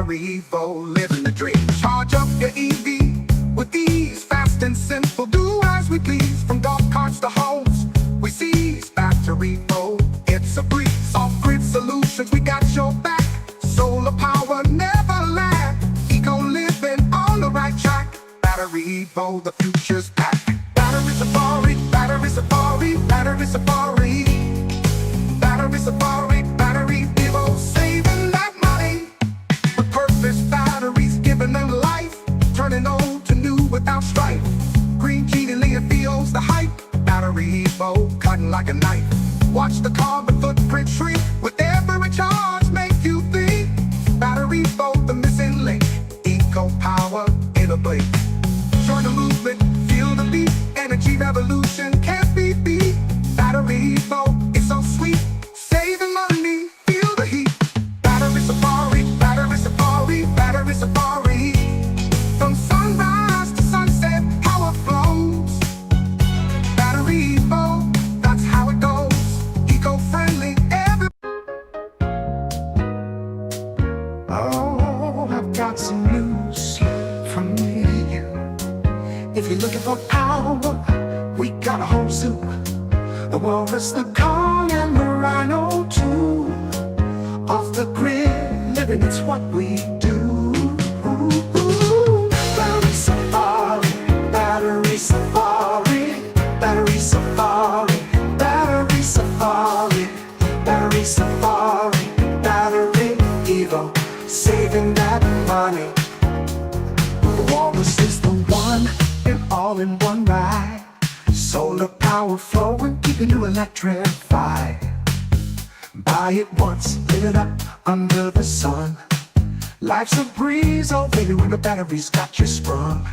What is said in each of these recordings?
BatteryEvo, living the dream. Charge up your EV with ease, fast and simple. Do as we please, from golf carts to homes. We seize BatteryEvo, it's a breeze. Off-grid solutions, we got your back. Solar power never lag. Eco living on the right track. BatteryEvo, the future's pack. Battery safari, battery safari, battery safari. Battery safari, BatteryEvo, saving that money. With purpose, batteries giving them life, turning old to new without strife. Green genially it feels the hype. BatteryEvo, cutting like a knife. Watch the carbon footprint shrink with every charge, make you think. BatteryEvo, the missing link. Eco power in a blink. Join the movement, feel the beat. Energy revolution can't be beat. BatteryEvo, it's so sweet. Saving money, feel the heat. Battery safari, battery safari, battery safari. From sunrise to sunset, power flows. BatteryEvo, that's how it goes. Eco-friendly, every. Oh, I've got some news from me to you. If you're looking for power, we got a whole zoo. The walrus, the Kong, and the rhino too. Off the grid, living, it's what we do. Battery safari, battery safari, battery safari, battery safari, battery safari, BatteryEvo, saving that money. The walrus is the one, and all in one ride. Solar power flowing, keeping you electrified. Buy it once, lit it up under the sun. Life's a breeze, oh baby, when the batteries got you sprung.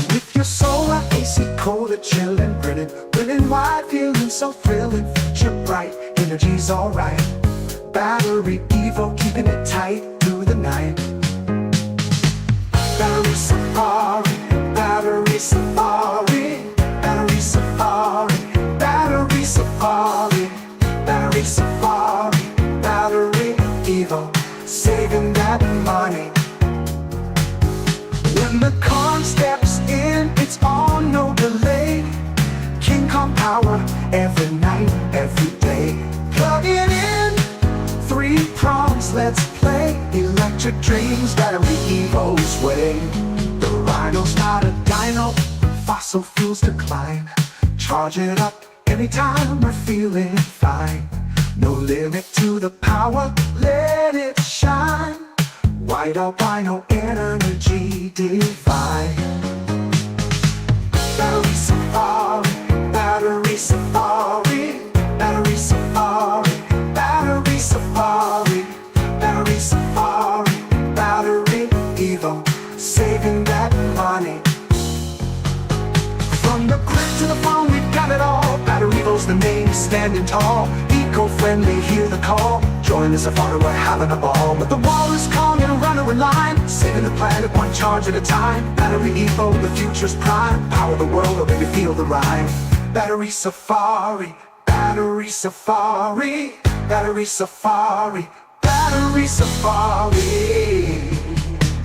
With your solar AC cola chillin', grinning wide, feeling so thrilling. Future bright, energy's alright. BatteryEvo, keeping it tight through the night. Battery safari, battery safari, battery safari, battery safari, battery safari, BatteryEvo, saving that money. When the Kong steps in, it's on, no delay. King Kong power, every night, every day. Plug it in, 3 prongs, let's play. Electric dreams, BatteryEvo's way. The rhino's not a dino, fossil fuels decline. Charge it up anytime we're feeling fine. No limit to the power, let it shine. White albino energy divine. Battery safari, battery safari, battery safari, battery safari, battery safari, BatteryEvo, saving that money. From the grid to the phone, we've got it all. BatteryEvo's the name, standing tall. Eco-friendly, hear the call. Join the safari, we're having a ball. With the walrus, Kong, and a runner in line, saving the planet one charge at a time. BatteryEvo, the future's prime. Power the world, or maybe feel the rhyme. Battery safari, battery safari, battery safari, battery safari.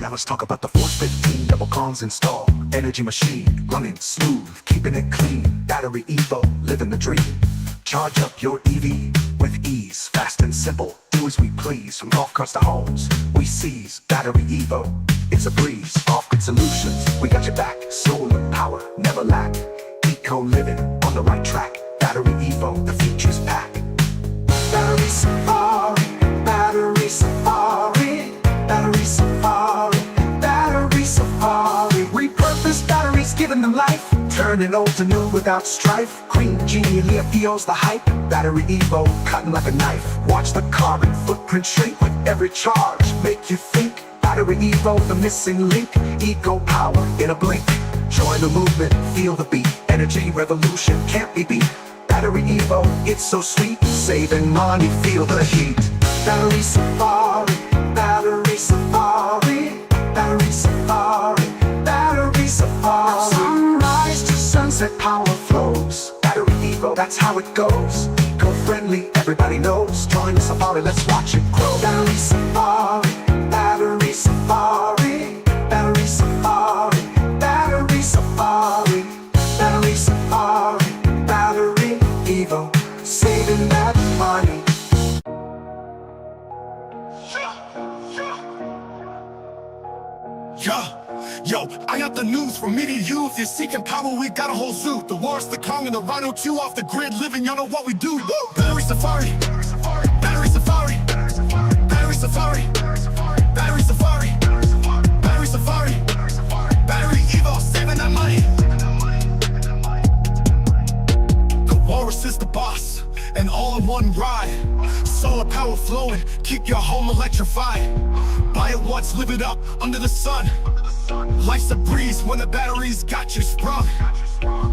Now let's talk about the Force 15 double Kongs installed. Energy machine, running smooth, keeping it clean. BatteryEvo, living the dream. Charge up your EV with ease, fast and simple. Do as we please, from golf carts to homes. We seize BatteryEvo, it's a breeze. Off-grid solutions, we got your back. Solar power, never lack. Eco living, on the right track. BatteryEvo, the future's pack. Battery safari, battery safari, battery safari, battery safari. Repurposed batteries, giving them life, turning old to new without strife. Green genially feels the hype. BatteryEvo, cutting like a knife. Watch the carbon footprint shrink with every charge, make you think. BatteryEvo, the missing link. Eco power in a blink. Join the movement, feel the beat. Energy revolution can't be beat. BatteryEvo, it's so sweet. Saving money, feel the heat. Battery safari, battery safari, battery safari, battery safari. Sunrise to sunset, power flows. BatteryEvo, that's how it goes. Eco-friendly, everybody knows. Join the safari, let's watch it grow. Battery safari, battery Battery safari, battery safari, battery safari, battery safari, battery Evo, saving that money. Yo, I got the news from me to you. If you're seeking power, we got a whole zoo. The Wars, the Kong, and the Rhino 2 off the grid, living, you know what we do. Battery safari, battery safari, battery safari, battery safari, battery safari, battery Evo, saving that money. The Walrus is the boss, and all in one ride. Solar power flowing, keep your home electrified. Buy it once, live it up under the sun. Life's a breeze when the batteries got you sprung.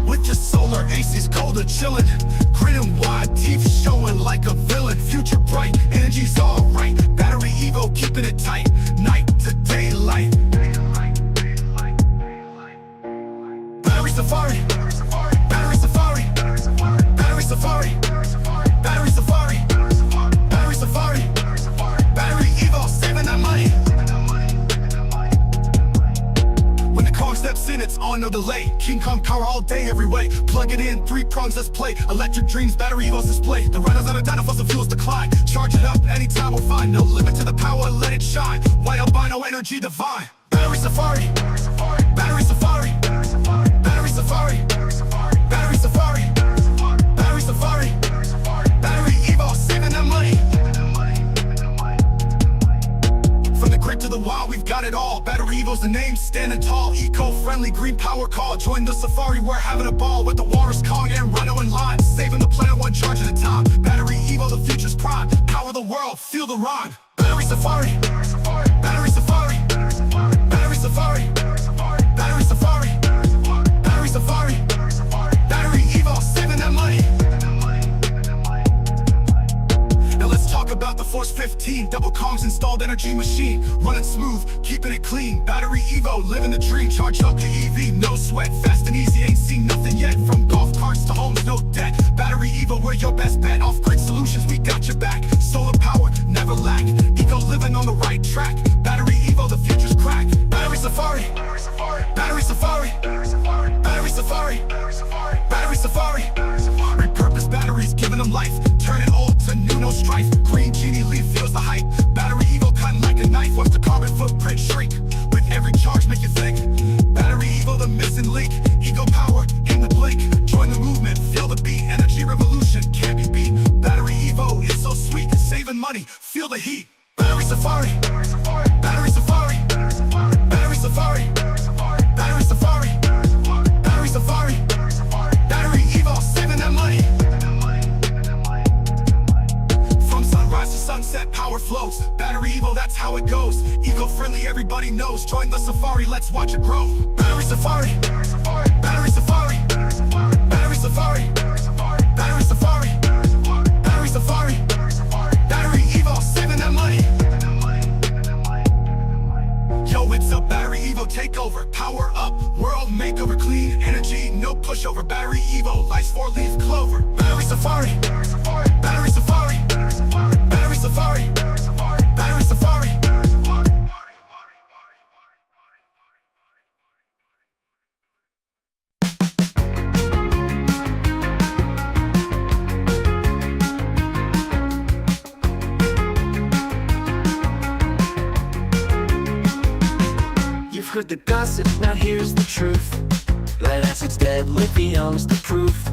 With your solar AC's colder chillin', grinning wide, teeth showing like a villain. Future bright, energy's alright. Battery Evo, keeping it tight, night to daylight. Battery safari, battery safari, battery safari, battery safari, battery safari, battery Evo, saving that money. When the car steps in, it's on, no delay. King Kong power all day, every way. Plug it in, 3 prongs, let's play. Electric dreams, battery Evo's display. The riders on a dyno, fossil fuels decline. Charge it up, anytime we'll find. No limit to the power, let it shine. White albino energy divine. Battery safari, battery safari, battery safari, battery safari, battery safari, battery Evo, saving that money. From the grid to the wild, we've got it all. Battery Evo's the name, standing tall. Eco-friendly, green power call. Join the safari, we're having a ball. With the Walrus, Kong, and Rhino in line. Saving the planet one charge at a time. Battery Evo, the future's prime. Power the world, feel the rhyme. Battery safari, battery safari, battery safari, battery safari, battery safari, battery Evo, saving that money. Now let's talk about the Force 15. Double Kongs installed energy machine. Running smooth, keeping it clean. Battery Evo, living the dream. Charge up to EV, no sweat. Fast and easy, ain't seen nothing yet. From golf carts to homes, no debt. Battery Evo, we're your best bet. Off-grid solutions, we got your back. Solar power, never lack. Eco living on the right track. Battery Evo, the future's crack. Battery safari, battery safari, battery safari, battery safari. Repurposed batteries, giving them life. Turning old to new, no strife. Green genie leaf feels the hype. Battery Evo cutting like a knife. Watch the carbon footprint shrink. With every charge, make you think. Battery Evo, the missing link. Eco power in the blink. Join the movement, feel the beat. Energy revolution can't be beat. Battery Evo is so sweet, saving money, feel the heat. Battery safari, battery safari, battery safari, battery safari, battery safari, battery Evo, saving that money. From sunrise to sunset, power flows. Battery Evo, that's how it goes. Eco-friendly, everybody knows. Join the safari, let's watch it grow. Battery safari, battery safari, battery safari, battery safari, battery safari, battery Evo, saving that money. Yo, it's a Battery Evo takeover. Power up, world makeover. Clean energy, no pushover. Battery Evo, life's 4-leaf clover. Battery safari, battery safari, battery safari, battery safari. You've heard the gossip, now here's the truth. Lead acid's dead, lithium's the proof.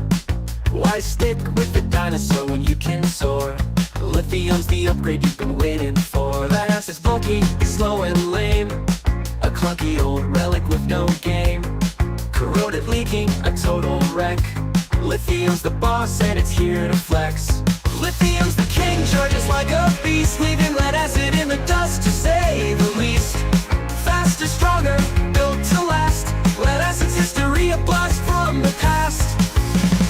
Why stick with the dinosaur when you can soar? Lithium's the upgrade you've been waiting for. Lead acid's bulky, slow and lame. A clunky old relic with no game. Corroded, leaking, a total wreck. Lithium's the boss and it's here to flex. Lithium's the king, charges like a beast. Leaving lead acid in the dust to say the least. Faster, stronger, built to last. Lead acid's history, a blast from the past.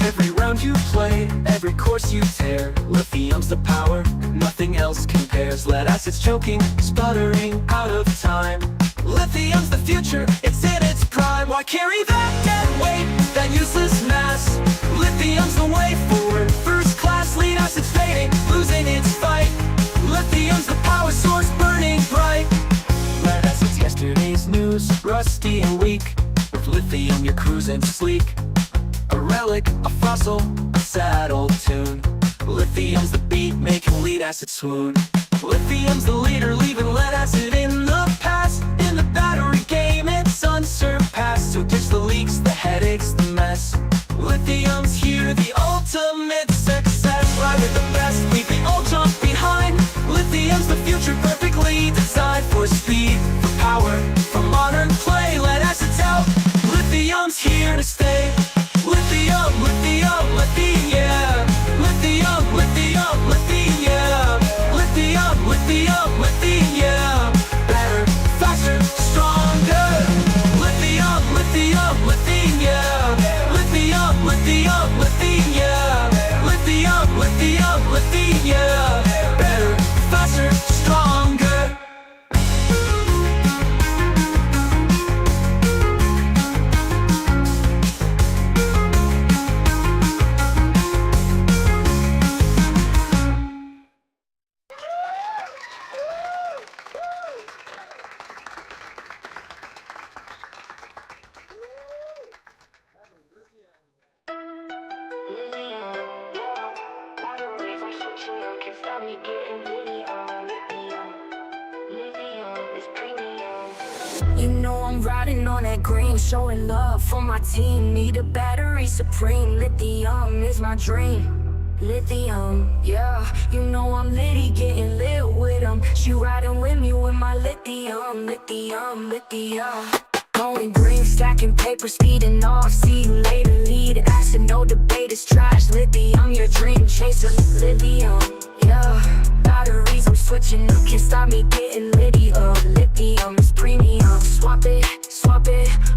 Every round you play, every course you tear. Lithium's the power, nothing else compares. Lead acid's choking, sputtering, out of time. Lithium's the future, it's in its prime. Why carry that dead weight, that useless mass? Lithium's the way forward, first class. Lead acid's fading, losing its fight. Lithium's the power source, burning bright. Lithium, you're cruising sleek. A relic, a fossil, a sad old tune. Lithium's the beat, making lead acid swoon. Lithium's the leader, leaving lead acid in the past. In the battery game, it's unsurpassed. So ditch the leaks, the headaches, the mess. Lithium's here, the ultimate success. Ride with the best, leave the old junk behind. Lithium's the future, perfectly designed for speed, for power, for modern play. Lead acid's out, lithium's here to stay. Lithium, lithium, lithium, yeah. Lithium, lithium, lithium, yeah. Lithium, lithium, lithium, yeah. Better, faster, stronger. Lithium, lithium, lithium, yeah. Lithium, lithium, lithium, yeah. Lithium, lithium, lithium, yeah. Better, faster, stronger. You know I'm riding on that green, showing love for my team. Need a battery supreme, lithium is my dream. Lithium, yeah, you know I'm litty, getting lit with them. She riding with me with my lithium, lithium, lithium. Going green, stacking paper, speeding off, see you later, lead acid, no debate, it's trash. Lithium, your dream chaser, lithium, yeah. Batteries, I'm switching up, can't stop me getting litty up. Lithium is premium, swap it,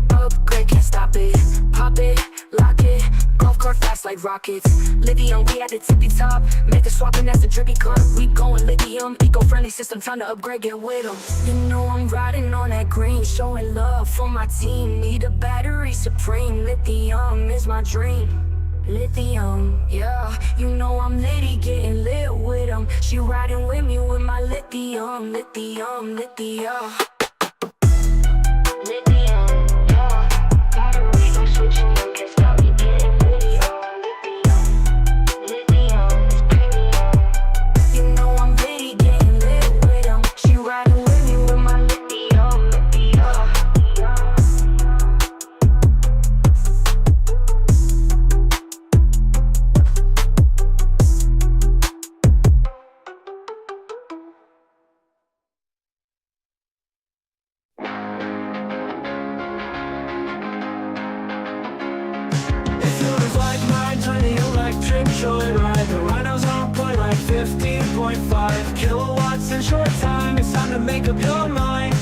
upgrade, can't stop it. Pop it, lock it, golf cart fast like rockets. Lithium, we at the tippy top, make a swap and that's the drippy cut. We going lithium, eco-friendly system, trying to upgrade, get with them. You know I'm riding on that green, showing love for my team. Need a battery supreme, lithium is my dream. Lithium, yeah, you know I'm litty, getting lit with them. She riding with me with my lithium, lithium, lithium. Lithium, yeah, batteries, I'm switching up, can't stop me getting litty, lithium, lithium is premium. You know I'm litty, getting lit with them. She riding with me with my lithium, lithium. Tiny electric joyride. The rhinos on point like 15.5 kilowatts in short time. It's time to make up your mind.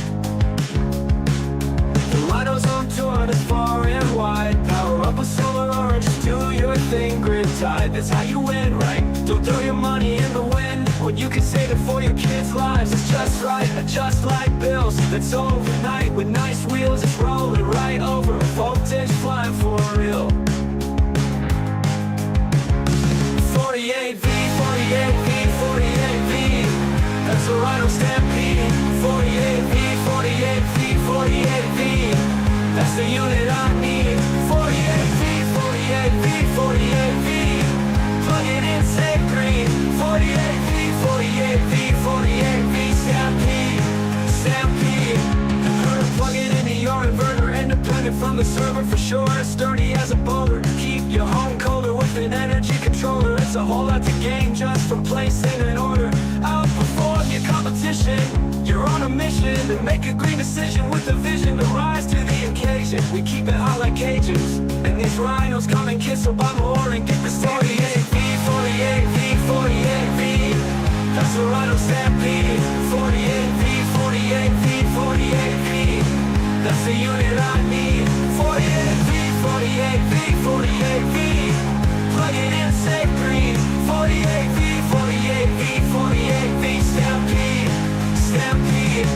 The rhinos on tour that's far and wide. Power up a solar or just do your thing. Grid tied, that's how you win, right? Don't throw your money in the wind when you can save it for your kids' lives. It's just right, just like bills. That's overnight with nice wheels. It's rolling right over. Voltage flying for real. 48V, 48V, 48V. That's a Rhino Stampede. 48V, 48V, 48V. That's the unit I need. 48V, 48V, 48V. Plug it in, say green. 48V, 48V, 48V. Stampede, Stampede. Plug it into your inverter, independent from the server for sure. Sturdy as a boulder. Keep your home colder with an energy controller. It's a whole lot to gain just from placing an order. Outperform your competition. You're on a mission to make a green decision with a vision to rise to the occasion. We keep it hot like cages, and these rhinos come and kiss Obama or and get the 48V, 48V, 48V. That's a Rhino Stampede. 48V, 48V, 48V. That's the unit I need. 48V, 48V, 48V. Plug it in, say green. 48V, 48V, 48V. Stampede, Stampede.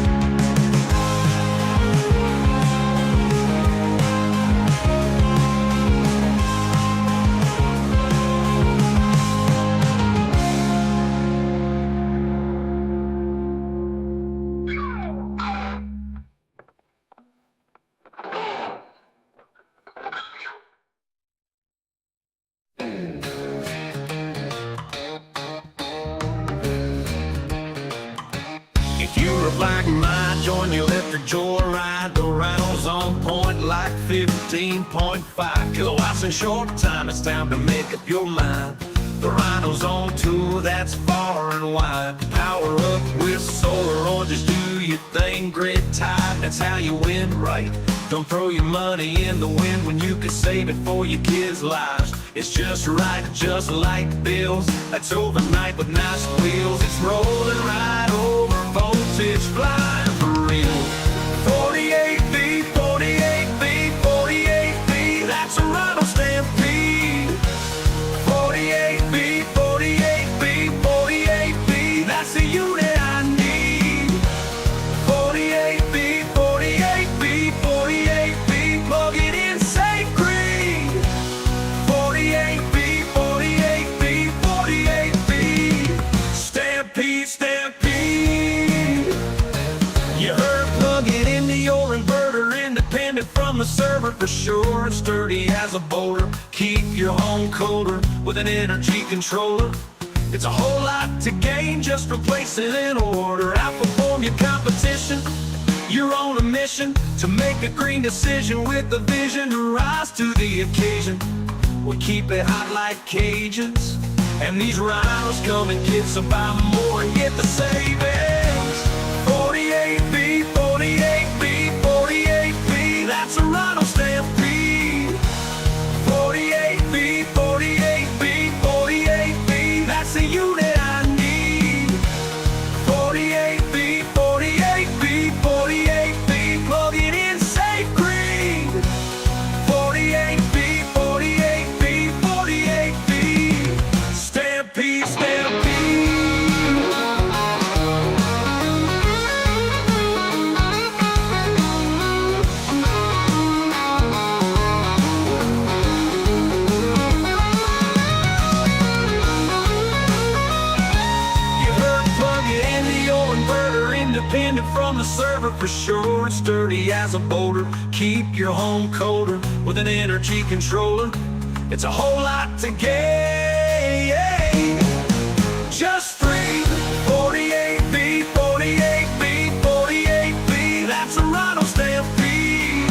electric joyride. The Rhino's on point like 15.5 kilowatts in short time. It's time to make up your mind. The Rhino's on tour that's far and wide. Power up with solar or just do your thing, grid tied. That's how you win right. Don't throw your money in the wind when you could save it for your kids' lives. It's just right, just like bills. That's overnight with nice wheels. It's rolling right over voltage, flying for real. 48V, 48V, 48V. That's a Rhino Stampede. 48V, 48V, 48V. That's the unit I need. 48V, 48V, 48V. Plug it in, say green. 48V, 48V, 48V. Stampede, stampede. You heard, plug it into your inverter, independent from the server for sure. It's sturdy as a boulder. Keep your home colder with an energy controller. It's a whole lot to gain, just replace it in order. Outperform your competition. You're on a mission to make a green decision with the vision to rise to the occasion. We keep it hot like Cajuns, and these Rhinos come in kits, so buy more and get the savings. 48V, 48V, 48V. That's a Rhino Stampede. 48V, 48V, 48V. That's the unit I need. 48V, 48V, 48V. Plug it in, say green. 48V, 48V, 48V. Stampede, stampede. Independent from the server for sure. It's sturdy as a boulder. Keep your home colder with an energy controller. It's a whole lot to gain. Just free. 48V, 48V, 48V. That's a Rhino Stampede.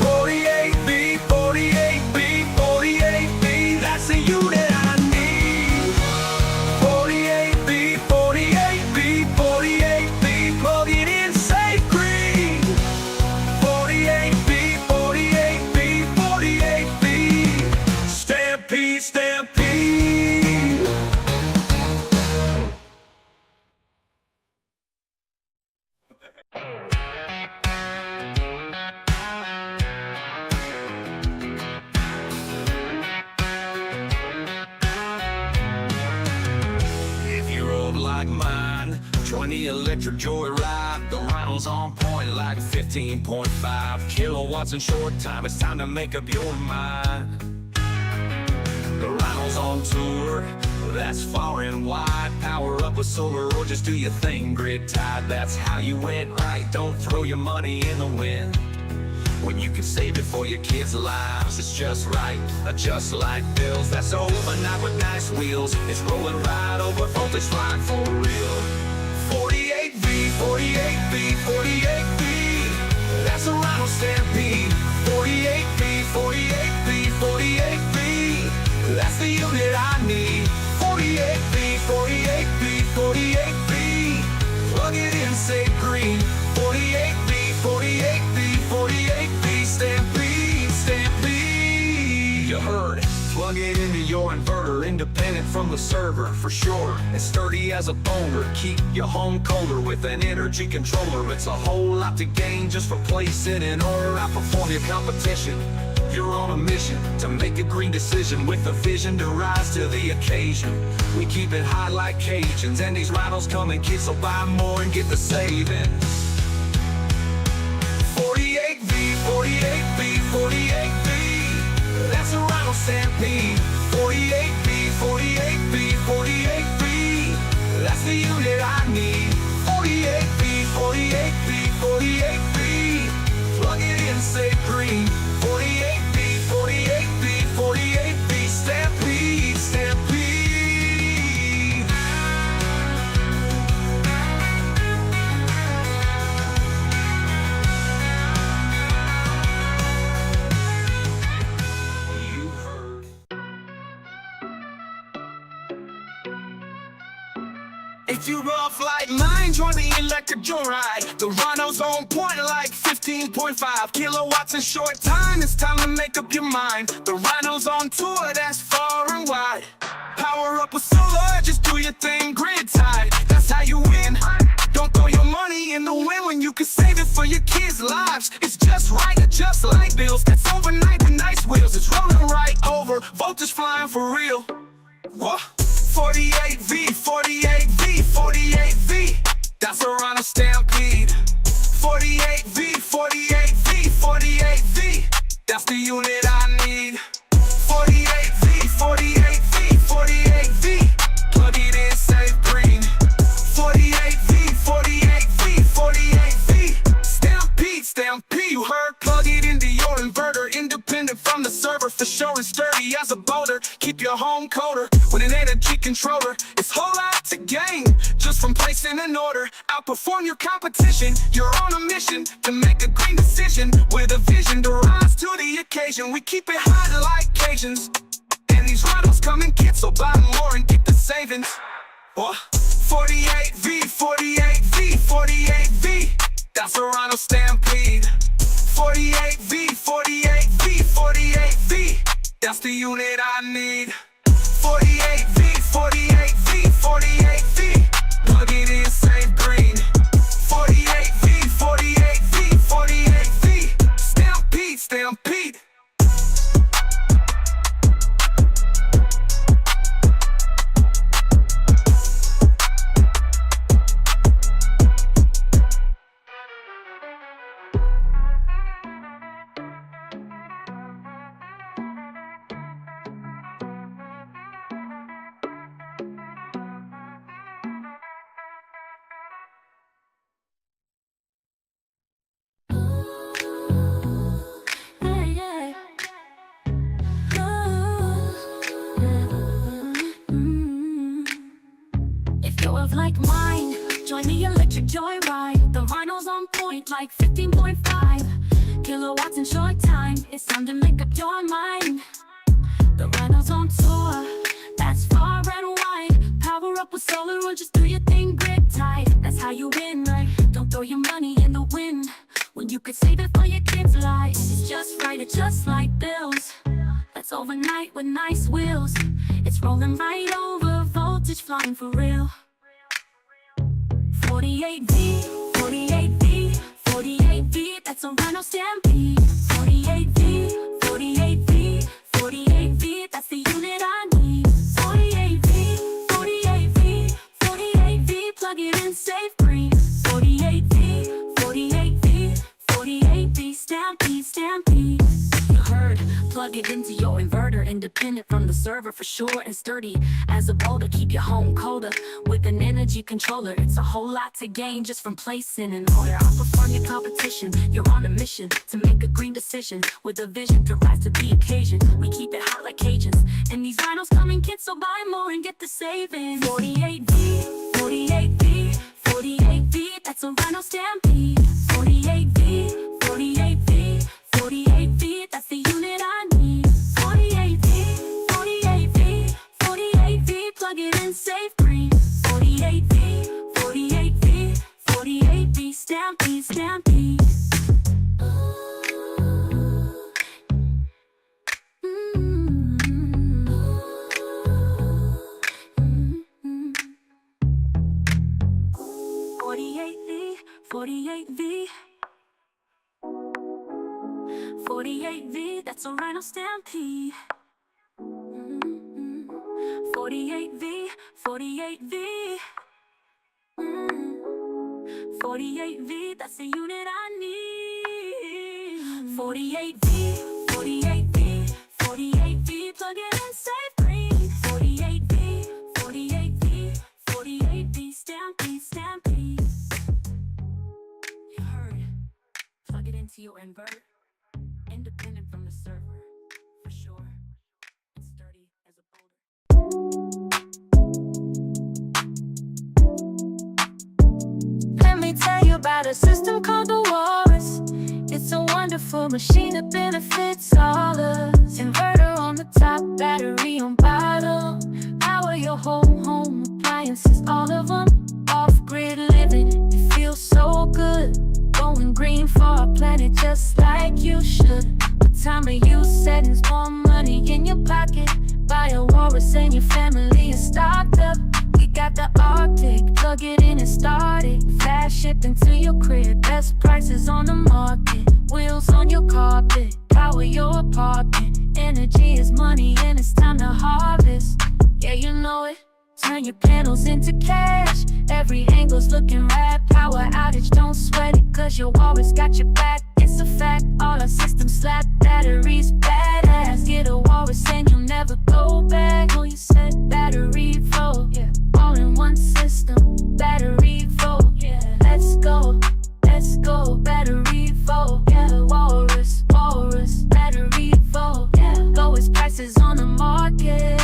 48V, 48V, 48V. That's the unit I need. 48V, 48V, 48V. Plug it in, say green. 48V, 48V, 48V. Stampede, stampede. If you're old like mine, join the electric joyride. The Rhino's on point like 15.5 kilowatts in short time. It's time to make up your mind. The Rhino's on tour, that's far and wide. Power up with solar or just do your thing, grid tied. That's how you win right. Don't throw your money in the wind when you can save it for your kids' lives. It's just right, just like bills. That's overnight with nice wheels. It's rolling right over voltage, flying for real. 48V, 48V, 48V. That's a Rhino Stampede. 48V, 48V, 48V. That's the unit I need. 48V, 48V, 48V. Plug it in, say green. 48V, 48V, 48V. Stampede, stampede. You heard. Plug it into your inverter, independent from the server for sure. It's sturdy as a boulder. Keep your home colder with an energy controller. It's a whole lot to gain, just replace it in order. Outperform your competition. You're on a mission to make a green decision with a vision to rise to the occasion. We keep it hot like Cajuns, and these Rhinos come in kits, so buy more and get the savings. 48V, 48V, 48V. That's a Rhino Stampede. 48V, 48V, 48V. That's the unit I need. 48V, 48V, 48V. Plug it in, say green. 48V, 48V, 48V. Stampede, stampede. If you rough like mine, join the electric joyride. The Rhino's on point like 15.5 kilowatts in short time. It's time to make up your mind. The Rhino's on tour, that's far and wide. Power up with solar, just do your thing, grid tied. That's how you win. Don't throw your money in the wind when you can save it for your kids' lives. It's just right, just like bills. That's overnight with nice wheels. It's rolling right over, voltage flying for real. What? 48V, 48V, 48V. That's a Rhino Stampede. 48V, 48V, 48V. That's the unit I need. 48V, 48V, 48V. Plug it in, save green. 48V, 48V, 48V. Stampede, stampede, you heard? Plug it into your inverter. Independent from the server, for sure and sturdy as a boulder. Keep your home colder with an energy controller. It's whole lot to gain just from placing an order. Outperform your competition. You're on a mission to make a green decision with a vision to rise to the occasion. We keep it hot like Cajuns, and these Rhinos come in kits, so buy more and get the savings. 48V, 48V, 48V. That's a Rhino Stampede. 48V, 48V, 48V. That's the unit I need. 48V, 48V, 48V. Plug it in, save green. 48V, 48V, 48V. Stampede, stampede. Like mine, join the electric joyride. The Rhino's on point like 15.5 kilowatts in short time. It's time to make up your mind. The Rhino's on tour, that's far and wide. Power up with solar or just do your thing, grid tight. That's how you win, right? Don't throw your money in the wind when you could save it for your kids' lives. It's just right, it's just like bills. That's overnight with nice wheels. It's rolling right over, voltage flying for real. 48V, 48V, 48V. That's a Rhino Stampede. 48V, 48V, 48V. That's the unit I need. 48V, 48V, 48V. Plug it in, save green. 48V, 48V, 48V. Stampede, stampede. You heard? Plug it into your inverter. Independent from the server, for sure and sturdy as a boulder. Keep your home colder with an energy controller. It's a whole lot to gain just from placing an order. Outperform your competition. You're on a mission to make a green decision with a vision to rise to the occasion. We keep it hot like Cajuns, and these Rhinos come in kits, so buy more and get the savings. 48V, 48V, 48V. That's a Rhino Stampede. 48V, 48V, 48V. That's the unit I need. 48V, 48V, 48V. Plug it in, save green. 48V, 48V, 48V. Stampede, stampede. 48V, 48V, that's a Rhino Stampede. 48V, 48V, 48V, that's the unit I need. 48V, 48V, 48V, plug it in, save green. 48V, 48V, 48V, stampede, stampede. You heard? Plug it into your inverter. Independent from the server, for sure, and sturdy as a boulder. Let me tell you about a system called the Walrus. It's a wonderful machine that benefits all us. Inverter on the top, battery on bottom. Power your whole home appliances, all of them. you should. The time of use settings, more money in your pocket. Buy a walrus and your family is stocked up. We got the Arctic, plug it in and start it. Fast shipping to your crib, best prices on the market. Wheels on your carpet, power your apartment. Energy is money and it's time to harvest. Yeah, you know it. Turn your panels into cash. Every angle's looking rad. Power outage, don't sweat it, cause your walrus got your back. It's a fact, all our systems slap. Batteries badass. Get a walrus and you'll never go back. Oh, you said BatteryEvo, yeah. All in one system, BatteryEvo, yeah. Let's go, BatteryEvo, yeah. Walrus, BatteryEvo, yeah. Lowest prices on the market.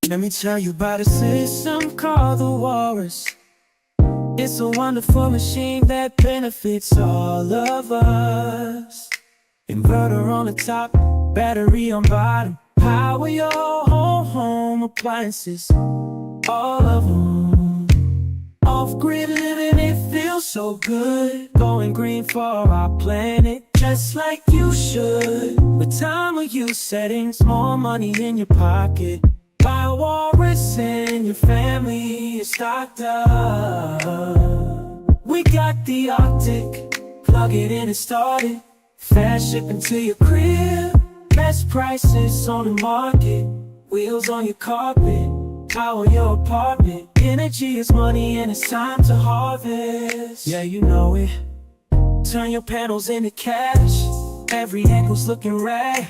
Let me tell you about a system called the Walrus. It's a wonderful machine that benefits all of us. Inverter on the top, battery on bottom. Power your whole home appliances, all of them. Off-grid living, it feels so good. Going green for our planet, just like you should. With time of use settings, more money in your pocket. Buy a walrus and your family is stocked up. We got the Arctic, plug it in and start it. Fast shipping to your crib, best prices on the market. Wheels on your carpet, power your apartment. Energy is money and it's time to harvest. Yeah, you know it. Turn your panels into cash. Every angle's looking rad.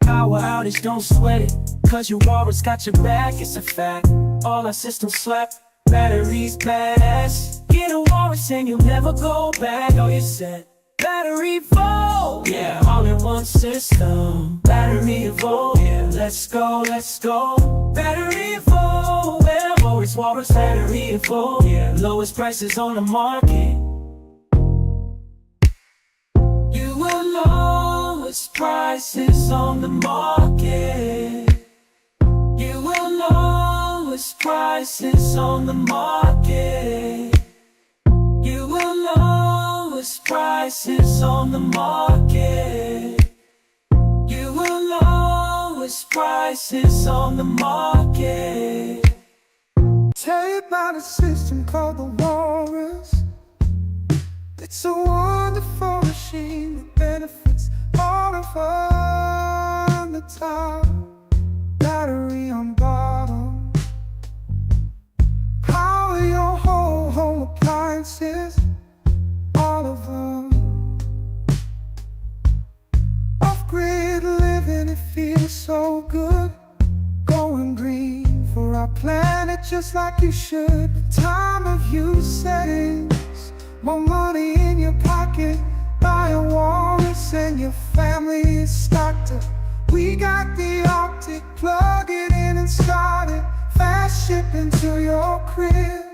Power outage, don't sweat it, cause your walrus got your back. It's a fact, all our systems slap. Batteries badass. Get a walrus and you'll never go back. Oh, you said BatteryEvo, yeah. All in one system, BatteryEvo, yeah. Let's go, BatteryEvo, yeah. Walrus, BatteryEvo, yeah. Lowest prices on the market. You will lowest prices on the market. You will lowest prices on the market. You will lowest prices on the market. You will lowest prices on the market. Tell you about a system called the Walrus. It's a wonderful machine that benefits all of us. On the top, battery on bottom. Power your whole home appliances, all of them. Off-grid living, it feels so good. Going green for our planet, just like you should. Time of use settings, more money in your pocket. Buy a walrus and your family is stocked up. We got the Arctic, plug it in and start it. Fast shipping to your crib,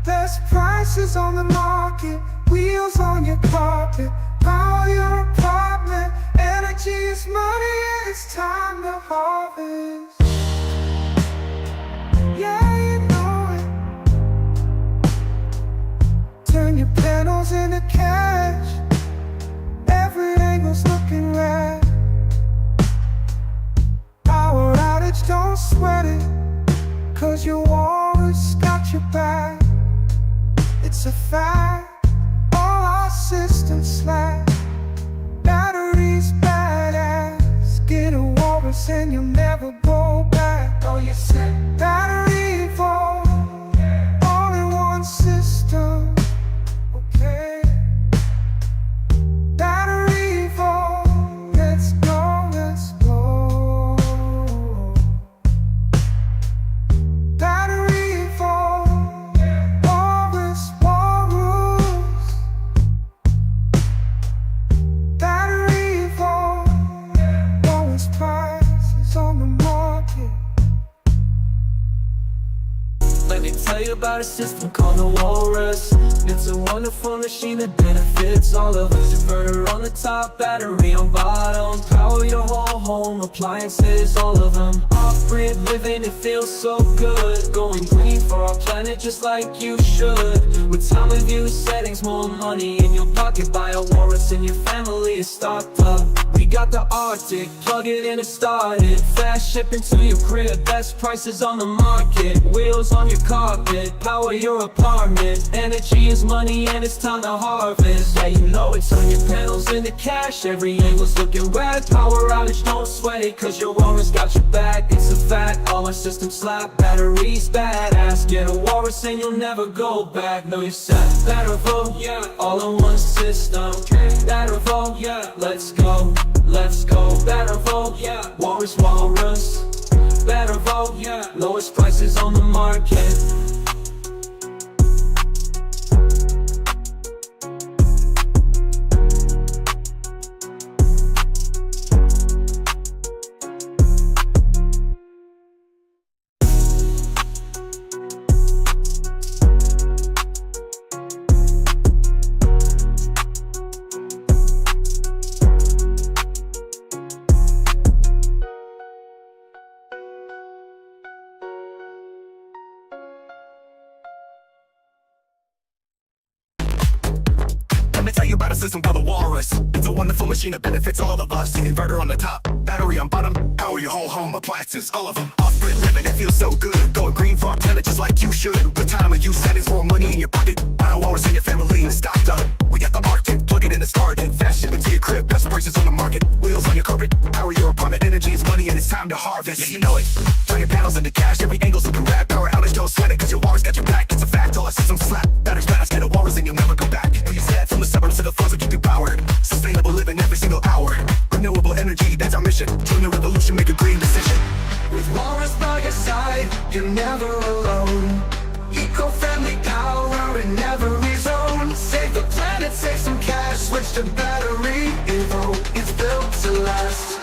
best prices on the market. Wheels on your carpet, power your apartment. Energy is money and it's time to harvest. Yeah, you know it. Turn your panels into cash. Every angle's looking rad. Power outage, don't sweat it, cause your walrus got your back. It's a fact, all our systems slack. Batteries badass. Get a walrus and you'll never go back. Oh, you said BatteryEvo, all in one system. Okay, BatteryEvo, let's go. BatteryEvo, walrus. BatteryEvo, lowest prices on the market. tell you about a system called the Walrus. It's a wonderful machine that benefits all of us. Inverter on the top, battery on bottom. Power your whole home, appliances, all of them. Off-grid living, it feels so good. Going green for our planet just like you should. With time of use settings, more money in your pocket. Buy a Walrus and your family is stocked up. We got the Arctic, plug it in and start it. Fast shipping to your crib, best prices on the market. Wheels on your carpet, power your apartment. Energy is money and it's time to harvest. Yeah, you know it, turn your panels into cash. Every angle's looking rad. Power outage, don't sweat it, cause your Walrus got your back. It's a fact, all our systems slap. Batteries badass, get a Walrus and you'll never go back. Know you're set. BatteryEvo, yeah, all in one system. BatteryEvo, yeah, let's go. Let's go, BatteryEvo, yeah, Walrus. BatteryEvo, yeah, lowest prices on the market. Let me tell you about a system called the Walrus. It's a wonderful machine that benefits all of us. Inverter on the top, battery on bottom. Power your whole home, appliances, all of them. Off-grid living, it feels so good. Going green for our planet just like you should. With time of use settings, more money in your pocket. Buy a Walrus and your family is stocked up. We got the Arctic, plug it in and start it. Fast shipping to your crib, best prices on the market. Wheels on your carpet, power your apartment. Energy is money and it's time to harvest. Yeah, you know it. Turn your panels into cash, every angle's looking rad. Power outage, don't sweat it, cause your Walrus got your back. It's a fact, all our systems slap. Batteries fast, get a Walrus and you'll never go back. And you said from the suburbs to the farms will keep you powered. Sustainable living every single hour. Renewable energy, that's our mission. Join the revolution, make a green decision. With Walrus by your side, you're never alone. Eco-friendly power in every zone. Save the planet, save some cash. Switch to BatteryEvo, it's built to last.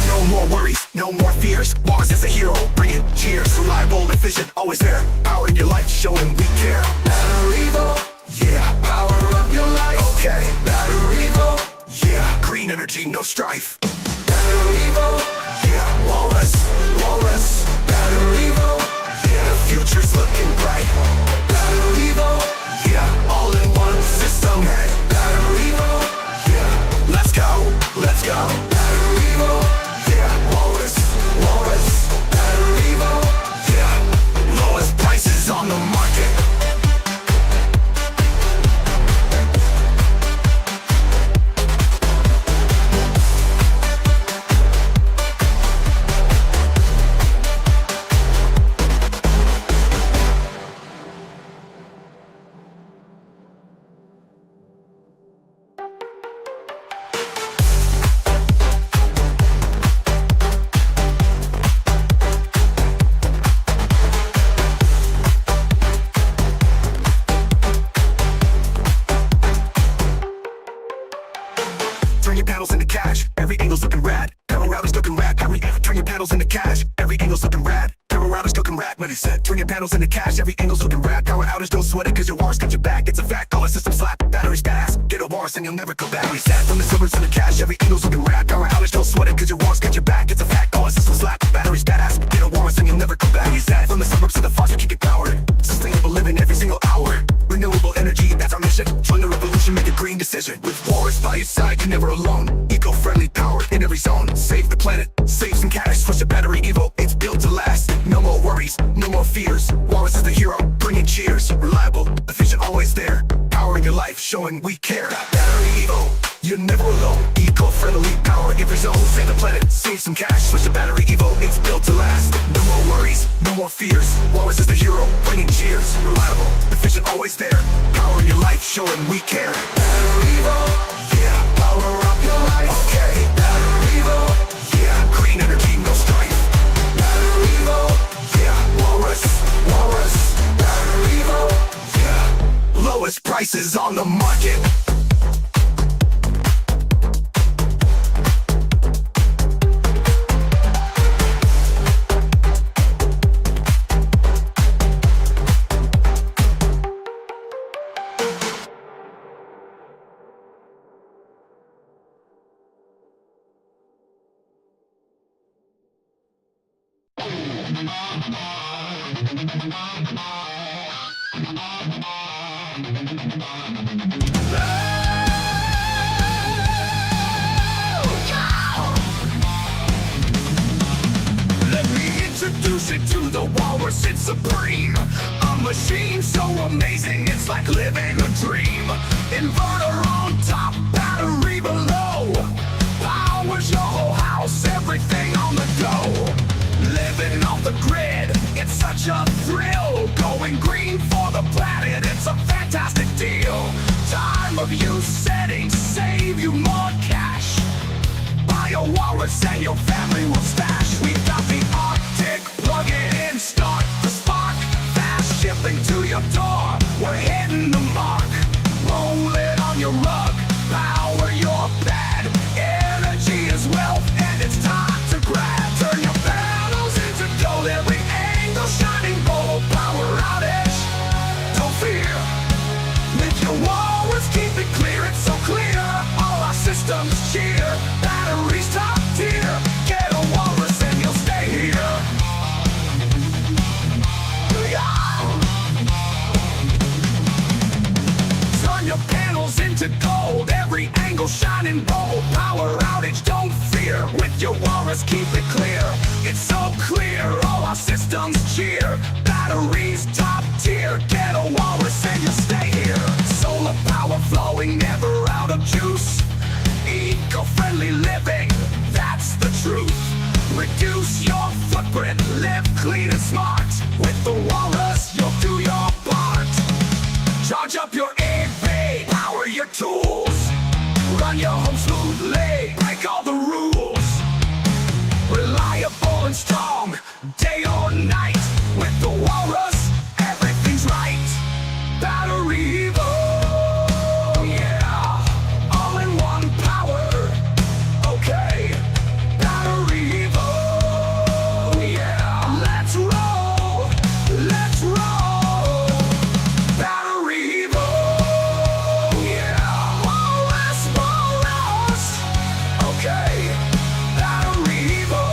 No more worries, no more fears. Walrus is a hero, bringing cheers. Reliable, efficient, always there. Power in your life, showing we care. BatteryEvo, Yeah, power up your life. okay. BatteryEvo, Yeah, green energy, no strife. BatteryEvo, Yeah, Walrus. BatteryEvo, Yeah, the future's looking bright. BatteryEvo, Yeah, all in one system. BatteryEvo, Yeah, let's go, let's go. BatteryEvo, Yeah, Walrus. BatteryEvo. Yeah, lowest prices on the market. Turn your panels into cash, every angle's looking rad. Power router's looking rad. Turn your panels into cash, every angle's looking rad. Power router's looking rad. What he said. Turn your panels into cash, every angle's looking rad. Power outage, don't sweat it, cause your Walrus got your back. It's a fact, all our systems slap. Batteries badass, get a Walrus and you'll never go back. He said. From the suburbs to the cash, every angle's looking rad. Power outage, don't sweat it, cause your Walrus got your back. It's a fact, all our systems slap. Batteries badass, get a Walrus and you'll never go back. He said. From the suburbs to the farms, we keep it powered. Sustainable living every single hour. Renewable energy, that's our mission. Join the revolution, make a green decision. With Walrus by your side, you're never alone. Eco-friendly power in every zone. Save the planet, save some cash. Switch to BatteryEvo, it's built to last. No more worries, no more fears. Walrus is the hero, bringing cheers. Reliable, efficient, always there. Power in your life, showing we care. BatteryEvo, you're never alone. Eco-friendly power in every zone. Save the planet, save some cash. Switch to BatteryEvo, it's built to last. No more worries, no more fears. Walrus is the hero, bringing cheers. Reliable, efficient, always there. Power in your life, showing we care. BatteryEvo, Yeah, power up your life. okay. BatteryEvo, Yeah, green energy, no strife. BatteryEvo, Yeah, Walrus. BatteryEvo. Yeah, lowest prices on the market. Let me introduce you to the walrus, it's supreme. A machine so amazing, it's like living a dream. Inverter on top, battery below. Powers your whole house, everything on the go. Living off the grid, it's such a thrill. Going green for the planet, it's a fantastic deal. Time of use settings save you more cash. Buy a walrus and your family will stash. We've got the Arctic, plug it in, start the spark. Fast shipping to your door, we're hitting the mark. Roll it on your rug, power your bed. Energy is wealth and it's time to grab. Turn your panels into gold, every angle shining gold. Power outage, don't fear. With your walrus, keep it clear, it's so clear. All our systems cheer. Batteries top tier. Get a walrus and you'll stay here. Turn your panels into gold, every angle shining bold. Power outage, don't fear. With your walrus, keep it clear. It's so clear, all our systems cheer. Batteries top tier. Get a walrus and you'll stay here. Solar power flowing, never out of juice. Eco-friendly living, that's the truth. Reduce your footprint, live clean and smart. With the walrus, you'll do your part. Charge up your EV, power your tools. Run your home smoothly, break all the rules. Reliable and strong, day or night. With the walrus, everything's right. BatteryEvo, yeah, all in one power. Okay, BatteryEvo, yeah, let's roll, let's roll. BatteryEvo, yeah, walrus, walrus. Okay, BatteryEvo,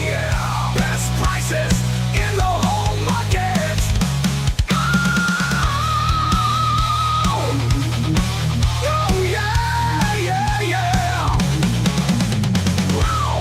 yeah, best prices in the whole market. Oh yeah, yeah, yeah. Wow.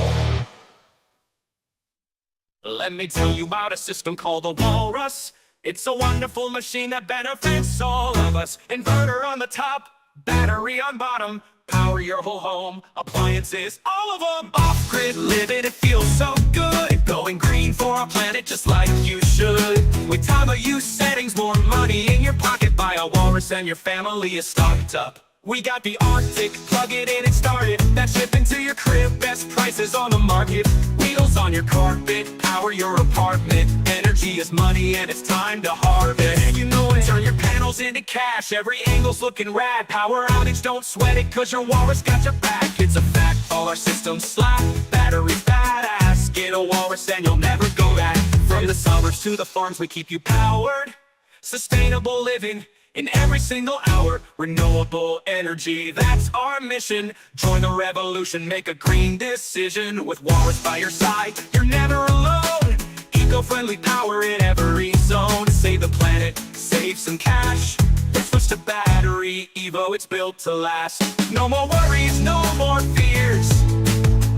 Let me tell you about a system called the Walrus. It's a wonderful machine that benefits all of us. Inverter on the top, battery on bottom. Power your whole home, appliances, all of them. Off-grid living, it feels so good. Going green for our planet just like you should. With time of use settings, more money in your pocket. Buy a walrus and your family is stocked up. We got the Arctic, plug it in and start it. That's shipping to your crib, best prices on the market. Wheels on your carpet, power your apartment. Energy is money and it's time to harvest. You know it, turn your panels into cash. Every angle's looking rad. Power outage, don't sweat it, cause your walrus got your back. It's a fact, all our systems slack. Batteries badass, get a walrus and you'll never go back. From the suburbs to the farms, we keep you powered. Sustainable living in every single hour. Renewable energy, that's our mission. Join the revolution, make a green decision. With walrus by your side, you're never alone. Eco-friendly power in every zone. Save the planet, save some cash. Switch to BatteryEvo, it's built to last. No more worries, no more fears.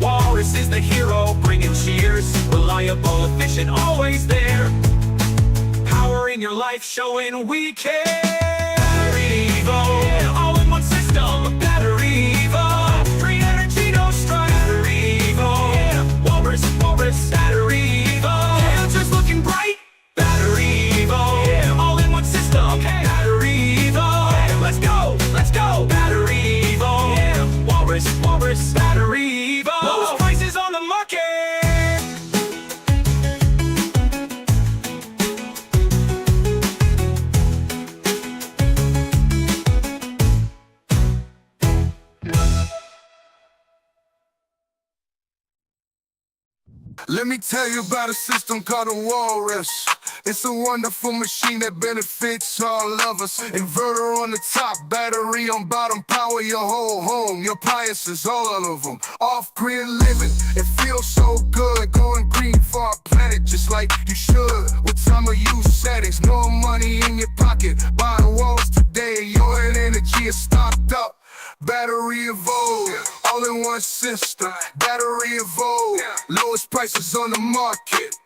Walrus is the hero, bringing cheers. Reliable, efficient, always there. Power in your life, showing we care. BatteryEvo, all in one system. BatteryEvo, free energy, no strife. BatteryEvo, walrus, walrus, BatteryEvo, future's looking bright. BatteryEvo, all in one system. BatteryEvo, let's go, let's go. BatteryEvo, walrus, walrus, BatteryEvo, lowest prices on the market. Let me tell you about a system called a walrus. It's a wonderful machine that benefits all of us. Inverter on the top, battery on bottom, power your whole home, your appliances, all of them. Off-grid living, it feels so good. Going green for our planet, just like you should. With time of use settings, no money in your pocket. Buy walls today, your energy is stocked up. BatteryEvo, all in one system. BatteryEvo, lowest prices on the market.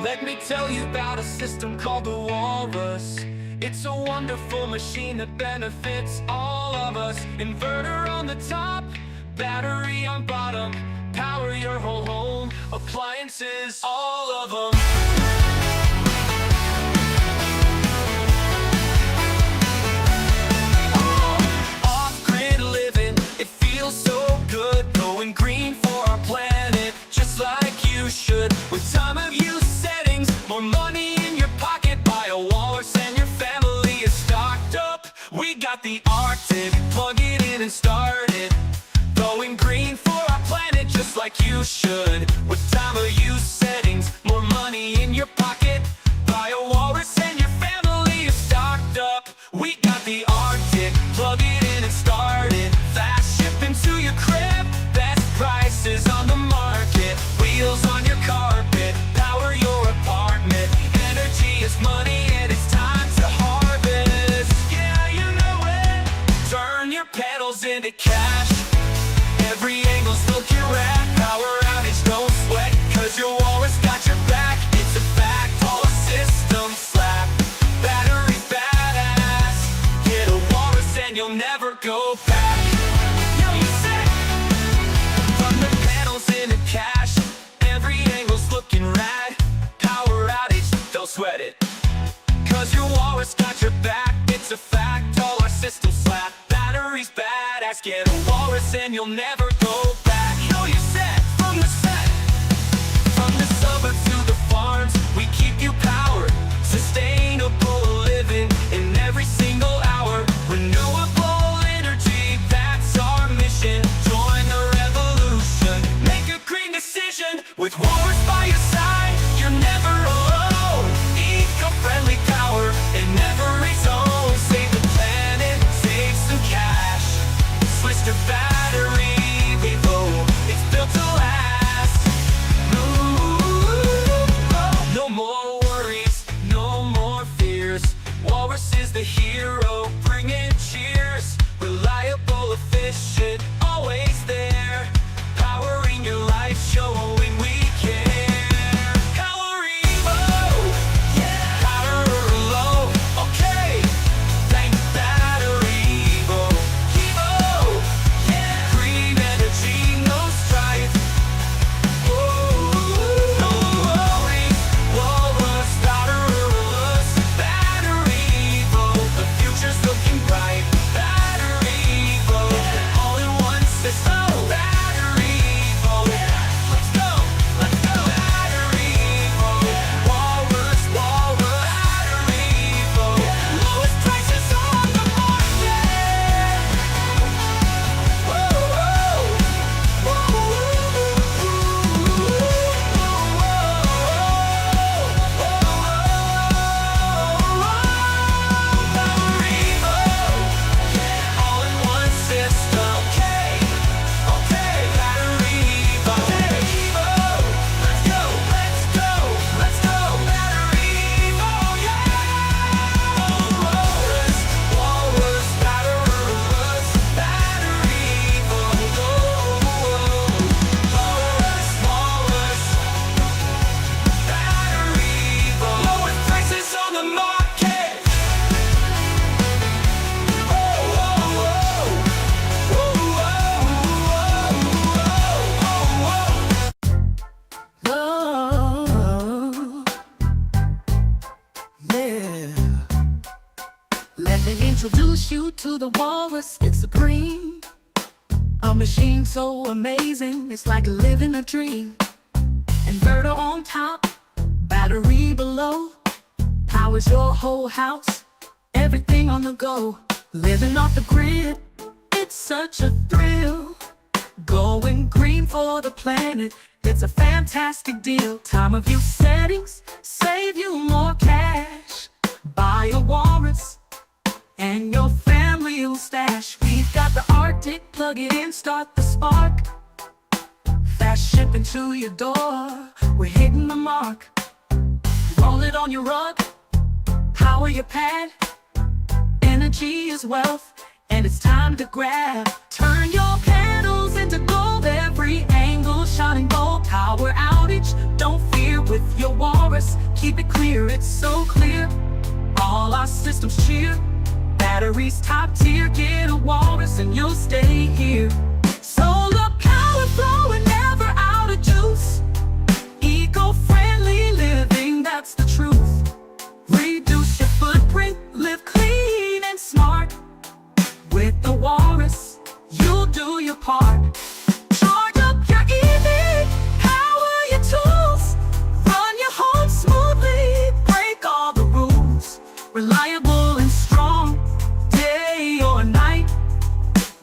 Let me tell you about a system called the Walrus. It's a wonderful machine that benefits all of us. Inverter on the top, battery on bottom, power your whole home, appliances, all of them. Off-grid living, it feels so good. Going green for our planet, just like you should. With time of use settings, more money in your pocket. Buy a walrus and your family is stocked up. We got the Arctic, plug it in and start it. Going green for our planet, just like you should. With time of use settings, more money in your pocket. Buy a walrus and your family is stocked up. We got the Arctic, plug it in and start it. Fast shipping to your crib, best prices on the market. Wheels on your carpet, power your apartment. Energy is money and it's time to harvest. Yeah, you know it. Turn your pedals into cash. Every angle's looking rad. Power outage, don't sweat, cause your walrus got your back. It's a fact, all systems slap. Battery badass. Get a walrus and you'll never go back. Yo, you said from the pedals into cash. Every angle's looking rad. Power outage, don't sweat it, cause your walrus got your back. It's a fact, all our systems slap. Batteries badass. Get a walrus and you'll never go back. Know you said from the set, from the suburbs to the farms, we keep you powered. Sustainable living in every single hour. Renewable energy, that's our mission. Join the revolution, make a green decision. With walrus by your side, you're never alone. Eco-friendly power in every zone. Save the planet, save some cash. Switch to BatteryEvo, it's built to last. Ooh, no more worries, no more fears. Walrus is the hero, bringing cheers. Reliable, efficient, always there. Powering your life, showing we care. BatteryEvo, yeah. Power low, okay. Thank BatteryEvo. Evo, yeah. Green energy, no strife. Oh, no worries. Walrus, batteryless. BatteryEvo, the future's looking bright. BatteryEvo, all in one system. BatteryEvo, let's go, let's go. BatteryEvo, walrus, walrus. BatteryEvo, lowest prices on the market. All in one system. Okay, okay. BatteryEvo, let's go, let's go, let's go. BatteryEvo, yeah. Walrus, walrus, batteryless. BatteryEvo, walrus, walrus. BatteryEvo, lowest prices on the market. Oh, yeah. Let me introduce you to the walrus. It's supreme. A machine so amazing, it's like living a dream. Inverter on top, Battery below powers your whole house, everything on the go. Living off the grid, it's such a thrill. Going green for the planet, it's a fantastic deal. Time of use settings save you more cash. Buy a walrus and your family will stash. We've got the Arctic, plug it in, start the spark. Fast shipping to your door, we're hitting the mark. Roll it on your rug, power your pad. Energy is wealth, and it's time to grab. Turn your panels into gold, every angle shining gold. Power outage, don't fear with your walrus. Keep it clear, it's so clear. All our systems cheer. Batteries top tier, get a walrus and you'll stay here. Solar power flowing, never out of juice. Eco-friendly living, that's the truth. Reduce your footprint, live clean and smart. With the walrus, you'll do your part. Charge up your EV, power your tools. Run your home smoothly, break all the rules. Reliable and strong, day or night.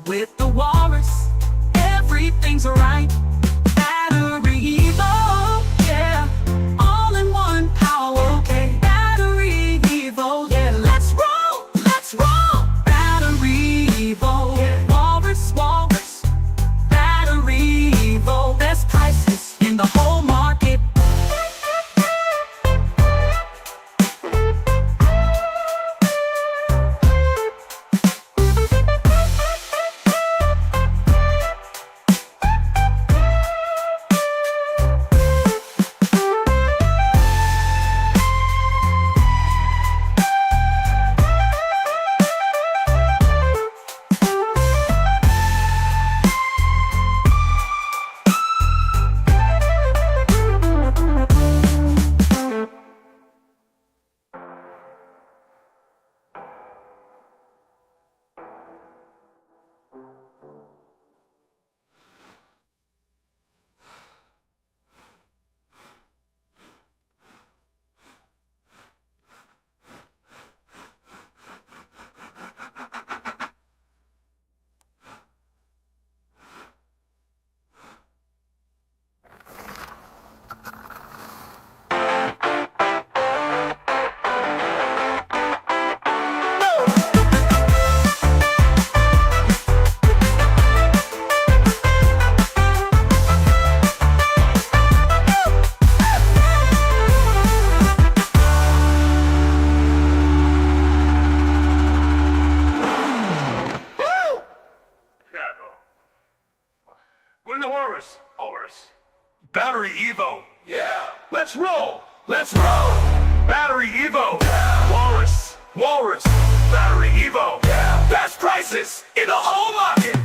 With the walrus, everything's alright. BatteryEvo, yeah, all in one power, okay. BatteryEvo, yeah, let's roll, let's roll. BatteryEvo, yeah. Walrus, walrus. BatteryEvo, best prices in the whole market. We're the walrus. BatteryEvo. Yeah. Let's roll. Let's roll. BatteryEvo. Yeah. Walrus. BatteryEvo. Yeah. Best prices in the whole market.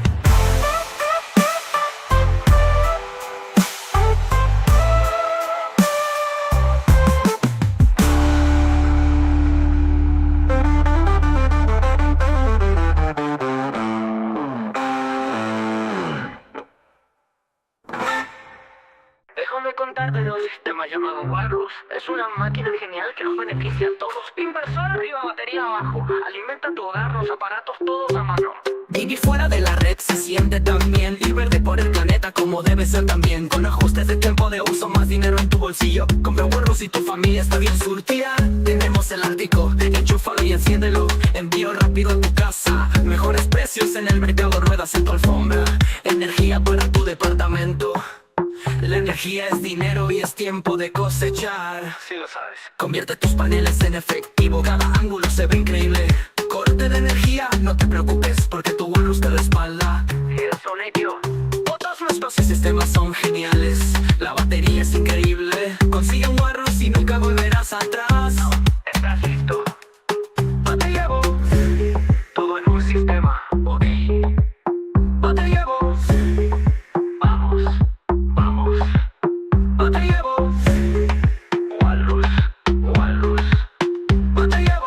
Déjame contarte de un sistema llamado Walrus. Es una máquina genial que nos beneficia a todos. Inversor arriba, batería abajo. Alimenta tu hogar, los aparatos todos a mano. Vivir fuera de la red se siente tan bien. Ir verde por el planeta como debe ser también. Con ajustes de tiempo de uso, más dinero en tu bolsillo. Compra Walrus y tu familia está bien surtida. Tenemos el Ártico, enchúfalo y enciéndelo. Envío rápido a tu casa. Mejores precios en el mercado, ruedas en tu alfombra. Energía para tu departamento. La energía es dinero y es tiempo de cosechar. Sí lo sabes. Convierte tus paneles en efectivo, cada ángulo se ve increíble. Corte de energía, no te preocupes porque tu Walrus te respalda. Es un hecho. Todos nuestros sistemas son geniales. La batería es increíble. Consigue un Walrus y nunca volverás atrás. ¿Estás listo? BatteryEvo. Todo en un sistema. Ok. BatteryEvo. BatteryEvo, Walrus, BatteryEvo,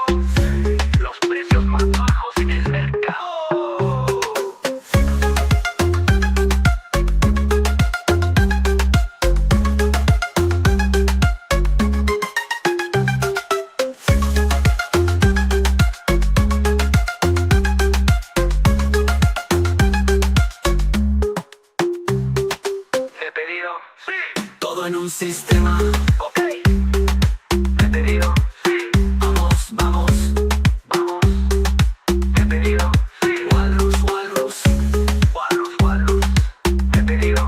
los precios más bajos en el mercado. sistema. Ok, detenido. Vamos, vamos, vamos. Detenido. Walrus, walrus, walrus, walrus. Detenido.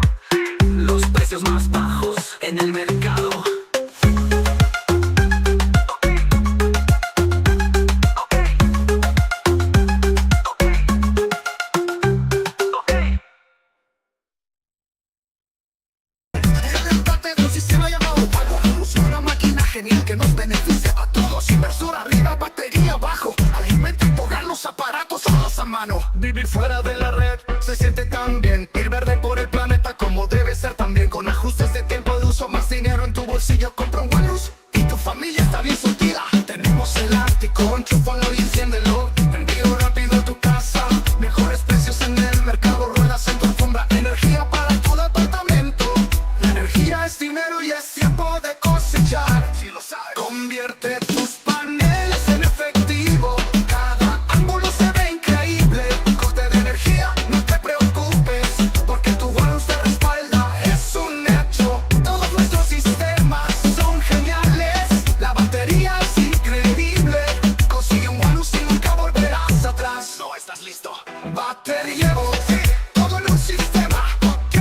Los precios más bajos en el mercado. Parte de un sistema llamado BatteryEvo, una máquina genial que nos beneficia a todos. Inversor arriba, batería abajo, alimenta y pongan los aparatos todos a mano. Vivir fuera de la red se siente tan bien. Ir verde por el planeta como debe ser también. Con ajustes de tiempo de uso, más dinero en tu bolsillo. Compra un Walrus y tu familia está bien surtida. Tenemos elástico, enchúfalo y enciéndelo. Envío rápido a tu casa, mejores precios en el mercado. Ruedas en tu alfombra, energía para tu departamento. La energía es dinero y es tiempo de cosechar. Si lo sabes, convierte tus paneles en efectivo. Cada ángulo se ve increíble. Coste de energía, no te preocupes, porque tu Walrus te respalda. Es un hecho, todos nuestros sistemas son geniales. La batería es increíble. Consigue un Walrus y nunca volverás atrás. No estás listo. BatteryEvo, sí, todo en un sistema. Ok,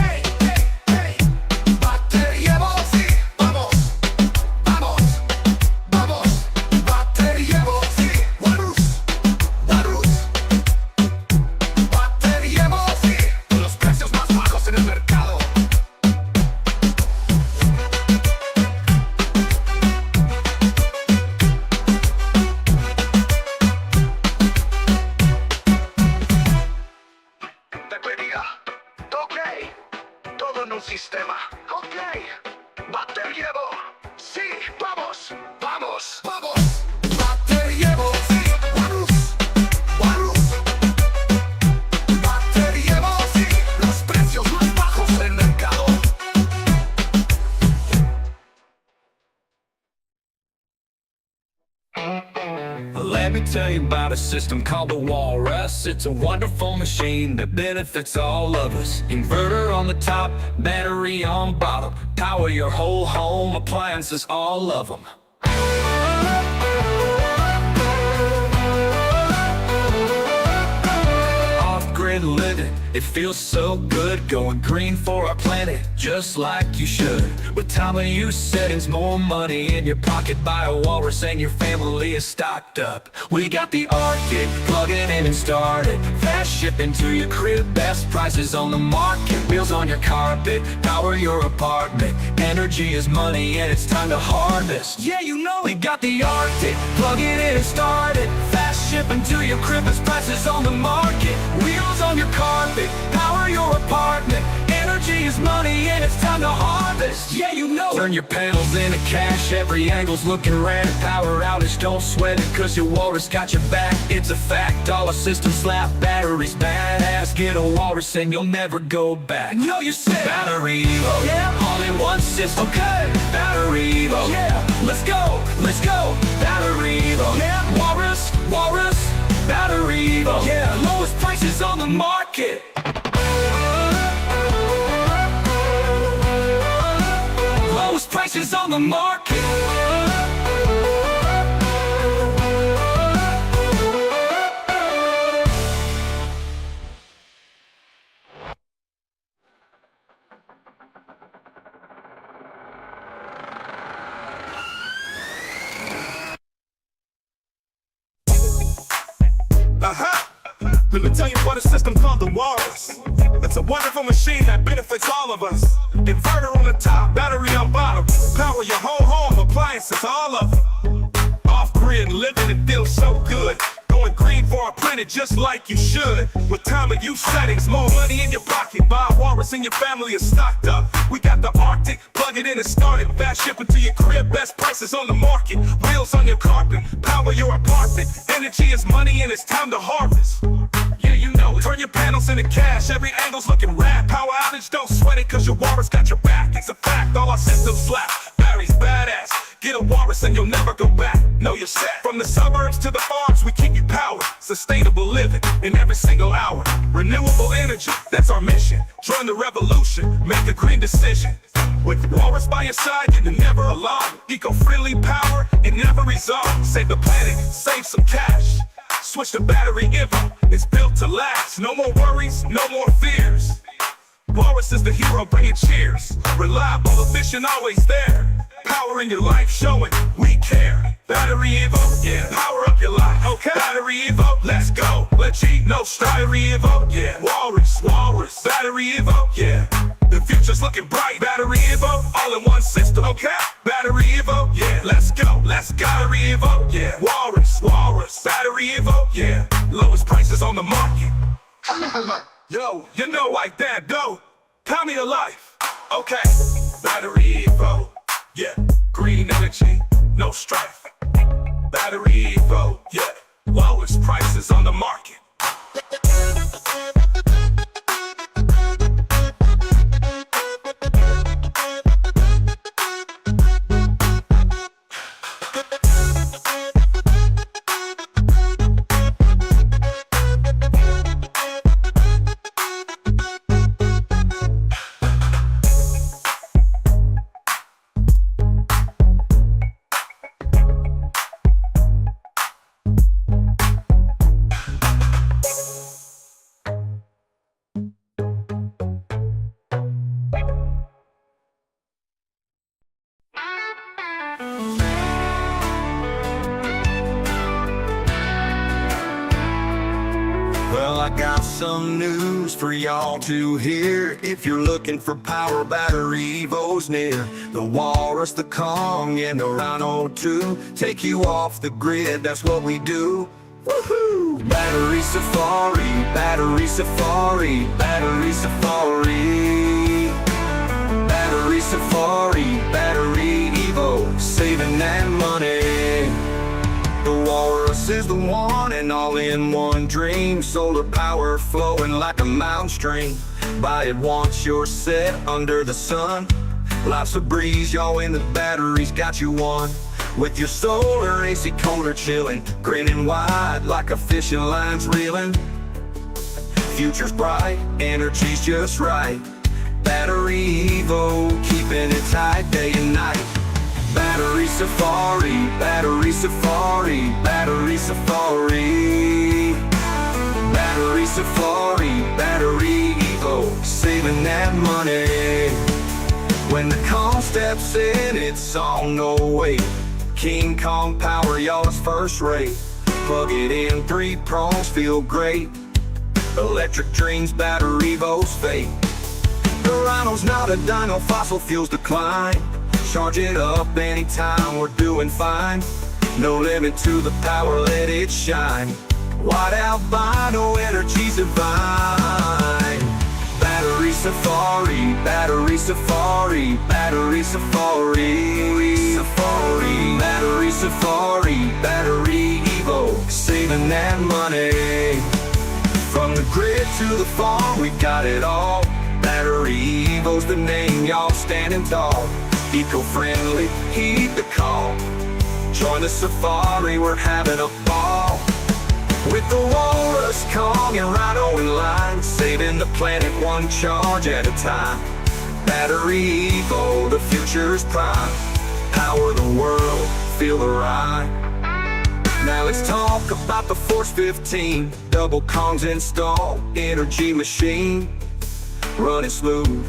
BatteryEvo, sí, vamos, vamos, vamos. BatteryEvo, sí, Walrus, Walrus. BatteryEvo, sí, los precios más bajos en el mercado. Batería, ok, todo en un sistema. Ok, BatteryEvo, sí, vamos, vamos, vamos. BatteryEvo, sí, Walrus, Walrus. BatteryEvo, sí, los precios más bajos del mercado. Let me tell you about a system called the Walrus. It's a wonderful machine that benefits all of us. Inverter on the top, battery on bottom. Power your whole home, appliances, all of them. Off-grid living, it feels so good. Going green for our planet, just like you should. With time of use settings, more money in your pocket. Buy a Walrus and your family is stocked up. We got the Arctic, plug it in and start it. Fast shipping to your crib, best prices on the market. Wheels on your carpet, power your apartment. Energy is money and it's time to harvest. Yeah, you know we got the Arctic, plug it in and start it. Fast shipping to your crib, best prices on the market. Wheels on your carpet, power your apartment. Energy is money and it's time to harvest. Yeah, you know. Turn your panels into cash, every angle's looking rad. Power outage, don't sweat it, cause your Walrus got your back. It's a fact, all our systems slap batteries badass. Get a Walrus and you'll never go back. No, you said BatteryEvo, yeah, all in one system. Okay, BatteryEvo, yeah, let's go, BatteryEvo, yeah, Walrus, Walrus, BatteryEvo, yeah, lowest prices on the market. Lowest prices on the market. Let me tell you about a system called the Walrus. It's a wonderful machine that benefits all of us. Inverter on the top, battery on bottom. Power your whole home, appliances, all of them. Off-grid living, it feels so good. Going green for our planet just like you should. With time of use settings, more money in your pocket. Buy a Walrus and your family is stocked up. We got the Arctic, plug it in and start it. Fast shipping to your crib, best prices on the market. Wheels on your carpet, power your apartment. Energy is money and it's time to harvest. Yeah, you know it. Turn your panels into cash, every angle's looking rad. Power outage, don't sweat it, cause your Walrus got your back. It's a fact, all our systems slap. Batteries badass, Get a Walrus and you'll never go back. Know you're set. From the suburbs to the farms, we keep you powered. Sustainable living in every single hour. Renewable energy, that's our mission. Join the revolution, make a green decision. With Walrus by your side, you're never alone. Eco-friendly power in every zone. Save the planet, save some cash. Switch to BatteryEvo, it's built to last. No more worries, no more fears. Walrus is the hero, bringing cheers. Reliable, efficient, always there. Power in your life, showing we care. BatteryEvo, yeah, power up your life. Okay, BatteryEvo, let's go. Let's cheat, no strife. BatteryEvo, yeah, Walrus, BatteryEvo, yeah. The future's looking bright. BatteryEvo, all in one system. Okay, BatteryEvo, yeah, let's go. BatteryEvo, yeah, Walrus, BatteryEvo, yeah. Lowest prices on the market. Yo, you know like that, though. Tell me your life. Okay, BatteryEvo, yeah. Green energy, no strife. BatteryEvo, yeah. Lowest prices on the market. Well, I got some news for y'all to hear. If you're looking for power, BatteryEvo's near. The Walrus, the Kong, and the Rhino too. Take you off the grid, that's what we do. Woohoo! Battery Safari, Battery Safari, Battery Safari. Battery Safari, BatteryEvo, saving that money. The Walrus is the one, and all-in-one dream. Solar power flowing like a mountain stream. Buy it once you're set under the sun. Lots of breeze, y'all, in the batteries got you one. With your solar AC cooler chilling, grinning wide like a fishing line's reeling. Future's bright, energy's just right. BatteryEvo, keeping it tight day and night. Battery Safari, Battery Safari, Battery Safari. Battery Safari, BatteryEvo, saving that money. When the Kong steps in, it's all no wait. King Kong power, y'all, is first rate. Plug it in, 3 prongs feel great. Electric dreams, BatteryEvo's fate. The Rhino's not a dino, fossil fuels decline. Charge it up anytime, we're doing fine. No limit to the power, let it shine. White albino, energy's divine. Battery Safari, Battery Safari, Battery Safari. Safari, Battery Safari, BatteryEvo, saving that money. From the grid to the farm, we got it all. BatteryEvo's the name, y'all, standing tall. Eco-friendly, heed the call. Join the safari, we're having a ball. With the Walrus, Kong, and Rhino in line, saving the planet one charge at a time. BatteryEvo, the future's prime. Power the world, feel the ride. Now let's talk about the Force 15. Double Kongs installed, energy machine. Running smooth,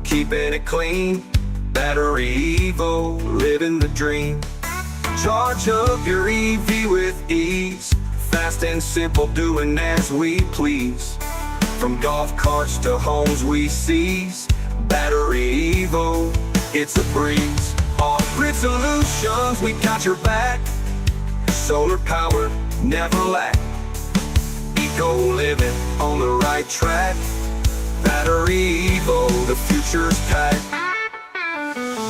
keeping it clean. BatteryEvo, living the dream. Charge up your EV with ease. Fast and simple, doing as we please. From golf carts to homes we seize. BatteryEvo, it's a breeze. Off-grid solutions, we got your back. Solar power, never lack. Eco living, on the right track. BatteryEvo, the future's packed.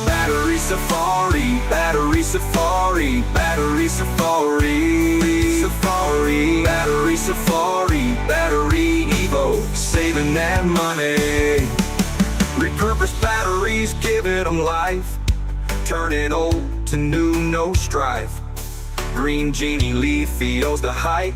Battery Safari, Battery Safari, Battery Safari. Safari, Battery Safari, BatteryEvo, saving that money. Repurpose batteries, giving them life. Turning old to noon, no strife. Green Genie, Leafio's the hype.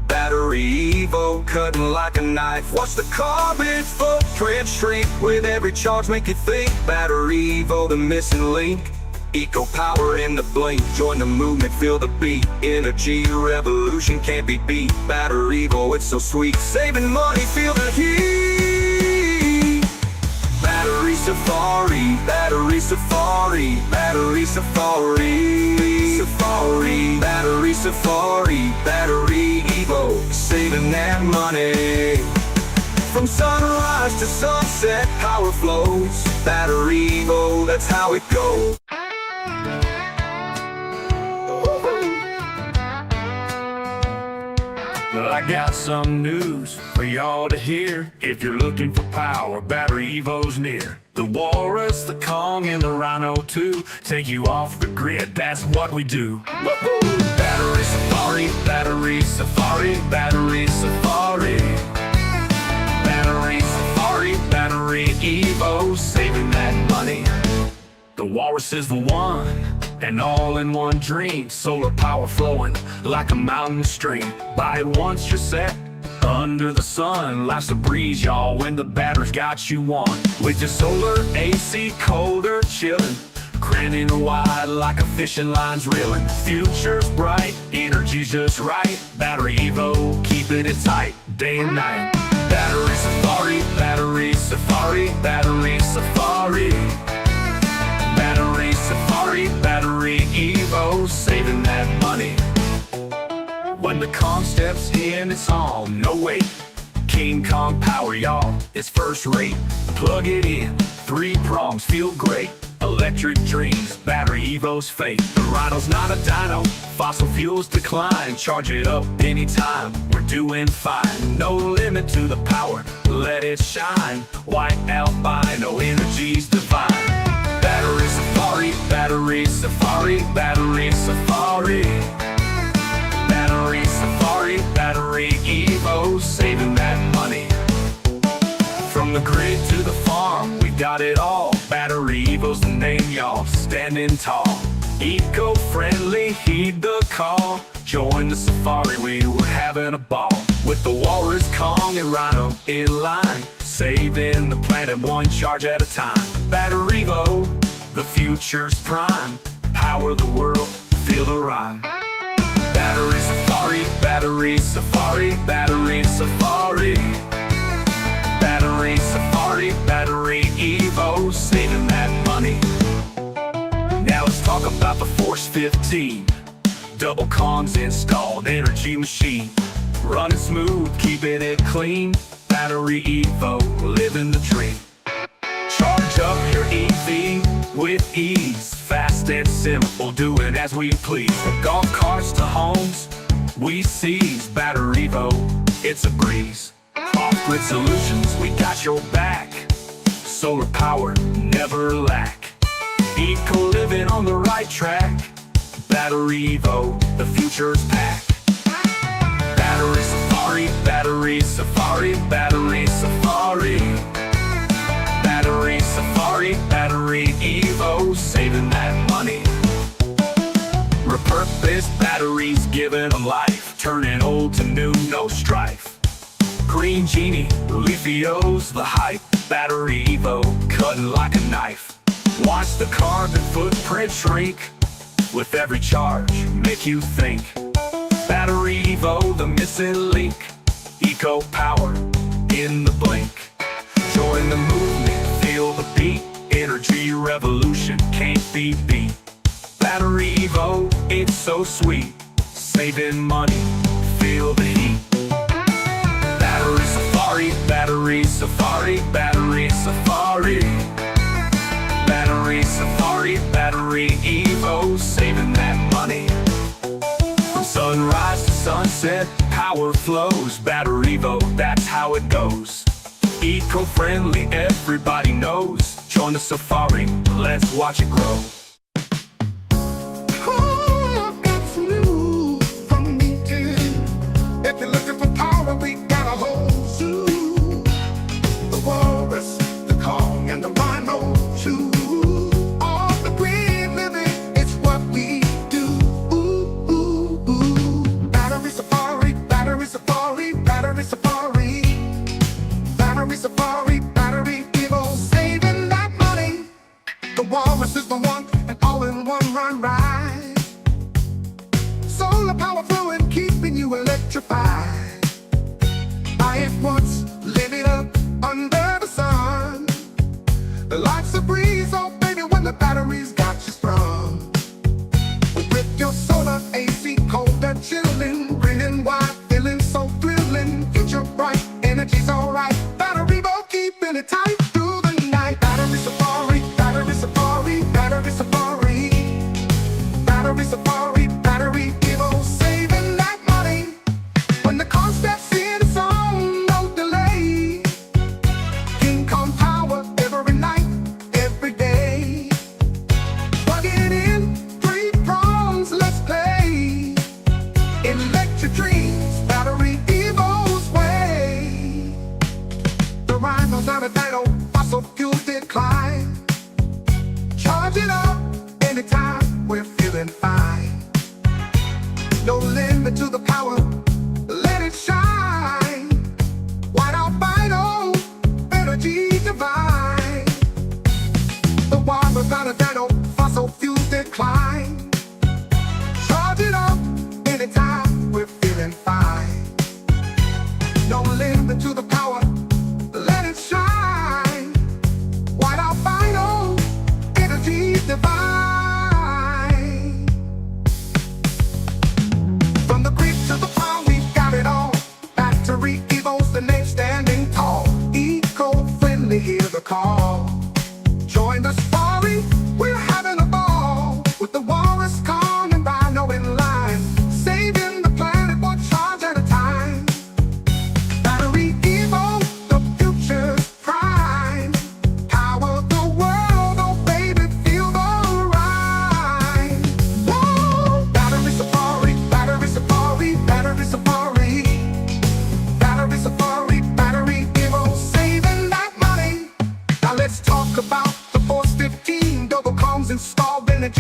BatteryEvo, cutting like a knife. Watch the carbon footprint shrink with every charge, make you think. BatteryEvo, the missing link. Eco power in the blink, join the movement, feel the beat. Energy revolution can't be beat. BatteryEvo, it's so sweet, saving money, feel the heat. Battery Safari, Battery Safari, Battery Safari, Safari, Battery Safari, BatteryEvo, saving that money. From sunrise to sunset, power flows. BatteryEvo, that's how it goes. Well, I got some news for y'all to hear. If you're looking for power, BatteryEvo's near. The Walrus, the Kong, and the Rhino too. Take you off the grid, that's what we do. Battery Safari, Battery Safari, Battery Safari. Battery Safari, BatteryEvo, saving that money. The Walrus is the one, an all-in-one dream. Solar power flowing like a mountain stream. Buy it once you're set, under the sun. Life's a breeze, y'all, when the battery's got you on. With your solar AC, colder, chilling. Grinning wide like a fishing line's reeling. Future's bright, energy's just right. BatteryEvo, keeping it tight, day and night. Battery Safari, Battery Safari, Battery Safari. Battery Safari, BatteryEvo, saving that money. When the Kong steps in, it's on, no wait. King Kong power, y'all, it's first rate. Plug it in, 3 prongs, feel great. Electric dreams, BatteryEvo's fate. The Rhino's not a dino, fossil fuels decline. Charge it up anytime, we're doing fine. No limit to the power, let it shine. White albino, energy's divine. Battery Safari, Battery Safari, Battery Safari. Battery Safari, BatteryEvo, saving that money. From the grid to the farm, we got it all. BatteryEvo's the name, y'all, standing tall. Eco-friendly, heed the call. Join the safari, we were having a ball. With the Walrus, Kong, and Rhino in line. Saving the planet one charge at a time. BatteryEvo, the future's prime. Power the world, feel the rhyme. Battery Safari, Battery Safari, Battery Safari. Battery Safari, BatteryEvo, saving that money. Now let's talk about the Force 15. Double Kongs installed, energy machine. Running smooth, keeping it clean. BatteryEvo, living the dream. Charge up your EV with ease. Fast and simple, do it as we please. From golf carts to homes, we seize. BatteryEvo, it's a breeze. Off-grid solutions, we got your back. Solar power, never lack. Eco living on the right track. BatteryEvo, the future's packed. Battery Safari, Battery Safari, Battery Safari. Battery Safari, BatteryEvo, saving that money. Repurposed batteries giving them life. Turning old to new, no strife. Green Genie, Leafio's the hype. BatteryEvo, cutting like a knife. Watch the carbon footprint shrink. With every charge, make you think. BatteryEvo, the missing link. Eco power, in the blink. Join the movement, feel the beat. Energy revolution, can't be beat. BatteryEvo, it's so sweet. Saving money, feel the heat. Battery Safari, Battery Safari, Battery Safari. Battery Safari, BatteryEvo, saving that money. From sunrise to sunset, power flows. BatteryEvo, that's how it goes. Eco-friendly, everybody knows. Join the safari, let's watch it grow. That's new from me too. If you're looking for power, we got a whole zoo. The Walrus, the Kong, and the Rhino too. All the green living, it's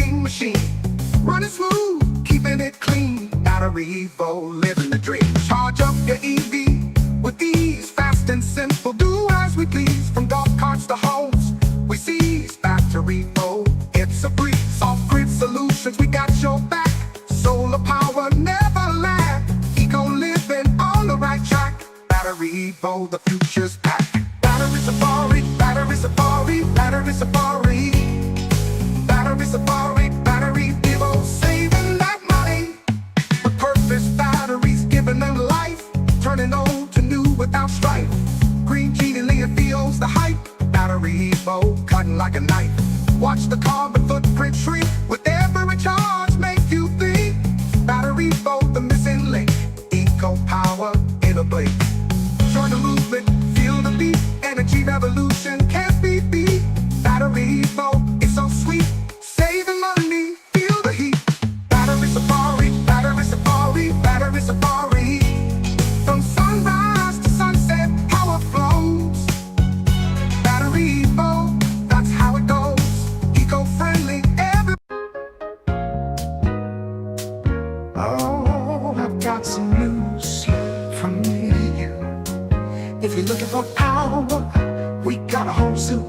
working machine. Running smooth, keeping it clean. BatteryEvo, living the dream. Charge up your EV with ease, fast and simple. Do as we please, from golf carts to homes. We seize BatteryEvo, it's a breeze. Off-grid solutions, we got your back. Solar power never lag. Eco living on the right track. BatteryEvo, the future's pack. Battery safari, battery safari, battery safari. Battery safari, BatteryEvo, saving that money. With purpose batteries, giving them life. Turning old to new without strife. Green genially it feels the hype. BatteryEvo, cutting like a knife. Watch the carbon footprint shrink with every charge, make you think. BatteryEvo, the missing link. Eco power in a blink. Join the movement, feel the beat. Energy revolution can't be beat. BatteryEvo, it's so sweet. Saving money, feel the heat. Battery safari, battery safari, battery safari. From sunrise to sunset, power flows. BatteryEvo, that's how it goes. Eco-friendly, every. Oh, I've got some news from me to you. If you're looking for power, we got a whole zoo.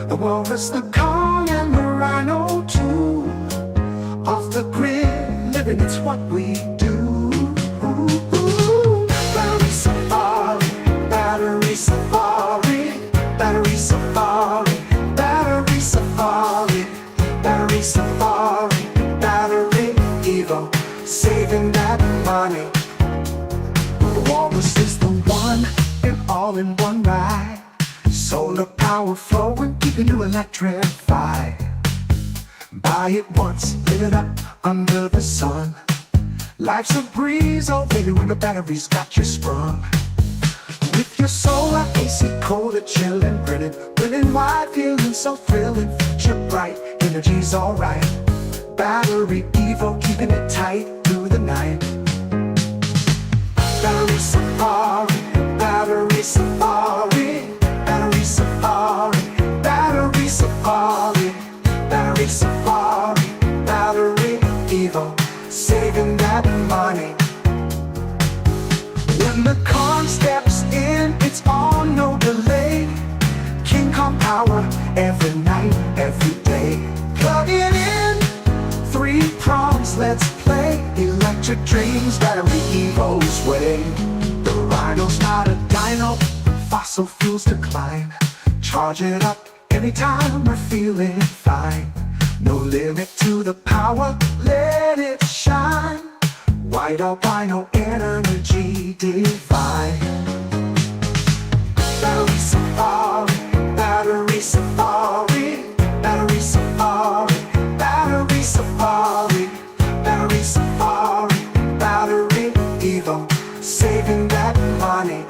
The walrus, the Kong, and the rhino too. Off the grid, living, it's what we do. Battery safari, battery safari, battery safari, battery safari, battery safari, BatteryEvo, saving that money. The walrus is the one and all in one ride. Solar power flowing, keeping you electrified. Buy it once, live it up under the sun. Life's a breeze, oh baby, when the batteries got you sprung. With your solar AC, colder, chillin', grinning, winning wide, feeling so thrilling. Future bright, energy's alright. BatteryEvo, keeping it tight through the night. Battery safari, battery safari, battery safari, battery safari, battery safari, BatteryEvo, saving that money. When the Kong steps in, it's on, no delay. King Kong power, every night, every day. Plug it in, 3 prongs, let's play. Electric dreams, BatteryEvo's way. The rhino's not a dino, fossil fuels decline. Charge it up anytime we're feeling fine. No limit to the power, let it shine. White albino energy divine. Battery safari, battery safari, battery safari, battery safari, battery safari, BatteryEvo, saving that money.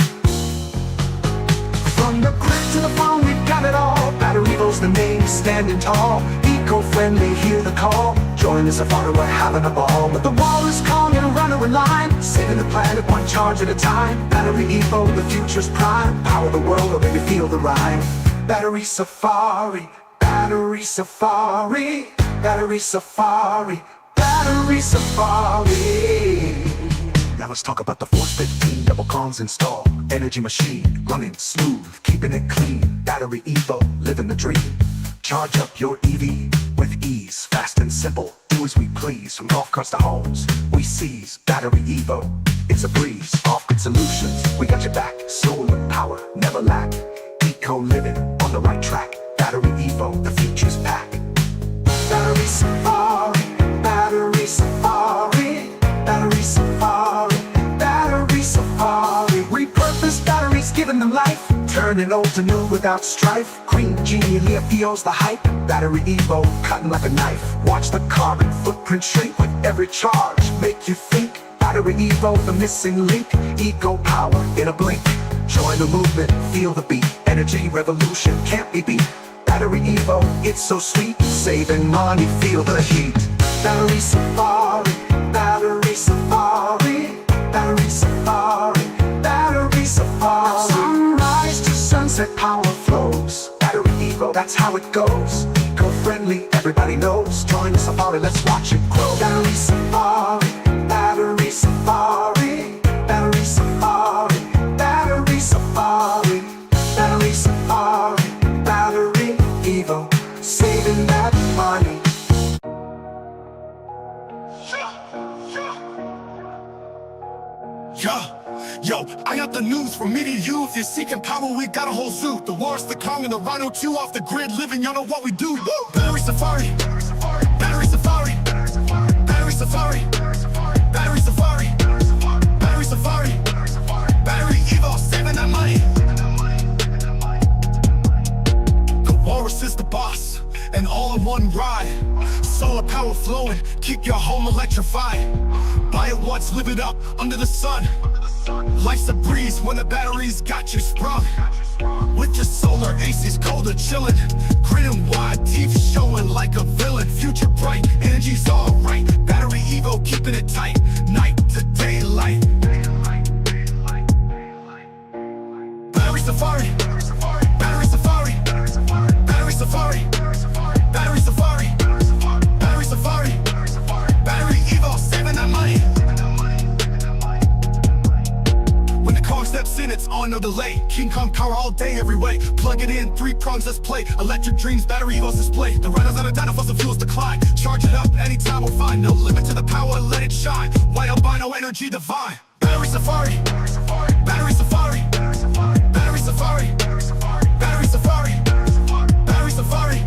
From the grid to the phone, we've got it all. BatteryEvo's the name, standing tall. Eco-friendly, hear the call. Join the safari, we're having a ball. With the walrus, Kong, and a runner in line. Saving the planet, one charge at a time. BatteryEvo, the future's prime. Power the world, oh baby, feel the rhyme. Battery safari, battery safari, battery safari, battery safari. Now let's talk about the Force 15 double Kongs installed. Energy machine, running smooth, keeping it clean. BatteryEvo, living the dream. Charge up your EV with ease, fast and simple. Do as we please, from golf carts to homes. We seize BatteryEvo, it's a breeze. Off-grid solutions, we got your back. Solar power, never lack. Eco living, on the right track. BatteryEvo, the future's pack. Battery safari, battery safari, battery safari, battery safari. Repurposed batteries, giving them life. Turning old to new without strife. Green genially feels the hype. BatteryEvo, cutting like a knife. Watch the carbon footprint shrink with every charge. Make you think. BatteryEvo, the missing link. Eco power in a blink. Join the movement, feel the beat. Energy revolution can't be beat. BatteryEvo, it's so sweet. Saving money, feel the heat. Battery safari, battery safari, battery safari, battery safari. Sunrise to sunset, power flows. BatteryEvo, that's how it goes. Eco eco-friendly, everybody knows. Join the safari, let's watch it grow. Battery safari, battery safari, battery safari, battery safari, battery safari, battery Evo, saving that money. Yo, I got the news from me to you. If you're seeking power, we got a whole zoo. The Wars, the Kong, and the Rhino 2 off the grid living, y'all know what we do. Battery safari, battery safari, battery safari, battery safari, battery safari, battery Evo, saving that money. The Walrus is the boss, and all in one ride. Solar power flowing, keep your home electrified. Buy it once, live it up under the sun. Life's a breeze when the batteries got you sprung. With your solar AC's colder chillin', grinning wide, teeth showing like a villain. Future bright, energy's alright. Battery Evo, keeping it tight, night to daylight. Battery safari, battery safari, battery safari, battery safari, battery safari, battery Evo, saving that money. When the car steps in, it's on no delay. King Kong power all day, every way. Plug it in, 3 prongs, let's play. Electric dreams, battery Evo's display. The riders on a dyno, fossil fuels decline. Charge it up, anytime we'll find. No limit to the power, let it shine. White albino energy divine. Battery safari, battery safari, battery safari, battery safari, battery safari,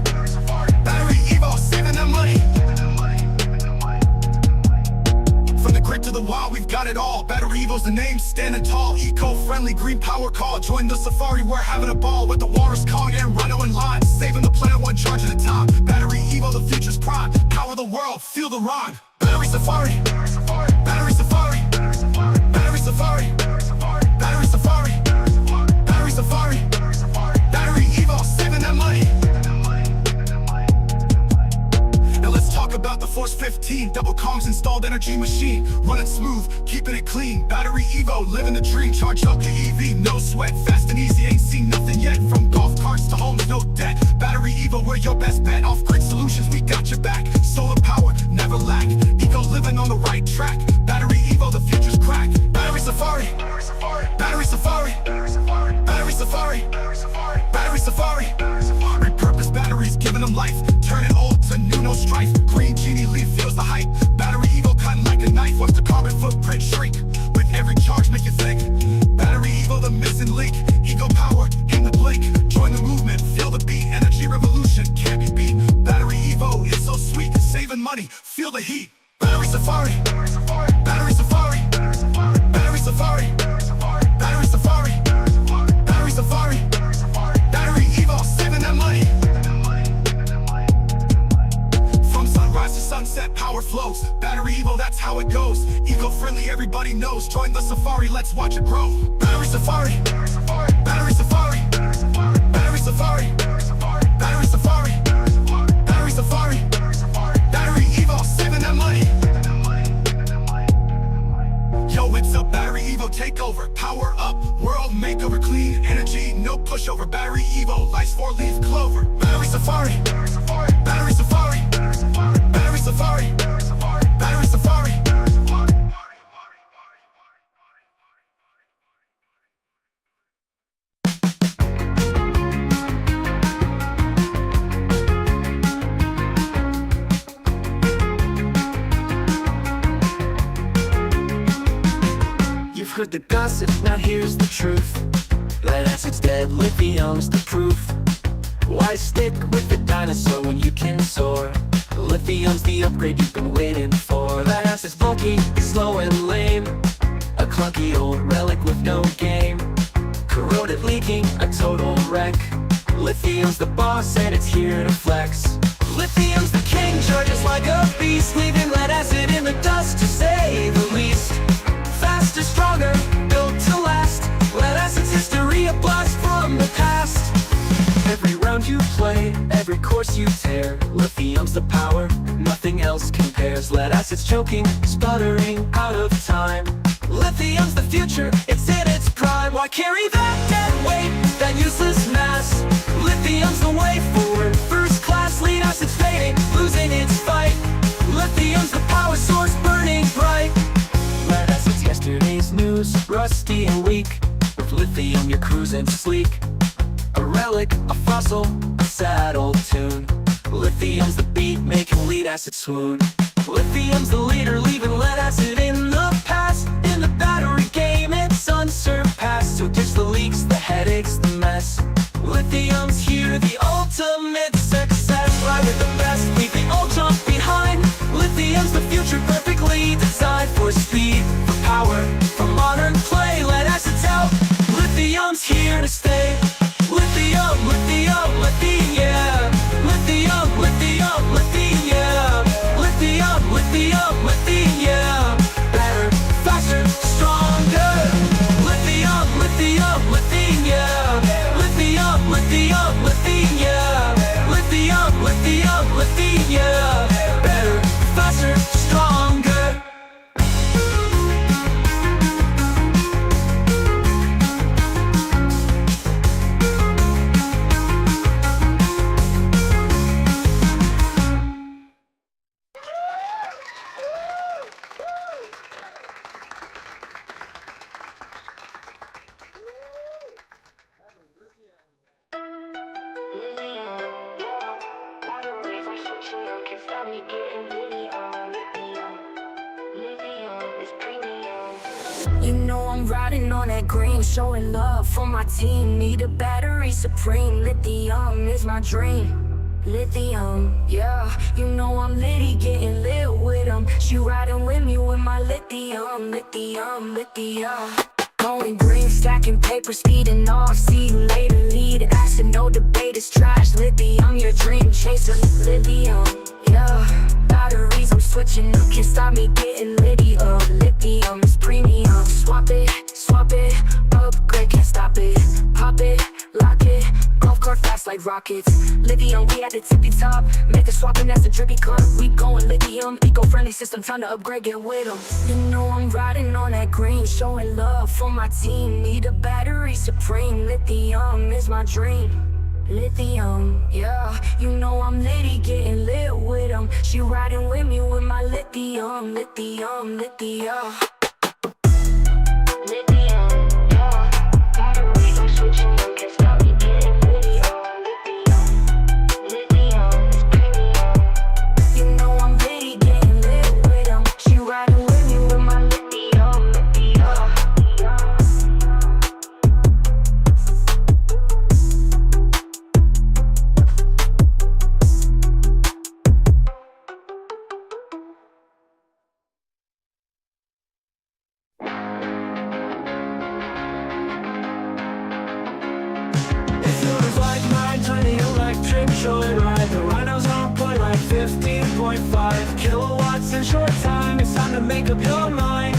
battery Evo, saving that money. From the grid to the wild, we've got it all. Battery Evo's the name, standing tall. Eco-friendly, green power call. Join the safari, we're having a ball. With the Walrus, Kong, and Rhino in line. Saving the planet one charge at a time. Battery Evo, the future's prime. Power the world, feel the rhyme. Battery safari, battery safari, battery safari, battery safari, battery safari, battery Evo, saving that money. Now let's talk about the Force 15, double Kongs installed energy machine, running smooth, keeping it clean. Battery Evo, living the dream, charge up to EV, no sweat, fast and easy, ain't seen nothing yet. From golf carts to homes, no debt. Battery Evo, we're your best bet. Off-grid solutions, we got your back. Solar power, never lack. Eco living on the right track. Battery Evo, the future's crack. Battery safari, battery safari, battery safari, battery safari. Repurpose batteries, giving them life. Turning old to new, no strife. Green genie leaf feels the hype. Battery Evo cutting like a knife. Watch the carbon footprint shrink. With every charge, make you think. Battery Evo, the missing link. Eco power in the blink. Join the movement, feel the beat. Energy revolution can't be beat. Battery Evo is so sweet, saving money, feel the heat. Battery safari, battery safari, battery safari, battery safari, battery safari, battery Evo, saving that money. From sunrise to sunset, power flows. Battery Evo, that's how it goes. Eco-friendly, everybody knows. Join the safari, let's watch it grow. Battery safari, battery safari, battery safari, battery safari, battery safari, battery Evo, saving that money. Yo, it's a Battery Evo takeover. Power up, world makeover, clean energy, no pushover. Battery Evo, life's 4-leaf clover. Battery safari, battery safari, battery safari, battery safari. You've heard the gossip, now here's the truth. Lead acid's dead, lithium's the proof. Why stick with the dinosaur when you can soar? Lithium's the upgrade you've been waiting for. Lead acid's bulky, slow and lame, a clunky old relic with no game. Corroded, leaking, a total wreck. Lithium's the boss and it's here to flex. Lithium's the king, charges like a beast, leaving lead acid in the dust to say the least. Faster, stronger, built to last. Lead acid's history, a blast from the past. Every round you play, every course you tear, lithium's the power, nothing else compares. Lead acid's choking, sputtering, out of time. Lithium's the future, it's in its prime. Why carry that dead weight, that useless mass? Lithium's the way forward, first class. lead acid's fading, losing its fight. Lithium's the power source burning bright. Lead acid's yesterday's news, rusty and weak. With lithium you're cruising sleek. A relic, a fossil, a sad old tune. Lithium's the beat making lead acid swoon. Lithium's the leader, leaving lead acid in the past. In the battery game it's unsurpassed. So ditch the leaks, the headaches, the mess. Lithium's here, the ultimate success. Ride with the best, leave the old junk behind. Lithium's the future, perfectly designed for speed, for power, for modern play. Lead acid's out, lithium's here to stay. Lithium, lithium, lithium, yeah. Lithium, lithium, lithium, yeah. Lithium, lithium, lithium, yeah. Better, faster, stronger. Lithium, lithium, lithium, yeah. Lithium, lithium, lithium, yeah. Lithium, lithium, lithium, yeah. Better, faster, stronger. You know I'm riding on that green, showing love for my team. Need a battery supreme, lithium is my dream. Lithium, yeah, you know I'm litty, getting lit with them. She riding with me with my lithium, lithium, lithium. Going green, stacking paper, speeding off. See you later, lead acid, no debate, it's trash. Lithium, your dream chaser, lithium, yeah. Batteries, I'm switching up, can't stop me getting litty up. Lithium is premium, swap it, upgrade, can't stop it. Pop it, lock it, golf cart fast like rockets. Lithium, we at the tippy top, make a swap and that's a drippy cut. We going lithium, eco-friendly system, time to upgrade, get with them. You know I'm riding on that green, showing love for my team. Need a battery supreme, lithium is my dream. Lithium, yeah, you know I'm litty, getting lit with them. She riding with me with my lithium, lithium, lithium. Lithium, yeah, batteries, I'm switching up, can't stop me getting litty, lithium, lithium is premium. You know I'm litty, getting lit with them. She riding with me with my lithium, lithium. Showing right, the rhinos on point like 15.5 kilowatts in short time. It's time to make up your mind.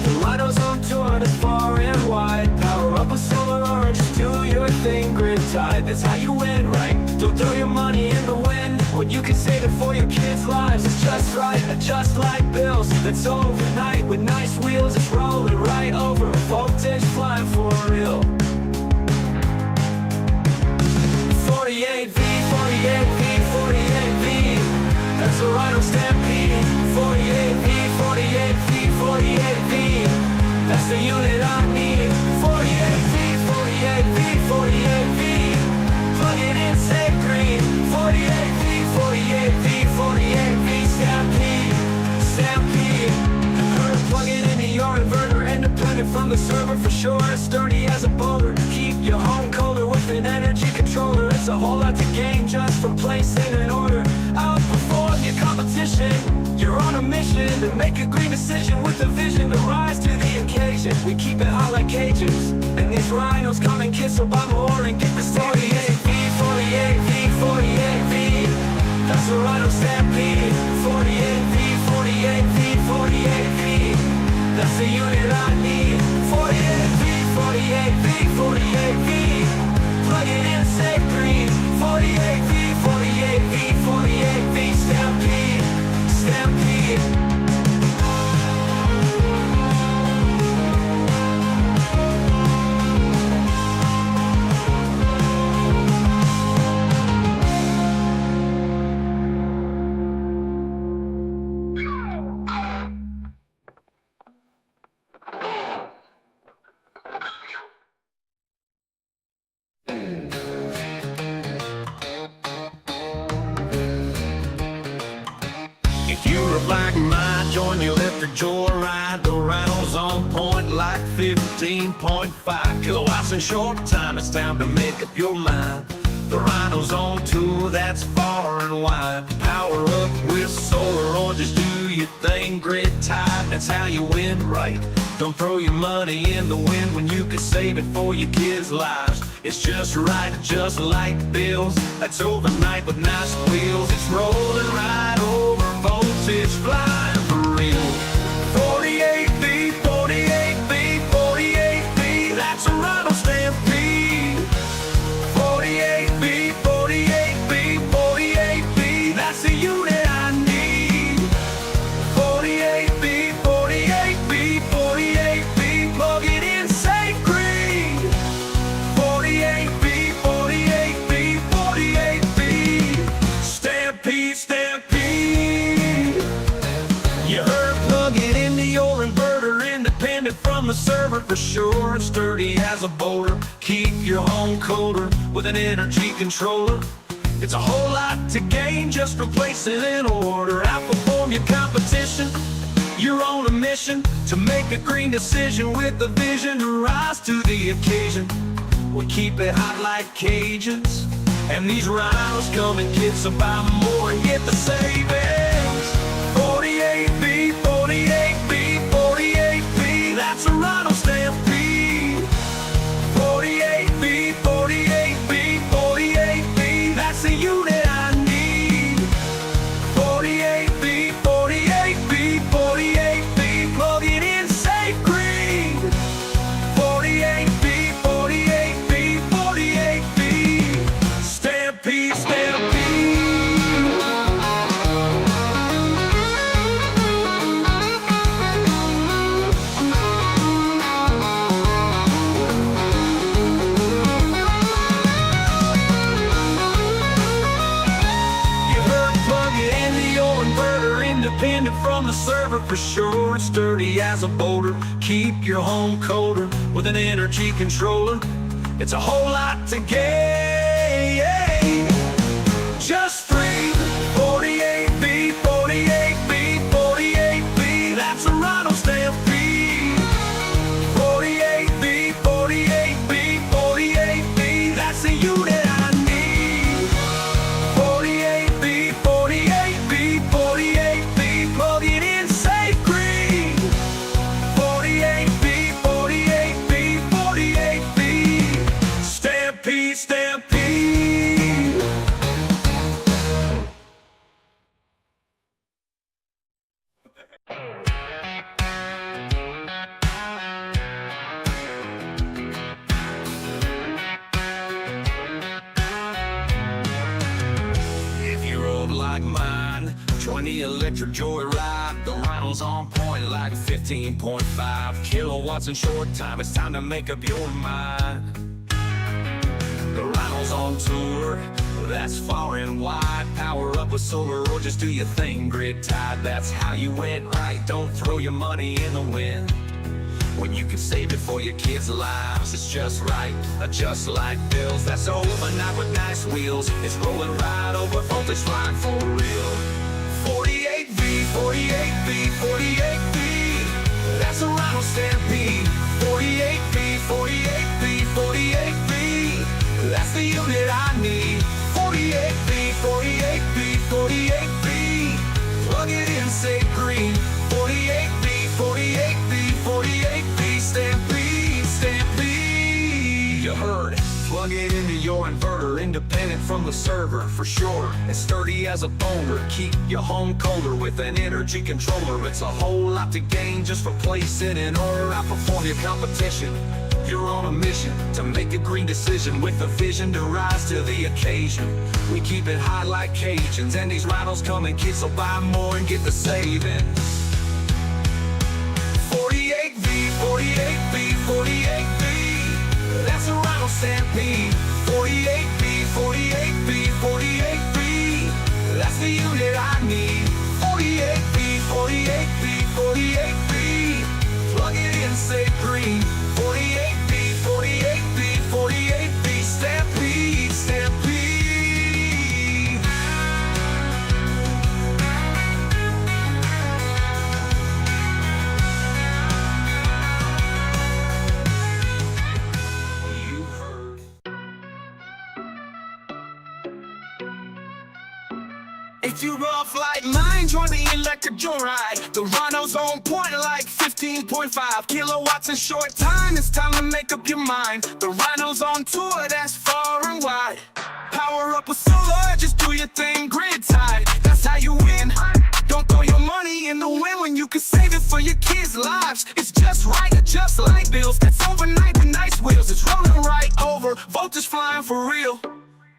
The rhinos on tour that's far and wide. Power up a solar or just do your thing. Grid tied, that's how you win, right? Don't throw your money in the wind when you can save it for your kids' lives. It's just right, just like bills. That's overnight with nice wheels. It's rolling right over, voltage flying for real. 48V, 48V, 48V. That's a Rhino Stampede. 48V, 48V, 48V. That's the unit I need. 48V, 48V, 48V. Plug it in, say green. 48V, 48V, 48V. Stampede, Stampede. Plug it into your inverter, independent from the server for sure. Sturdy as a boulder. Keep your home colder with an energy controller. It's a whole lot to gain just from placing an order. Outperform your competition. You're on a mission to make a green decision with a vision to rise to the occasion. We keep it hot like cages, and these rhinos come and kiss Obama or and get the 48V, 48V, 48V. That's a Rhino Stampede. 48V, 48V, 48V. That's the unit I need. 48V, 48V, 48V. Plug it in, say green. 48V, 48V, 48V. Stampede, Stampede. Join the electric joyride. The Rhino's on point like 15.5 kilowatts in short time. It's time to make up your mind. The Rhino's on tour that's far and wide. Power up with solar or just do your thing grid tied. That's how you win right. Don't throw your money in the wind when you could save it for your kids' lives. It's just right, just like bills. That's overnight with nice wheels. It's rolling right over voltage, flying for real. 48B, 48B, 48B. That's a Rhino Stampede. 48B, 48B, 48B. That's the unit I need. 48B, 48B, 48B. Plug it in, say green. 48B, 48B, 48B. Stampede, stampede. You heard, plug it into your inverter, independent from the server for sure. And sturdy as a boulder, keep your home colder with an energy controller. It's a whole lot to gain, just replace it in order. Outperform your competition, you're on a mission to make a green decision with a vision to rise to the occasion. We keep it hot like Cajuns, and these Rhinos come in kits, so buy more and get the savings. 48B, 48B, 48B. That's a Rhino Stampede. 48B, 48B, 48B. That's the unit I need. 48B, 48B, 48B. Plug it in, say green. 48B, 48B, 48B. Stampede, stampede. Independent from the server for sure. It's sturdy as a boulder, keep your home colder with an energy controller. It's a whole lot to gain, just free. 48B, 48B, 48B. That's a Rhino Stampede. 48B, 48B, 48B. That's the unit I need. 48B, 48B, 48B. Plug it in, say green. 48B, 48B, 48B. Stampede, stampede. If you're old like mine, join the electric joyride. The Rhino's on point like 15.5 kilowatts in short time. It's time to make up your mind. The Rhino's on tour, that's far and wide. Power up with solar or just do your thing grid tied. That's how you win right. Don't throw your money in the wind when you can save it for your kids' lives. It's just right, just like bills. That's overnight with nice wheels. It's rolling right over voltage, flying for real. 48B, 48B, 48B. That's a Rhino Stampede. 48B, 48B, 48B. That's the unit I need. 48B, 48B, 48B. Plug it in, say green. 48B, 48B, 48B. Stampede, stampede. You heard it. Plug it into your inverter, independent from the server for sure. It's sturdy as a boulder, keep your home colder with an energy controller. It's a whole lot to gain, just replace it in order. Outperform your competition, you're on a mission to make a green decision with a vision to rise to the occasion. We keep it hot like Cajuns, and these Rhinos come in kits, so buy more and get the savings. 48B, 48B, 48B. That's a Rhino Stampede. 48B, 48B, 48B. That's the unit I need. 48B, 48B, 48B. Plug it in, say green. 48B, 48B, 48B. Stampede, stampede. If you rough like mine, join the electric joyride. The Rhino's on point like 15.5 kilowatts in short time. It's time to make up your mind. The Rhino's on tour, that's far and wide. Power up with solar, just do your thing, grid tied. That's how you win. Don't throw your money in the wind when you can save it for your kids' lives. It's just right, just like bills. That's overnight with nice wheels. It's rolling right over, voltage flying for real.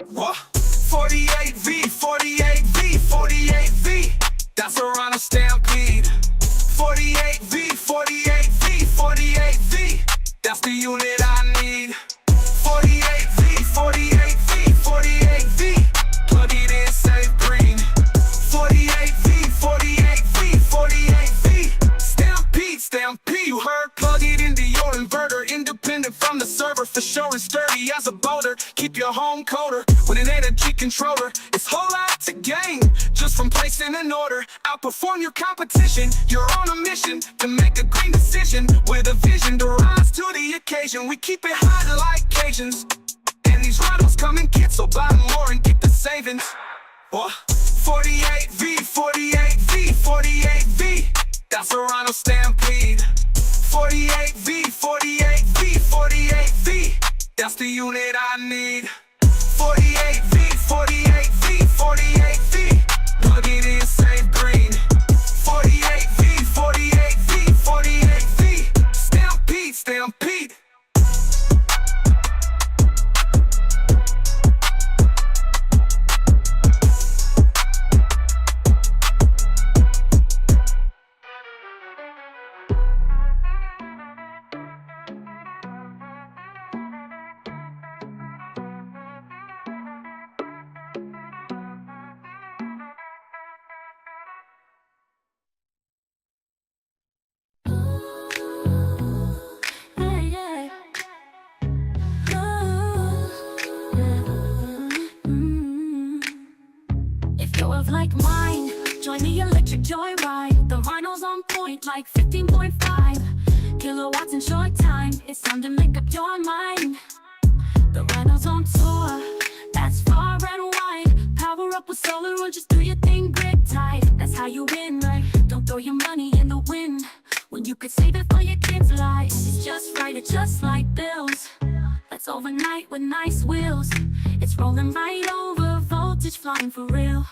What? 48V, 48V, 48V. That's a Rhino Stampede. 48V, 48V, 48V. That's the unit I need. 48V, 48V, 48V. Plug it in, save green. 48V, 48V, 48V. Stampede, stampede, you heard? Plug it into your inverter. Independent from the server, for sure and sturdy as a boulder. Keep your home colder with an energy controller. It's whole lot to gain just from placing an order. Outperform your competition. You're on a mission to make a green decision with a vision to rise to the occasion. We keep it hot like Cajuns, and these Rhinos come in kits, so buy more and get the savings. 48V, 48V, 48V. That's a Rhino Stampede. 48V, 48V, 48V. That's the unit I need. 48V, 48V, 48V. Plug it in, save green. 48V, 48V, 48V. Stampede, stampede. Like mine, join the electric joyride. The Rhino's on point like 15.5 kilowatts in short time. It's time to make up your mind. The Rhino's on tour, that's far and wide. Power up with solar or just do your thing, grid tight. That's how you win, right? Don't throw your money in the wind when you could save it for your kids' lives. It's just right, it's just like bills. That's overnight with nice wheels. It's rolling right over, voltage flying for real.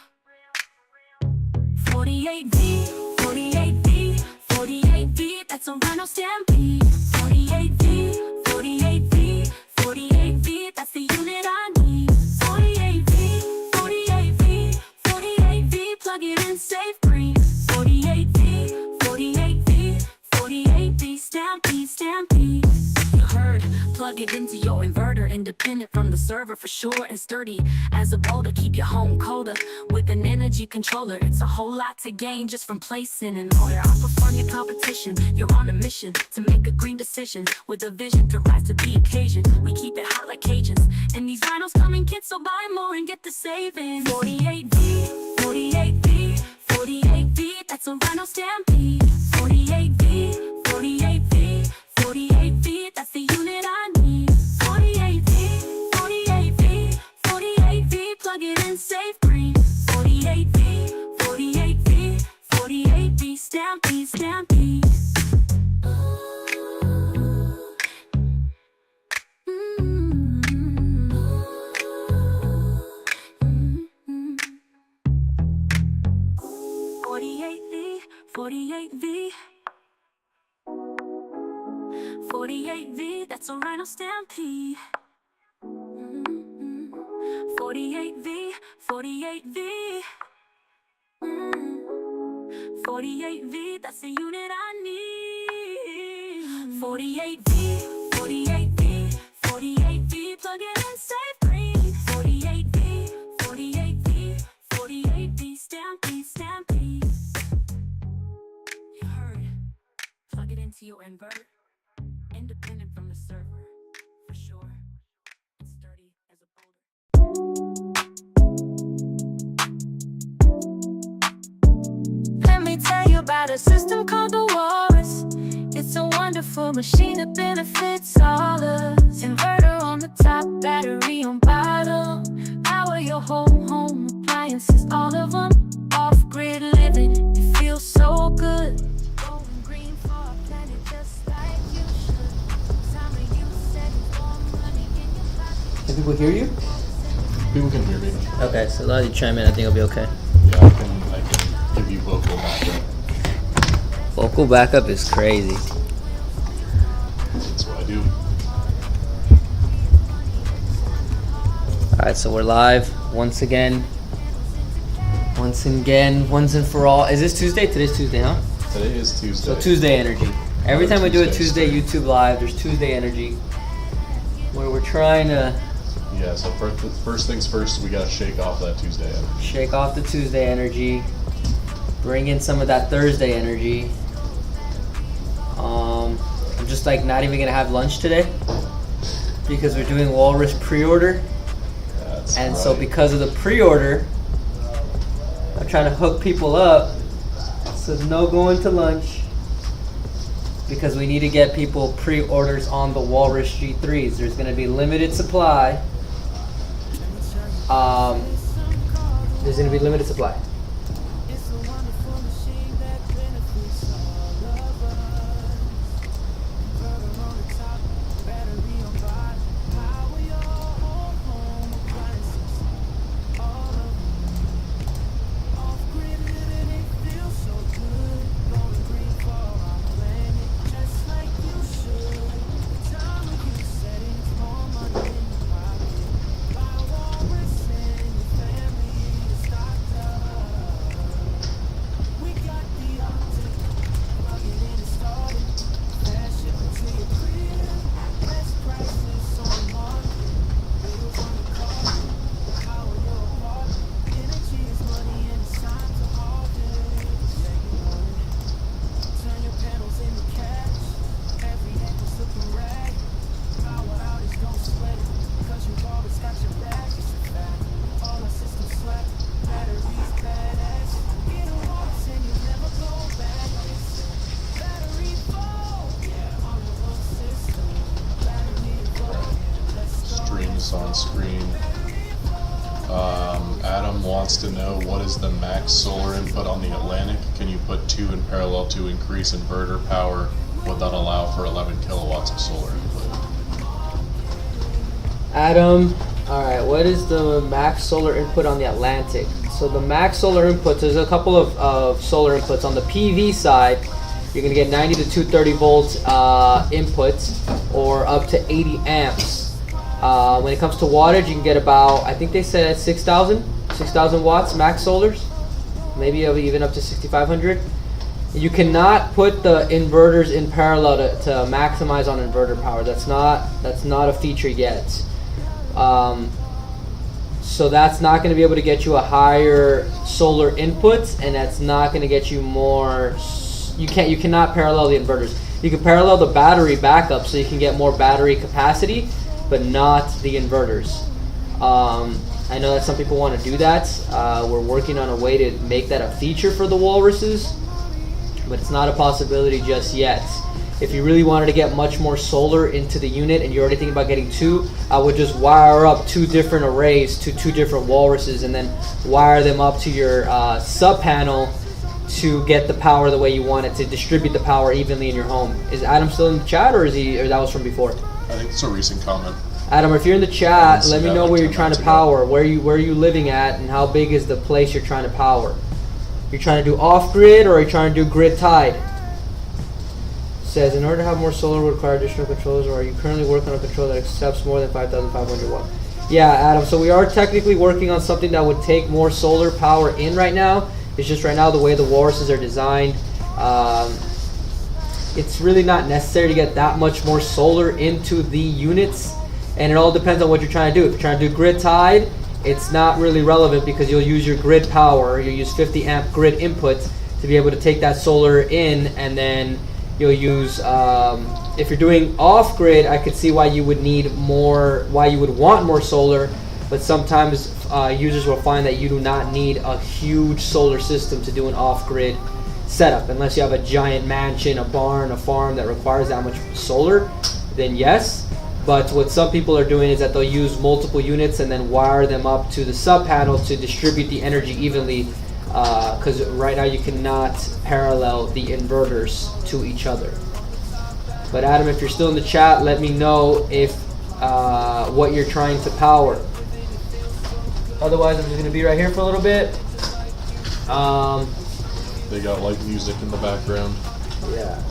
48V, 48V, 48V. That's a Rhino Stampede. 48V, 48V, 48V. That's the unit I need. 48V, 48V, 48V. Plug it in, save green. 48V, 48V, 48V. Stampede, stampede. You heard? Plug it into your inverter. Independent from the server, for sure and sturdy as a boulder. Keep your home colder with an energy controller. It's a whole lot to gain just from placing an order. Outperform your competition. You're on a mission to make a green decision with a vision to rise to the occasion. We keep it hot like Cajuns, and these Rhinos come in kits, so buy more and get the savings. 48V, 48V, 48V. That's a Rhino Stampede. 48V, 48V, 48V. That's the unit I need. 48V, 48V, 48V. Plug it in, save green. 48V, 48V, 48V. Stampede, stampede. 48V, 48V, that's a Rhino Stampede. 48V, 48V, 48V, that's the unit I need. 48V, 48V, 48V, plug it in, save green. 48V, 48V, 48V, Stampede, Stampede. You heard? Plug it into your inverter. Independent from the server, for sure, and sturdy as a boulder. Let me tell you about a system called the Walrus. It's a wonderful machine that benefits all of us. Inverter on the top, battery on bottom. Power your whole home appliances, all of them. people hear you? People can hear me. Okay, so as long as you chime in, I think it'll be okay. Yeah, I can give you vocal backup. Vocal backup is crazy. That's what I do. Alright, so we're live once again. Once and for all. Is this Tuesday? Today's Tuesday, huh? Today is Tuesday. So Tuesday energy. Every time we do a Tuesday Tuesday YouTube live, there's Tuesday energy. Where we're trying to Yeah, so first things first, we gotta shake off that Tuesday energy. shake off the Tuesday energy. Bring in some of that Thursday energy. I'm just like not even gonna have lunch today. Because we're doing Walrus pre-order. That's And right. so because of the pre-order, I'm trying to hook people up. So no going to lunch. Because we need to get people pre-orders on the Walrus G3s. There's going to be limited supply. There's going to be limited supply. Streams on screen. Adam wants to know, what is the max solar input on the Atlantic? Can you put two in parallel to increase inverter power? Would that allow for 11 kilowatts of solar input? Adam, alright, what is the max solar input on the Atlantic? So the max solar inputs, there's a couple of solar inputs. On the PV side, you're going to get 90 to 230 volt inputs, or up to 80 amps. When it comes to wattage, you can get about, I think they said 6,000 watts max solars, maybe even up to 6,500. You cannot put the inverters in parallel to maximize on inverter power. That's not a feature yet. So that's not going to be able to get you a higher solar input, and that's not going to get you more. You cannot parallel the inverters. You can parallel the battery backup, so you can get more battery capacity, but not the inverters. I know that some people want to do that. We're working on a way to make that a feature for the Walruses, but it's not a possibility just yet. If you really wanted to get much more solar into the unit and you're already thinking about getting two, I would just wire up two different arrays to two different Walruses and then wire them up to your sub panel to get the power the way you want it, to distribute the power evenly in your home. Is Adam still in the chat, or that was from before? I think it's a recent comment. Adam, if you're in the chat, let me know where you're like 10 trying to minutes power. Where are you living at, and how big is the place you're trying to power? You're trying to do off-grid, or are you trying to do grid-tied? Says, in order to have more solar, would require additional controllers, or are you currently working on a controller that accepts more than 5,500 watts? Yeah, Adam, so we are technically working on something that would take more solar power in right now. It's just right now the way the Walruses are designed, it's really not necessary to get that much more solar into the units, and it all depends on what you're trying to do. If you're trying to do grid tied, it's not really relevant because you'll use your grid power, you'll use 50 amp grid input to be able to take that solar in, and then you'll use, if you're doing off grid, I could see why you would need more, why you would want more solar, but sometimes users will find that you do not need a huge solar system to do an off grid setup. Unless you have a giant mansion, a barn, a farm that requires that much solar, then yes. But what some people are doing is that they'll use multiple units and then wire them up to the sub panel to distribute the energy evenly, because right now you cannot parallel the inverters to each other. But Adam, if you're still in the chat, let me know if what you're trying to power. Otherwise, I'm just going to be right here for a little bit. They got like music in the background. Yeah.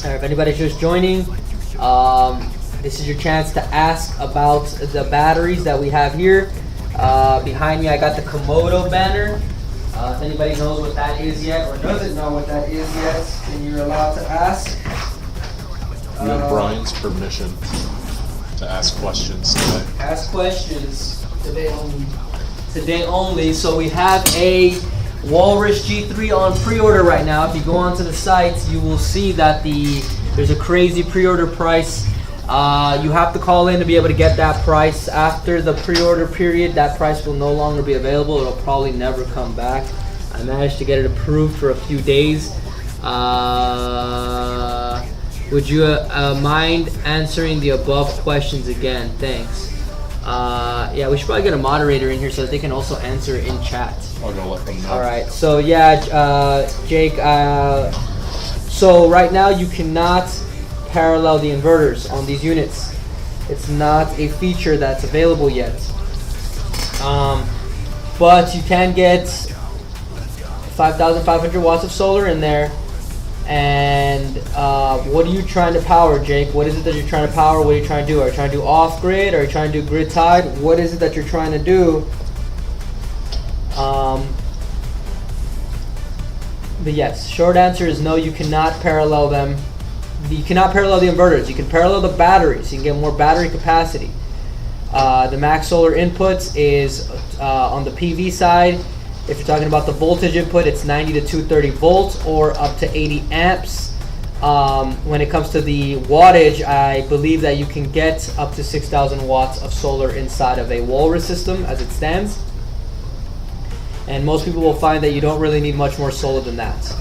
If anybody's just joining, this is your chance to ask about the batteries that we have here. Behind me, I got the Komodo banner. If anybody knows what that is yet, or doesn't know what that is yet, then you're allowed to ask. You have Brian's permission to ask questions today. Ask questions today only. Today only. So we have a Walrus G3 on pre-order right now. If you go onto the site, you will see that there's a crazy pre-order price. You have to call in to be able to get that price. After the pre-order period, that price will no longer be available. It'll probably never come back. I managed to get it approved for a few days. Would you mind answering the above questions again? Thanks. Yeah, we should probably get a moderator in here so that they can also answer in chat. I'll go let them know. All right. So yeah, Jake. So right now you cannot parallel the inverters on these units. It's not a feature that's available yet. But you can get 5,500 watts of solar in there. And what are you trying to power, Jake? What is it that you're trying to power? What are you trying to do? Are you trying to do off-grid? Are you trying to do grid-tied? What is it that you're trying to do? But yes, short answer is no, you cannot parallel them. You cannot parallel the inverters. You can parallel the batteries. You can get more battery capacity. The max solar inputs is on the PV side. If you're talking about the voltage input, it's 90 to 230 volts or up to 80 amps. When it comes to the wattage, I believe that you can get up to 6,000 watts of solar inside of a Walrus system as it stands. And most people will find that you don't really need much more solar than that.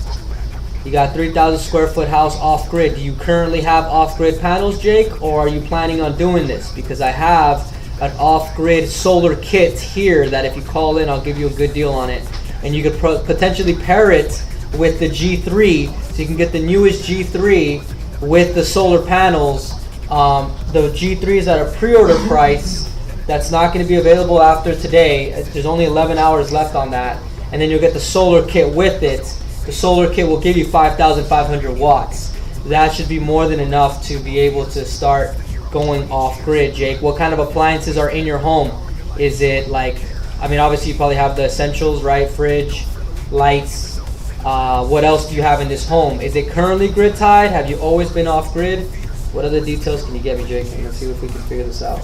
You got 3,000 square foot house off-grid. Do you currently have off-grid panels, Jake, or are you planning on doing this? Because I have an off-grid solar kit here that if you call in, I'll give you a good deal on it. And you could potentially pair it with the G3, so you can get the newest G3 with the solar panels. The G3 is at a pre-order price that's not going to be available after today. There's only 11 hours left on that. And then you'll get the solar kit with it. The solar kit will give you 5,500 watts. That should be more than enough to be able to start going off grid, Jake. What kind of appliances are in your home? Is it like, I mean, obviously you probably have the essentials, right? Fridge, lights. What else do you have in this home? Is it currently grid tied? Have you always been off grid? What other details can you get me, Jake? Let's see if we can figure this out.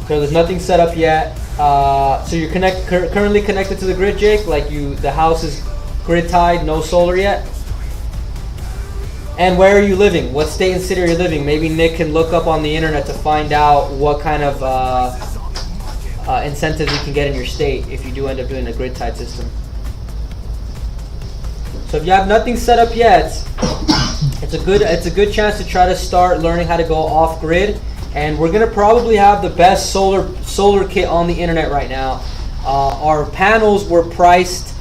So there's nothing set up yet. So you're currently connected to the grid, Jake? Like the house is grid tied, no solar yet? And where are you living? What state and city are you living? Maybe Nick can look up on the internet to find out what kind of incentives you can get in your state if you do end up doing a grid tied system. So if you have nothing set up yet, it's a good chance to try to start learning how to go off grid. And we're gonna probably have the best solar kit on the internet right now. Our panels were priced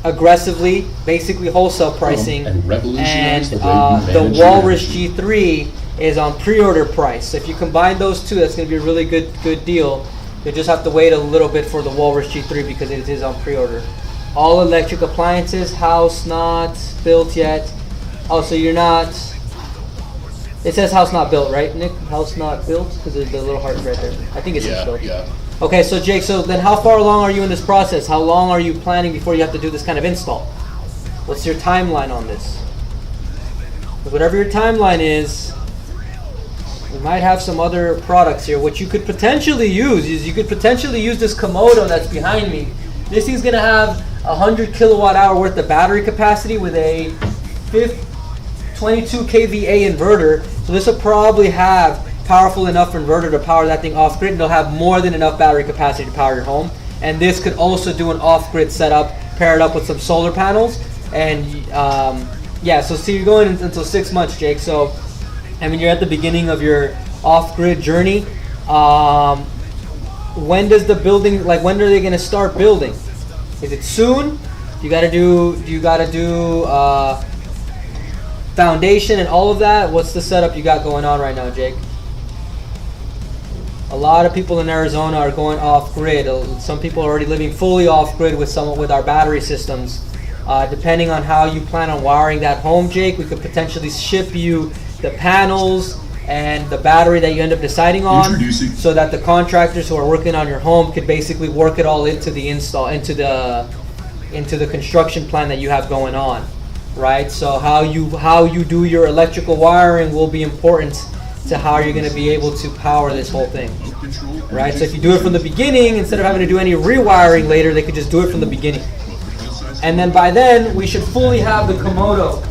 aggressively, basically wholesale pricing, and revolutionize and the way you the manage your Walrus energy. G3 is on pre-order price. So if you combine those two, that's going to be a really good deal. You just have to wait a little bit for the Walrus G3 because it is on pre-order. All electric appliances, house not built yet. Oh, so you're not. It says house not built, right, Nick? House not built because there's the little heart right there. I think it says built. Yeah. Okay, so Jake, so then how far along are you in this process? How long are you planning before you have to do this kind of install? What's your timeline on this? Whatever your timeline is, we might have some other products here. What you could potentially use is you could potentially use this Komodo that's behind me. This thing's gonna have 100 kilowatt hour worth of battery capacity with a 22 kVA inverter. So this will probably have powerful enough inverter to power that thing off grid, and they'll have more than enough battery capacity to power your home. And this could also do an off grid setup, pair it up with some solar panels. And yeah, so see, you're going until 6 months, Jake. So I mean, you're at the beginning of your off grid journey. When does the building, like, when are they going to start building? Is it soon? Do you got to do foundation and all of that? What's the setup you got going on right now, Jake? A lot of people in Arizona are going off grid. Some people are already living fully off grid with our battery systems. Depending on how you plan on wiring that home, Jake, we could potentially ship you the panels and the battery that you end up deciding on, so that the contractors who are working on your home could basically work it all into the install, into the construction plan that you have going on, right? So how you do your electrical wiring will be important to how you're going to be able to power this whole thing, right? So if you do it from the beginning, instead of having to do any rewiring later, they could just do it from the beginning. And then by then, we should fully have the Komodo.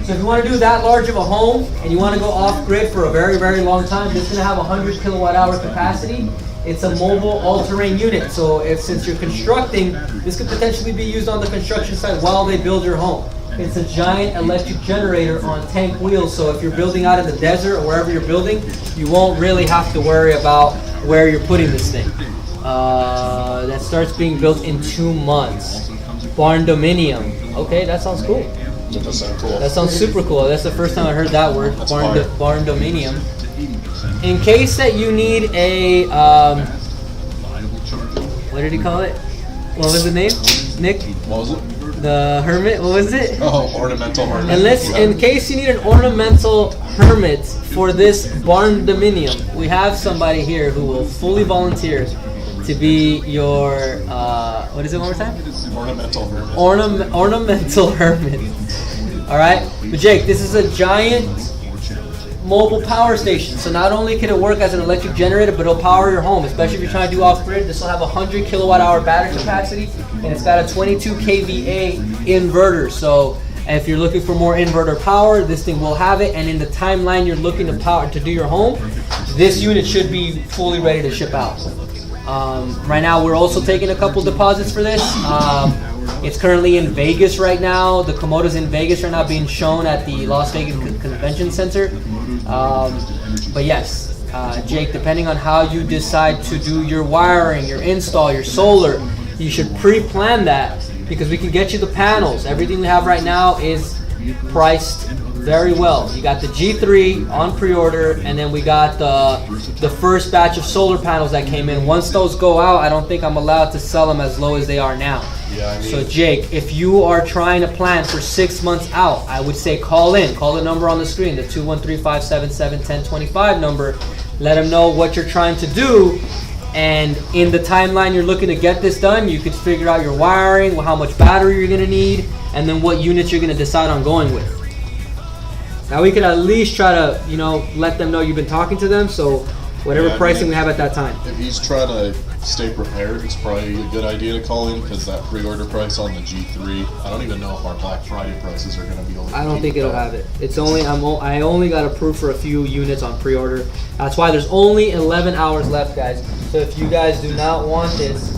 So if you want to do that large of a home and you want to go off grid for a very, very long time, it's going to have 100 kilowatt hour capacity. It's a mobile all-terrain unit. So since you're constructing, this could potentially be used on the construction site while they build your home. It's a giant electric generator on tank wheels. So if you're building out in the desert or wherever you're building, you won't really have to worry about where you're putting this thing. That starts being built in 2 months. Barn dominium. Okay, that sounds cool. That does sound cool. That sounds super cool. That's the first time I heard that word. That's Barn dominium. In case that you need a what did he call it? What was the name? Nick? What was it? The hermit? What was it? Oh, ornamental hermit. In case you need an ornamental hermit for this barn dominium, we have somebody here who will fully volunteer to be your what is it one more time? Ornamental hermit. Ornamental hermit. All right, but Jake, this is a giant mobile power station. So not only can it work as an electric generator, but it'll power your home, especially if you're trying to do off grid. This will have 100 kilowatt hour battery capacity, and it's got a 22 kVA inverter. So if you're looking for more inverter power, this thing will have it. And in the timeline you're looking to do your home, this unit should be fully ready to ship out. Right now, we're also taking a couple deposits for this. It's currently in Vegas right now. The Komodo's in Vegas right now, being shown at the Las Vegas Convention Center. But yes, Jake, depending on how you decide to do your wiring, your install, your solar, you should pre-plan that, because we can get you the panels. Everything we have right now is priced very well. You got the G3 on pre-order, and then we got the first batch of solar panels that came in. Once those go out, I don't think I'm allowed to sell them as low as they are now. Yeah, I mean, So Jake, if you are trying to plan for 6 months out, I would say call the number on the screen, the 213-577-1025 number. Let them know what you're trying to do, and in the timeline you're looking to get this done, you could figure out your wiring, how much battery you're going to need, and then what units you're going to decide on going with. Now we can at least try to, let them know you've been talking to them, so whatever Yeah, I pricing mean, we have at that time. if he's trying to stay prepared, it's probably a good idea to call in, because that pre-order price on the G3, I don't even know if our Black Friday prices are going to be able to I don't keep think it'll that. have it. It's only I only got approved for a few units on pre-order. That's why there's only 11 hours left, guys. So if you guys do not want this,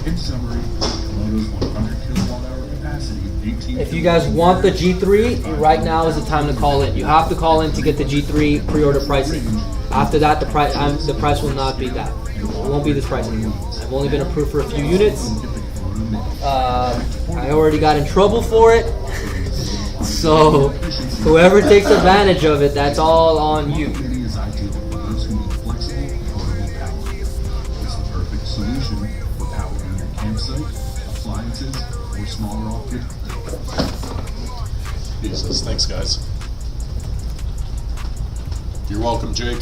In summary, Komodo's 100 kilowatt hour capacity, 18 if you guys want the G3, right now is the time to call in. You have to call in to get the G3 pre-order pricing. After that, the price will not be that. It won't be this price anymore. I've only been approved for a few units. I already got in trouble for it. So whoever takes advantage of it, that's all on you. Mini is ideal for those who need flexible, portable power. It's the perfect solution for powering your campsite, appliances, or smaller off-grid. Jesus, thanks guys. You're welcome, Jake.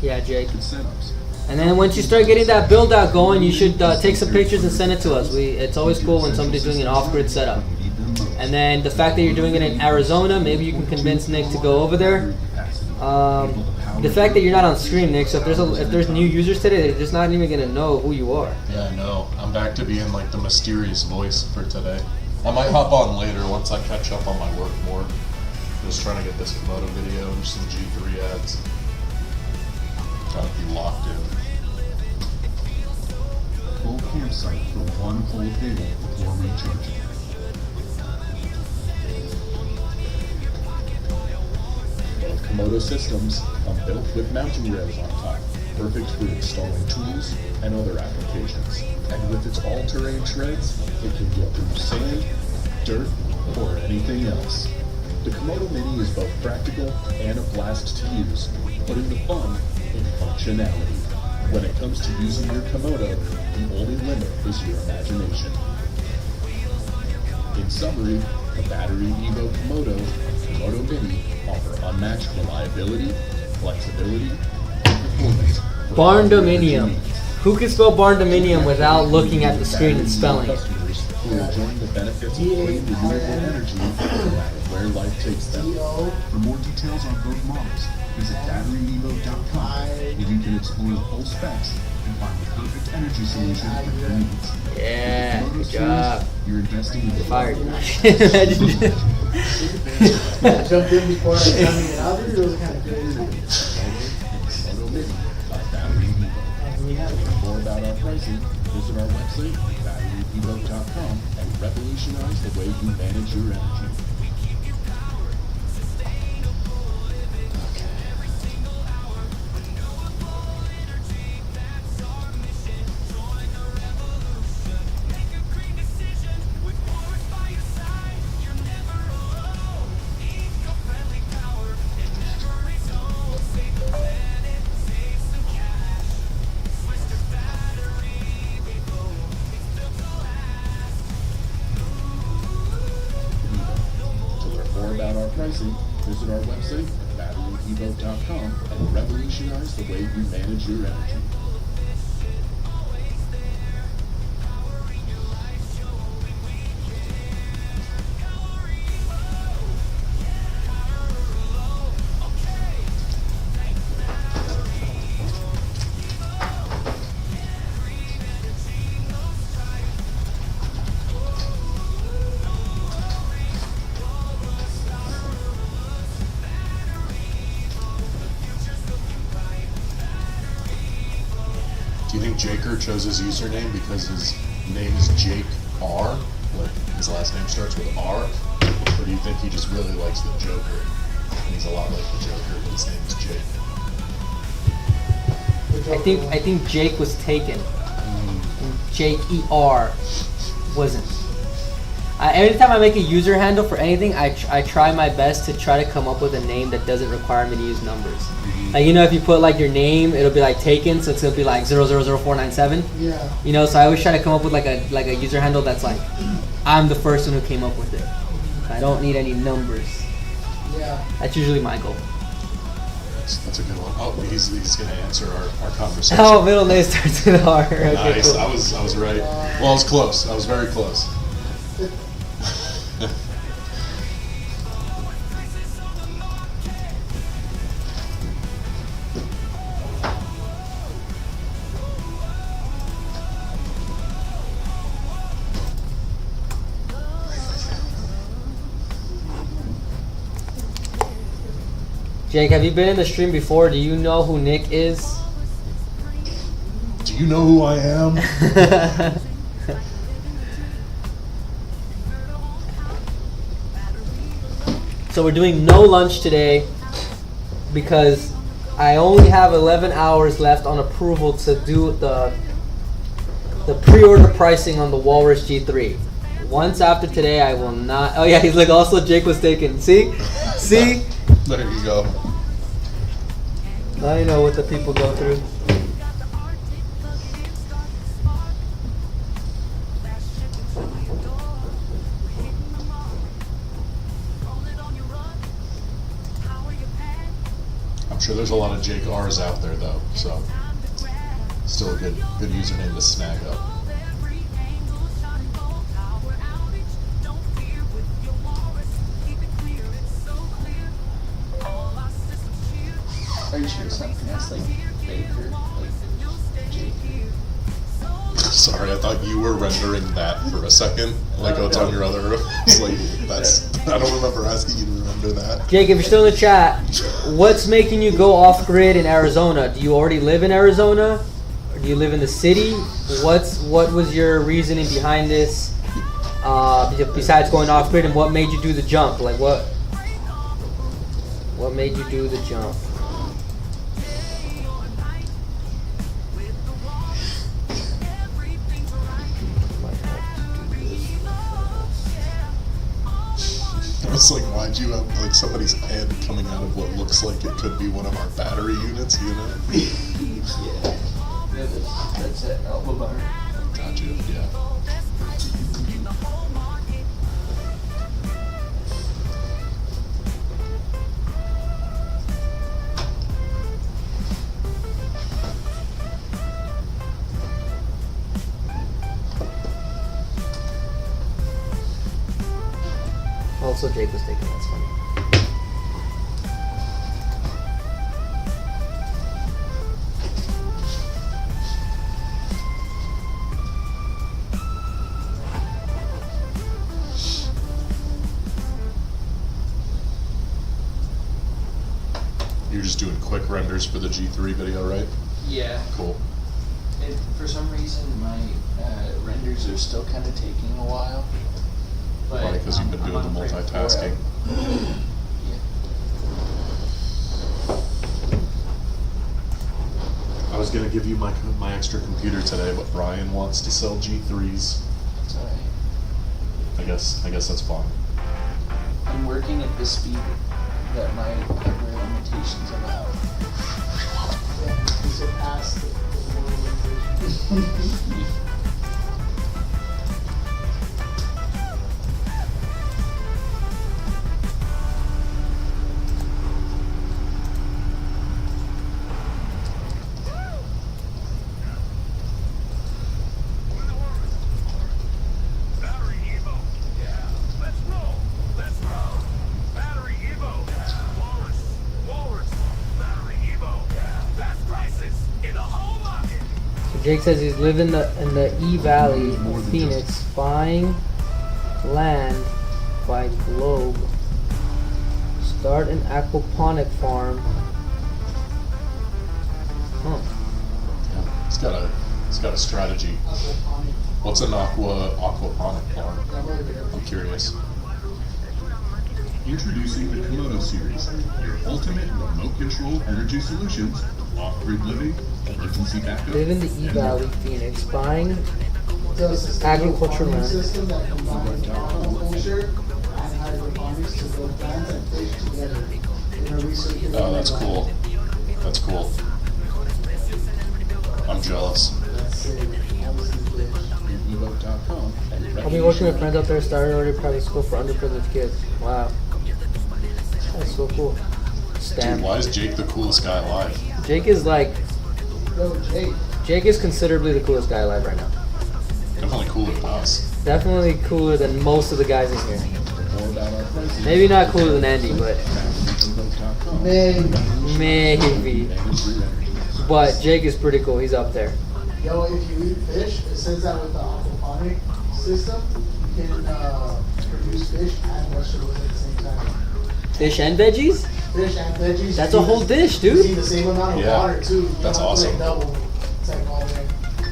Yeah, Jake. Setups. And then once you start getting that build out going, you should take some pictures and send it to us. It's always cool when somebody's doing an off-grid setup. And then the fact that you're doing it in Arizona, maybe you can convince Nick to go over there. The fact that you're not on screen, Nick, so if there's new users today, they're just not even gonna know who you are. Yeah, I know. I'm back to being like the mysterious voice for today. I might hop on later once I catch up on my work more. Just trying to get this Komodo video and some G3 ads. Gotta be locked in. Full campsite for one full day before recharging. Both Komodo systems come built with mounting rails on top, perfect for installing tools and other applications. And with its all-terrain treads, it can get through sand, dirt, or anything else. The Komodo Mini is both practical and a blast to use, putting the fun in functionality. When it comes to using your Komodo, the only limit is your imagination. In summary, the BatteryEvo Komodo Mini offer unmatched reliability, flexibility, and performance. for Barn all your Dominium. needs. Who can spell Barn Dominium without looking at the screen and spelling it? Customers who are enjoying the benefits of clean renewable energy no matter where life takes them. For more details on both models, visit BatteryEvo.com, where you can explore the full specs and find the perfect energy solution for your needs. Yeah, With the good Komodo job. series, you're investing in the Fired. Imagine Jumped in before I got it out there. It was kind of crazy. Komodo Mini by BatteryEvo. For more about our pricing, visit our website, BatteryEvo.com, and revolutionize the way you manage your energy. To learn more about our pricing, visit our website at BatteryEvo.com and revolutionize the way you manage your energy. Do you think Jaker chose his username because his name is Jake R? Like his last name starts with R? Or do you think he just really likes the Joker? And he's a lot like the Joker, but his name is Jake. I think Jake was taken. J-E-R wasn't. Every time I make a user handle for anything, I try my best to try to come up with a name that doesn't require me to use numbers. Like, you know, if you put like your name, it'll be like taken, so it's gonna be like 000497. Yeah. You know, so I always try to come up with like a user handle that's like, I'm the first one who came up with it. I don't need any numbers. Yeah. That's usually my goal. That's a good one. Oh, he's gonna answer our conversation. Oh, middle name starts with R. Okay, Nice. cool. I was right. Well, I was close. I was very close. Jake, have you been in the stream before? Do you know who Nick is? Do you know who I am? So we're doing no lunch today because I only have 11 hours left on approval to do the the pre-order pricing on the Walrus G3. Once after today, I will not. Oh yeah, he's like also Jake was taken. See, see. There you go. I know what the people go through. I'm sure there's a lot of Jake R's out there though, so still a good username to snag up. Are you sure it's not pronounced like Baker? Like Jake? Sorry, I thought you were rendering that for a second. Like, oh, it's on your other. It's like, I don't remember asking you to render that. Jake, if you're still in the chat, what's making you go off grid in Arizona? Do you already live in Arizona? Or do you live in the city? What was your reasoning behind this? Besides going off grid, and what made you do the jump? Like what made you do the jump? It's like, why'd you have like somebody's head coming out of what looks like it could be one of our battery units, you know? Yeah, that's it. Elbow bar. Gotcha, yeah. Also, Jake was taken. That's funny. You're just doing quick renders for the G3 video, right? Yeah. Cool. For some reason, my renders are still kind of taking a while. But, Probably because you've been doing the multitasking. Yeah. I was gonna give you my extra computer today, but Brian wants to sell G3s. It's alright. I guess that's fine. I'm working at the speed that my hardware limitations allow. You surpassed the limitation. BatteryEvo. Yeah, let's roll. Let's roll. BatteryEvo. Walrus. BatteryEvo. Best prices in the whole market. So Jake says he's living in the E Valley of Phoenix, buying land by Globe. Start an aquaponic farm. Huh. Yeah, it's got a strategy. What's an aquaponic farm? I'm curious. Introducing the Komodo series, your ultimate remote control energy solutions, off-grid living, emergency backup. Live in the E Valley, Phoenix, buying So it's a agriculture farming land. system that combines aquaculture and hydroponics to grow plants and fish together in a recirculating Oh, that's environment. cool. That's cool. I'm jealous. That's it. Obviously, Evo.com and I'll be working with friends out there, started already private school for underprivileged kids. Wow. That's so cool. Dude, Stamp. why is Jake the coolest guy alive? Jake is like, Yo, Jake. Jake is considerably the coolest guy alive right now. Definitely cooler than us. Definitely cooler than most of the guys in here. more about our pricing. Maybe not cooler than Andy, but Evo.com. Maybe. maybe. And free rendering. But Jake is pretty cool. He's up there. Yo, if you eat fish, it says that with the aquaponic system, you can produce fish and vegetables at the same time. Fish and veggies? Fish and veggies. That's you a use- whole dish, You dude. see the same amount of Yeah, water too. You that's don't have to, awesome. like, double. It's like all there.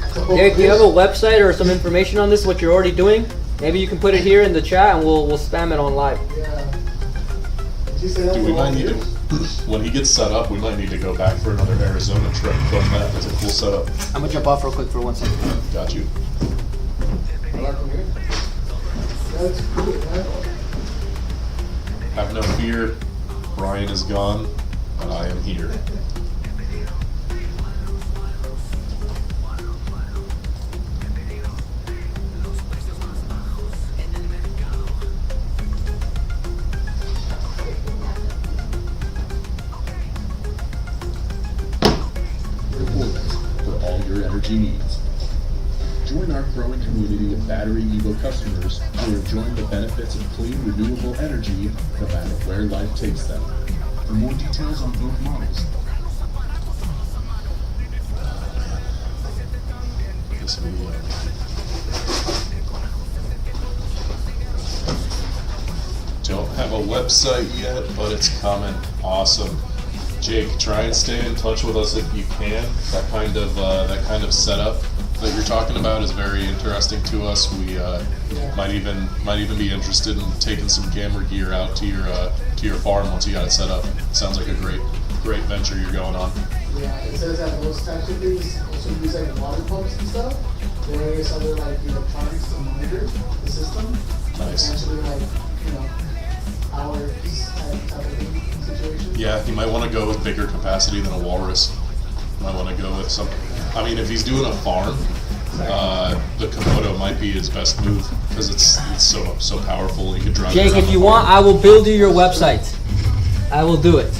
It's a whole Jake, do you have a dish. website or some information on this, what you're already doing? Maybe you can put it here in the chat and we'll spam it on live. Yeah. Did you say that Dude, for we might 1 need year? to. When he gets set up, we might need to go back for another Arizona trip from that. That's a cool setup. I'm gonna jump off real quick for 1 second. Got you. That's cool, man. Have no fear. Brian is gone, and I am here. For all your energy needs. Join our growing community of BatteryEvo customers who are enjoying the benefits of clean, renewable energy no matter where life takes them. For more details on both models, This video. Don't have a website yet, but it's coming. Awesome. Jake, try and stay in touch with us if you can. That kind of setup that you're talking about is very interesting to us. We might even be interested in taking some camera gear out to your farm once you got it set up. Sounds like a great venture you're going on. Yeah, it says that those types of things also use like water pumps and stuff. Various other like electronics to monitor the system. Nice. Essentially like, hours type of thing situation. Yeah, you might want to go with bigger capacity than a walrus. You might want to go with something. I mean, if he's doing a farm, the Komodo might be his best move because it's so powerful. He could drive. Jake, around if the you farm. want, I will build you your website. I will do it.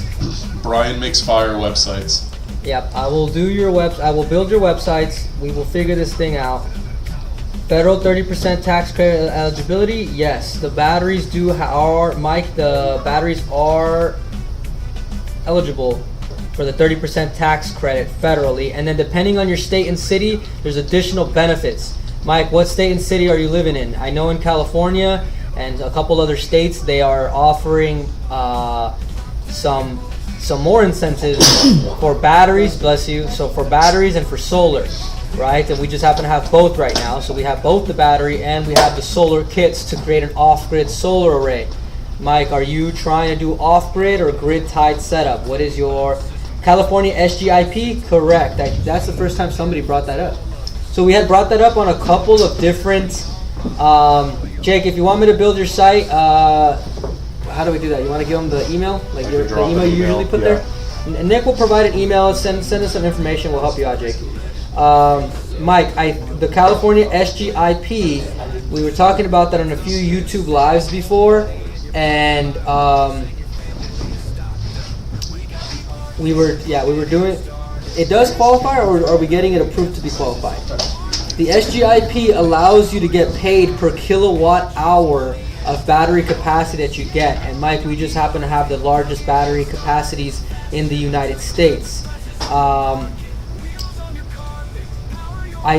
Brian makes fire websites. Yep, I will do your I will build your websites. We will figure this thing out. Federal 30% tax credit eligibility. Yes, the batteries the batteries are eligible for the 30% tax credit federally, and then depending on your state and city, there's additional benefits. Mike, what state and city are you living in? I know in California and a couple other states they are offering some more incentives for batteries. Bless you. So for batteries and for solar, right? And we just happen to have both right now. So we have both the battery and we have the solar kits to create an off-grid solar array. Mike, are you trying to do off-grid or grid-tied setup? What is your California SGIP? Correct. That's the first time somebody brought that up. So we had brought that up on a couple of different. Jake, if you want me to build your site, how do we do that? You want to give them the email, like the email you usually put there? And Nick will provide an email. Send us some information. We'll help you out, Jake. Mike, the California SGIP. We were talking about that on a few YouTube lives before, and we were doing. It does qualify, or are we getting it approved to be qualified? The SGIP allows you to get paid per kilowatt hour of battery capacity that you get. And Mike, we just happen to have the largest battery capacities in the United States. I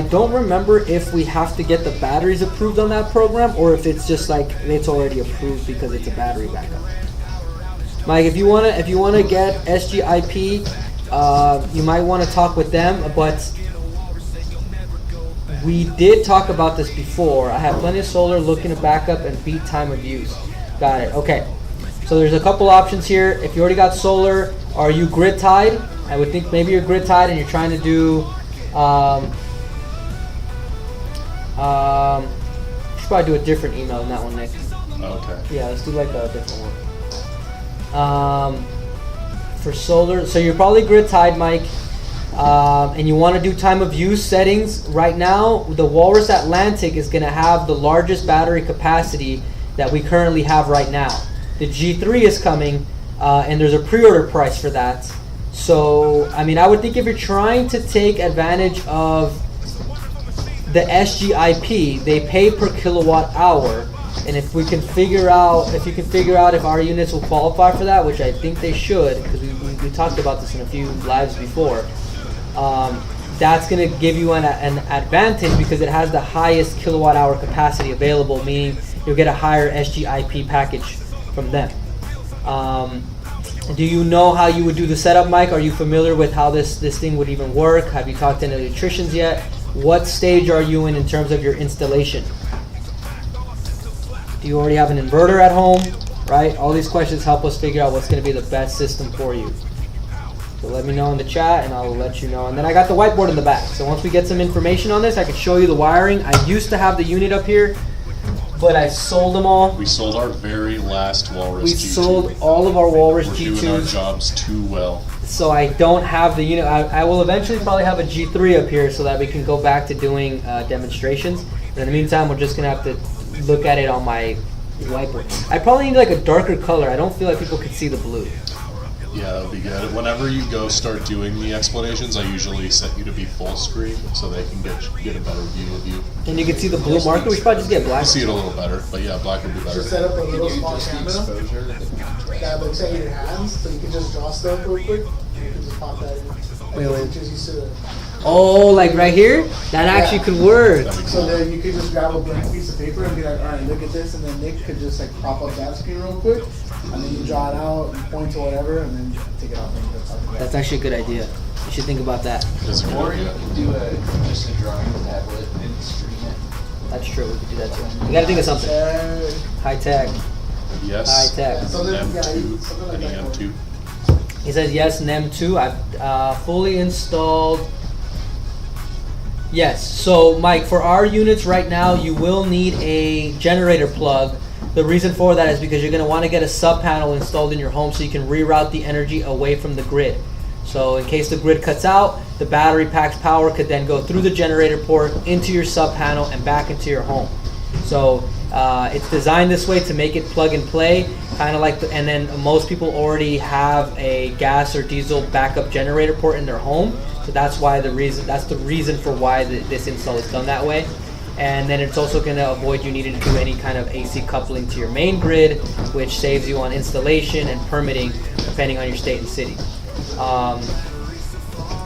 don't remember if we have to get the batteries approved on that program or if it's just like it's already approved because it's a battery backup. Mike, if you wanna get SGIP, you might want to talk with them, but we did talk about this before. I have plenty of solar, looking to back up and beat time of use. Got it. Okay. So there's a couple options here. If you already got solar, are you grid tied? I would think maybe you're grid tied and you're trying to do. Should probably do a different email than that one, Nick. Okay. Yeah, let's do like a different one. For solar, so you're probably grid tied, Mike. And you want to do time of use settings. Right now, the Walrus Atlantic is going to have the largest battery capacity that we currently have right now. The G3 is coming, and there's a pre-order price for that. So, I mean, I would think if you're trying to take advantage of the SGIP, they pay per kilowatt hour. And if you can figure out if our units will qualify for that, which I think they should, because we talked about this in a few lives before. That's going to give you an advantage because it has the highest kilowatt hour capacity available, meaning you'll get a higher SGIP package from them. Do you know how you would do the setup, Mike? Are you familiar with how this thing would even work? Have you talked to any electricians yet? What stage are you in terms of your installation? Do you already have an inverter at home? right? All these questions help us figure out what's going to be the best system for you. So let me know in the chat and I'll let you know. And then I got the whiteboard in the back. So once we get some information on this, I can show you the wiring. I used to have the unit up here, but I sold them all. We sold our very last Walrus We G2. sold all of our Walrus We're G2s. doing our jobs too well. So I don't have the unit. I will eventually probably have a G3 up here so that we can go back to doing demonstrations. But in the meantime, we're just going to have to look at it on my whiteboard. I probably need like a darker color. I don't feel like people could see the blue. Yeah, that would be good. Whenever you go start doing the explanations, I usually set you to be full screen so they can get a better view of you. And you can see the blue marker. We should probably just get black. You see it a little better, but yeah, black would be better. Just set up a little small Just the camera exposure. that looks at your hands, so you can just draw stuff real quick. You can just pop that in. Wait. Just used to Oh, like right here? That actually could work. That'd be So cool. then you could just grab a blank piece of paper and be like, all right, look at this, and then Nick could just like prop up that screen real quick, and then you draw it out and point to whatever, and then take it off and that's how That's actually a good idea. You should think about that. That's a good Or you idea. could do just a drawing tablet and stream it. That's true. We could do that too. You gotta think of something. High tech. Yes. High tech. An Something- yeah, M2. something like An that. EM2. He says yes, NEM2. I've fully installed. Yes. So, Mike, for our units right now, you will need a generator plug. The reason for that is because you're going to want to get a sub panel installed in your home so you can reroute the energy away from the grid. So in case the grid cuts out, the battery pack's power could then go through the generator port into your sub panel and back into your home. So it's designed this way to make it plug and play, kind of like, and then most people already have a gas or diesel backup generator port in their home. So that's the reason for why this install is done that way. And then it's also going to avoid you needing to do any kind of AC coupling to your main grid, which saves you on installation and permitting depending on your state and city.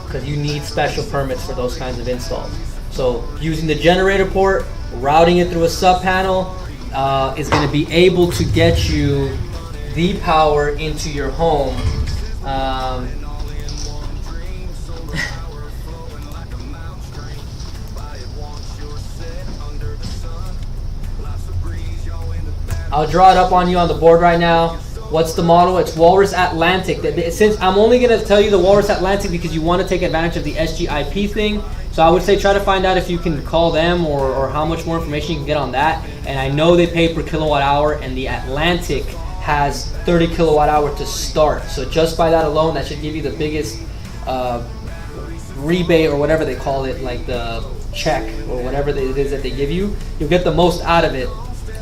Because you need special permits for those kinds of installs. So using the generator port, routing it through a sub panel is going to be able to get you the power into your home. I'll draw it up on you on the board right now. What's the model? It's Walrus Atlantic. Since I'm only going to tell you the Walrus Atlantic because you want to take advantage of the SGIP thing, so I would say try to find out if you can call them or how much more information you can get on that. And I know they pay per kilowatt hour, and the Atlantic has 30 kilowatt hour to start. So just by that alone, that should give you the biggest rebate or whatever they call it, like the check or whatever it is that they give you. You'll get the most out of it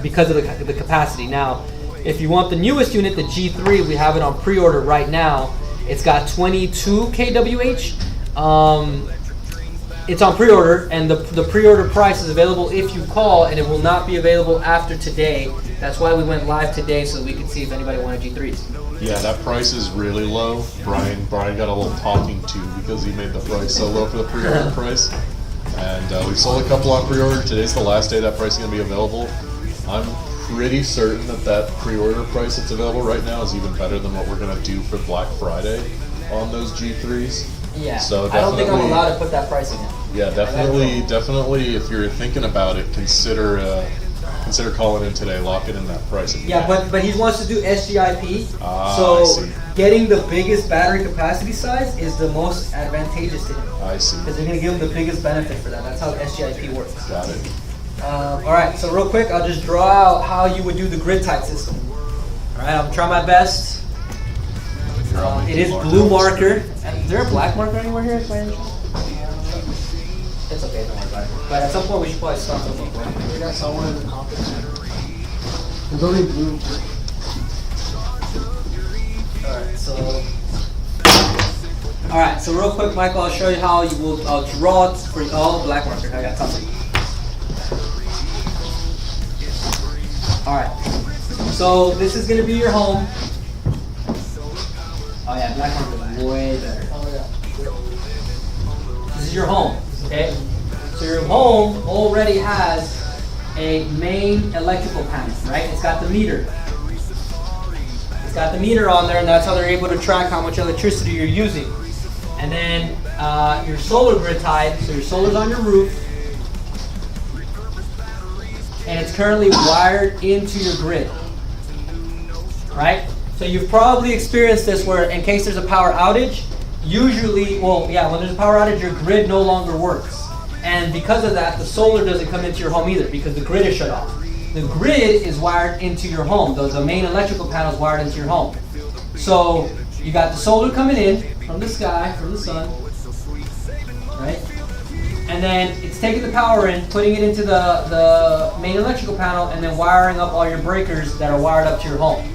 because of the capacity. Now, if you want the newest unit, the G3, we have it on pre-order right now. It's got 22 kWh. It's on pre-order, and the pre-order price is available if you call, and it will not be available after today. That's why we went live today, so we could see if anybody wanted G3s. Yeah, that price is really low. Brian got a little talking to because he made the price so low for the pre-order price. And we sold a couple on pre-order. Today's the last day that price is going to be available. I'm pretty certain that pre-order price that's available right now is even better than what we're going to do for Black Friday on those G3s. Yeah, So I don't think I'm definitely- allowed to put that pricing in. Yeah, definitely. If you're thinking about it, consider calling in today. Lock it in that price. if you Yeah, can. but he wants to do SGIP, I so see. getting the biggest battery capacity size is the most advantageous to him. I see. Because they're going to give him the biggest benefit for that. That's how SGIP works. Got it. Alright, so real quick, I'll just draw out how you would do the grid type system. Alright, I'm trying my best. You're on the It is marker. blue marker. Is there a black marker anywhere here? By any chance? It's okay, don't worry about it. But at some point, we should probably start something black. We got someone in the conference. There's only blue. Alright, so real quick, Michael, I'll show you how you will. I'll draw it for you. Oh, black marker. I got something. Alright, so this is going to be your home. Oh yeah, black marker is way better. Oh yeah. This is your home, okay? So your home already has a main electrical panel, right? It's got the meter. It's got the meter on there, and that's how they're able to track how much electricity you're using. And then your solar grid tied, so your solar's on your roof, and it's currently wired into your grid. right? So you've probably experienced this where in case there's a power outage, usually, well, yeah, when there's a power outage, your grid no longer works. And because of that, the solar doesn't come into your home either because the grid is shut off. The grid is wired into your home. The main electrical panel is wired into your home. So you got the solar coming in from the sky, from the sun, right? And then it's taking the power in, putting it into the main electrical panel, and then wiring up all your breakers that are wired up to your home.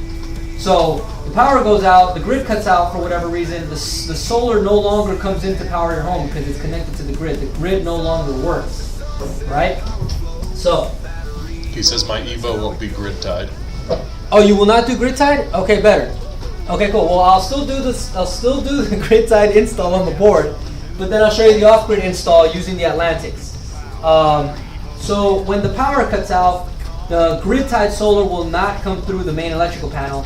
So the power goes out, the grid cuts out for whatever reason, the solar no longer comes in to power your home because it's connected to the grid. The grid no longer works, right? So. He says my Evo won't be grid tied. Oh, you will not do grid tied? Okay, better. Okay, cool. Well, I'll still do this. I'll still do the grid tied install on the board, but then I'll show you the off-grid install using the Atlantics. So when the power cuts out, the grid tied solar will not come through the main electrical panel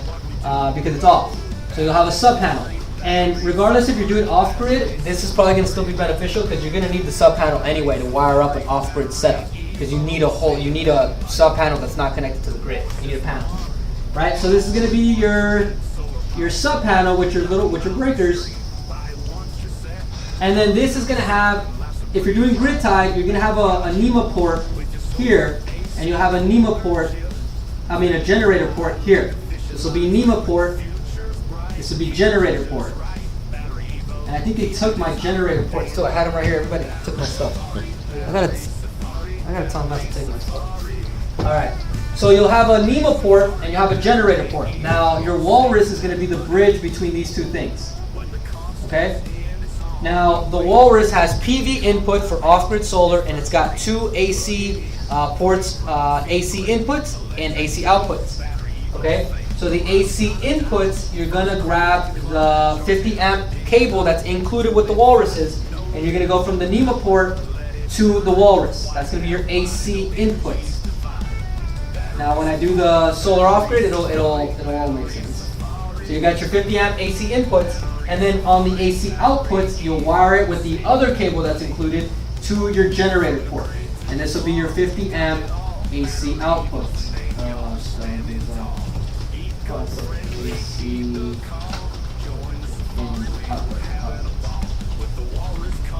because it's off. So you'll have a sub panel. And regardless if you're doing off-grid, this is probably going to still be beneficial because you're going to need the sub panel anyway to wire up an off-grid setup. Because you need a sub panel that's not connected to the grid. You need a panel, right? So this is going to be your sub panel with your breakers, and then this is going to have, if you're doing grid tied, you're going to have a NEMA port here, and you'll have a generator port here. This will be NEMA port. This will be generator port. And I think they took my generator port. Still, I had them right here. Everybody took my stuff. I gotta tell them not to take my stuff. All right. So you'll have a NEMA port and you have a generator port. Now your Walrus is going to be the bridge between these two things. Okay. Now the Walrus has PV input for off-grid solar, and it's got two AC ports, AC inputs and AC outputs. Okay. So the AC inputs, you're going to grab the 50 amp cable that's included with the Walruses, and you're going to go from the NEMA port to the Walrus. That's going to be your AC inputs. Now when I do the solar off-grid, it'll all make sense. So you got your 50 amp AC inputs, and then on the AC outputs, you'll wire it with the other cable that's included to your generator port. And this will be your 50 amp AC outputs.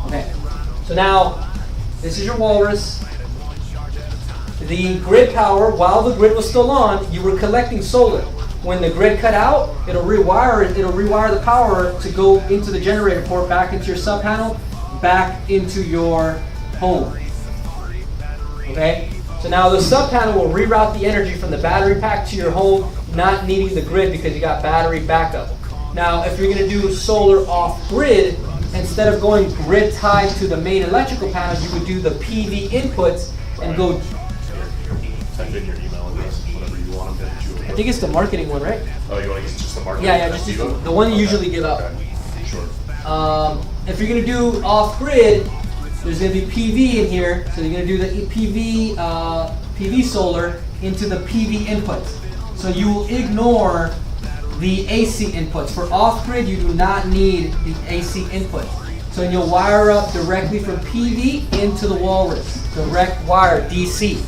Okay, so now this is your Walrus. The grid power, while the grid was still on, you were collecting solar. When the grid cut out, it'll rewire the power to go into the generator port, back into your sub panel, back into your home. Okay? So now the sub panel will reroute the energy from the battery pack to your home, not needing the grid because you got battery backup. Now, if you're going to do solar off-grid, instead of going grid tied to the main electrical panel, you would do the PV inputs and go. Type in your email address, whatever you want them to. I think it's the marketing one, right? Oh, you want to use just the marketing? Yeah, just the one you usually give out. Okay. Sure. If you're going to do off-grid, there's going to be PV in here, so you're going to do the PV solar into the PV inputs. So you will ignore the AC inputs. For off-grid, you do not need the AC input. So you'll wire up directly from PV into the Walrus. Direct wire, DC.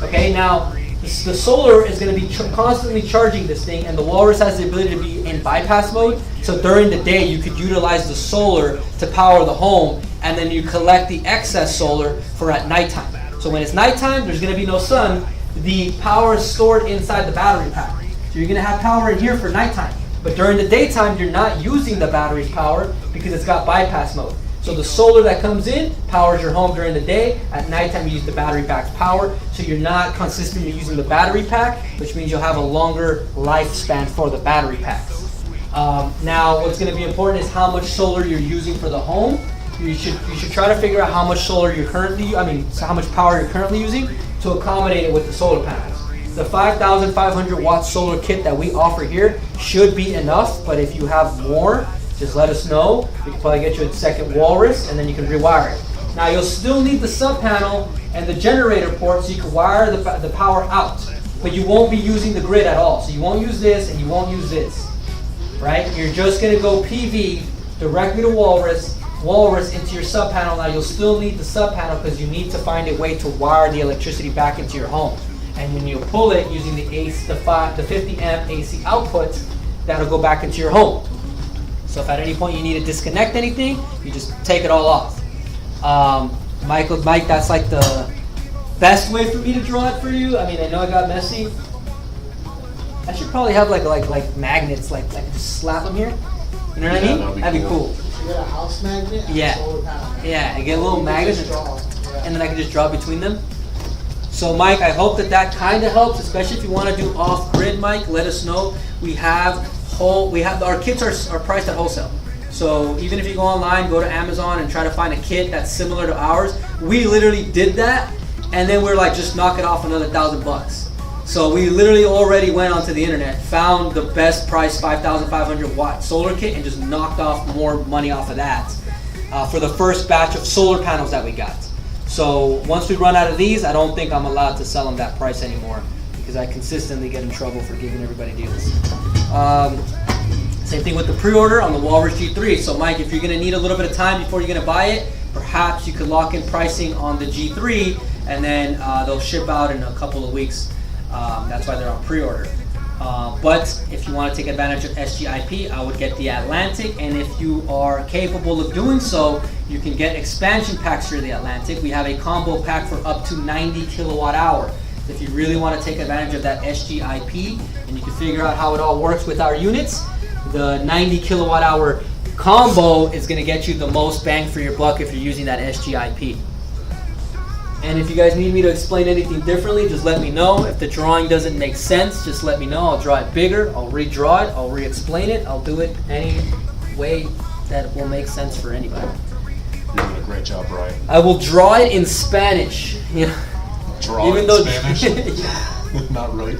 Okay, now the solar is going to be constantly charging this thing, and the Walrus has the ability to be in bypass mode. So during the day, you could utilize the solar to power the home, and then you collect the excess solar for at nighttime. So when it's nighttime, there's going to be no sun. The power is stored inside the battery pack. So you're going to have power in here for nighttime. But during the daytime, you're not using the battery's power because it's got bypass mode. So the solar that comes in powers your home during the day. At nighttime, you use the battery pack's power. So you're not consistently using the battery pack, which means you'll have a longer lifespan for the battery packs. Now, what's going to be important is how much solar you're using for the home. You should try to figure out how much solar how much power you're currently using to accommodate it with the solar panels. The 5,500 watt solar kit that we offer here should be enough, but if you have more, just let us know. We can probably get you a second Walrus, and then you can rewire it. Now you'll still need the sub panel and the generator port so you can wire the power out, but you won't be using the grid at all. So you won't use this and you won't use this, right? You're just going to go PV directly to Walrus into your sub panel. Now you'll still need the sub panel because you need to find a way to wire the electricity back into your home. And when you pull it using the 50 amp AC output, that'll go back into your home. So if at any point you need to disconnect anything, you just take it all off. Mike, that's like the best way for me to draw it for you. I mean, I know it got messy. I should probably have like magnets, like just slap them here. You know what I mean? That'd be cool. You got a house magnet? And Yeah. a solar panel. Yeah, I get a little magnet, Just draw. Yeah. and then I can just draw between them. So Mike, I hope that kind of helps, especially if you want to do off-grid, Mike. Let us know. Our kits are priced at wholesale. So even if you go online, go to Amazon and try to find a kit that's similar to ours, we literally did that, and then we're like, just knock it off another $1,000. So we literally already went onto the internet, found the best price 5,500 watt solar kit, and just knocked off more money off of that for the first batch of solar panels that we got. So once we run out of these, I don't think I'm allowed to sell them that price anymore because I consistently get in trouble for giving everybody deals. Same thing with the pre-order on the Walrus G3. So Mike, if you're gonna need a little bit of time before you're gonna buy it, perhaps you could lock in pricing on the G3 and then they'll ship out in a couple of weeks. That's why they're on pre-order. But if you want to take advantage of SGIP, I would get the Atlantic, and if you are capable of doing so, you can get expansion packs for the Atlantic. We have a combo pack for up to 90 kilowatt hour. If you really want to take advantage of that SGIP, and you can figure out how it all works with our units, the 90 kilowatt hour combo is going to get you the most bang for your buck if you're using that SGIP. And if you guys need me to explain anything differently, just let me know. If the drawing doesn't make sense, just let me know. I'll draw it bigger, I'll redraw it, I'll re-explain it. I'll do it any way that will make sense for anybody. You're doing a great job, Brian. I will draw it in Spanish. Draw Even in though- Spanish? Not right.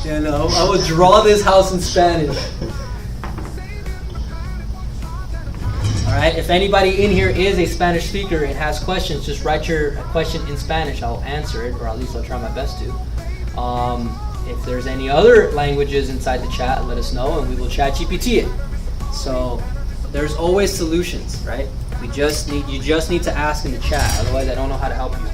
Yeah, no, I will draw this house in Spanish. Alright, if anybody in here is a Spanish speaker and has questions, just write your question in Spanish. I'll answer it, or at least I'll try my best to. If there's any other languages inside the chat, let us know and we will chat GPT it. So there's always solutions, right? You just need to ask in the chat, otherwise I don't know how to help you.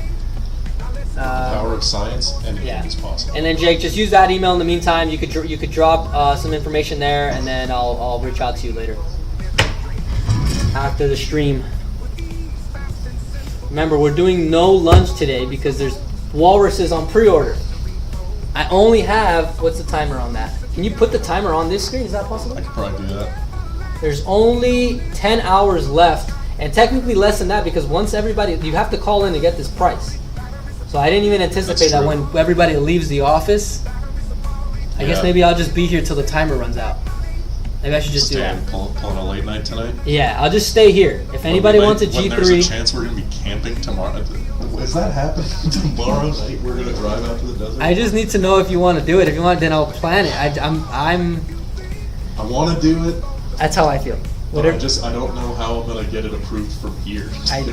The power of science, anything Yeah. is possible. And then Jake, just use that email in the meantime. You could drop some information there, and then I'll reach out to you later after the stream. Remember, we're doing no lunch today because there's walruses on pre-order. I only have, what's the timer on that? Can you put the timer on this screen? Is that possible? I could probably do that. There's only 10 hours left, and technically less than that because once everybody, you have to call in to get this price. So I didn't even anticipate that when everybody leaves the office. I guess maybe I'll just be here till the timer runs out. Maybe I should just do that. Pulling a late night tonight? Yeah, I'll just stay here. If anybody wants a When there's a G3, chance we're going to be camping tomorrow. Is that happening? Tomorrow night we're going to drive out to the desert? I just need to know if you want to do it. If you want, then I'll plan it. I want to do it. That's how I feel. But I don't know how I'm going to get it approved from here. I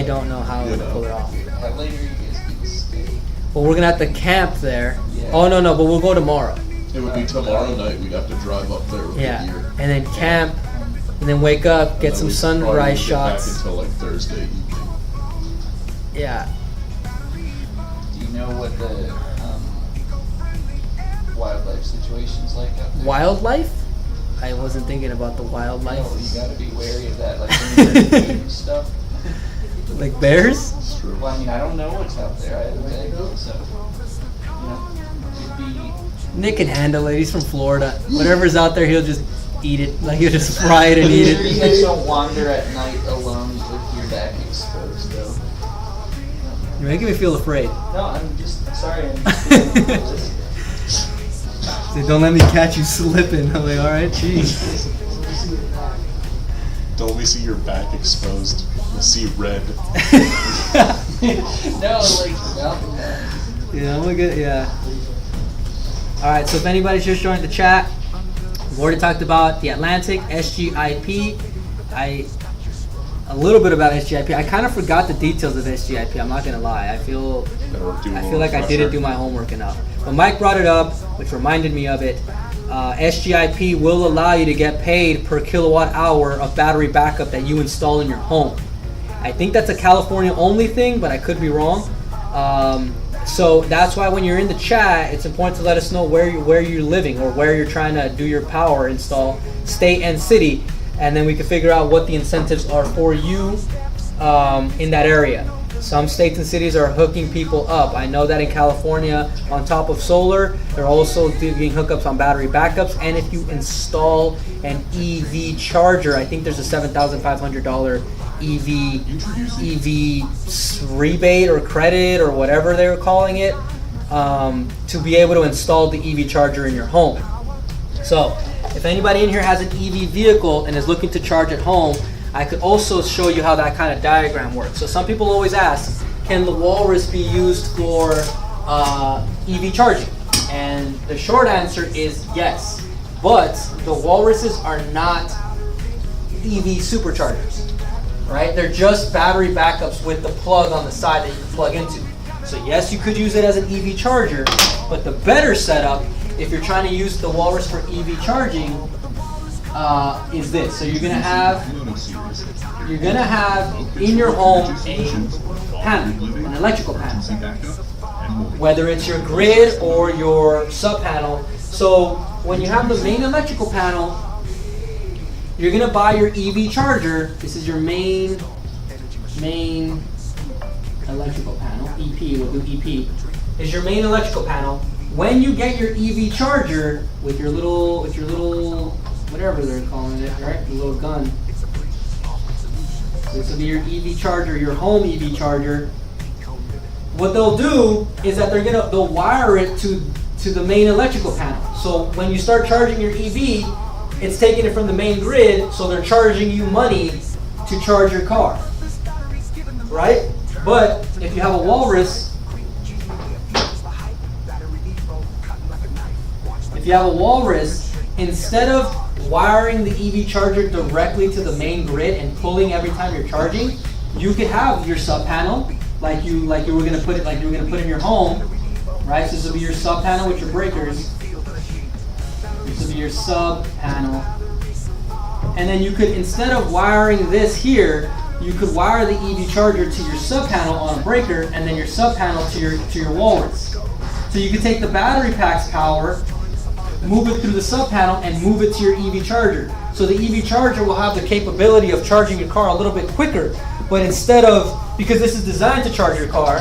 don't know how I'm going to pull it off. How late are you guys going to stay? Well, we're going to have to camp there. Yeah. Oh, no, but we'll go tomorrow. It would be tomorrow night. We'd have to drive up there with the gear. And then camp, and then wake up, get some sunrise shots. Back until like Thursday evening. Yeah. Do you know what the wildlife situation's like out there? Wildlife? I wasn't thinking about the wildlife. No, you gotta be wary of that, like when you're eating stuff. Like bears? That's true. Well, I mean, I don't know what's out there. I haven't been, so it'd be. Nick can handle it. He's from Florida. Whatever's out there, he'll just eat it. Like he'll just fry it and eat Make sure you it. guys don't wander at night alone with your back exposed, though. You're making me feel afraid. No, I'm just sorry. So don't let me catch you slipping. I'm like, all right, jeez. Don't let me see your back exposed. You'll see red. No, like nothing. Yeah, I'm gonna get, yeah. All right, so if anybody's just joined the chat, we've already talked about the Atlantic, SGIP. A little bit about SGIP. I kind of forgot the details of SGIP. I'm not gonna lie. I feel like I didn't do my homework enough. But Mike brought it up, which reminded me of it. SGIP will allow you to get paid per kilowatt hour of battery backup that you install in your home. I think that's a California only thing, but I could be wrong. So that's why when you're in the chat, it's important to let us know where you're living or where you're trying to do your power install, state and city, and then we can figure out what the incentives are for you in that area. Some states and cities are hooking people up. I know that in California, on top of solar, they're also doing hookups on battery backups. And if you install an EV charger, I think there's a $7,500 EV rebate or credit or whatever they were calling it, to be able to install the EV charger in your home. So if anybody in here has an EV vehicle and is looking to charge at home, I could also show you how that kind of diagram works. So some people always ask, can the Walrus be used for EV charging? And the short answer is yes. But the Walruses are not EV superchargers, right? They're just battery backups with the plug on the side that you can plug into. So yes, you could use it as an EV charger, but the better setup, if you're trying to use the Walrus for EV charging, is this. So you're gonna have in your home a panel, an electrical panel, whether it's your grid or your sub panel. So when you have the main electrical panel, you're gonna buy your EV charger. This is your main electrical panel. EP, we'll do EP. Is your main electrical panel. When you get your EV charger with your little whatever they're calling it, right? The little gun. This will be your EV charger, your home EV charger. What they'll do is that they'll wire it to the main electrical panel. So when you start charging your EV, it's taking it from the main grid, so they're charging you money to charge your car, right? But if you have a Walrus, instead of wiring the EV charger directly to the main grid and pulling every time you're charging, you could have your sub panel like you were gonna put in your home, right? So this will be your sub panel with your breakers. This will be your sub panel, and then you could, instead of wiring this here, you could wire the EV charger to your sub panel on a breaker, and then your sub panel to your Walrus. So you could take the battery pack's power, move it through the sub panel, and move it to your EV charger. So the EV charger will have the capability of charging your car a little bit quicker, but because this is designed to charge your car,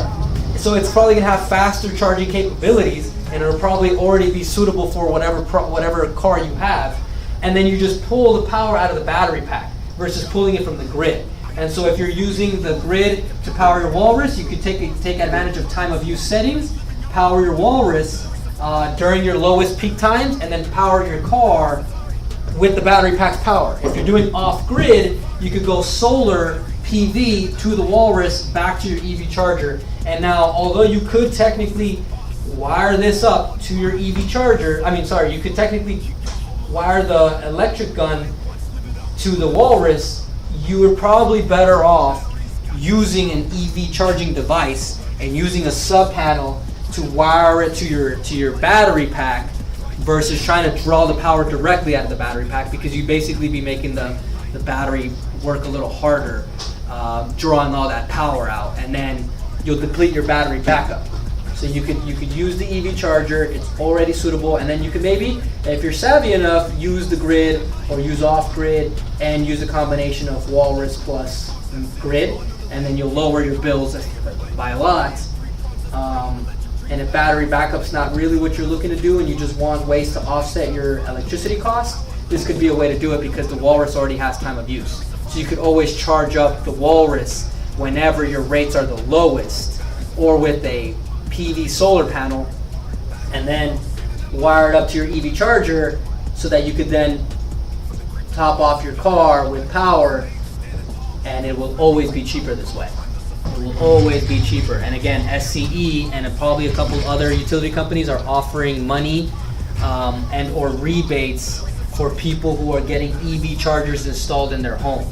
so it's probably gonna have faster charging capabilities, and it'll probably already be suitable for whatever car you have. And then you just pull the power out of the battery pack versus pulling it from the grid. And so if you're using the grid to power your Walrus, you could take advantage of time of use settings, power your Walrus during your lowest peak times, and then power your car with the battery pack's power. If you're doing off-grid, you could go solar PV to the Walrus back to your EV charger. And now, although you could technically wire this up to your EV charger, you could technically wire the electric gun to the Walrus, you were probably better off using an EV charging device and using a sub panel to wire it to your battery pack versus trying to draw the power directly out of the battery pack, because you basically be making the battery work a little harder, drawing all that power out, and then you'll deplete your battery backup. So you could use the EV charger, it's already suitable, and then you could maybe, if you're savvy enough, use the grid or use off-grid and use a combination of Walrus plus grid, and then you'll lower your bills by a lot. And if battery backup's not really what you're looking to do and you just want ways to offset your electricity costs, this could be a way to do it, because the Walrus already has time of use. So you could always charge up the Walrus whenever your rates are the lowest, or with a PV solar panel, and then wire it up to your EV charger so that you could then top off your car with power, and it will always be cheaper this way. It will always be cheaper. And again, SCE and probably a couple other utility companies are offering money and or rebates for people who are getting EV chargers installed in their home.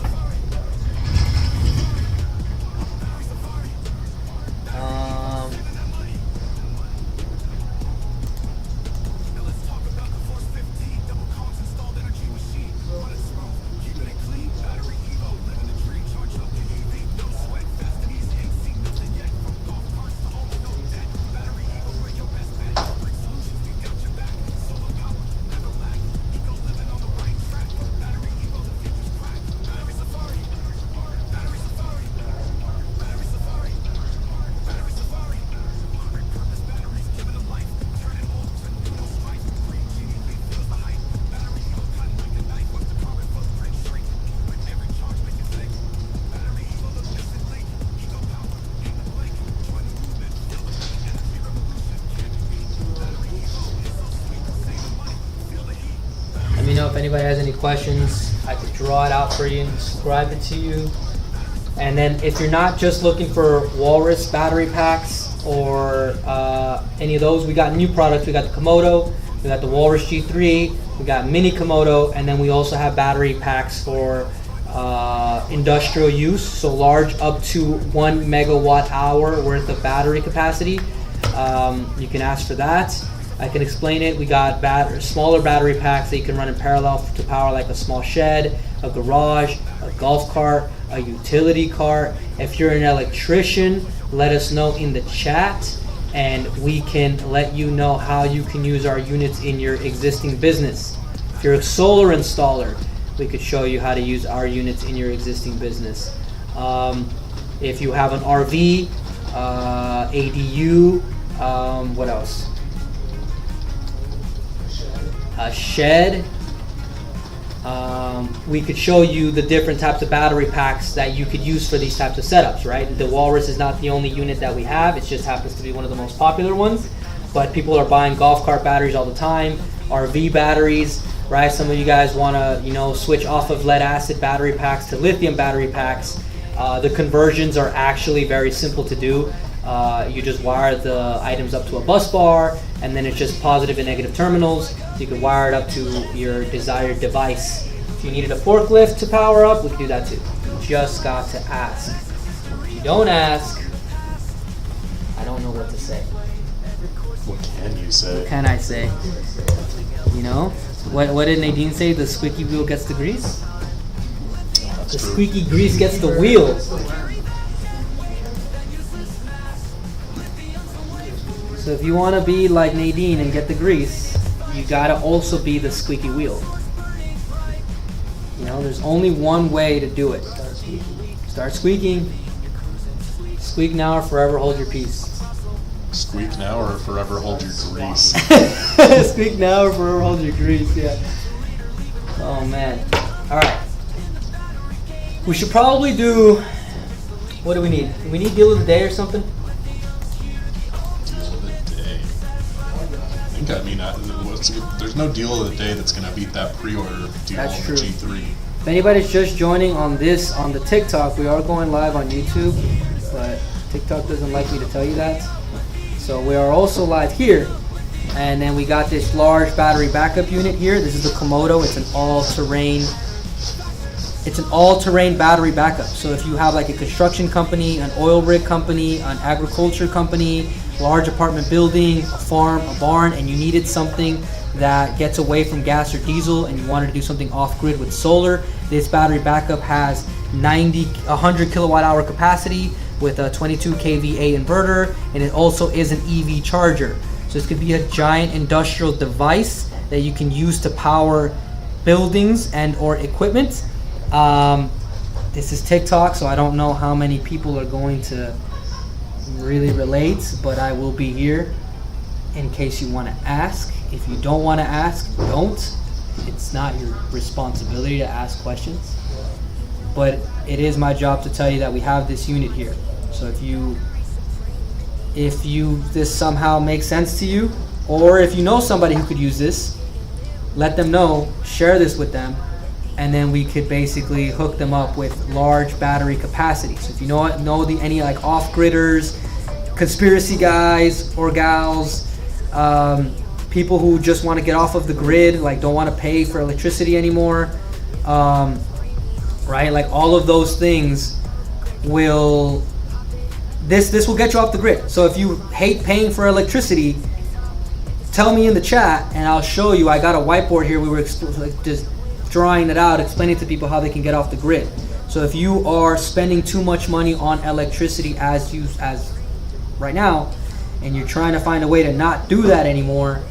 anybody has any questions, I could draw it out for you and describe it to you. And then if you're not just looking for Walrus battery packs or any of those, we got new products. We got the Komodo, we got the Walrus G3, we got mini Komodo, and then we also have battery packs for industrial use, so large up to 1 megawatt hour worth of battery capacity. You can ask for that. I can explain it. We got smaller battery packs that you can run in parallel to power like a small shed, a garage, a golf cart, a utility cart. If you're an electrician, let us know in the chat and we can let you know how you can use our units in your existing business. If you're a solar installer, we could show you how to use our units in your existing business. If you have an RV, ADU, what else? A shed. We could show you the different types of battery packs that you could use for these types of setups, right? The Walrus is not the only unit that we have. It just happens to be one of the most popular ones. But people are buying golf cart batteries all the time, RV batteries, right? Some of you guys want to, switch off of lead acid battery packs to lithium battery packs. The conversions are actually very simple to do. You just wire the items up to a bus bar, and then it's just positive and negative terminals. So you can wire it up to your desired device. If you needed a forklift to power up, we can do that too. You just got to ask. If you don't ask, I don't know what to say. What can you say? What can I say? What did Nadine say? The squeaky wheel gets the grease? The squeaky grease gets the wheel. So if you want to be like Nadine and get the grease, you gotta also be the squeaky wheel. There's only one way to do it. Start squeaking. Squeak now or forever hold your peace. Squeak now or forever hold your grease. Squeak now or forever hold your grease, yeah. Oh man. Alright. We should probably do, what do we need? Do we need deal of the day or something? Deal of the day. There's no deal of the day that's going to beat that pre-order deal on the G3. If anybody's just joining on the TikTok, we are going live on YouTube, but TikTok doesn't like me to tell you that. So we are also live here, and then we got this large battery backup unit here. This is the Komodo. It's an all-terrain battery backup. So if you have like a construction company, an oil rig company, an agriculture company, large apartment building, a farm, a barn, and you needed something that gets away from gas or diesel and you wanted to do something off-grid with solar, this battery backup has 100 kilowatt hour capacity with a 22 kVA inverter, and it also is an EV charger. So this could be a giant industrial device that you can use to power buildings and or equipment. This is TikTok, so I don't know how many people are going to really relate, but I will be here in case you want to ask. If you don't want to ask, don't. It's not your responsibility to ask questions, but it is my job to tell you that we have this unit here. So if this somehow makes sense to you, or if you know somebody who could use this, let them know, share this with them, and then we could basically hook them up with large battery capacity. So if you know any like off-gridders, conspiracy guys or gals, people who just want to get off of the grid, like don't want to pay for electricity anymore, right? Like all of those things will, this will get you off the grid. So if you hate paying for electricity, tell me in the chat and I'll show you. I got a whiteboard here. We were just drawing it out, explaining to people how they can get off the grid. So if you are spending too much money on electricity as right now, and you're trying to find a way to not do that anymore,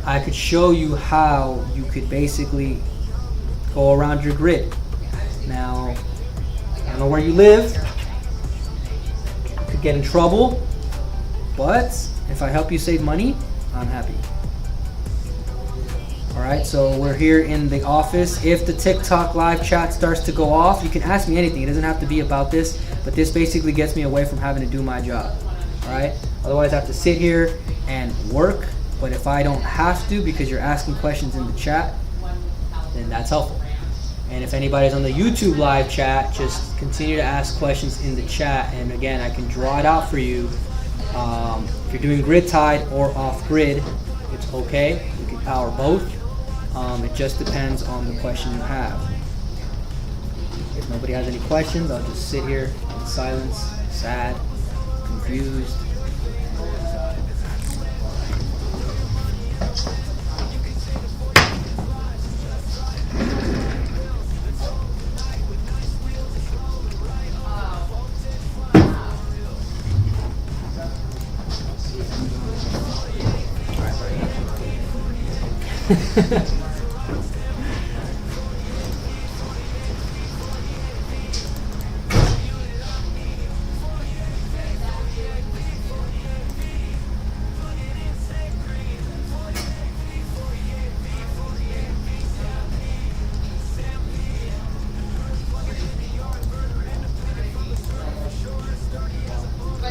I could show you how you could basically go around your grid. Now, I don't know where you live, you could get in trouble, but if I help you save money, I'm happy. Alright, so we're here in the office. If the TikTok live chat starts to go off, you can ask me anything. It doesn't have to be about this, but this basically gets me away from having to do my job. Alright, otherwise I have to sit here and work, but if I don't have to because you're asking questions in the chat, then that's helpful. And if anybody's on the YouTube live chat, just continue to ask questions in the chat. And again, I can draw it out for you. If you're doing grid tied or off grid, it's okay. You can power both. It just depends on the question you have. If nobody has any questions, I'll just sit here in silence, sad, confused.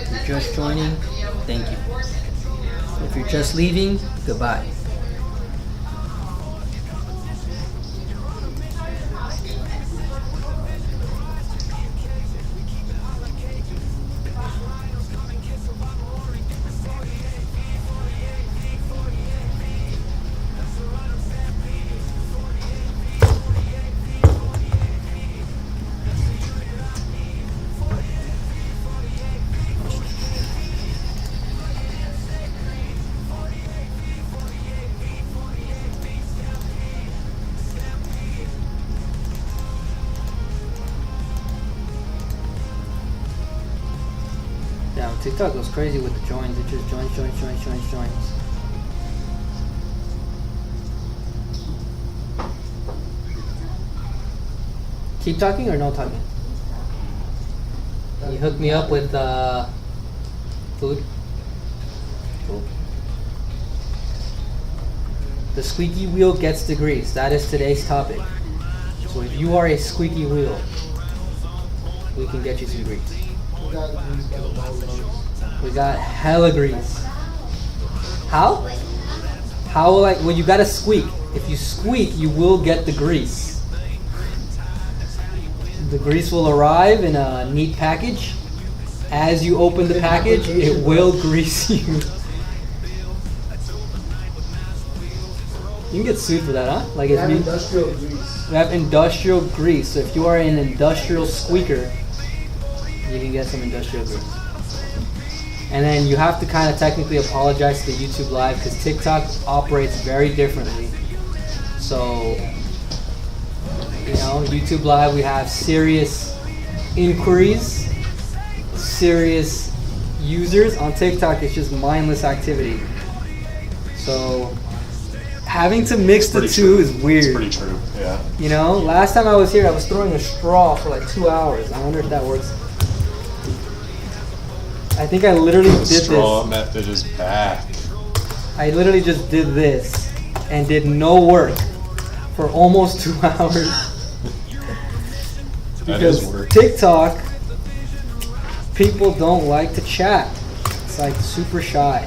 If you're just joining, thank you. If you're just leaving, goodbye. Yeah, TikTok goes crazy with the joins. It just joins. Keep talking or no talking? You hooked me up with food. Cool. The squeaky wheel gets the grease. That is today's topic. So if you are a squeaky wheel, we can get you some grease. We got hella grease. How? How, like, well, you gotta squeak. If you squeak, you will get the grease. The grease will arrive in a neat package. As you open the package, it will grease you. You can get sued for that, huh? Like, if you industrial grease. We have industrial grease. So if you are an industrial squeaker, you can get some industrial grease. And then you have to kind of technically apologize to the YouTube Live because TikTok operates very differently. So, you know, YouTube Live, we have serious inquiries, serious users. On TikTok, it's just mindless activity. So, having to mix the two is weird. It's pretty true, yeah. You know, last time I was here, I was throwing a straw for like 2 hours. I wonder if that works. I think I literally did this. The straw method is back. I literally just did this and did no work for almost 2 hours. That is Because work. TikTok, people don't like to chat. It's like super shy.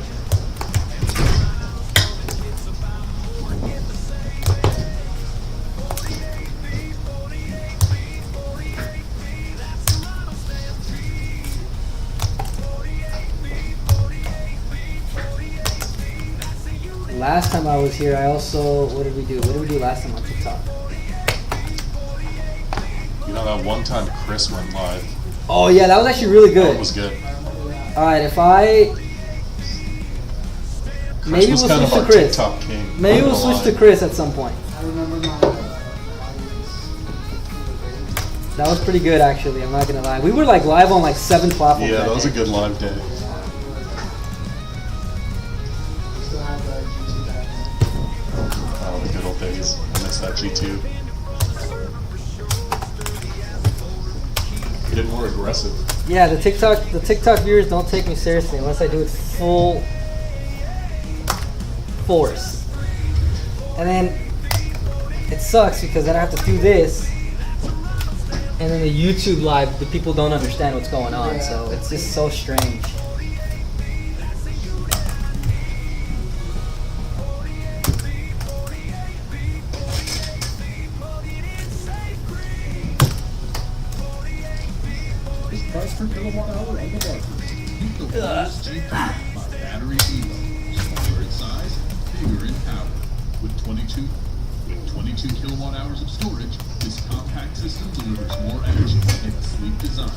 Last time I was here, I also, what did we do? What did we do last time on TikTok? You know that one time Chris went live? Oh yeah, that was actually really good. That was good. Alright, if I... Chris Maybe was we'll kind switch of to our Chris. TikTok king. Maybe not we'll gonna switch to lie. Chris at some point. I remember my That was pretty good actually, I'm not gonna lie. We were like live on like 7 platforms. Yeah, that was a day. good live day. still have that YouTube app. Oh, the good old days. I miss that G2. Get more aggressive. Yeah, the TikTok viewers don't take me seriously unless I do it full force. And then it sucks because then I have to do this, and then the YouTube live, the people don't understand what's going on, so it's just so strange. price per kilowatt hour on the market. Meet the Walrus G3 by BatteryEvo. Smaller in size, bigger in power. With 22 kilowatt hours of storage, this compact system delivers more energy in a sleek design.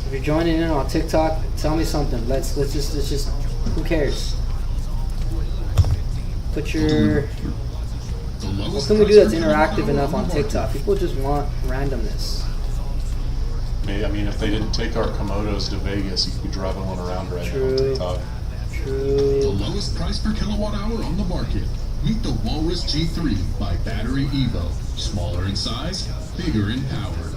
If you're joining in on TikTok, tell me something. Let's just who cares? Put your what can we do that's interactive enough on TikTok? People just want randomness. I mean, if they didn't take our Komodos to Vegas, you could be driving one around right now on TikTok. The lowest price per kilowatt hour on the market. Meet the Walrus G3 by BatteryEvo. Smaller in size, bigger in power.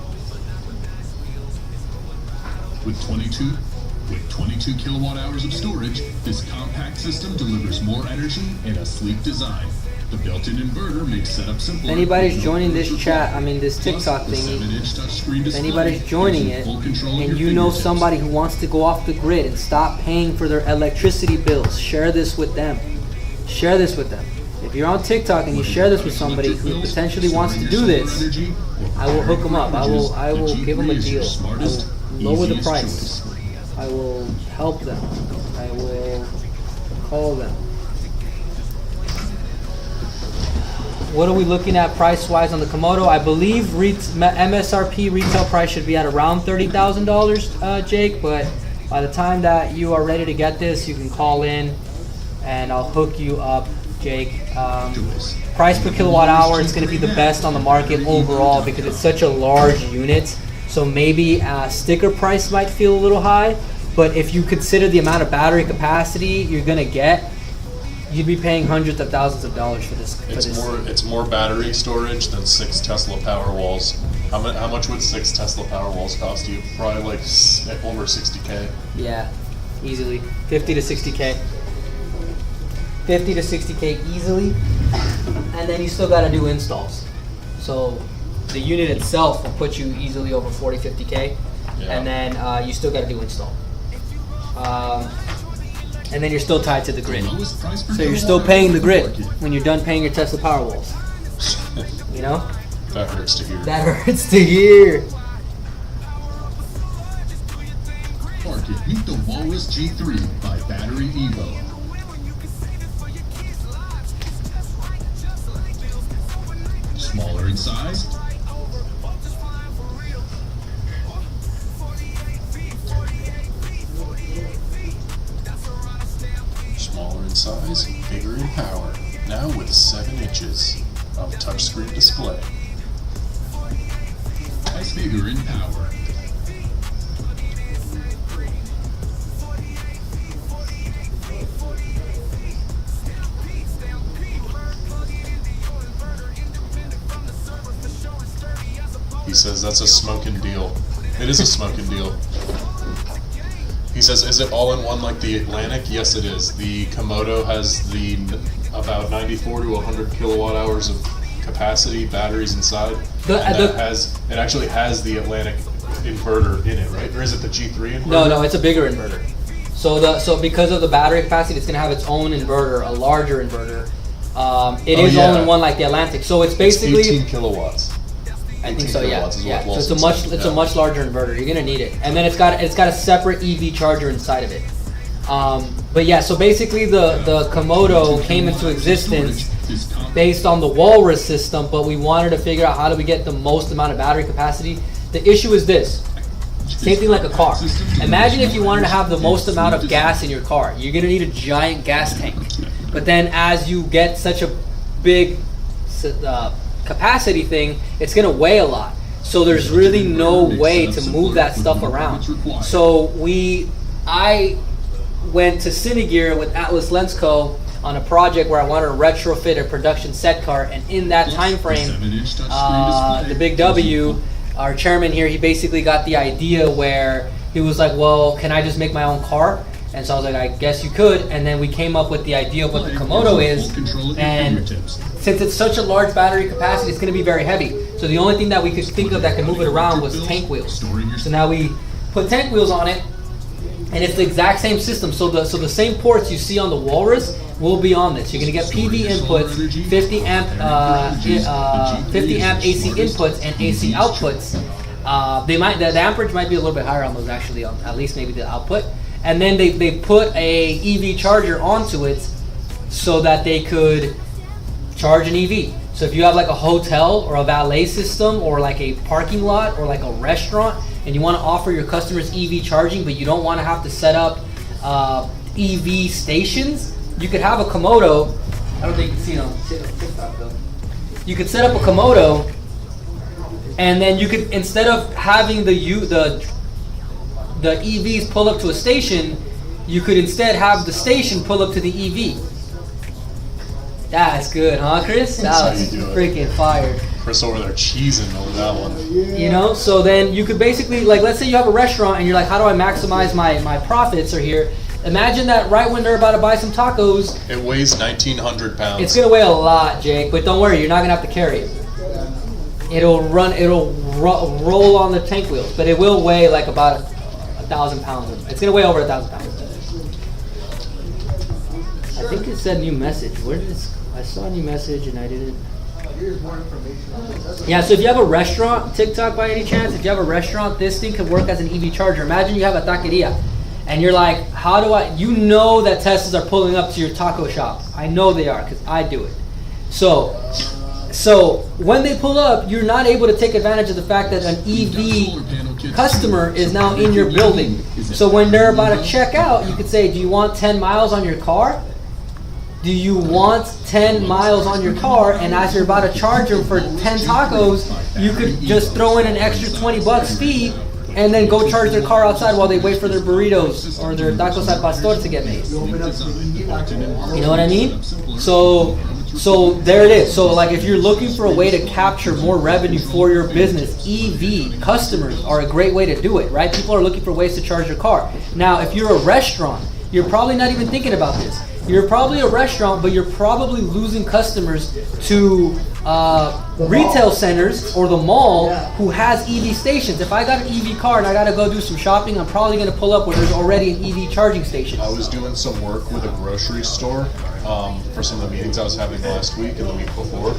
With 22 kilowatt hours of storage, this compact system delivers more energy in a sleek design. The built-in inverter makes setup simpler. If anybody's joining this chat, this TikTok thingy, if anybody's joining it, and you know somebody who wants to go off the grid and stop paying for their electricity bills, share this with them. Share this with them. If you're on TikTok and you share this with somebody who potentially wants to do this, I will hook them up. I will give them a deal. I will lower the price. I will help them. I will call them. What are we looking at price-wise on the Komodo? I believe MSRP retail price should be at around $30,000, Jake. But by the time that you are ready to get this, you can call in, and I'll hook you up, Jake. Price per kilowatt hour, it's going to be the best on the market overall because it's such a large unit. So maybe sticker price might feel a little high, but if you consider the amount of battery capacity you're gonna get, you'd be paying hundreds of thousands of dollars for this. It's more battery storage than 6 Tesla Powerwalls. How much would 6 Tesla Powerwalls cost you? Probably like over 60K. Yeah, easily 50 to 60K. 50 to 60K easily, and then you still gotta do installs. So the unit itself will put you easily over 40, 50K, and then you still got to do install. And then you're still tied to the grid. So you're still paying the grid when you're done paying your Tesla Powerwalls. You know? That hurts to hear. That hurts to hear. Meet the Walrus G3 by BatteryEvo. Smaller in size, bigger in power, now with 7 inches of touchscreen display. Bigger in power. He says that's a smoking deal. It is a smoking deal. He says, is it all in one like the Atlantic? Yes, it is. The Komodo has the about 94 to 100 kilowatt hours of capacity, batteries inside. It actually has the Atlantic inverter in it, right? Or is it the G3 inverter? No, it's a bigger inverter. So because of the battery capacity, it's going to have its own inverter, a larger inverter. It is all in one like the Atlantic. So it's basically 18 kilowatts. I think so, yeah. So it's a much larger inverter. You're gonna need it, and then it's got a separate EV charger inside of it. But yeah, so basically the Komodo came into existence based on the Walrus system, but we wanted to figure out how do we get the most amount of battery capacity. The issue is this. Same thing like a car. Imagine if you wanted to have the most amount of gas in your car. You're gonna need a giant gas tank. But then as you get such a big capacity thing, it's gonna weigh a lot. So there's really no way to move that stuff around. So I went to Cinegear with Atlas Lens Co. on a project where I wanted to retrofit a production set car, and in that time frame, the Big W, our chairman here, he basically got the idea where he was like, well, can I just make my own car? And so I was like, I guess you could. And then we came up with the idea of what the Komodo is. And since it's such a large battery capacity, it's going to be very heavy. So the only thing that we could think of that could move it around was tank wheels. So now we put tank wheels on it, And it's the exact same system. So the same ports you see on the Walrus will be on this. You're gonna get PV inputs, 50 amp AC inputs and AC outputs. The amperage might be a little bit higher on those actually, at least maybe the output. And then they put a EV charger onto it so that they could charge an EV. So if you have like a hotel or a valet system or like a parking lot or like a restaurant and you want to offer your customers EV charging but you don't want to have to set up EV stations, you could have a Komodo. I don't think you can see it on TikTok though. You could set up a Komodo and then you could, instead of having the EVs pull up to a station, you could instead have the station pull up to the EV. That's good, huh, Chris? That was freaking fire. Chris over there cheesing over that one. You know, so then you could basically, like, let's say you have a restaurant and you're like, how do I maximize my profits are here? Imagine that right when they're about to buy some tacos. It weighs 1,900 pounds. It's gonna weigh a lot, Jake, but don't worry, you're not gonna have to carry it. It'll roll on the tank wheels, but it will weigh like about 1,000 pounds. It's gonna weigh over 1,000 pounds. I think it said new message. Where did this? I saw a new message and I didn't. Yeah, so if you have a restaurant, TikTok by any chance, if you have a restaurant, this thing could work as an EV charger. Imagine you have a taqueria and you're like, how do I, you know that Teslas are pulling up to your taco shop. I know they are because I do it. So when they pull up, you're not able to take advantage of the fact that an EV customer is now in your building. So when they're about to check out, you could say, do you want 10 miles on your car? Do you want 10 miles on your car? And as you're about to charge them for 10 tacos, you could just throw in an extra 20 bucks fee and then go charge their car outside while they wait for their burritos or their tacos al pastor to get made. You know what I mean? So there it is. So like if you're looking for a way to capture more revenue for your business, EV customers are a great way to do it, right? People are looking for ways to charge their car. Now, if you're a restaurant, you're probably not even thinking about this. You're probably a restaurant, but you're probably losing customers to retail centers or the mall who has EV stations. If I got an EV car and I got to go do some shopping, I'm probably going to pull up where there's already an EV charging station. I was doing some work with a grocery store for some of the meetings I was having last week and the week before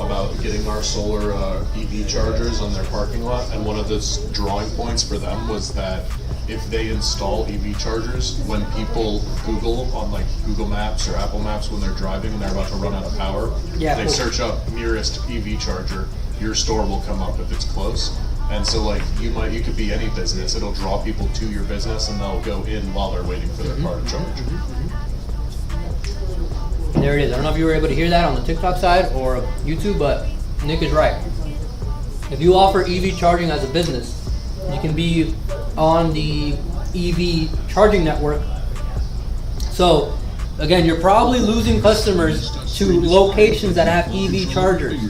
about getting our solar EV chargers on their parking lot. And one of the drawing points for them was that if they install EV chargers, when people Google on like Google Maps or Apple Maps when they're driving and they're about to run out of power, they search up nearest EV charger, your store will come up if it's close. And so like you could be any business, it'll draw people to your business and they'll go in while they're waiting for their car to charge. There it is. I don't know if you were able to hear that on the TikTok side or YouTube, but Nick is right. If you offer EV charging as a business, you can be on the EV charging network. So again, you're probably losing customers to locations that have EV chargers.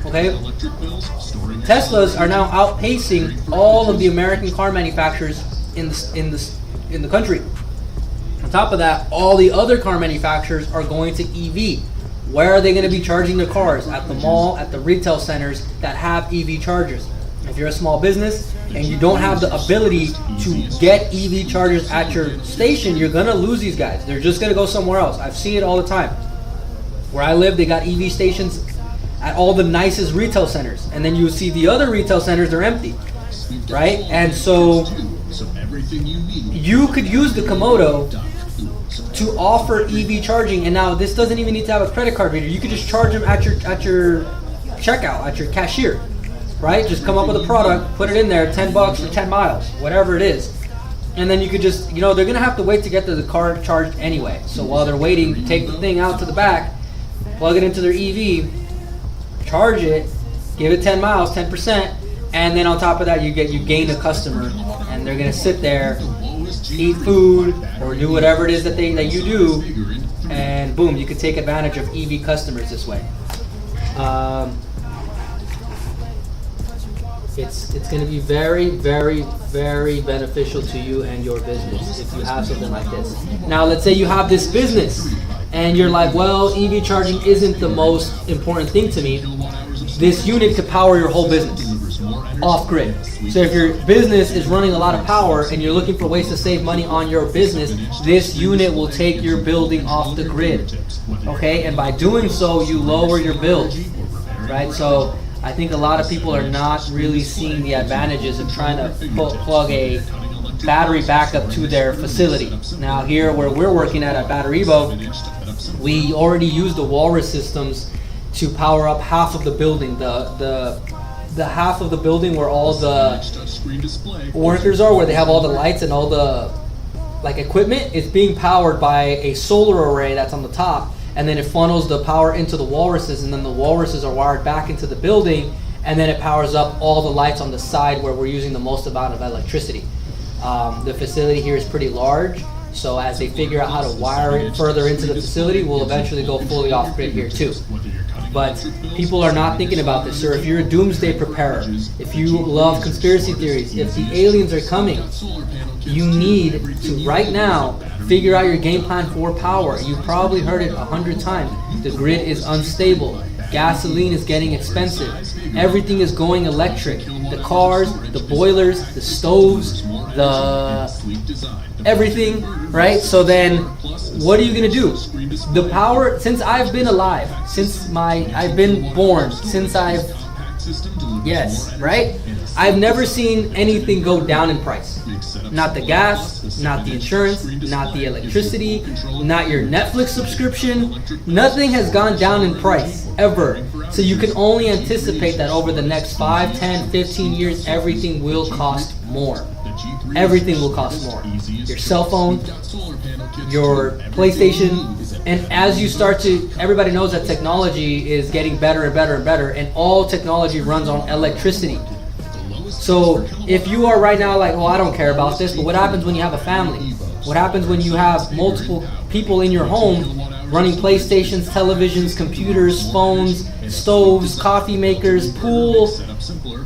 Okay? Teslas are now outpacing all of the American car manufacturers in the country. On top of that, all the other car manufacturers are going to EV. Where are they going to be charging their cars? At the mall, at the retail centers that have EV chargers. If you're a small business and you don't have the ability to get EV chargers at your station, you're going to lose these guys. They're just going to go somewhere else. I've seen it all the time. Where I live, they got EV stations at all the nicest retail centers. And then you see the other retail centers, they're empty. Right? And so you could use the Komodo to offer EV charging. And now this doesn't even need to have a credit card reader. You could just charge them at your checkout, at your cashier. Right? Just come up with a product, put it in there, 10 bucks for 10 miles, whatever it is. And then you could just, they're going to have to wait to get the car charged anyway. So while they're waiting, take the thing out to the back, plug it into their EV, charge it, give it 10 miles, 10%, and then on top of that, you gain a customer, and they're going to sit there, eat food, or do whatever it is that you do, and boom, you could take advantage of EV customers this way. It's going to be very, very, very beneficial to you and your business if you have something like this. Now, let's say you have this business and you're like, well, EV charging isn't the most important thing to me, this unit could power your whole business off grid. So if your business is running a lot of power and you're looking for ways to save money on your business, this unit will take your building off the grid. Okay, and by doing so, you lower your bills, right? So I think a lot of people are not really seeing the advantages of trying to plug a battery backup to their facility. Now here where we're working at BatteryEvo, we already use the Walrus systems to power up half of the building. The half of the building where all the workers are, where they have all the lights and all the equipment, is being powered by a solar array that's on the top, and then it funnels the power into the Walruses, and then the Walruses are wired back into the building, and then it powers up all the lights on the side where we're using the most amount of electricity. The facility here is pretty large, so as they figure out how to wire it further into the facility, we'll eventually go fully off grid here too. But people are not thinking about this. Or if you're a doomsday preparer, if you love conspiracy theories, if the aliens are coming, you need to right now figure out your game plan for power. You've probably heard it 100 times. The grid is unstable. Gasoline is getting expensive. Everything is going electric. The cars, the boilers, the stoves, everything, right? So then what are you gonna do? The power, since I've been alive, I've been born, right? I've never seen anything go down in price. Not the gas, not the insurance, not the electricity, not your Netflix subscription. Nothing has gone down in price, ever. So you can only anticipate that over the next 5, 10, 15 years, everything will cost more. Everything will cost more. Your cell phone, your PlayStation, and as you start to, everybody knows that technology is getting better and better and better, and all technology runs on electricity. So if you are right now like, well, I don't care about this, but what happens when you have a family? What happens when you have multiple people in your home running PlayStations, televisions, computers, phones, stoves, coffee makers, pool,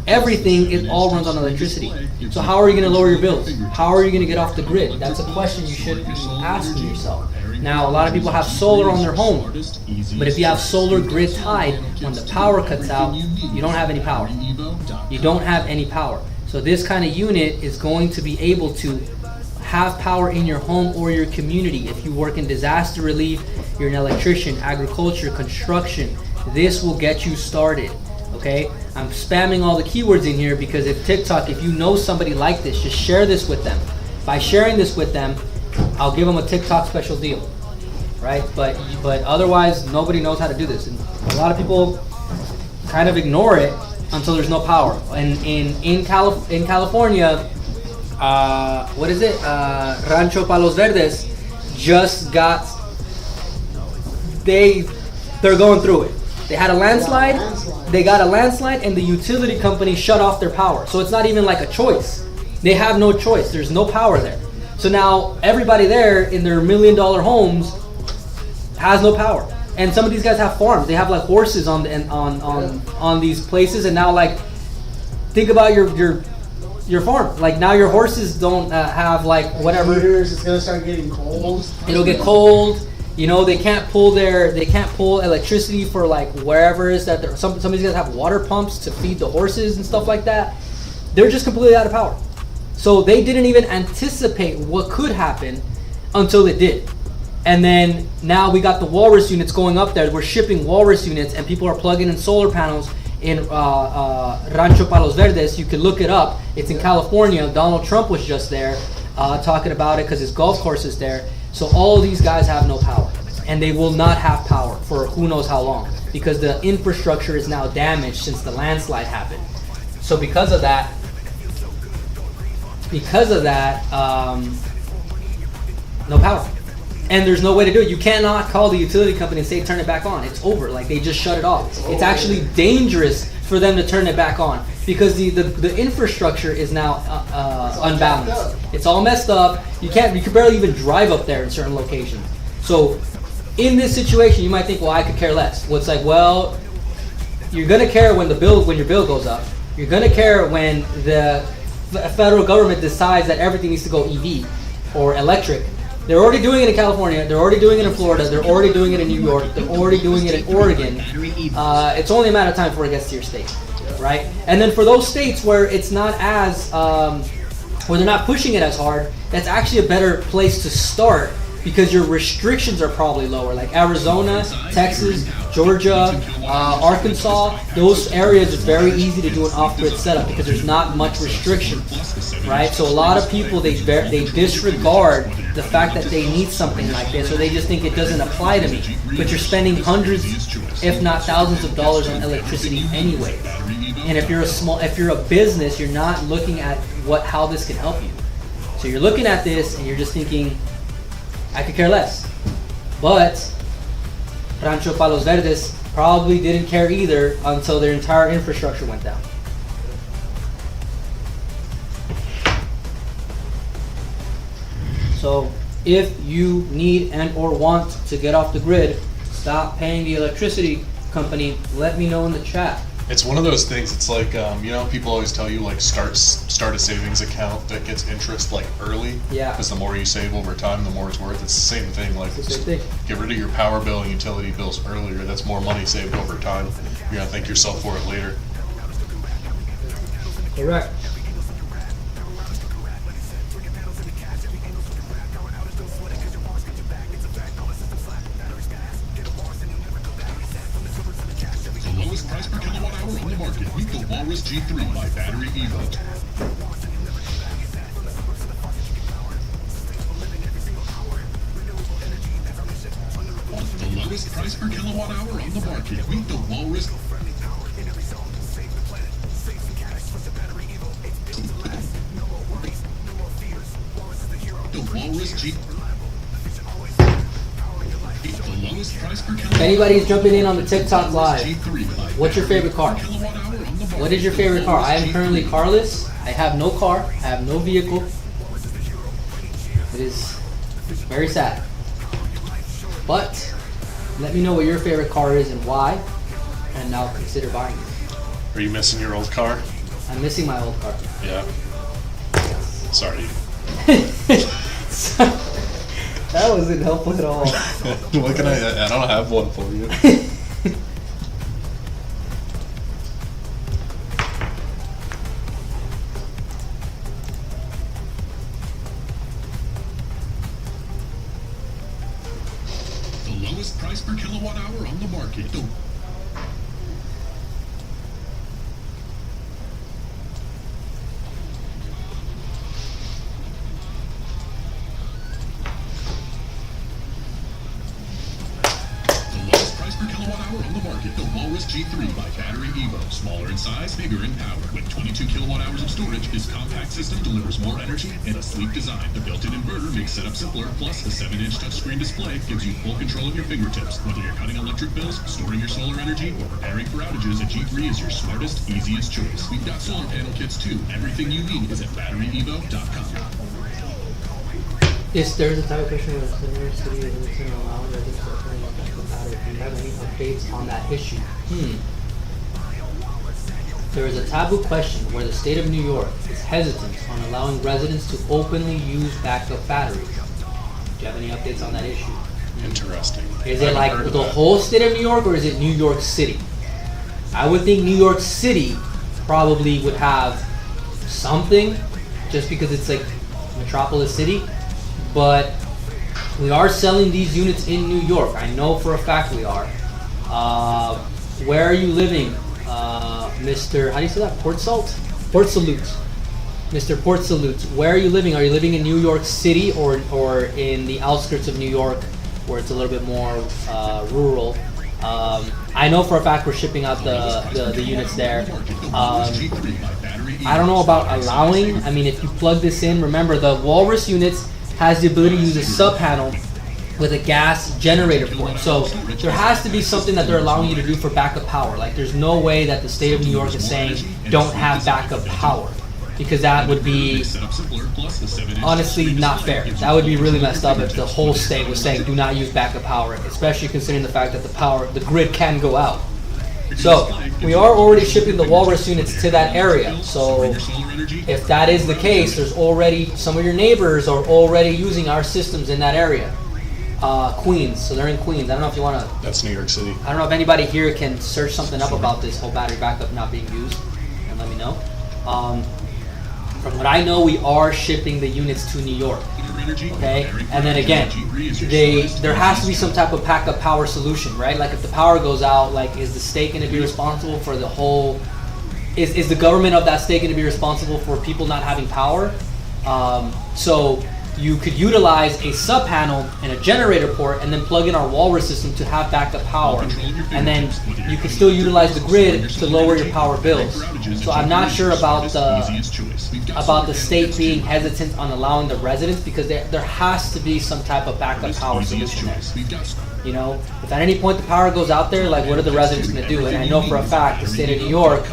everything, it all runs on electricity. So how are you going to lower your bills? How are you going to get off the grid? That's a question you should be asking yourself. Now, a lot of people have solar on their home, but if you have solar grid tied, when the power cuts out, you don't have any power. You don't have any power. So this kind of unit is going to be able to have power in your home or your community. If you work in disaster relief, you're an electrician, agriculture, construction, this will get you started, okay? I'm spamming all the keywords in here because if you know somebody like this, just share this with them. By sharing this with them, I'll give them a TikTok special deal, right? But otherwise, nobody knows how to do this. And a lot of people kind of ignore it until there's no power. And in California, what is it? Rancho Palos Verdes just got, they're going through it. They had a landslide, they got a landslide, and the utility company shut off their power. So it's not even like a choice. They have no choice. There's no power there. So now everybody there in their $1 million homes has no power. And some of these guys have farms. They have like horses on these places. And now, like, think about your farm. Like, now your horses don't have like whatever. It's gonna start getting cold. It'll get cold. You know, they can't pull electricity for like wherever it is that some of these guys have water pumps to feed the horses and stuff like that. They're just completely out of power. So they didn't even anticipate what could happen until it did. And then now we got the Walrus units going up there. We're shipping Walrus units, and people are plugging in solar panels in Rancho Palos Verdes. You can look it up. It's in California. Donald Trump was just there talking about it because his golf course is there. So all of these guys have no power, and they will not have power for who knows how long because the infrastructure is now damaged since the landslide happened. So because of that, no power. And there's no way to do it. You cannot call the utility company and say turn it back on. It's over. Like, they just shut it off. It's actually dangerous for them to turn it back on because the infrastructure is now unbalanced. It's all messed up. You could barely even drive up there in certain locations. So in this situation, you might think, well, I could care less. Well, it's like, well, you're gonna care when your bill goes up. You're gonna care when the federal government decides that everything needs to go EV or electric. They're already doing it in California. They're already doing it in Florida. They're already doing it in New York. They're already doing it in Oregon. It's only a matter of time before it gets to your state, right? And then for those states where it's not as, where they're not pushing it as hard, that's actually a better place to start because your restrictions are probably lower. Like Arizona, Texas, Georgia, Arkansas, those areas are very easy to do an off-grid setup because there's not much restrictions, right? So a lot of people, they disregard the fact that they need something like this, or they just think it doesn't apply to me. But you're spending hundreds, if not thousands of dollars on electricity anyway. And if you're a business, you're not looking at how this can help you. So you're looking at this and you're just thinking, I could care less. But Rancho Palos Verdes probably didn't care either until their entire infrastructure went down. So if you need and or want to get off the grid, stop paying the electricity company. Let me know in the chat. It's one of those things. It's like you know, people always tell you like start a savings account that gets interest like early. Yeah. Because the more you save over time, the more it's worth. It's the same thing. Like It's the same thing. get rid of your power bill and utility bills earlier. That's more money saved over time. You're gonna thank yourself for it later. Correct. The lowest price per kilowatt hour on the market. Meet the Walrus G3 by BatteryEvo. The lowest price per kilowatt hour on the market. Meet the Walrus. The Walrus G. The lowest price per kilowatt. If anybody's jumping in on the TikTok live, G3 by what's your favorite car? kilowatt hour on the market. What is your favorite car? I am currently carless. I have no car. I have no vehicle. It is very sad. But let me know what your favorite car is and why, and I'll consider buying it. Are you missing your old car? I'm missing my old car. Yeah. Sorry. That wasn't helpful at all. What can I don't have one for you. The lowest price per kilowatt hour on the market. The lowest price per kilowatt hour on the market. The Walrus G3 by BatteryEvo. Smaller in size, bigger in power. With 22 kilowatt hours of storage, this compact system delivers more energy in a sleek design. The built-in inverter makes setup simpler, plus the 7-inch touchscreen display gives you full control of your fingertips. Whether you're cutting electric bills, storing your solar energy, or preparing for outages, a G3 is your smartest, easiest choice. We've got solar panel kits too. Everything you need is at BatteryEvo.com. Yes, there's a type of question where the nearest city is going to allow residents to turn off the battery. Do you have any updates on that issue? There is a taboo question where the state of New York is hesitant on allowing residents to openly use backup batteries. Do you have any updates on that issue? Interesting. Is it like the whole state of New York, or is it New York City? I would think New York City probably would have something, just because it's like metropolis city. But we are selling these units in New York. I know for a fact we are. Where are you living, Mr. How do you say that? Port Salt? Port Salute. Mr. Port Salute. Where are you living? Are you living in New York City or in the outskirts of New York, where it's a little bit more rural? I know for a fact we're shipping out the units there. I don't know about allowing. I mean, if you plug this in, remember the Walrus units has the ability to use a sub panel with a gas generator port. So there has to be something that they're allowing you to do for backup power. Like there's no way that the state of New York is saying don't have backup power, because that would be honestly not fair. That would be really messed up if the whole state was saying do not use backup power, especially considering the fact that the grid can go out. So we are already shipping the Walrus units to that area. So if that is the case, there's already some of your neighbors are already using our systems in that area. Queens, so they're in Queens. I don't know if you want to. That's New York City. I don't know if anybody here can search something up about this whole battery backup not being used, and let me know. From what I know, we are shipping the units to New York. Okay, and then again, there has to be some type of backup power solution, right? Like if the power goes out, like is the state going to be responsible for the whole? Is the government of that state going to be responsible for people not having power? So you could utilize a sub panel and a generator port, and then plug in our Walrus system to have backup power, and then you can still utilize the grid to lower your power bills. So I'm not sure about the state being hesitant on allowing the residents, because there has to be some type of backup power solution there. You know, if at any point the power goes out there, like what are the residents going to do? And I know for a fact the state of New York,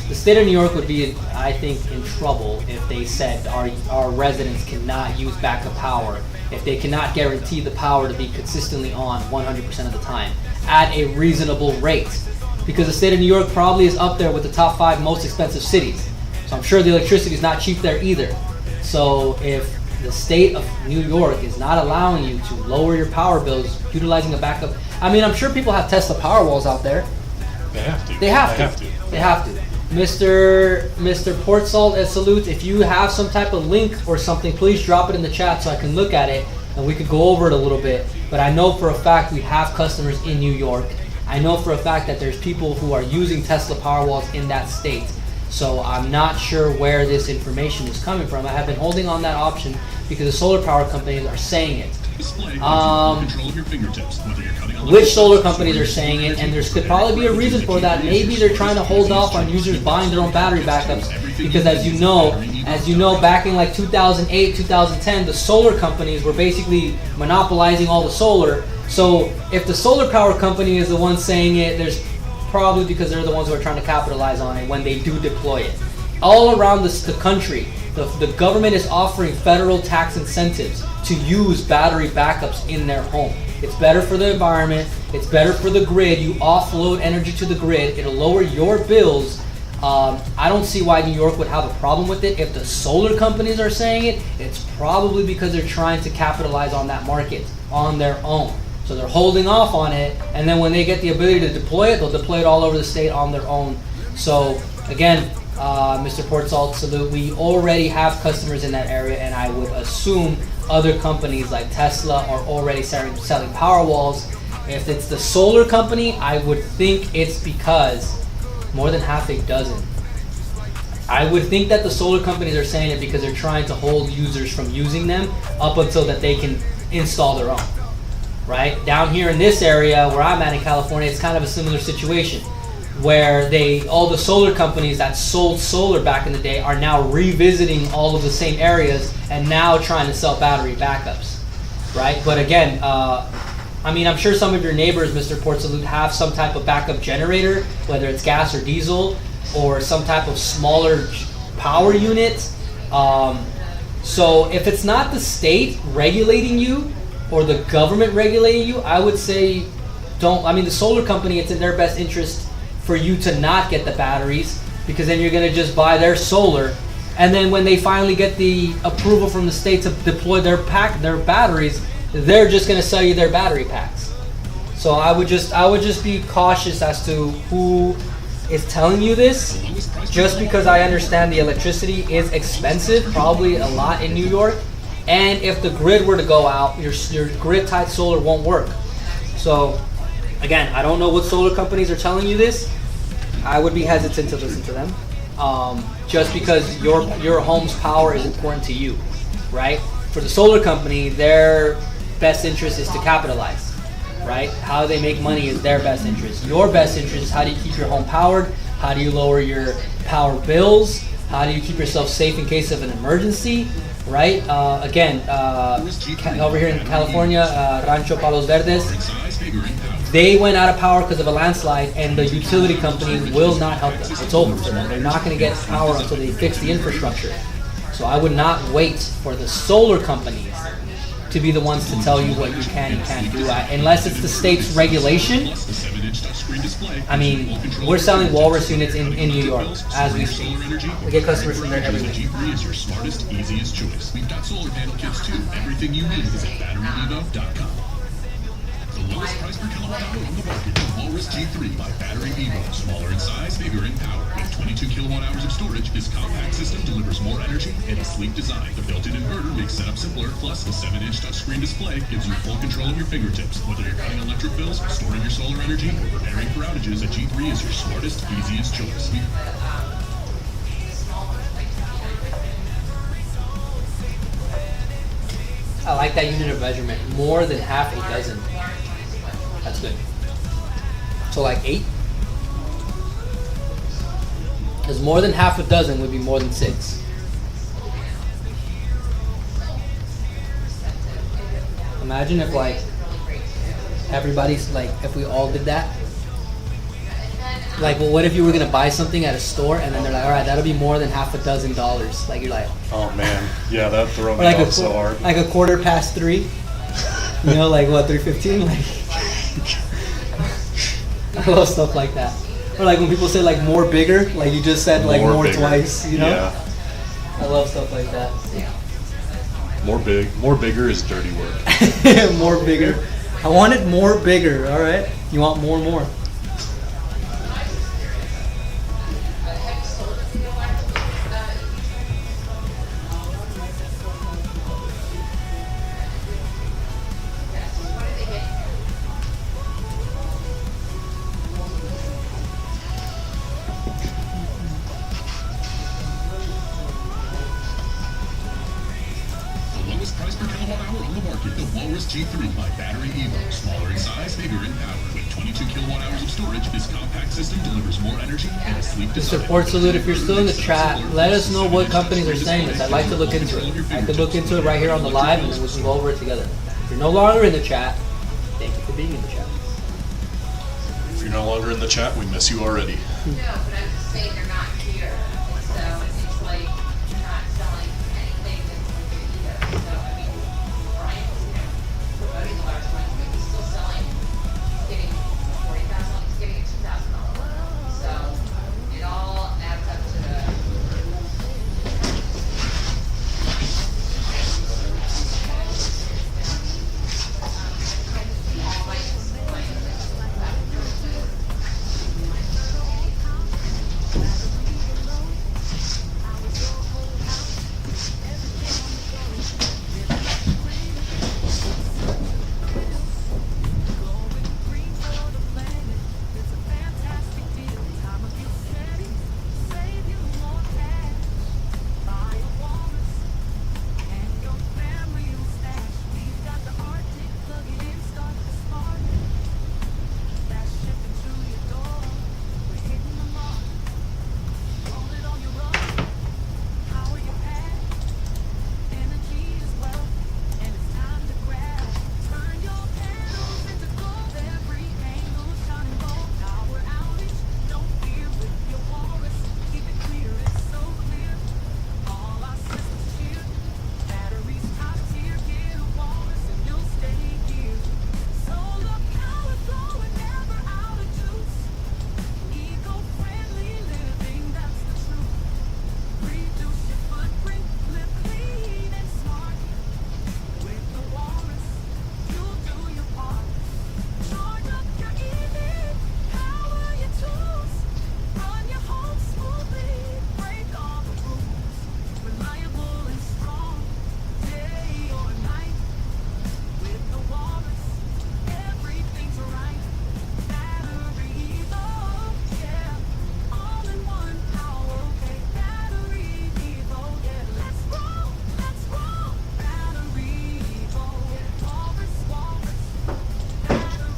the state of New York would be, I think, in trouble if they said our residents cannot use backup power, if they cannot guarantee the power to be consistently on 100% of the time at a reasonable rate. Because the state of New York probably is up there with the top 5 most expensive cities. So I'm sure the electricity is not cheap there either. So if the state of New York is not allowing you to lower your power bills utilizing a backup, I mean, I'm sure people have Tesla Powerwalls out there. They have to. They have to. Mr. Port Salt and Salute, if you have some type of link or something, please drop it in the chat so I can look at it and we could go over it a little bit. But I know for a fact we have customers in New York. I know for a fact that there's people who are using Tesla Powerwalls in that state. So I'm not sure where this information is coming from. I have been holding on that option because the solar power companies are saying it. Which solar companies are saying it, and there could probably be a reason for that. Maybe they're trying to hold off on users buying their own battery backups, because as you know, back in like 2008, 2010, the solar companies were basically monopolizing all the solar. So if the solar power company is the one saying it, there's probably because they're the ones who are trying to capitalize on it when they do deploy it. All around the country, the government is offering federal tax incentives to use battery backups in their home. It's better for the environment, it's better for the grid. You offload energy to the grid, it'll lower your bills. I don't see why New York would have a problem with it. If the solar companies are saying it, it's probably because they're trying to capitalize on that market on their own. So they're holding off on it, and then when they get the ability to deploy it, they'll deploy it all over the state on their own. So again, Mr. Port Salt Salute, we already have customers in that area, and I would assume other companies like Tesla are already selling Powerwalls. If it's the solar company, I would think it's because more than half a dozen. I would think that the solar companies are saying it because they're trying to hold users from using them up until that they can install their own. Right? Down here in this area where I'm at in California, it's kind of a similar situation, where all the solar companies that sold solar back in the day are now revisiting all of the same areas and now trying to sell battery backups, right? But again, I mean, I'm sure some of your neighbors, Mr. Port Salute, have some type of backup generator, whether it's gas or diesel, or some type of smaller power unit. So if it's not the state regulating you or the government regulating you, I would say don't. I mean, the solar company, it's in their best interest for you to not get the batteries, because then you're going to just buy their solar, and then when they finally get the approval from the state to deploy their batteries, they're just going to sell you their battery packs. So I would just be cautious as to who is telling you this, just because I understand the electricity is expensive, probably a lot in New York, and if the grid were to go out, your grid tied solar won't work. So again, I don't know what solar companies are telling you this. I would be hesitant to listen to them, just because your home's power is important to you, right? For the solar company, their best interest is to capitalize, right? How they make money is their best interest. Your best interest is how do you keep your home powered? How do you lower your power bills? How do you keep yourself safe in case of an emergency, right? Again, over here in California, Rancho Palos Verdes, they went out of power because of a landslide, and the utility company will not help them. It's over for them. They're not going to get power until they fix the infrastructure. So I would not wait for the solar companies to be the ones to tell you what you can and can't do. Unless it's the state's regulation. I mean, we're selling Walrus units in New York as we speak. We get customers from there every week. G3 is your smartest, easiest choice. We've got solar panel kits too. Everything you need is at BatteryEvo.com. The lowest price per kilowatt hour on the market, the Walrus G3 by BatteryEvo. Smaller in size, bigger in power. With 22 kilowatt hours of storage, this compact system delivers more energy and a sleek design. The built-in inverter makes setup simpler, plus the 7-inch touchscreen display gives you full control of your fingertips. Whether you're cutting electric bills, storing your solar energy, or preparing for outages, a G3 is your smartest, easiest choice. I like that unit of measurement. More than half a dozen. That's good. So like 8? Because more than half a dozen would be more than 6. Imagine if like everybody's like, if we all did that. Like, well, what if you were gonna buy something at a store and then they're like, all right, that'll be more than half a dozen dollars. Like, you're like, Oh man, yeah, that'd throw me like off so hard. like a 3:15. You know, like what, 3:15? Like, I love stuff like that. Or like when people say like more bigger, like you just said like more bigger. twice. You know, Yeah, I love stuff like that. more bigger is dirty work. More bigger. I wanted more bigger. All right, you want more. Price per kilowatt hour on the market, the Walrus G3 by BatteryEvo. Smaller in size, bigger in power. With 22 kilowatt hours of storage, this compact system delivers more energy and a sleek design. Support salute. If you're still in the chat, let us know what companies are saying this. I'd like to look into it. I could look into it right here on the live and then we can go over it together. If you're no longer in the chat, thank you for being in the chat. If you're no longer in the chat, we miss you already. No, but I'm just saying they're not here. So it's like you're not selling anything that's like your ego. So I mean, Brian was promoting the large one, but he's still selling. He's getting $40,000. He's getting a $2,000 one. So it all adds up to the.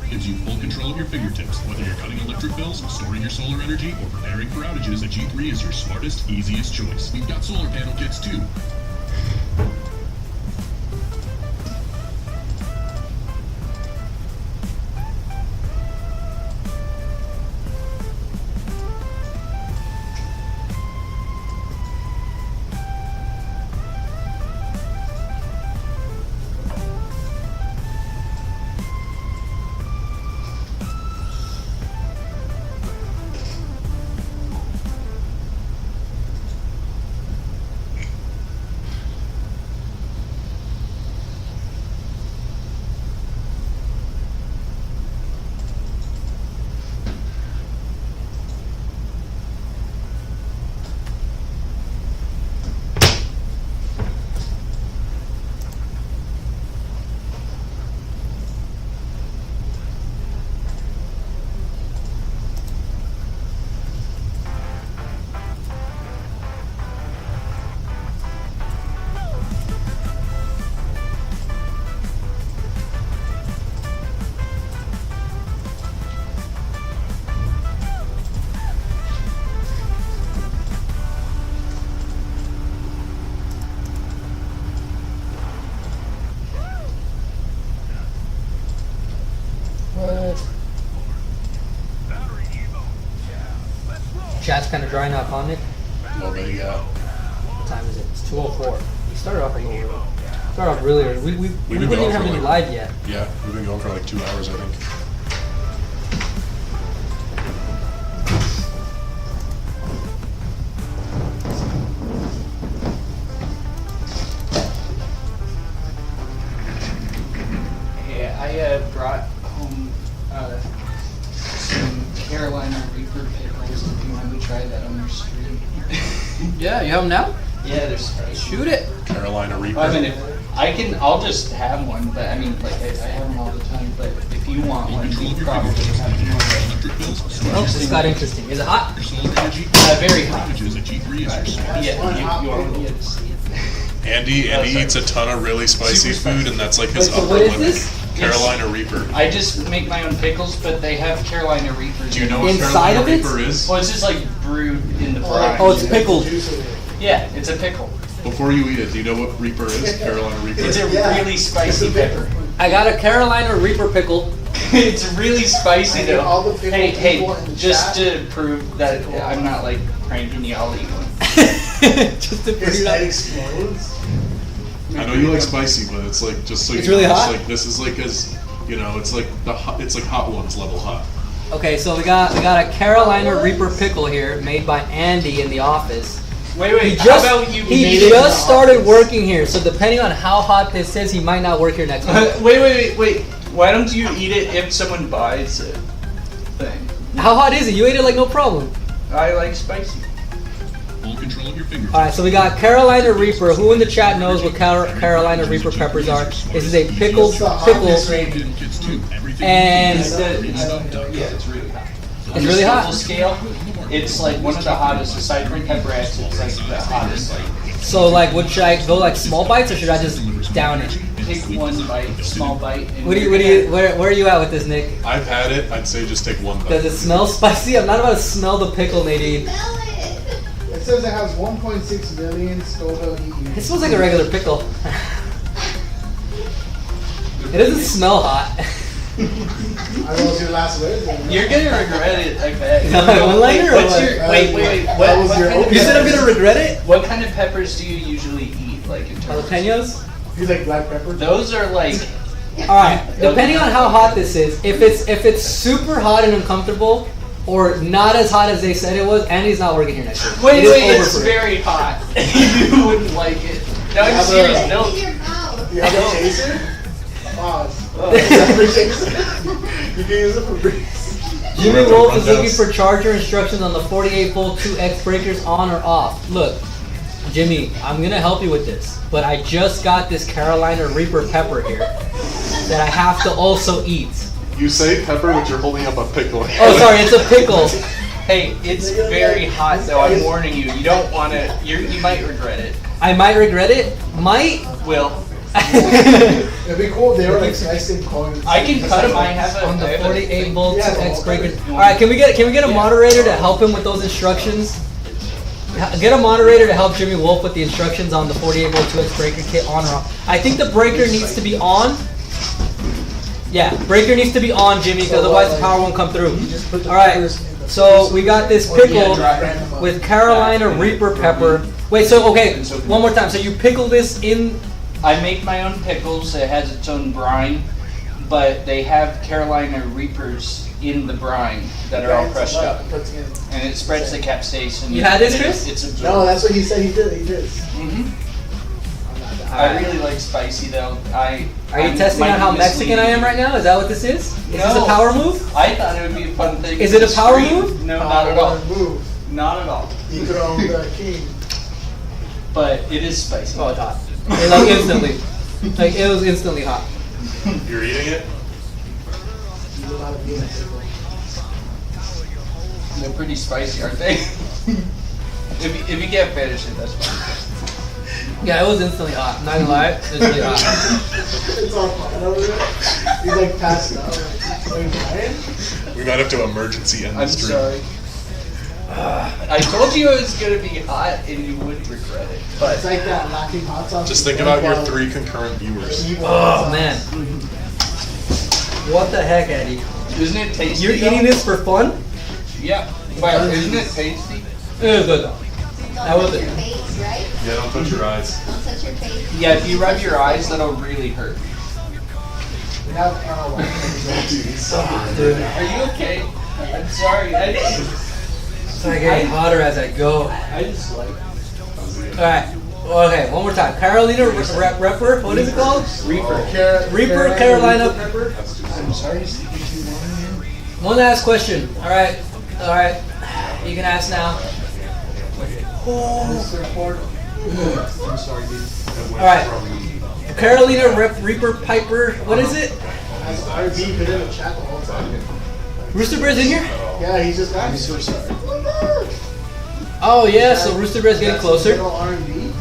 Gives you full control of your fingertips. Whether you're cutting electric bills, storing your solar energy, or preparing for outages, a G3 is your smartest, easiest choice. We've got solar panel kits too. Chat's kind of drying up on it. A little bit, yeah. What time is it? It's 2:04. We started off a little early. Started off really early. We been didn't going even have for any like- live yet. Yeah, we've been going for like 2 hours, I think. Yeah, I brought home some Carolina Reaper pickles if you want to try that on your stream. Yeah, you have them now? Yeah, they're spicy. Shoot it. Carolina Reaper. I mean, I'll just have one, but I mean, like, I have them all the time, but if you want one, you probably have one. Oh, this got interesting. Is it hot? Very hot. Yeah, you want me to Andy eats a ton of really spicy food, and that's like his Wait, so upper what is limit. this? Carolina Reaper. I just make my own pickles, but they have Carolina Reapers. Do you know what Inside Carolina of it? Reaper is? Well, it's just like brewed in the brine. Oh, it's pickled. Yeah, it's a pickle. Before you eat it, do you know what Reaper is? Carolina Reaper. It's a really spicy pepper. I got a Carolina Reaper pickle. It's really spicy though. All the pickle Hey, people in the just chat. to prove that I'm not like pranking you, I'll eat one. Just to His figure it head out. explodes. I know you like spicy, but it's like just so It's you really know, hot? It's like this is like as you know, it's like it's like Hot Ones level hot. Okay, so we got a Carolina Reaper pickle here, made by Andy in the office. Wait, He how just about you he made it? just started working here, so depending on how hot this is, he might not work here next week. Wait. Why don't you eat it if someone buys it? Thing. How hot is it? You ate it like no problem. I like spicy. Full control of your fingers. All right, so we got Carolina Reaper. Who in the chat knows what Carolina Reaper peppers are? This is a pickled pickle, Kids too. Everything and Yeah, it's really hot. It's really hot? Full scale. It's like one of the hottest. Aside from Pepper X, it's like the hottest. so like, should I go like small bites or should I just down it? Take one bite, small bite. And Where are you at with this, Nick? I've had it. I'd say just take one bite. Does it smell spicy? I'm not about to smell the pickle, Nadine. It says it has 1.6 million Scoville heat It units. smells like a regular pickle. It doesn't smell hot. I don't know what's your last word. You're gonna regret it, I bet. Is that my one-liner or What's what? your, wait. That was your You said I'm gonna regret it? What kind of peppers do you usually eat? Like in terms of Jalapenos? You like black pepper? those are like All right. Depending on how hot this is, if it's super hot and uncomfortable, or not as hot as they said it was, Andy's not working here next week. wait, It is over it's for him. very hot. You wouldn't like it. No, I'm Yeah, serious. but- No. You have a chaser? Is that for chaser? You can use it for breeze. Jimmy Run Wolf is downs. looking for charger instructions on the 48 volt 2X breakers on or off. Look, Jimmy, I'm gonna help you with this, but I just got this Carolina Reaper pepper here that I have to also eat. You say pepper, but you're holding up a pickle. Oh, sorry, it's a pickle. Hey, it's very hot though. I'm warning you. You don't want to. You might regret it. I might regret it. Might. Will. It'd be cool if they were like slicing coins. I can cut them. I have a On the I have a 48 volt Yeah, 2X well, breaker. All right, can we get a moderator to help him with those instructions? Get a moderator to help Jimmy Wolf with the instructions on the 48 volt 2X breaker kit on or off. I think the breaker needs to be on. Yeah, breaker needs to be on, Jimmy, because otherwise the power won't come through. All right, so we got this pickle with Carolina Reaper pepper. Wait, so okay, one more time. So you pickle this in. I make my own pickles. It has its own brine, but they have Carolina Reapers in the brine that are all crushed up, and it spreads the capsaicin. You had this, and Chris? It's absorbed. No, that's what he said he did. He did. I really like spicy though. Are you testing out how Mexican I am right now? Is that what this is? Is this a No. power move? I thought it would be a fun thing. Is it a to power stream. move? No, not at all. Move. Not at all. He could own the king. But it is spicy. Oh, it's hot. It, like instantly. Like it was instantly hot. You're eating it? You know how to be in a pickle. They're pretty spicy, aren't they? if you can't finish it, that's fine. Yeah, it was instantly hot. Not gonna lie, it was really hot. It's all fine over there. He's like passed out. Like, are you dying? We might have to emergency end I'm the stream. sorry. I told you it was gonna be hot and you would regret it. But It's like that lacking hot sauce. Just think about your 3 concurrent viewers. Oh man. What the heck, Eddie? isn't it tasty? You're eating though? this for fun? Yeah. But isn't it tasty? It is good though. I will Don't touch it. your face, right? Yeah, don't touch your eyes. Don't touch your face. Yeah, if you rub your eyes, that'll really hurt. We have, Dude, Are you okay? I'm sorry. it's like getting hotter as I go. I just like Alright. Okay, one more time. Carolina Reaper. What is it called? Reaper, Carolina. I'm sorry, it's too long. One last question. Alright. Alright. You can ask now. Mr. Ford. I'm sorry, dude. Alright. Carolina Reaper Piper. What is it? As RB been in the chat the whole time. Rooster Bear's in here? Yeah, he just got. I'm so sorry. Oh yeah, so Rooster Bear's getting closer. R&B.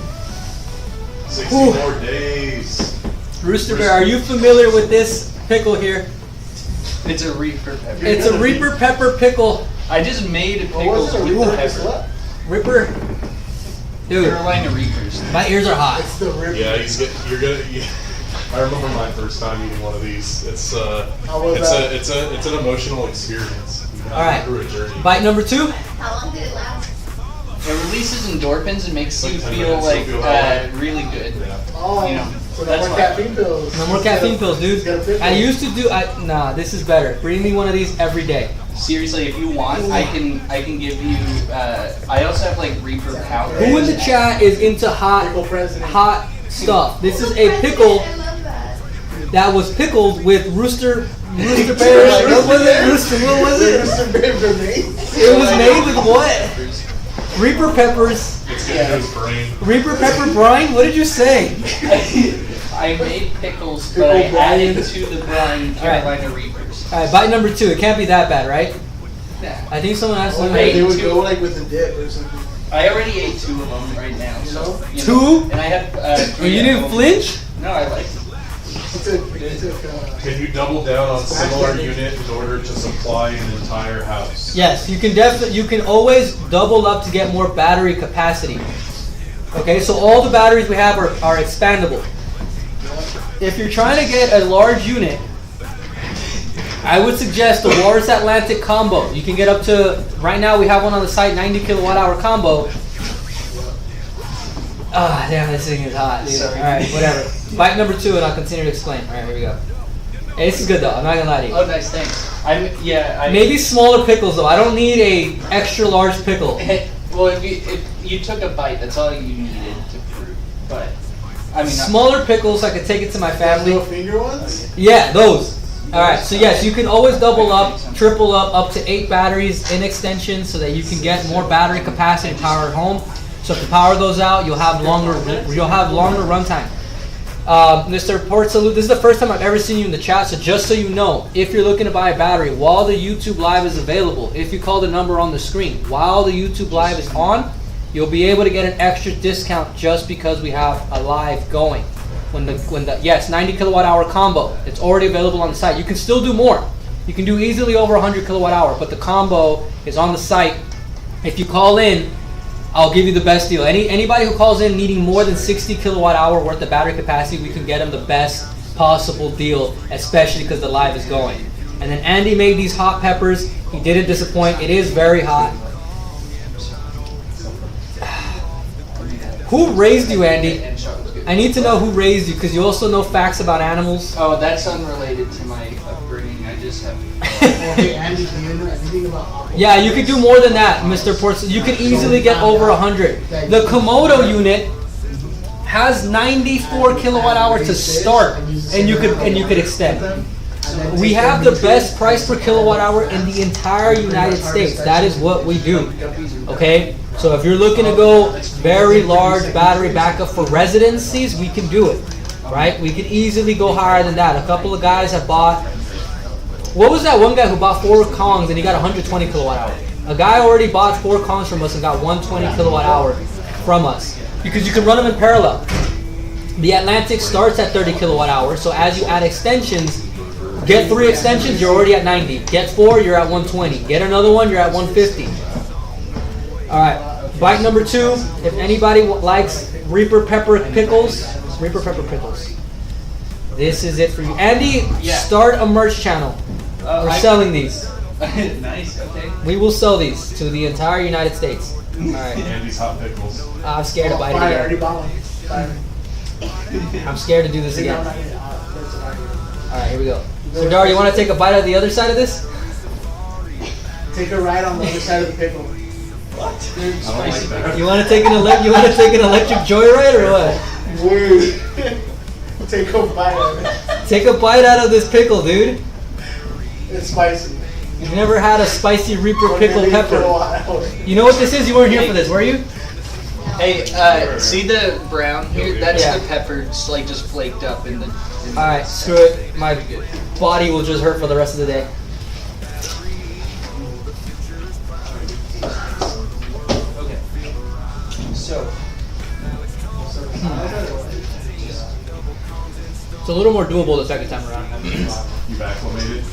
60 more days. Rooster Bear, are you familiar with this pickle here? it's a Reaper pepper. It's a Reaper Pepper pickle. I just made a What pickle was it? with Reaper pepper. Ripper. Dude, Carolina Reapers. my ears are hot. It's the Ripper. Yeah, you're gonna. I remember my first time eating one of these. It's How was that? it's an emotional experience. You gotta All right. go through a journey. Bite number 2. How long did it last? It releases endorphins and makes Like you 10 feel minutes, like you'll feel that way. really good. Yeah. Oh, You know, so no that's more why. caffeine pills. No more caffeine pills, dude. Get a pickle. I used to do. Nah, this is better. Bring me one of these every day. Seriously, if you want, I can give you. I also have like Reaper powder. Who in the chat is into Pickle president. hot stuff? This is a pickle I love that. that was pickled with Rooster Bear. What was it? What was it? Mr. Baber made. It was made with what? Reaper peppers. It's getting to his brain. Reaper pepper brine? What did you say? I made pickles, but I Pickle added brine. to the brine Carolina Reapers. Alright, bite number 2. It can't be that bad, right? Yeah. I think someone asked Oh, something. they would go like with the dip or something. I already ate 2 of them right now. So, you know, 2? and I had. And 3 you at didn't home. flinch? No, I liked it. He took, Can you double down on similar unit in order to supply an entire house? Yes, you can definitely. You can always double up to get more battery capacity. Okay, so all the batteries we have are expandable. If you're trying to get a large unit, I would suggest the Walrus Atlantic combo. You can get up to, right now we have one on the site, 90 kilowatt hour combo. Ah, damn, this thing is hot, dude. Sorry. Alright, whatever. Bite number 2 and I'll continue to explain. Alright, here we go. Hey, this is good though, I'm not gonna lie to you. Oh, nice, thanks. I Maybe smaller pickles though. I don't need a extra large pickle. Well, if you took a bite, that's all you needed to prove. But I mean, Smaller pickles, I could take it to my family. little finger ones. Yeah, those. Alright, so yes, you can always double up, triple up to 8 batteries in extension so that you can get more battery capacity and power at home. So if the power goes out, you'll have longer runtime. Mr. Port Salute, this is the first time I've ever seen you in the chat, so just so you know, if you're looking to buy a battery, while the YouTube Live is available, if you call the number on the screen, while the YouTube Live is on, you'll be able to get an extra discount just because we have a live going. Yes, 90 kilowatt hour combo, it's already available on the site. You can still do more. You can do easily over 100 kilowatt hour, but the combo is on the site. If you call in, I'll give you the best deal. Anybody who calls in needing more than 60 kilowatt hour worth of battery capacity, we can get them the best possible deal, especially because the live is going. And then Andy made these hot peppers. He didn't disappoint. It is very hot. Who raised you, Andy? I need to know who raised you because you also know facts about animals. Oh, that's unrelated to my upbringing. I just have. Hey Andy, do you know anything about aqua? Yeah, you could do more than that, Mr. Ports. You could easily get over 100. The Komodo unit has 94 kilowatt hour to start, and you could extend. We have the best price per kilowatt hour in the entire United States. That is what we do. Okay? So if you're looking to go very large battery backup for residencies, we can do it. Right? We could easily go higher than that. A couple of guys have bought. What was that one guy who bought 4 Kongs and he got 120 kilowatt hour? A guy already bought 4 Kongs from us and got 120 kilowatt hour from us. Because you can run them in parallel. The Atlantic starts at 30 kilowatt hour, so as you add extensions, get 3 extensions, you're already at 90. Get 4, you're at 120. Get another one, you're at 150. Alright, bite number 2. If anybody likes Reaper Pepper Pickles, this is it for you. Andy, Yeah. start a merch channel. We're selling these. Nice. Okay. We will sell these to the entire United States. All right. Andy's hot pickles. I'm scared to bite it Fire, I again. already bought one. Fire. I'm scared to do this Think I'm again. not gonna- that's what I do. All right, here we go. Sardar, you want to take a bite of the other side of this? Take a ride on the other side of the pickle. I don't like that. You want to take an electric joyride or what? Word. Take a bite of it. Take a bite out of this pickle, dude. It's spicy. You've never had a spicy Reaper Or pickle maybe for a pepper. while. You know what this is? You weren't here for this, were you? Hey, see the brown here? That's Yeah. the peppers, like just flaked up in the. All right, screw it. My body will just hurt for the rest of the day. Okay. So. It's a little more doable the second time around. You've acclimated?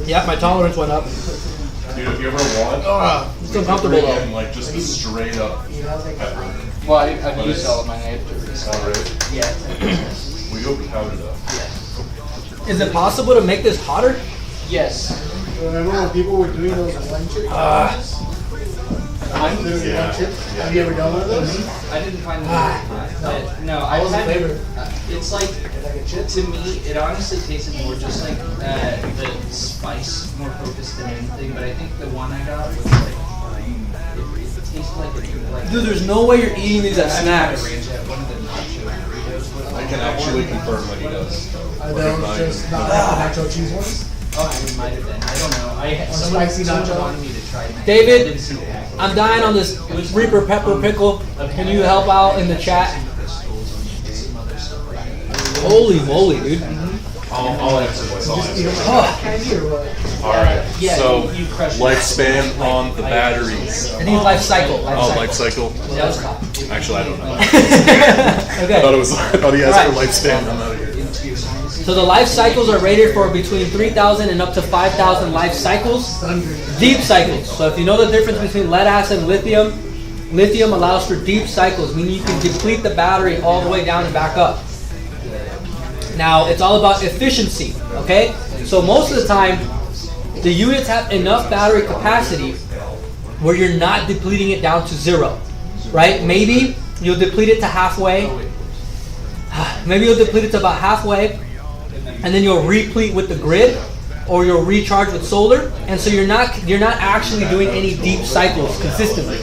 Yep, my tolerance went up. Dude, if you ever want, It's uncomfortable bring though. in like just a straight up pepper. Well, I've used all of mine. I have to reset. Alright. Yeah. We go powdered up. Is it possible to make this hotter? Yes. Remember when people were doing those one chip? Literally Yeah. one chip? Have you ever done one of those? I didn't find them. But no, How was the had. flavor? It's like Like a chip? to me, it honestly tasted more just like the spice, more focused than anything. But I think the one I got was like it tasted like Dude, there's no way you're eating these as snacks. One of the nacho burritos was I can actually confirm that he does. Are those just not nacho cheese ones? Oh, it might have been. I don't know. spicy someone nacho? wanted me to try it. David, I didn't see the package. I'm dying on this Reaper pepper pickle. Can you help out in the chat? Holy moly, dude. I'll answer this. I'll answer this. Oh, Candy or what? Alright, Yeah, so you crushed it. lifespan on the batteries. I think life cycle. Oh, life cycle? That was top. Actually, I don't know. Okay. I thought he asked Right. for lifespan. I'm out of here. So the life cycles are rated for between 3,000 and up to 5,000 life cycles. Deep cycles. So if you know the difference between lead acid and lithium, lithium allows for deep cycles, meaning you can deplete the battery all the way down and back up. Now, it's all about efficiency, okay? So most of the time, the units have enough battery capacity where you're not depleting it down to zero, right? Maybe you'll deplete it to halfway. Maybe you'll deplete it to about halfway, and then you'll replete with the grid, or you'll recharge with solar, and so you're not actually doing any deep cycles consistently.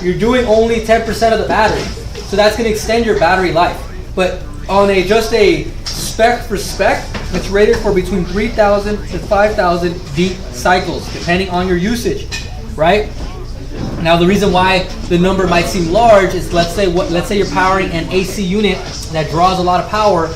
You're doing only 10% of the battery, so that's going to extend your battery life. But on just a spec for spec, it's rated for between 3,000 to 5,000 deep cycles, depending on your usage, right? Now, the reason why the number might seem large is let's say you're powering an AC unit that draws a lot of power,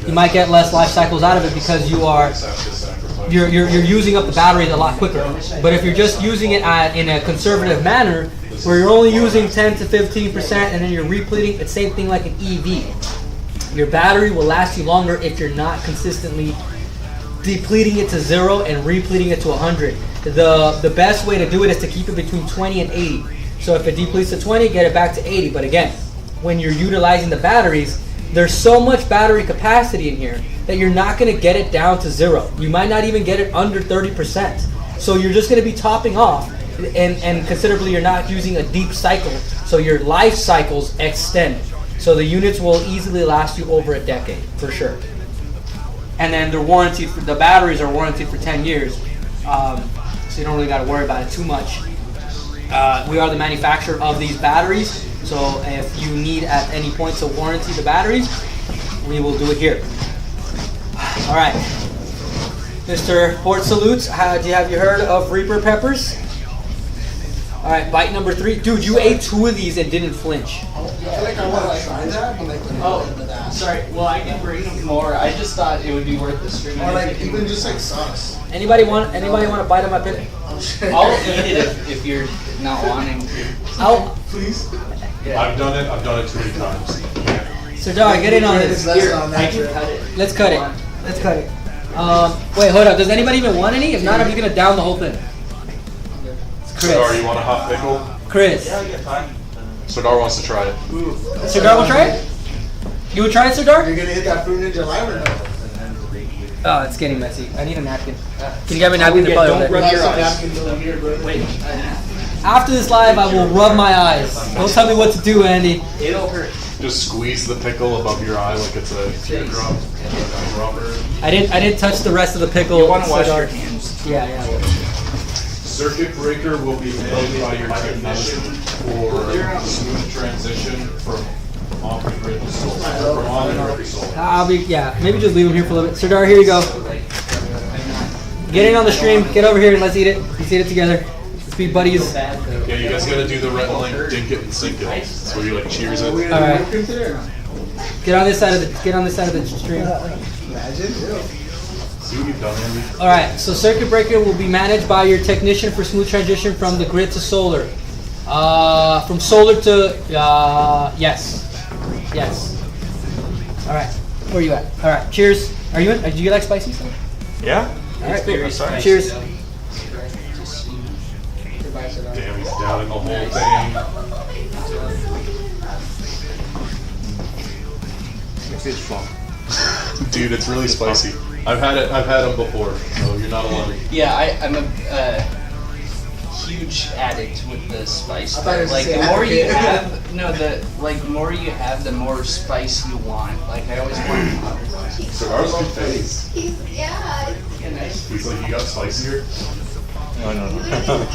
you might get less life cycles out of it because you're using up the batteries a lot quicker. But if you're just using it in a conservative manner, where you're only using 10 to 15% and then you're repleting, it's the same thing like an EV. Your battery will last you longer if you're not consistently depleting it to 0 and repleting it to 100. The best way to do it is to keep it between 20 and 80. So if it depletes to 20, get it back to 80. But again, when you're utilizing the batteries, there's so much battery capacity in here that you're not going to get it down to 0. You might not even get it under 30%. So you're just going to be topping off, and considerably you're not using a deep cycle. So your life cycles extend. So the units will easily last you over a decade, for sure. And then the batteries are warranted for 10 years. So you don't really got to worry about it too much. We are the manufacturer of these batteries, so if you need at any point to warranty the batteries, we will do it here. All right, Mr. Port Salutes, have you heard of Reaper peppers? All right, bite number 3. Dude, you ate 2 of these and didn't flinch. I feel like I want to try that, but like, Oh, sorry. Well, I can bring more. I just thought it would be worth the stream. or like even just like sauce. Anybody want a bite of my pickle? I'll eat it if you're not wanting to. Please. I've done it too many times. So, Dar, get in on this. Less on I that can trip. cut it. Let's cut it. Let's cut it. Wait, hold up. Does anybody even want any? If not, I'm just gonna down the whole thing. Sardar, you want a hot pickle? Chris. Sardar wants to try it. Sardar will try it? You would try it, Sardar? You're gonna hit that Fruit Ninja Live or no? Oh, it's getting messy. I need a napkin. Can you get me a napkin? They're probably over there. Rub your eyes. Napkins over here, bro. Wait, After this live, I will rub my eyes. Don't tell me what to do, Andy. it'll hurt. Just squeeze the pickle above your eye like it's a teardrop dropper. I didn't touch the rest of the pickle. You want to wash Cedar. your hands. Yeah, yeah. Circuit breaker will be made by your technician for smooth transition from off the grid to solar. From on the grid to solar. I'll be, yeah, maybe just leave him here for a little bit. Sardar, here you go. Get in on the stream. Get over here and let's eat it. Let's eat it together. Let's be buddies. Yeah, you guys gotta do the red link, dink it and sink it. That's where you like cheers it. All right. Get on this side of the stream. See what you've done, Andy? All right. So circuit breaker will be managed by your technician for smooth transition from the grid to solar. From solar to yes. All right. Where are you at? All right. Cheers. Are you in? Do you like spicy stuff? Yeah? All right. Very spicy. Cheers. Damn, he's downing the whole thing. Dude, it's really spicy. I've had them before, so you're not alone. Yeah, I'm a huge addict with the spice. I thought you were Like saying the more you advocate. have, no, the more you have, the more spice you want. Like I always want. Cigar's good face. Yeah. He's like, you got spicier? No.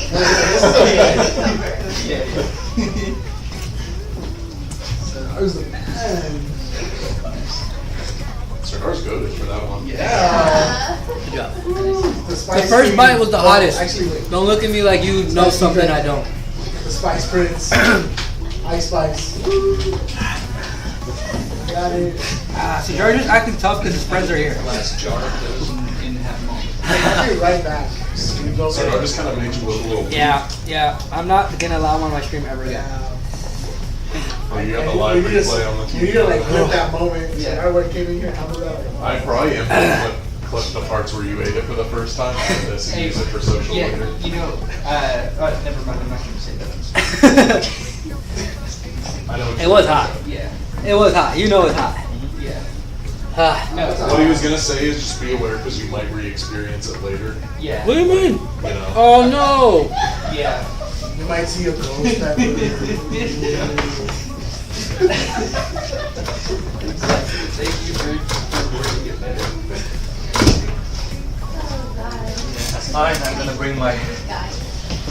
Cigar's the man. Cigar's good for that one. Yeah. Good job. The The first bite was the hottest. Actually, wait. Don't look at me like you know Spicy something drink. I don't. The Spice Prince. Ice Spice. Got it. See, George acting tough because his friends are here. Last jar of those in that moment. I'll be right back. You go Cigar just kind of makes you look a little. Yeah. I'm not gonna allow him on my stream ever again. Oh, you got the live You just- replay on the You need to like TV. clip that moment. Yeah. Yeah. Everyone came in here. How was that? I probably am gonna clip the parts where you ate it for the first time out of this and use it for social Yeah, later. you know, never mind. I'm not gonna say that. I know what It you was mean. hot. Yeah, It was hot. You know it's hot. yeah. No. What he was gonna say is just be aware because you might re-experience it later. Yeah. What do you mean? You know. Oh no! Yeah. You might see a ghost that Thank you for wording it better. That's fine. I'm gonna bring my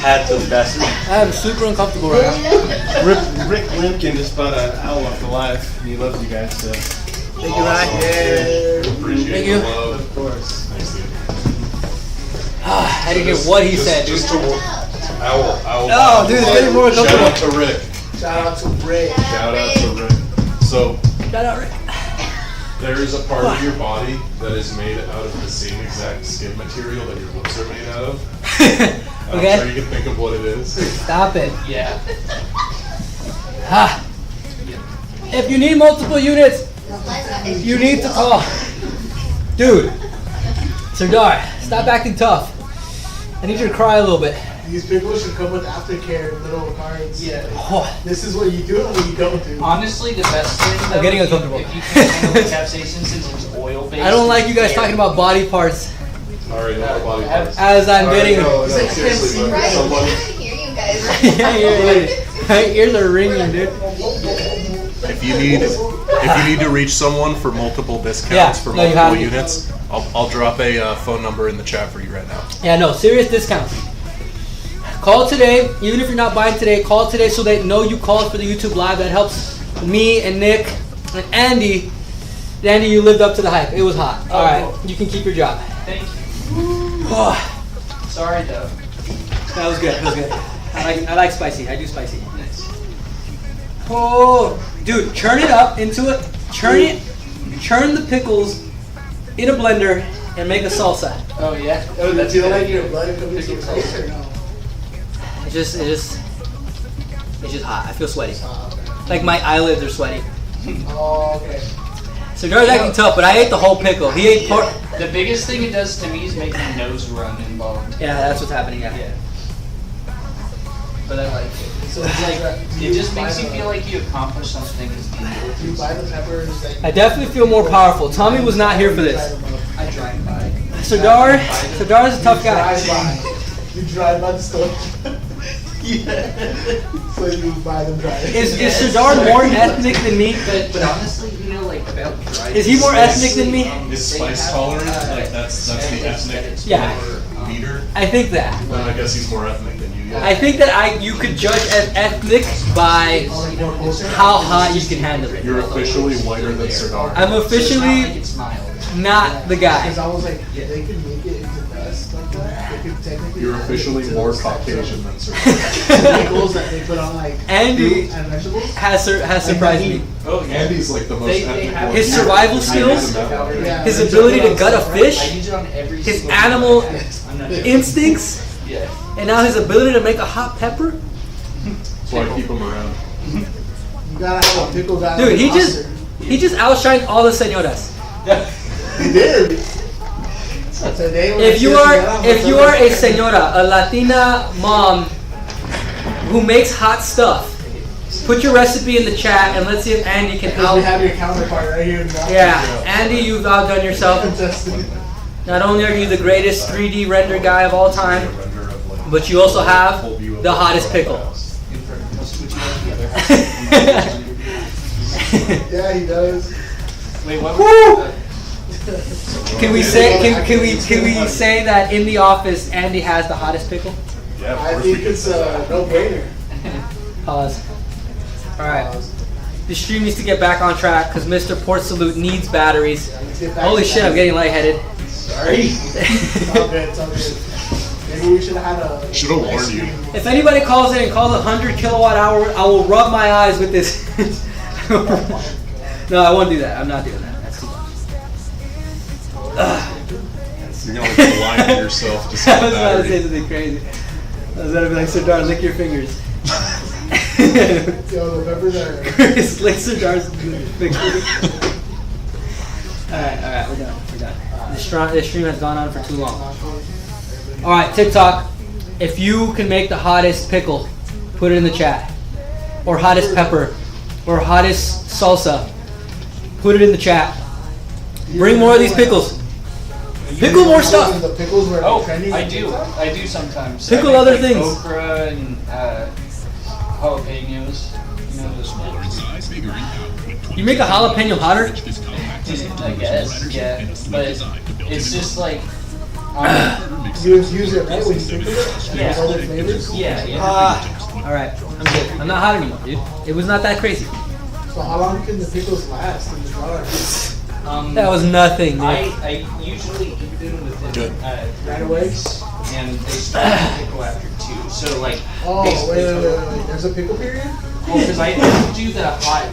hat to the desk. I'm super uncomfortable right now. Rick Limpkin is about an hour off the live. He loves you guys, so. Thank you, Ryan. Appreciate Thank the you. love. Of course. Thanks, dude. I didn't hear what he said. Just to owl. Oh, dude, it's getting more Shout uncomfortable. out to Rick. Shout out to Rick. Shout out to Rick. So Shout out, Rick. there is a part of your body that is made out of the same exact skin material that your lips are made out of. I'm Okay. sure you can think of what it is. Stop it. Yeah. If you need multiple units, you need to call. Dude, Sardar, stop acting tough. I need you to cry a little bit. These pickles should come with aftercare little cards. Yeah. Oh, This is what you do and what you don't do. Honestly, the best thing though, I'm getting if you- uncomfortable. If you can't handle the capsaicin since it's oil based. I don't like you guys talking about body parts Alright, no body parts. as I'm getting. No, It's like seriously, KFC, but Right, somebody, I can hear you guys. Yeah. My ears are ringing, dude. if you need to reach someone for multiple discounts Yeah, for no, you multiple have- units, I'll drop a phone number in the chat for you right now. Yeah, no, serious discounts. Call today, even if you're not buying today, call today so they know you called for the YouTube Live. That helps me and Nick and Andy. Andy, you lived up to the hype. It was hot. All right, you can keep your job. Thank you. Sorry though. That was good. That was good. I like spicy. I do spicy. Oh, dude, churn it up into it. Churn the pickles in a blender and make a salsa. Oh yeah. Oh, That's do you a like good your idea. blood coming to your face or no? It's just hot. I feel sweaty. Like my eyelids are sweaty. Oh, okay. So Jar's acting tough, but I ate the whole pickle. He ate part. The biggest thing it does to me is make my nose run involved. Yeah, that's what's happening. Yeah. Yeah. but I like it. So It's like, you it just buy makes you the- feel like you accomplished something. You buy the peppers. Like, I definitely feel more powerful. Tommy was not here for this. I drive by. Sardar is a tough guy. Drive by. You drive by the store. So you buy them dry. Is Sardar more ethnic than me? But honestly, you know, like about driving. Is he more ethnic than me? Is spice tolerant? Like that's the ethnic Yeah. meter. I think that. Then I guess he's more ethnic than you. Yeah. I think that you could judge as ethnic by how hot you can handle it. You're officially whiter than Sardar. I'm officially not the guy. Because I was like, they could make it into dust like that. They could technically. You're officially more Caucasian than Sardar. Pickles that they put on like Andy fruit and vegetables. has surprised me. Oh, Andy's like the most ethnic one. His survival skills, Yeah, his they ability put to on gut a stuff, right? fish, I use it on every his single animal I'm not joking. instincts, Yeah. and now his ability to make a hot pepper. That's why I keep him around. You gotta have a pickle guy. Dude, on he the just roster. outshined all the senoras. He did. So today when I If you said are that, I'm if like, you are a senora, a Latina mom who makes hot stuff, put your recipe in the chat and let's see if Andy can Because we have your counterpart right here. Yeah, Andy, you've outdone yourself. Justin. Not only are you the greatest 3D render guy of all time, but you also have the hottest pickle. Yeah, he does. Wait, what? Woo! Can we say that in the office Andy has the hottest pickle? Yeah, of I course think we can it's say that. a no-brainer. Pause. Alright. The stream needs to get back on track because Mr. Port Salute needs batteries. Let's get back Holy to shit, that. I'm getting lightheaded. Sorry. It's all good, it's all good. Maybe we should have had a. Should have warned you. If anybody calls in and calls 100 kilowatt hour, I will rub my eyes with this. No, I won't do that. I'm not doing that. That's too much. You're gonna like lie to yourself to I save was about to say battery. something crazy. I was gonna be like, Sardar, lick your fingers. Yo, the peppers are. Chris, lick Sardar's fingers. Alright, we're done. This stream has gone on for too long. Alright, TikTok. If you can make the hottest pickle, put it in the chat. Or hottest pepper. Or hottest salsa. Put it in the chat. Bring more of these pickles. Pickle more stuff. The pickles were Oh, trending I on do. TikTok? I do sometimes. Pickle I make, other like, things. Okra and jalapenos. You know those You make a jalapeno hotter? I guess, yeah. But it's just like, You use it right when you pickle it? Yeah. With other flavors? yeah. Alright, I'm good. I'm not hot anymore, dude. It was not that crazy. So how long can the pickles last in the jar? That was nothing, dude. I usually eat them within Right away? and they start to pickle after 2. So like, Oh, basically wait. There's a pickle period? Well, because I don't do the hot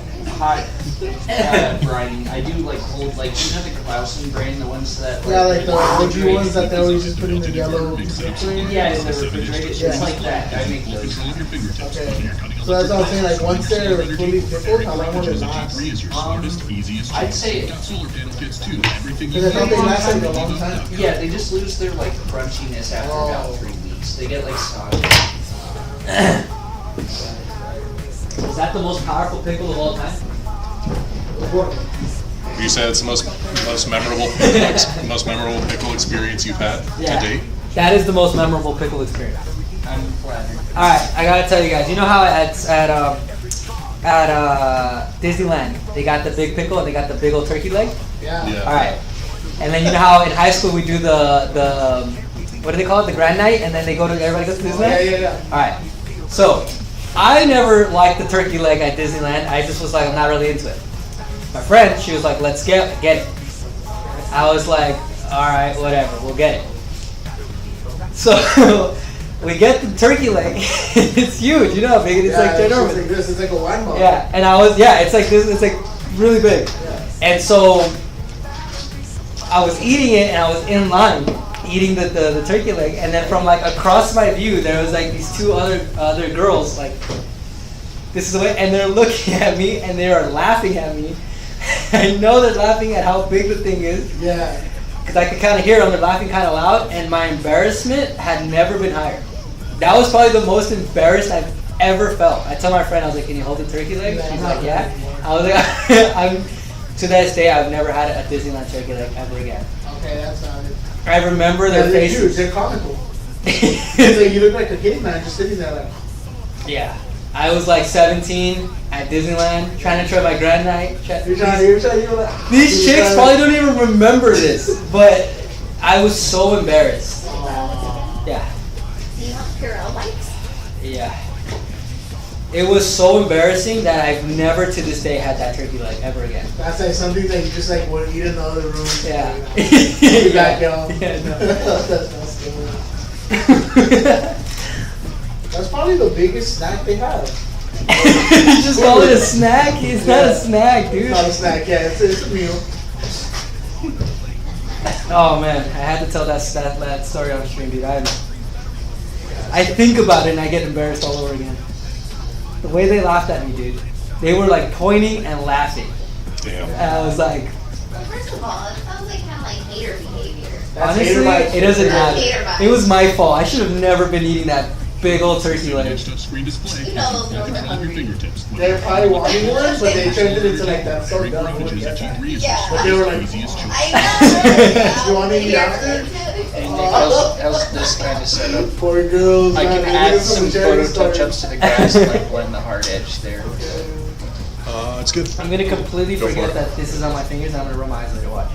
brining. I do like cold, like you know the Clausen brine, the ones that Yeah, like the OG refrigerate. ones that they always just put in the yellow. Yeah, in the refrigerator. Yeah. It's like that. I make those. Okay. So that's what I'm saying, like once they're fully pickled, how long will it last? I'd say, Because I thought they last like a long time. yeah, they just lose their like crunchiness after about Oh. 3 weeks. They get like soggy. Is that the most powerful pickle of all time? You said it's the most memorable pickle experience you've had Yeah. to date. That is the most memorable pickle experience. I'm flattered. Alright, I gotta tell you guys, you know how at Disneyland, they got the big pickle and they got the big old turkey leg? Yeah. Yeah. Alright. And then you know how in high school we do the what do they call it? The grand night, and then everybody goes to Disneyland? Yeah. Alright. So, I never liked the turkey leg at Disneyland. I just was like, I'm not really into it. My friend, she was like, let's get it. I was like, alright, whatever, we'll get it. So, we get the turkey leg. It's huge, you know how big it is? It's like ginormous. like this. It's like a wine bottle. Yeah, and it's like this, it's like really big. Yeah. And so I was eating it and I was in line eating the turkey leg, and then from like across my view there was like these 2 other girls like this is the way, and they're looking at me and they are laughing at me. I know they're laughing at how big the thing is. Yeah. Because I could kind of hear them, they're laughing kind of loud, and my embarrassment had never been higher. That was probably the most embarrassed I've ever felt. I tell my friend, I was like, "Can you hold the turkey leg?" She's like, "Yeah." I was like, "I'm." To this day, I've never had a Disneyland turkey leg ever again. Okay, that's not it. I remember their They're faces. huge. They're comical. It's like you look like a caveman just sitting there like. Yeah. I was like 17 at Disneyland trying to try my grand night. These chicks probably don't even remember this, but I was so embarrassed. Yeah. Do you have Purell wipes? Yeah. It was so embarrassing that I've never to this day had that turkey leg ever again. That's like something that you just like would eat in the other room. Yeah. You back, y'all. Yeah, no. That's not scary. That's probably the biggest snack they have. You just call it a snack? It's not a snack, dude. It's not a snack, yeah. It's a meal. Oh man, I had to tell that story on stream, dude. I think about it and I get embarrassed all over again. The way they laughed at me, dude. They were like pointing and laughing. Damn. And I was like, Well, first of all, it sounds like kind of like hater behavior. That's honestly, hater vibes. it doesn't That's hater matter. vibes. It was my fault. I should have never been eating that big old turkey leg. Touchscreen display. You know those girls are hungry. They're probably wanting one, but they turned it into like that so dumb. Yeah. But they were like, I know. You wanna eat after? Hey, Nick, how's this kind of setup? Poor girls. I man, can they add get some cherry photo touch-ups to the grass and like blend the hard edge there. It's good. I'm gonna completely Go for forget it. that this is on my fingers and I'm gonna rub my eyes later. Watch.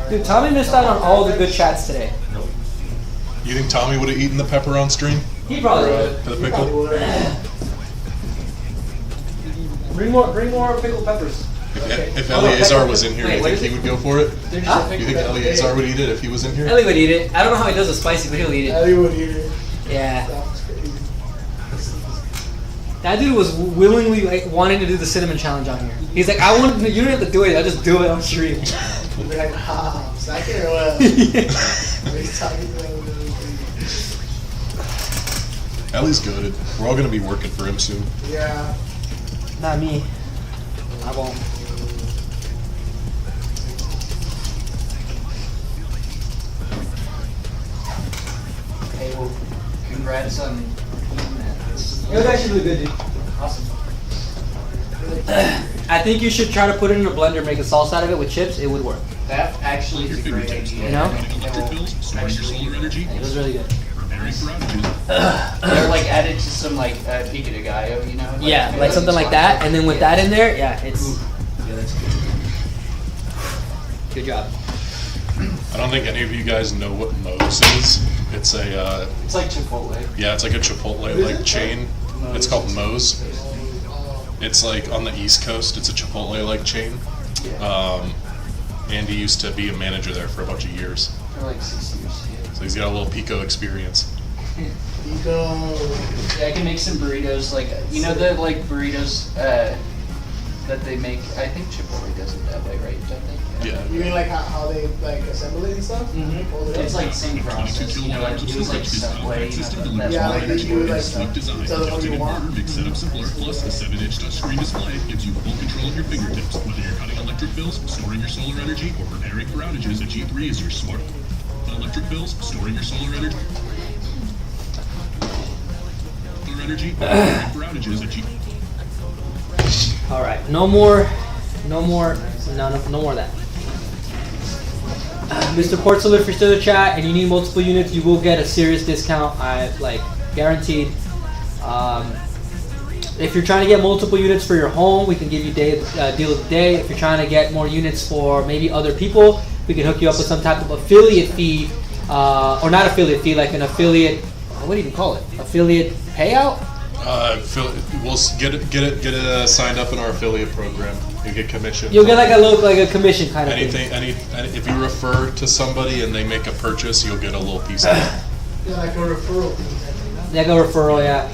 Dude, Tommy missed out on all the good chats today. You think Tommy would have eaten the pepper on stream? He probably would. For the pickle? Bring more pickled peppers. If Eleazar was in here, do you think he would go for it? Do you think Eleazar would eat it if he was in here? Ellie would eat it. I don't know how he does the spicy, but he'll eat it. Ellie would eat it. Yeah. That's crazy. That dude was willingly like, wanting to do the cinnamon challenge on here. He's like, I want you don't have to do it. I just do it on stream. We'll be like, ha, second or what? He's talking about Ellie's good. We're all gonna be working for him soon. Yeah. Not me. I won't. Hey, well, congrats on It was actually really good, dude. awesome. I think you should try to put it in a blender, make a sauce out of it with chips. It would work. That actually is a great idea. You know? Actually, It was really good. they're like added to some like pico de gallo, you know? Yeah, like something like that, and then with that in there, yeah, it's Yeah, that's good. good job. I don't think any of you guys know what Moe's is. It's a It's like Chipotle. yeah, it's like a Chipotle like chain. It's called Moe's. It's like on the East Coast. It's a Chipotle like chain. Andy used to be a manager there for a bunch of years, For like 6 years. so he's got a little pico experience. Ego. Yeah, I can make some burritos. Like you know the like burritos that they make. I think Chipotle does it that way, right? Don't they? Yeah. You mean like how they like assemble it and stuff? Hold it up? It's like same process. You know, like it was like Subway. You know, that's Yeah, one like of you the would like Sleek design. tell them what you want. Big setup simpler, plus the 7-inch touchscreen display gives you full control of your fingertips. Whether you're cutting electric bills, storing your solar energy, or preparing for outages, a G3 is your smart. Electric bills, storing your solar energy. Solar energy, or preparing for outages, a G3. All right, no more of that. Mr. Portzel, if you're still in the chat and you need multiple units, you will get a serious discount. I like guaranteed. If you're trying to get multiple units for your home, we can give you deal of the day. If you're trying to get more units for maybe other people, we can hook you up with some type of affiliate fee, or not affiliate fee, like an affiliate. What do you even call it? Affiliate payout? We'll get it signed up in our affiliate program. You get commission. You'll get like a commission kind of thing. If you refer to somebody and they make a purchase, you'll get a little piece of it. Yeah, like a referral. Like a referral, yeah.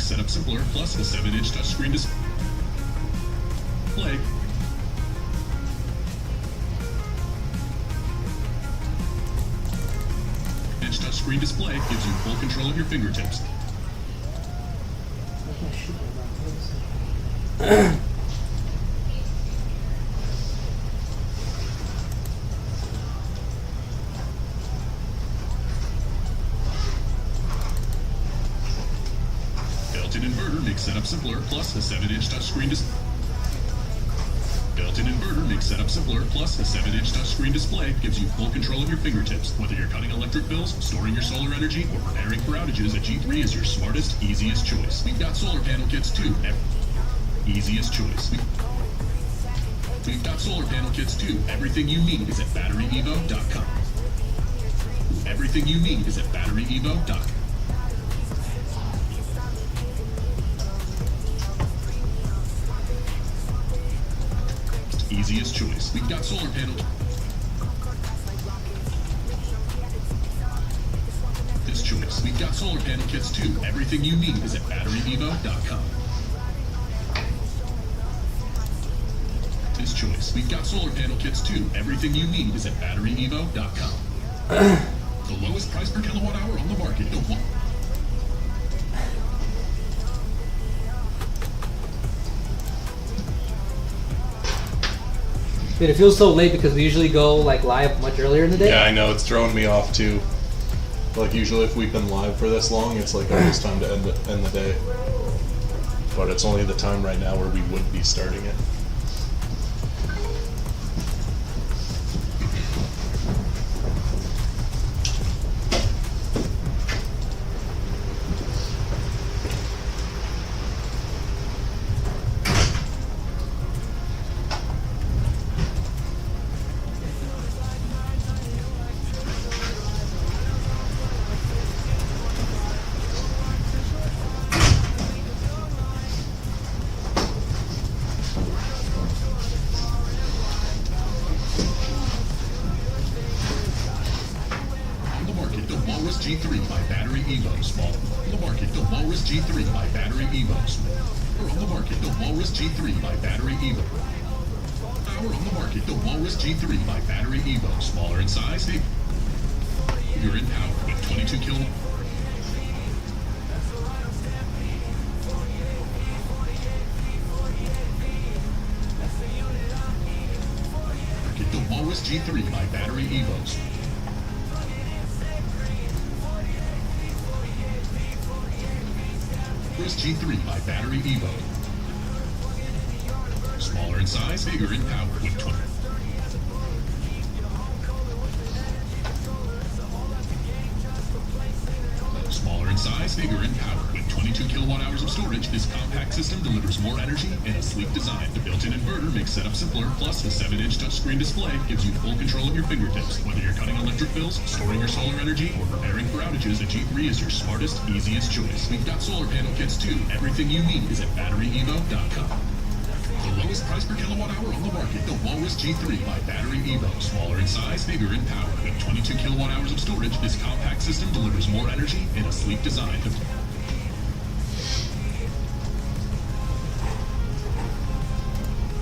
makes setup simpler, plus a 7-inch touchscreen display. Touchscreen display gives you full control of your fingertips. Built-in inverter makes setup simpler, plus a 7-inch touchscreen display. Built-in inverter makes setup simpler, plus a 7-inch touchscreen display gives you full control of your fingertips. Whether you're cutting electric bills, storing your solar energy, or preparing for outages, a G3 is your smartest, easiest choice. We've got solar panel kits too. Easiest choice. We've got solar panel kits too. Everything you need is at BatteryEvo.com. Everything you need is at BatteryEvo.com. Easiest choice. We've got solar panel. This choice. We've got solar panel kits too. Everything you need is at BatteryEvo.com. This choice. We've got solar panel kits too. Everything you need is at BatteryEvo.com. The lowest price per kilowatt hour on the market. Don't want. Dude, it feels so late because we usually go like live much earlier in the day. Yeah, I know, it's throwing me off too. Like usually if we've been live for this long, it's like almost time to end the day. But it's only the time right now where we would be starting it. G3 by BatteryEvo. Small. On the market, the Walrus G3 by BatteryEvo. Or on the market, the Walrus G3 by BatteryEvo. Or on the market, the Walrus G3 by BatteryEvo. Smaller in size, you're in power with 22 kilowatt. The Walrus G3 by BatteryEvo. G3 by BatteryEvo. Smaller in size, bigger in power with 20. Smaller in size, bigger in power with 22 kilowatt hours of storage. This compact system delivers more energy and a sleek design. The built-in inverter makes setup simpler, plus a 7-inch touchscreen display gives you full control of your fingertips. Whether you're cutting electric bills, storing your solar energy, or preparing for outages, a G3 is your smartest, easiest choice. We've got solar panel kits too. Everything you need is at BatteryEvo.com. The lowest price per kilowatt hour on the market, the Walrus G3 by BatteryEvo. Smaller in size, bigger in power. With 22 kilowatt hours of storage, this compact system delivers more energy and a sleek design.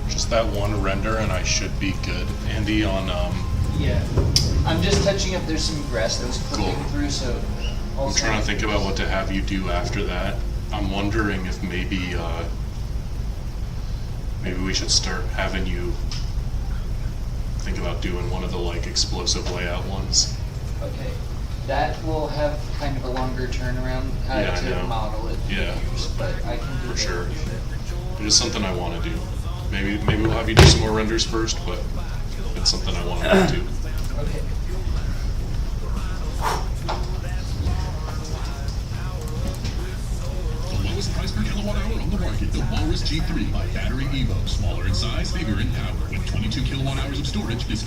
Just that one render and I should be good. Andy, on Yeah. I'm just touching up, there's some grass that was clipping through, so I'm trying to think about what to have you do after that. I'm wondering if maybe maybe we should start having you think about doing one of the like explosive layout ones. Okay. That will have kind of a longer turnaround to model it. Yeah. But I can do For that. sure. It is something I want to do. Maybe we'll have you do some more renders first, but it's something I want to do. Okay. The lowest price per kilowatt hour on the market, the Walrus G3 by BatteryEvo. Smaller in size, bigger in power. With 22 kilowatt hours of storage, this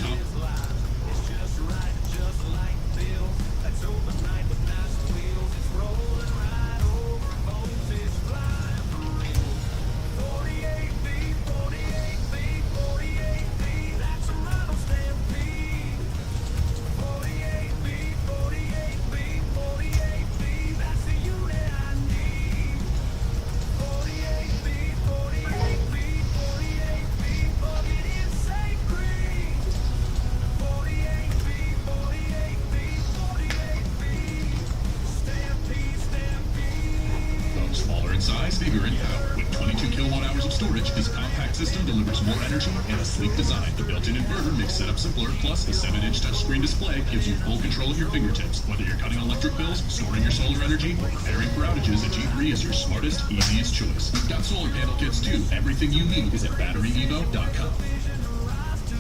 size, bigger in power. With 22 kilowatt hours of storage, this compact system delivers more energy and a sleek design. The built-in inverter makes setup simpler, plus the 7-inch touchscreen display gives you full control of your fingertips. Whether you're cutting electric bills, storing your solar energy, or preparing for outages, a G3 is your smartest, easiest choice. We've got solar panel kits too. Everything you need is at BatteryEvo.com.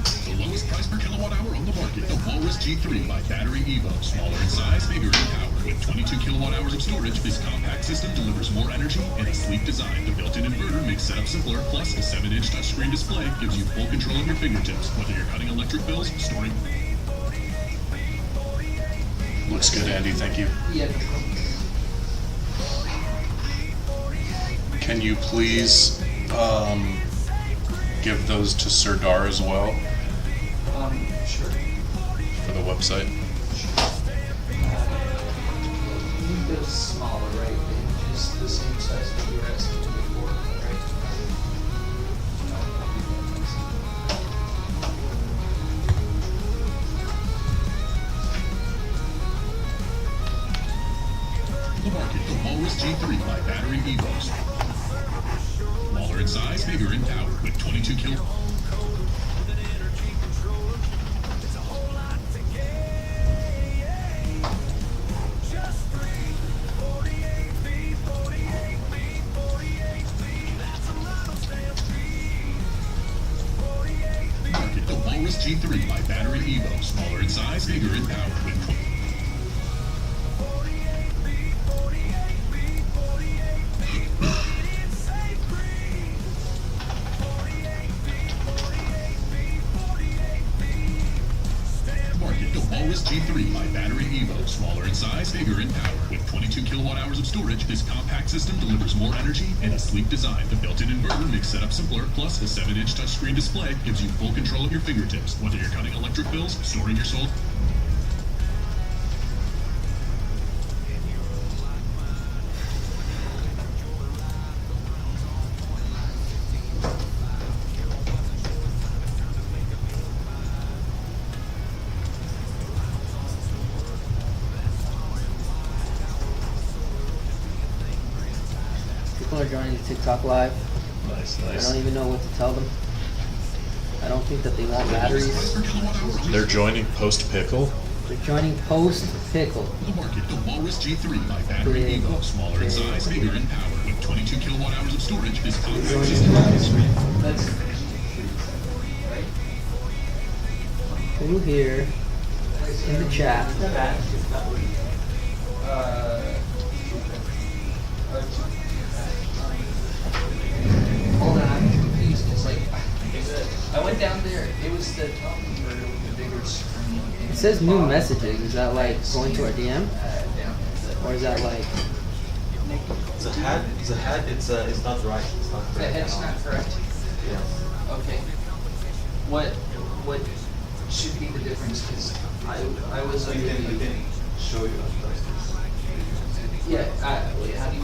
The lowest price per kilowatt hour on the market, the Walrus G3 by BatteryEvo. Smaller in size, bigger in power. With 22 kilowatt hours of storage, this compact system delivers more energy and a sleek design. The built-in inverter makes setup simpler, plus the 7-inch touchscreen display gives you full control of your fingertips. Whether you're cutting electric bills, storing... Looks good, Andy, thank you. Yeah. Can you please give those to Serdar as well Sure. for the website? They're smaller, right? Just the same size that you were asking before, right? The market, the Walrus G3 by BatteryEvo. Smaller in size, bigger in power. With 22 kilowatt. Market, the Walrus G3 by BatteryEvo. Smaller in size, bigger in power. With Market, the Walrus G3 by BatteryEvo. Smaller in size, bigger in power. With 22 kilowatt hours of storage, this compact system delivers more energy and a sleek design. The built-in inverter makes setup simpler, plus the 7-inch touchscreen display gives you full control of your fingertips. Whether you're cutting electric bills, storing your solar... People are joining TikTok live. Nice, I don't even know what to tell them. I don't think that they want batteries. They're joining post pickle. They're joining post pickle. The market, the Walrus G3 by BatteryEvo. Smaller in size, bigger in power. With 22 kilowatt hours of storage, this compact system... That's Who here in the chat? Hold on, I'm confused. It's like I went down there. It was the top converter with the bigger screen. It says new messages. Is that like going to our DM? Down. Or is that like... The hat, it's not right. It's not The correct. head's not correct. Yeah. Okay. What should be the difference? Because I was We under can the show you after. yeah. Wait, how do you?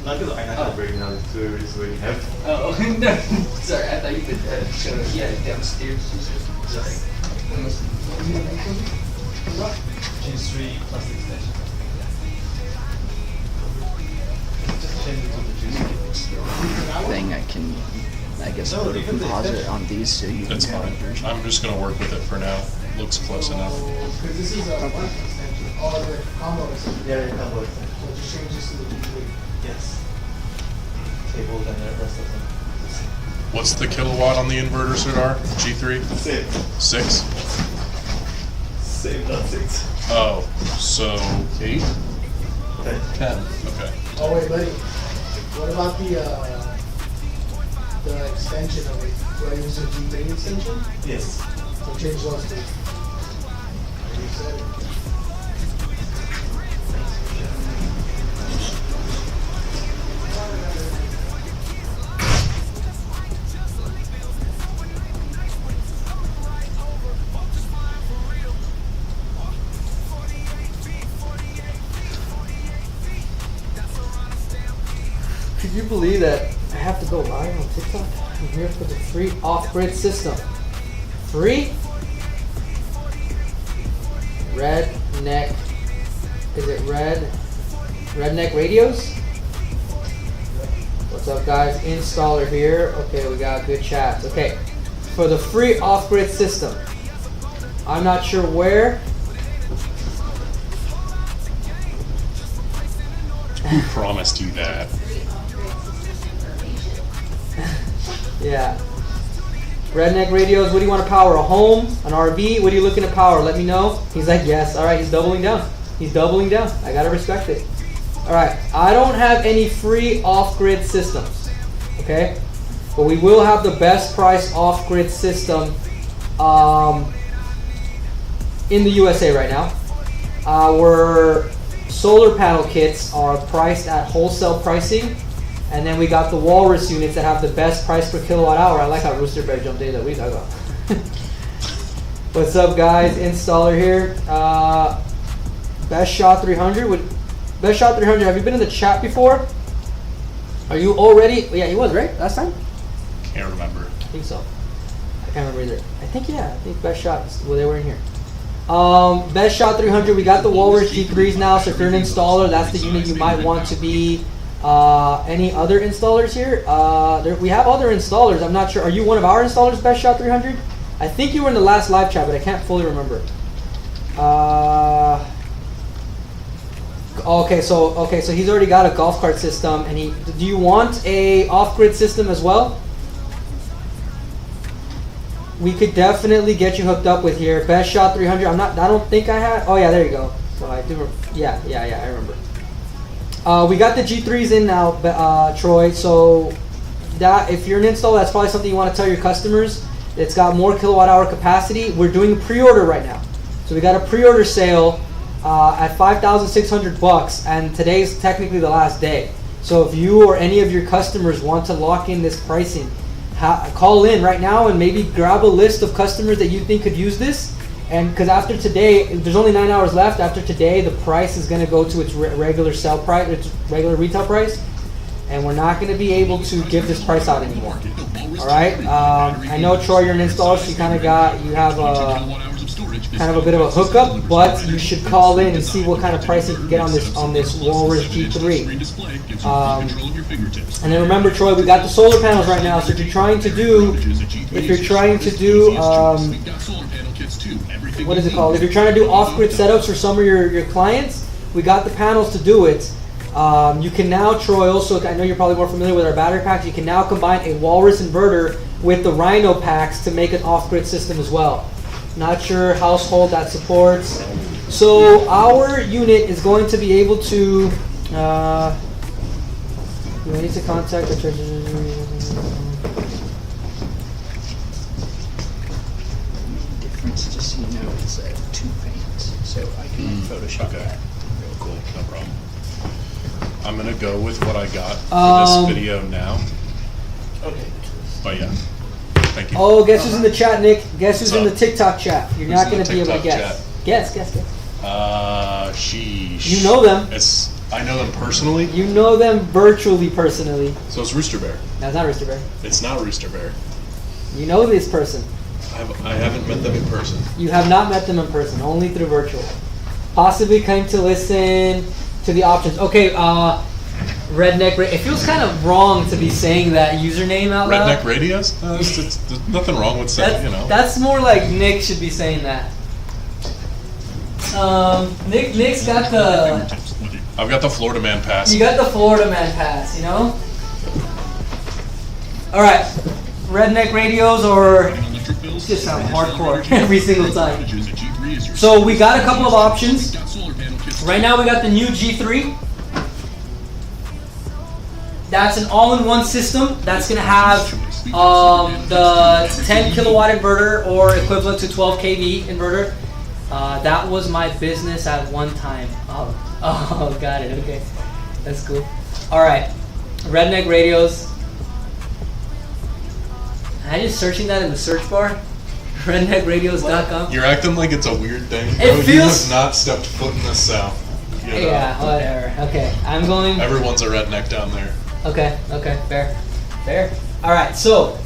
Not because I know how to break down. It's really heavy. Oh no, sorry. I thought you could show it. Yeah, downstairs. Sorry. G3 plastic extension. Just change it to the G3. Thing I can, I guess, No, put a even the composite extension. on these so you can That's get fine. a version. I'm just gonna work with it for now. Looks close enough. Because this is a button extension. Oh, the combo extension. Yeah, you can work it. So just change this to the G3. Yes. Cables and the rest of them. What's the kilowatt on the inverter, Serdar? G3? Same. 6? Same, not 6. Oh, so 8? 10. Okay. Oh wait, buddy. What about the extension of it? Do I use a G3 extension? Yes. So change those two. You said it. Could you believe that I have to go live on TikTok? I'm here for the free off-grid system. Free? Redneck. Is it Redneck Radios? What's up, guys? Installer here. Okay, we got good chats. Okay, for the free off-grid system, I'm not sure where. Who promised you that? Yeah. Redneck Radios, what do you want to power? A home? An RV? What are you looking to power? Let me know. He's like, yes. All right, he's doubling down. He's doubling down. I gotta respect it. All right, I don't have any free off-grid systems, okay? But we will have the best price off-grid system in the USA right now. Our solar panel kits are priced at wholesale pricing. And then we got the Walrus units that have the best price per kilowatt hour. I like how Rooster Bear jumped in that we talk about. What's up, guys? Installer here. Best Shot 300. Best Shot 300. Have you been in the chat before? Are you already? Yeah, he was, right? Last time? Can't remember. I think so. I can't remember either. I think, yeah. I think Best Shot. Well, they were in here. Best Shot 300. We got the Walrus G3s now. So if you're an installer, that's the unit you might want to be. Any other installers here? We have other installers. I'm not sure. Are you one of our installers, Best Shot 300? I think you were in the last live chat, but I can't fully remember. Okay, so he's already got a golf cart system, and do you want a off-grid system as well? We could definitely get you hooked up with here. Best Shot 300. I don't think I had. Oh yeah, there you go. So I do. Yeah, I remember. We got the G3s in now, Troy, so that if you're an installer, that's probably something you want to tell your customers. It's got more kilowatt hour capacity. We're doing pre-order right now. So we got a pre-order sale at $5,600, and today's technically the last day. So if you or any of your customers want to lock in this pricing, call in right now and maybe grab a list of customers that you think could use this. And because after today, there's only 9 hours left. After today, the price is going to go to its regular sell price, its regular retail price, and we're not going to be able to give this price out anymore. All right. I know, Troy, you're an installer, so you have kind of a bit of a hookup, but you should call in and see what kind of price you can get on this Walrus G3. And then remember, Troy, we got the solar panels right now. So if you're trying to do what is it called? If you're trying to do off-grid setups for some of your clients, we got the panels to do it. You can now, Troy, also, I know you're probably more familiar with our battery packs, you can now combine a Walrus inverter with the Rhino packs to make an off-grid system as well. Not sure household that supports. So our unit is going to be able to, do I need to contact the Just so you know, it's 2 fans, so I can Photoshop that. Real cool, no problem. I'm gonna go with what I got for this video now. Okay. But yeah, thank you. Oh, guess who's in the chat, Nick? Guess who's in the TikTok chat? You're not gonna be able to guess. Guess. Sheesh. You know them. I know them personally. You know them virtually personally. So it's Rooster Bear. That's not Rooster Bear. It's not Rooster Bear. You know this person. I haven't met them in person. You have not met them in person, only through virtual. Possibly came to listen to the options. Okay, Redneck. It feels kind of wrong to be saying that username out loud. Redneck Radios? There's nothing wrong with saying, you know. That's more like Nick should be saying that. Nick's got the. I've got the Florida Man pass. You got the Florida Man pass, you know. All right, Redneck Radios or. Just sound hardcore every single time. So we got a couple of options. Right now we got the new G3. That's an all-in-one system. That's going to have the 10 kilowatt inverter or equivalent to 12 kV inverter. That was my business at one time. Oh, got it. Okay, that's cool. All right, Redneck Radios. Am I just searching that in the search bar? RedneckRadios.com. You're acting like it's a weird thing. Bro, It feels. You have not stepped foot in the South. Yeah, whatever. Okay, I'm going. Everyone's a redneck down there. Okay, fair. All right, so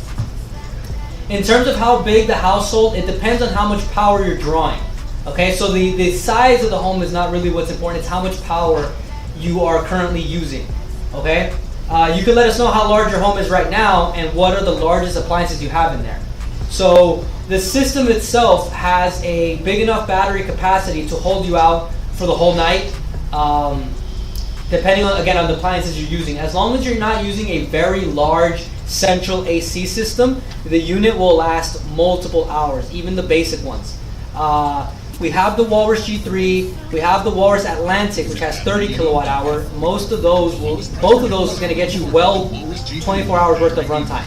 in terms of how big the household, it depends on how much power you're drawing. Okay, so the size of the home is not really what's important. It's how much power you are currently using. Okay, You can let us know how large your home is right now and what are the largest appliances you have in there. So the system itself has a big enough battery capacity to hold you out for the whole night, depending on, again, on the appliances you're using. As long as you're not using a very large central AC system, the unit will last multiple hours, even the basic ones. We have the Walrus G3, we have the Walrus Atlantic, which has 30 kilowatt hour. Both of those is going to get you well 24 hours worth of runtime.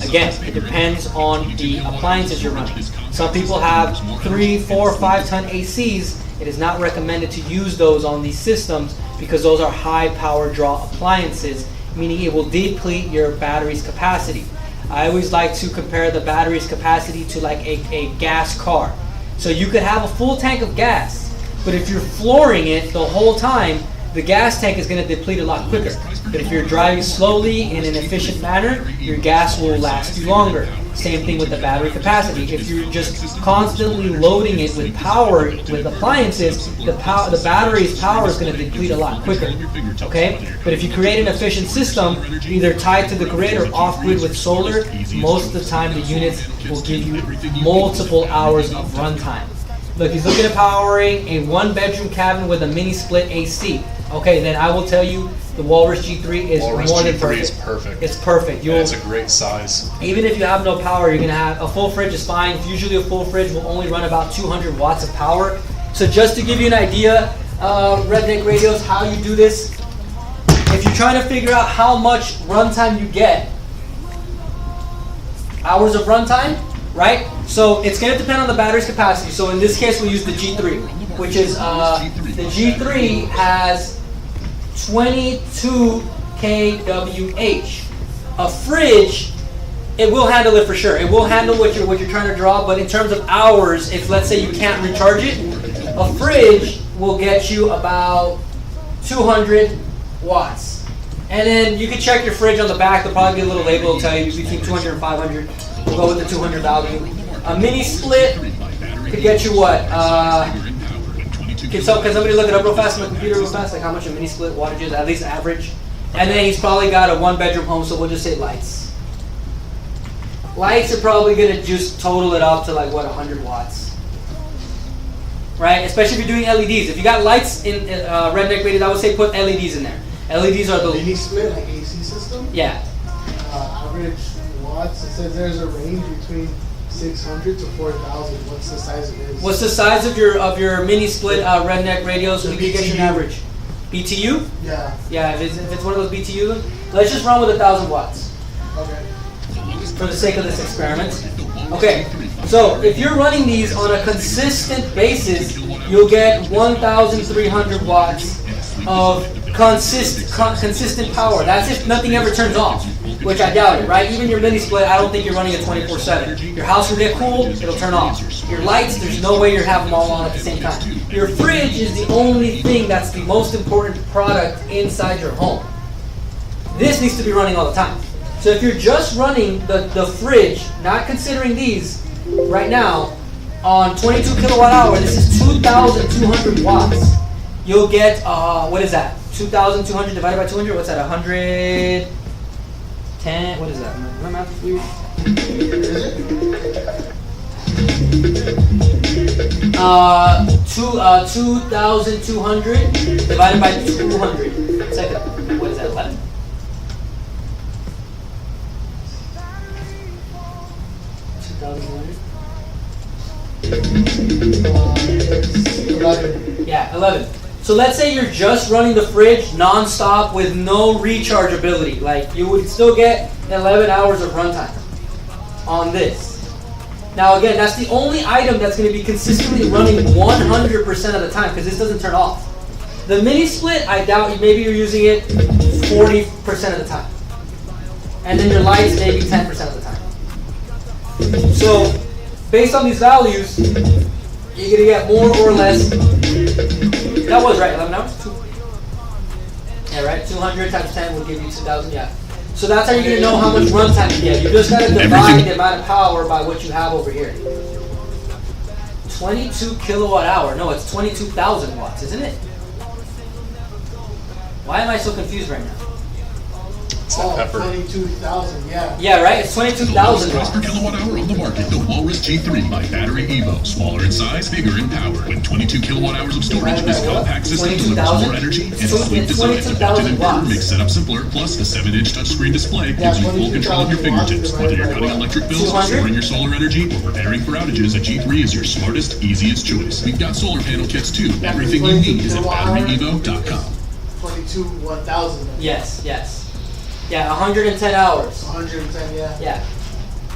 Again, it depends on the appliances you're running. Some people have 3, 4, 5 ton ACs. It is not recommended to use those on these systems because those are high power draw appliances, meaning it will deplete your battery's capacity. I always like to compare the battery's capacity to like a gas car. So you could have a full tank of gas, but if you're flooring it the whole time, the gas tank is going to deplete a lot quicker. But if you're driving slowly in an efficient manner, your gas will last you longer. Same thing with the battery capacity. If you're just constantly loading it with power, with appliances, the battery's power is going to deplete a lot quicker. Okay? But if you create an efficient system, either tied to the grid or off-grid with solar, most of the time the units will give you multiple hours of runtime. Look, he's looking at powering a 1-bedroom cabin with a mini split AC. Okay, then I will tell you the Walrus G3 is more than perfect. Is perfect. It's perfect. It's a great size. Even if you have no power, you're going to have a full fridge is fine. Usually a full fridge will only run about 200 watts of power. So just to give you an idea, Redneck Radios, how you do this, if you're trying to figure out how much runtime you get, hours of runtime, right? So it's going to depend on the battery's capacity. So in this case, we'll use the G3, which is the G3 has 22 kWh. A fridge, it will handle it for sure. It will handle what you're trying to draw, but in terms of hours, if let's say you can't recharge it, a fridge will get you about 200 watts. And then you can check your fridge on the back. There'll probably be a little label that'll tell you between 200 and 500. We'll go with the 200 value. A mini split could get you what? Can somebody look it up real fast on the computer real fast, like how much a mini split wattage is, at least average? And then he's probably got a 1-bedroom home, so we'll just say lights. Lights are probably going to just total it up to like, what, 100 watts. Right? Especially if you're doing LEDs. If you got lights in Redneck Radios, I would say put LEDs in there. LEDs are the... Mini split, like AC system? Yeah. Average watts, it says there's a range between 600 to 4,000. What's the size of it? What's the size of your mini split Redneck Radios? We can get you an average. BTU? Yeah. Yeah, if it's one of those BTU, let's just run with 1,000 watts. Okay. For the sake of this experiment. Okay, so if you're running these on a consistent basis, you'll get 1,300 watts of consistent power. That's if nothing ever turns off, which I doubt it, right? Even your mini split, I don't think you're running it 24/7. Your house will get cool, it'll turn off. Your lights, there's no way you're having them all on at the same time. Your fridge is the only thing that's the most important product inside your home. This needs to be running all the time. So if you're just running the fridge, not considering these right now, on 22 kilowatt hour, this is 2,200 watts. You'll get, what is that? 2,200 divided by 200, what's that, 110, what is that? My math is weird. 2,200 divided by 200. Second, what is that, 11? Yeah, 11. So let's say you're just running the fridge non-stop with no rechargeability. Like, you would still get 11 hours of runtime on this. Now again, that's the only item that's going to be consistently running 100% of the time, because this doesn't turn off. The mini split, I doubt maybe you're using it 40% of the time. And then your lights maybe 10% of the time. So, based on these values, you're going to get more or less. That was right, 11 hours? Yeah, right? 200 times 10 will give you 2,000, yeah. So that's how you're going to know how much runtime you get. You just got to divide the amount of power by what you have over here. 22 kilowatt hour. No, it's 22,000 watts, isn't it? Why am I so confused right now? and pepper. 22,000, yeah. Yeah, right? It's 22,000. Price per kilowatt hour on the market. The Walrus G3 by BatteryEvo. Smaller in size, bigger in power. With 22 kilowatt hours of storage, this compact system delivers more energy and a sleek design. The built-in inverter makes setup simpler. Plus, the 7-inch touchscreen display gives you full control of your fingertips. Whether you're cutting electric bills, storing your solar energy, or preparing for outages, a G3 is your smartest, easiest choice. We've got solar panel kits too. Everything you need is at BatteryEvo.com. 1,000. Yes, yes. Yeah, 110 hours. 110, yeah. Yeah.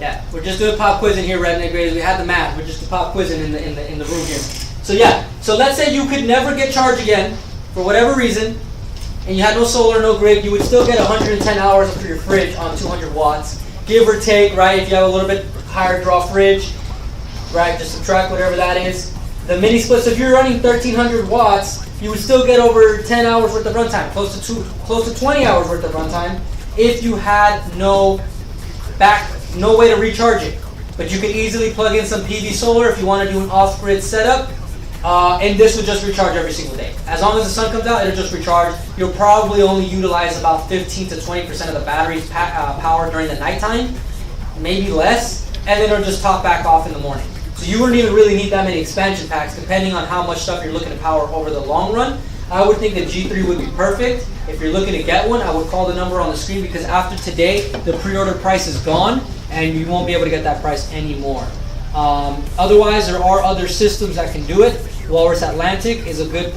Yeah. We're just doing pop quizzing here, Redneck Graders. We had the math. We're just pop quizzing in the room here. So yeah. So let's say you could never get charged again for whatever reason, and you had no solar, no grid. You would still get 110 hours for your fridge on 200 watts, give or take, right? If you have a little bit higher draw fridge, right? Just subtract whatever that is. The mini splits. If you're running 1,300 watts, you would still get over 10 hours worth of runtime, close to 20 hours worth of runtime, if you had no way to recharge it. But you could easily plug in some PV solar if you want to do an off-grid setup, and this would just recharge every single day. As long as the sun comes out, it'll just recharge. You'll probably only utilize about 15 to 20% of the battery's power during the nighttime, maybe less, and then it'll just top back off in the morning. So you wouldn't even really need that many expansion packs, depending on how much stuff you're looking to power over the long run. I would think the G3 would be perfect. If you're looking to get one, I would call the number on the screen, because after today, the pre-order price is gone, and you won't be able to get that price anymore. Otherwise, there are other systems that can do it. Walrus Atlantic is a good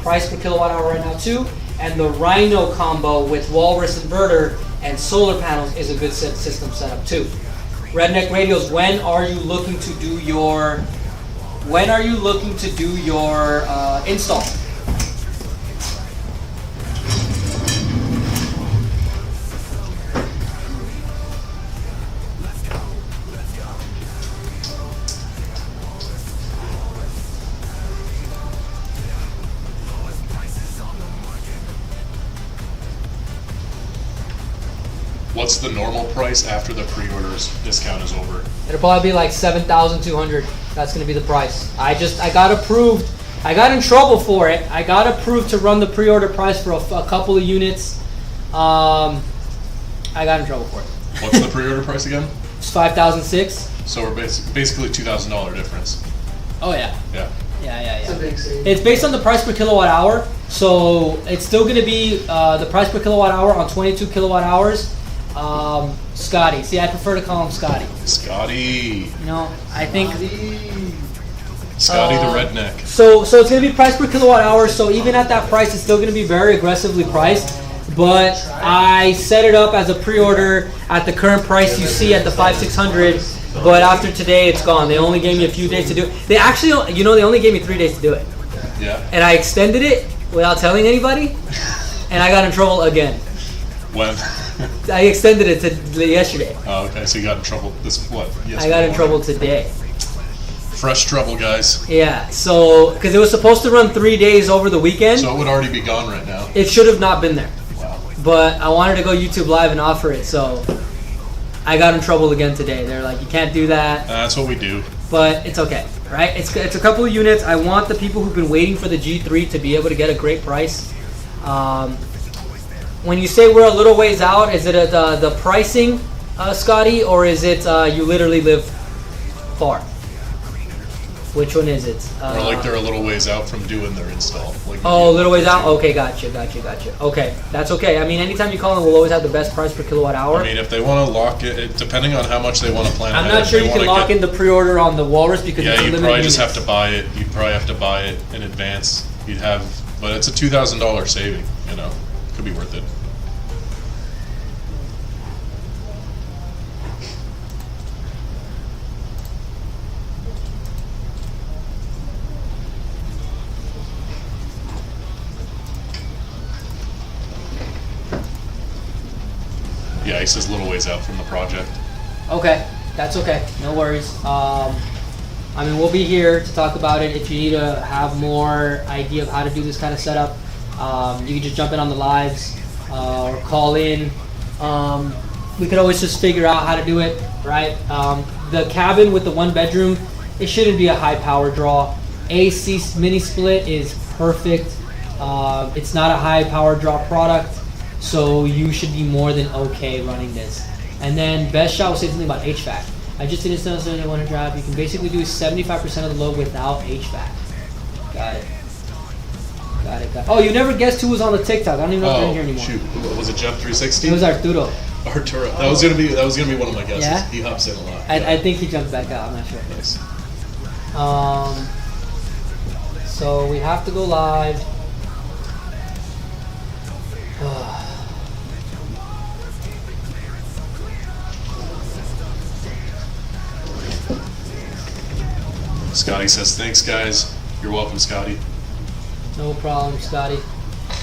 price per kilowatt hour right now too, and the Rhino combo with Walrus inverter and solar panels is a good system setup too. Redneck Radios, when are you looking to do your install? What's the normal price after the pre-orders discount is over? It'll probably be like 7,200. That's gonna be the price. I got approved. I got in trouble for it. I got approved to run the pre-order price for a couple of units. I got in trouble for it. What's the pre-order price again? It's 5,006. So we're basically $2,000 difference. Oh yeah. Yeah. Yeah. It's a big savings. It's based on the price per kilowatt hour, so it's still going to be the price per kilowatt hour on 22 kilowatt hours. Scotty. See, I prefer to call him Scotty. Scotty. You know, I think. Scotty the redneck. So it's going to be price per kilowatt hour. So even at that price, it's still going to be very aggressively priced. But I set it up as a pre-order at the current price you see at the 5,600. But after today, it's gone. They only gave me a few days to do it. They actually, they only gave me 3 days to do it. Yeah. And I extended it without telling anybody, and I got in trouble again. When? I extended it to yesterday. Oh, okay. So you got in trouble yesterday? I got in trouble today. Fresh trouble, guys. Yeah, so, because it was supposed to run 3 days over the weekend. So it would already be gone right now. It should have not been there. Wow. But I wanted to go YouTube Live and offer it, so I got in trouble again today. They're like, you can't do that. That's what we do. But it's okay, right? It's a couple of units. I want the people who've been waiting for the G3 to be able to get a great price. When you say we're a little ways out, is it the pricing, Scotty, or is it you literally live far? Which one is it? Or like they're a little ways out from doing their install. Like a little ways out? Okay, gotcha. Okay, that's okay. I mean, anytime you call them, we'll always have the best price per kilowatt hour. I mean, if they want to lock it, depending on how much they want to plan I'm ahead, not sure you can lock in the pre-order on the Walrus because it's a you'd limited probably just units. have to buy it. You'd probably have to buy it in advance. But it's a $2,000 saving, Could be worth it. Yeah, he says a little ways out from the project. Okay, that's okay. No worries. I mean, we'll be here to talk about it. If you need to have more idea of how to do this kind of setup, you can just jump in on the lives or call in. We could always just figure out how to do it, right? The cabin with the 1 bedroom, it shouldn't be a high power draw. AC mini split is perfect. It's not a high power draw product. So you should be more than okay running this. And then Best Shot will say something about HVAC. I just didn't know something I want to drop. You can basically do 75% of the load without HVAC. Got it. Got it. Oh, you never guessed who was on the TikTok. I don't even know if they're in here anymore. Shoot, was it Jump 360? It was Arturo. Arturo. That was gonna be one of my guesses. Yeah? He hops in a lot. I think he jumped back out. I'm not sure. Nice. So we have to go live. Scotty says, thanks guys. You're welcome, Scotty. No problem, Scotty.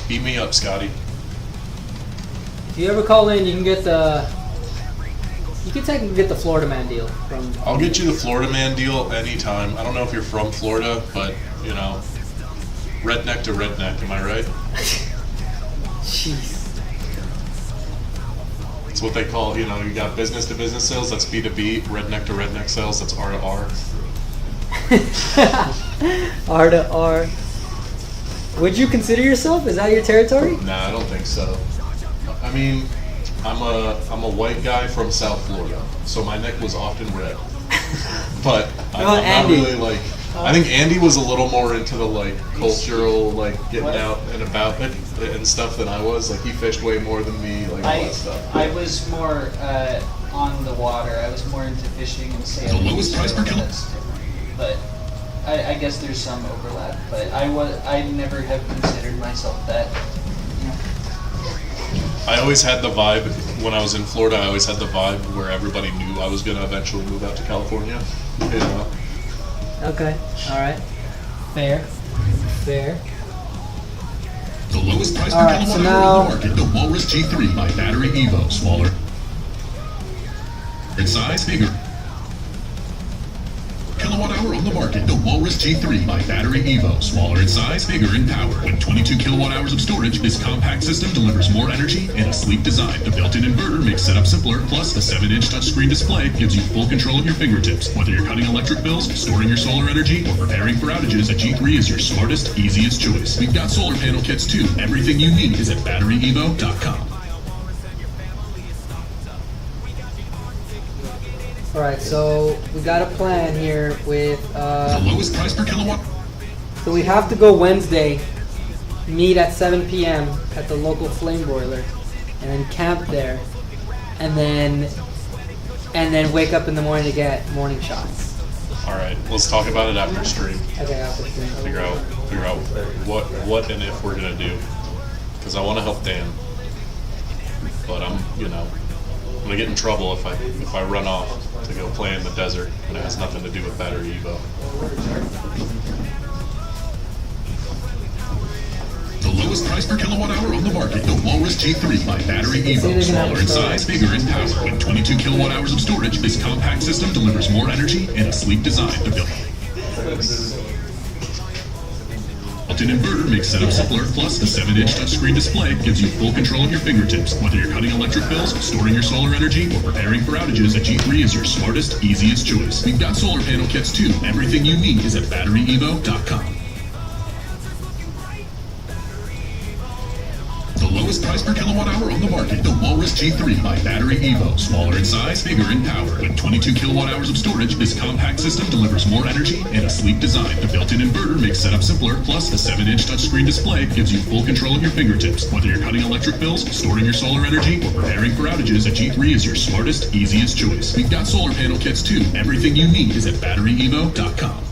Beat me up, Scotty. If you ever call in, you can get the. You can technically get the Florida Man deal from. I'll get you the Florida Man deal anytime. I don't know if you're from Florida, but you know, redneck to redneck. Am I right? Jeez. It's what they call. You know, you got business to business sales. That's B2B. Redneck to redneck sales. That's R to R. R to R. Would you consider yourself? Is that your territory? Nah, I don't think so. I mean, I'm a white guy from South Florida, so my neck was often red. But I'm not really like. I think Andy was a little more into the like cultural, like getting out and about it and stuff than I was. Like he fished way more than me, like all that stuff. I was more on the water. I was more into fishing and sailing. The lowest price per kilo. But I guess there's some overlap. But I never have considered myself that. I always had the vibe when I was in Florida. I always had the vibe where everybody knew I was gonna eventually move out to California. You know. Okay. All right. Fair. Fair. The lowest price All per right, so kilowatt now- hour on the market, the Walrus G3 by BatteryEvo. Smaller in size, bigger. Kilowatt hour on the market, the Walrus G3 by BatteryEvo. Smaller in size, bigger in power. With 22 kilowatt hours of storage, this compact system delivers more energy and a sleek design. The built-in inverter makes setup simpler, plus the 7-inch touchscreen display gives you full control of your fingertips. Whether you're cutting electric bills, storing your solar energy, or preparing for outages, a G3 is your smartest, easiest choice. We've got solar panel kits too. Everything you need is at BatteryEvo.com. All right. So we got a plan here with. The lowest price per kilowatt. So we have to go Wednesday, meet at 7 p.m. at the local flame broiler, and then camp there, and then wake up in the morning to get morning shots. All right, let's talk about it after stream. Okay, after stream. Figure out what and if we're gonna do, because I want to help Dan, but I'm gonna get in trouble if I run off to go play in the desert and it has nothing to do with BatteryEvo. The lowest price per kilowatt hour on the market, the Walrus G3 by BatteryEvo. Smaller in size, bigger in power. With 22 kilowatt hours of storage, this compact system delivers more energy and a sleek design. The built-in inverter makes setup simpler, plus the 7-inch touchscreen display gives you full control of your fingertips. Whether you're cutting electric bills, storing your solar energy, or preparing for outages, a G3 is your smartest, easiest choice. We've got solar panel kits too. Everything you need is at BatteryEvo.com. The lowest price per kilowatt hour on the market, the Walrus G3 by BatteryEvo. Smaller in size, bigger in power. With 22 kilowatt hours of storage, this compact system delivers more energy and a sleek design. The built-in inverter makes setup simpler, plus the 7-inch touchscreen display gives you full control of your fingertips. Whether you're cutting electric bills, storing your solar energy, or preparing for outages, a G3 is your smartest, easiest choice. We've got solar panel kits too. Everything you need is at BatteryEvo.com.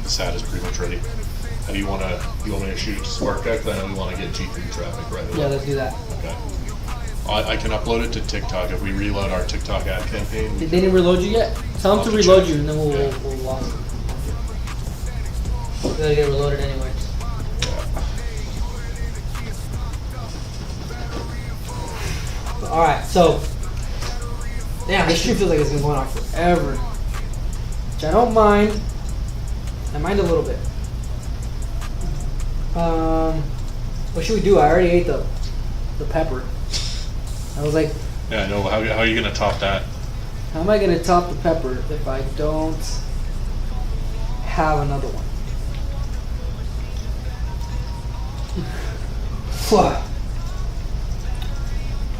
The SAT is pretty much ready. How do you want me to shoot Spark Deck? Then we want to get G3 traffic right away. Yeah, let's do that. Okay. I can upload it to TikTok if we reload our TikTok ad campaign. They didn't reload you yet? Tell them to reload you, and then we'll log it. We gotta get reloaded anyway. All right, so damn, this stream feels like it's been going on forever. Which I don't mind. I mind a little bit. What should we do? I already ate the pepper. I was like, Yeah, I know. How are you gonna top that? how am I gonna top the pepper if I don't have another one? I'm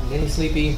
getting sleepy.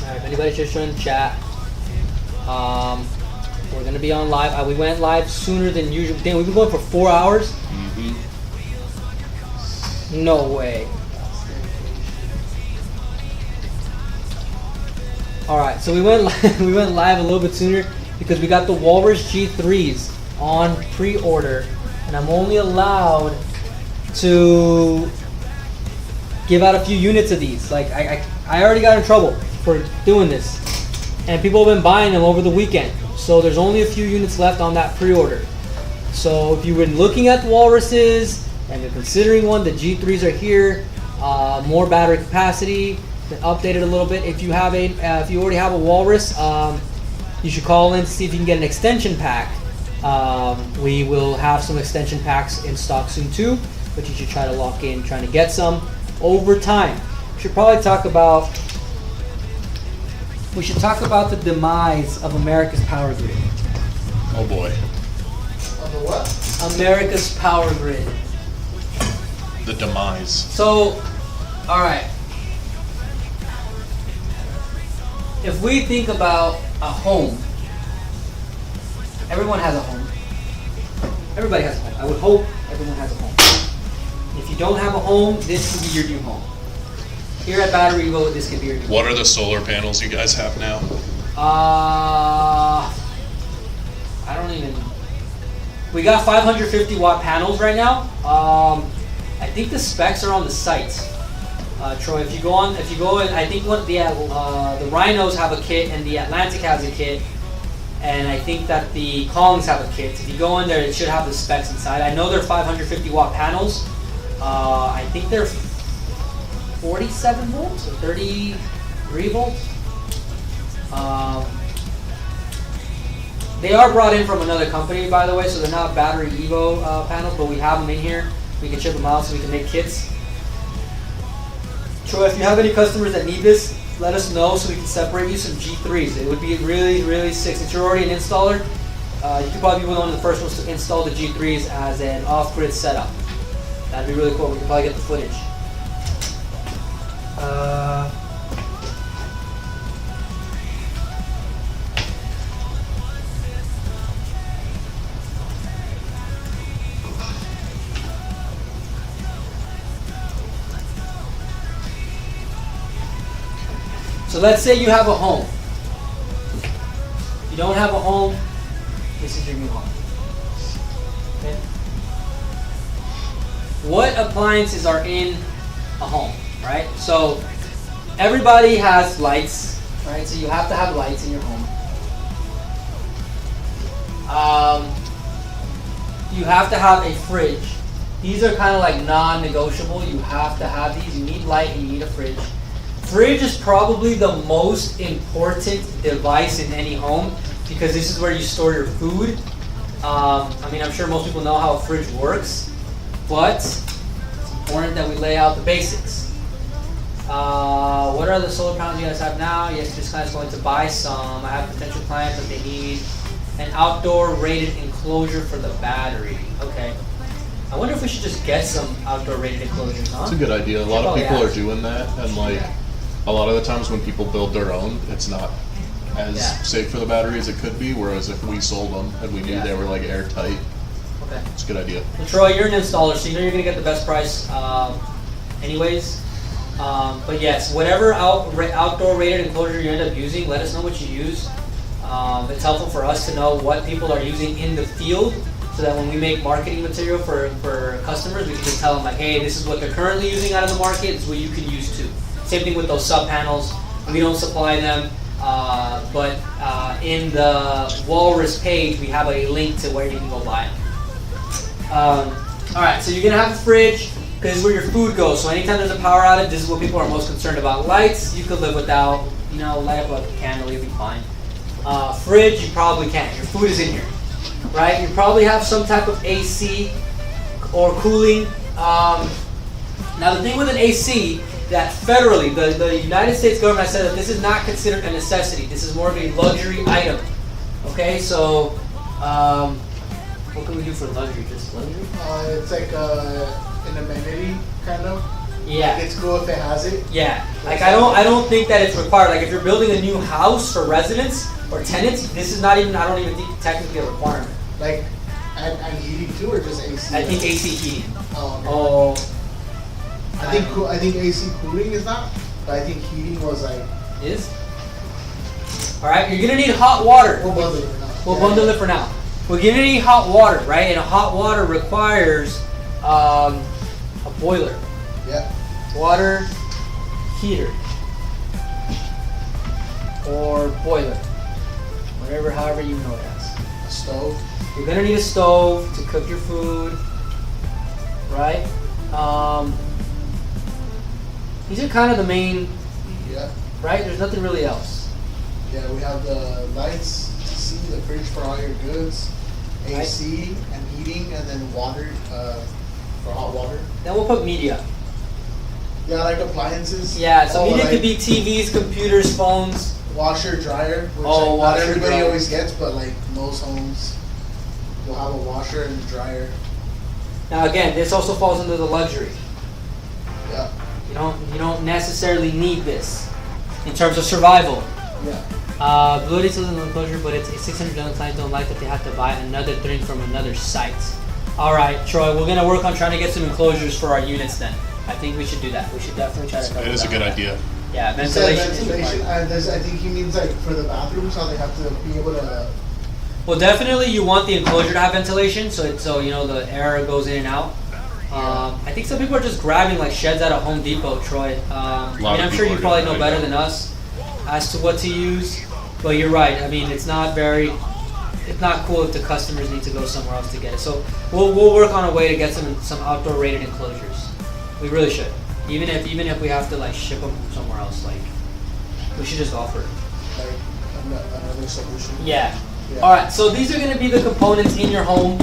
Alright, if anybody's just joined the chat, we're gonna be on live. We went live sooner than usual. Damn, we've been going for 4 hours? No way. Alright, so we went we went live a little bit sooner because we got the Walrus G3s on pre-order, and I'm only allowed to give out a few units of these. Like I already got in trouble for doing this, and people have been buying them over the weekend. So there's only a few units left on that pre-order. So if you've been looking at the Walruses and you're considering one, the G3s are here. More battery capacity, been updated a little bit. If you have if you already have a Walrus, you should call in to see if you can get an extension pack. We will have some extension packs in stock soon too, but you should try to lock in, trying to get some over time. We should probably talk about. We should talk about the demise of America's power grid. Oh boy. On the what? America's power grid. The demise. So, alright. If we think about a home, everyone has a home. Everybody has a home. I would hope everyone has a home. If you don't have a home, this could be your new home. Here at BatteryEvo, this could be your new home. What are the solar panels you guys have now? I don't even. We got 550 watt panels right now. I think the specs are on the site. Troy, if you go in, I think the Rhinos have a kit and the Atlantic has a kit, and I think that the Kongs have a kit. If you go in there, it should have the specs inside. I know they're 550 watt panels. I think they're 47 volts or 33 volts. They are brought in from another company, by the way, so they're not BatteryEvo panels, but we have them in here. We can ship them out so we can make kits. Troy, if you have any customers that need this, let us know so we can separate you some G3s. It would be really, really sick. Since you're already an installer, you could probably be one of the first ones to install the G3s as an off-grid setup. That'd be really cool. We could probably get the footage. So let's say you have a home. If you don't have a home, this is your new home. Okay? What appliances are in a home, right? So everybody has lights, right? So you have to have lights in your home. You have to have a fridge. These are kind of like non-negotiable. You have to have these. You need light and you need a fridge. Fridge is probably the most important device in any home because this is where you store your food. I mean, I'm sure most people know how a fridge works, but it's important that we lay out the basics. What are the solar panels you guys have now? Yes, just kind of going to buy some. I have potential clients that they need an outdoor rated enclosure for the battery. Okay. I wonder if we should just get some outdoor rated enclosures, huh? It's a good idea. A lot of people are doing that, and like a lot of the times when people build their own, it's not as safe for the battery as it could be. Whereas if we sold them and we knew they were like airtight, okay, it's a good idea. And Troy, you're an installer, so you know you're gonna get the best price, anyways. But yes, whatever outdoor rated enclosure you end up using, let us know what you use. It's helpful for us to know what people are using in the field, so that when we make marketing material for customers, we can just tell them like, hey, this is what they're currently using out of the market. It's what you can use too. Same thing with those sub panels. We don't supply them. But in the Walrus page, we have a link to where you can go buy it. All right, so you're gonna have a fridge because this is where your food goes. So anytime there's a power outage, this is what people are most concerned about. Lights, you could live without. You know, light up a candle, you'll be fine. Fridge, you probably can't. Your food is in here, right? You probably have some type of AC or cooling. Now the thing with an AC, that federally, the United States government said that this is not considered a necessity. This is more of a luxury item. Okay, so what can we do for luxury? Just luxury? It's like an amenity kind of. Yeah. Like it's cool if it has it. Yeah. Like I don't think that it's required. Like if you're building a new house for residents or tenants, this is not even. I don't even think technically a requirement. Like and heating too, or just AC? I think AC heating. Oh. Okay. I think AC cooling is not, but I think heating was like. Is. All right. You're gonna need hot water. We'll bundle it for now. We'll bundle it for now. We're gonna need hot water, right? And hot water requires a boiler. Yeah. Water heater or boiler, whatever, however you know it as. A stove. You're gonna need a stove to cook your food, right? These are kind of the main. Yeah. Right? There's nothing really else. Yeah, we have the lights, AC, the fridge for all your goods, AC and heating, and then water for hot water. Then we'll put media. Yeah, like appliances. Yeah, so media like could be TVs, computers, phones. Washer, dryer, which Oh, like, washer, not everybody dryer. always gets, but like most homes will have a washer and a dryer. Now again, this also falls under the luxury. Yeah. You don't necessarily need this in terms of survival. Yeah. Blue is an enclosure, but it's $600 clients don't like that they have to buy another thing from another site. All right, Troy, we're gonna work on trying to get some enclosures for our units then. I think we should do that. We should definitely try to cover It is a that. good idea. Yeah, You said ventilation. ventilation. I think he means like for the bathrooms, how they have to be able to. Well, definitely you want the enclosure to have ventilation, so you know the air goes in and out. I think some people are just grabbing like sheds out of Home Depot, Troy. I'm sure you probably know better than us as to what to use, but you're right. I mean, it's not cool if the customers need to go somewhere else to get it. So we'll work on a way to get some outdoor rated enclosures. We really should. Even if we have to like ship them somewhere else, like we should just offer it. Like another solution. Yeah. All right. So these are going to be the components in your home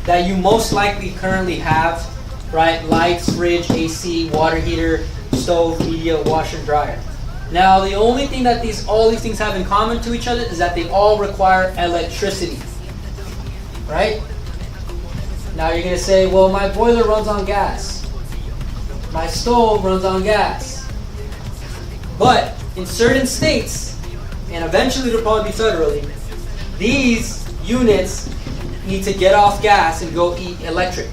that you most likely currently have, right? Lights, fridge, AC, water heater, stove, media, washer, dryer. Now, the only thing that all these things have in common to each other is that they all require electricity, right? Now you're gonna say, well, my boiler runs on gas. My stove runs on gas. But in certain states, and eventually it'll probably be federally, these units need to get off gas and go electric.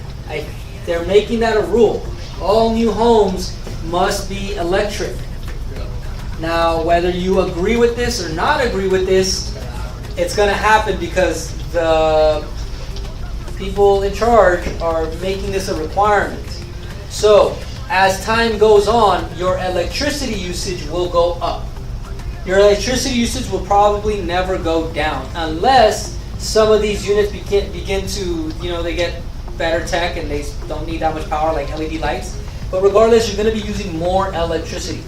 They're making that a rule. All new homes must be electric. Now, whether you agree with this or not agree with this, it's going to happen because the people in charge are making this a requirement. So, as time goes on, your electricity usage will go up. Your electricity usage will probably never go down unless some of these units begin to, they get better tech and they don't need that much power like LED lights. But regardless, you're going to be using more electricity.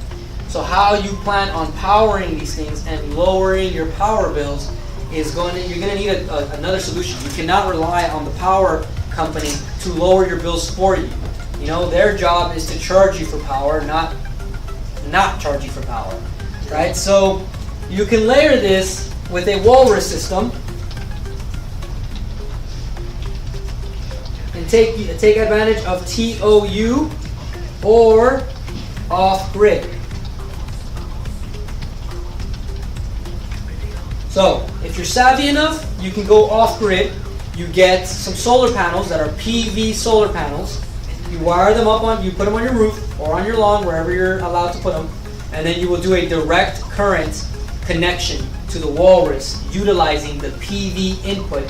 So how you plan on powering these things and lowering your power bills you're going to need another solution. You cannot rely on the power company to lower your bills for you. Their job is to charge you for power, not charge you for power, right? So you can layer this with a Walrus system and take advantage of TOU or off-grid. So, if you're savvy enough, you can go off-grid. You get some solar panels that are PV solar panels. You wire them up you put them on your roof or on your lawn, wherever you're allowed to put them, and then you will do a direct current connection to the Walrus utilizing the PV input.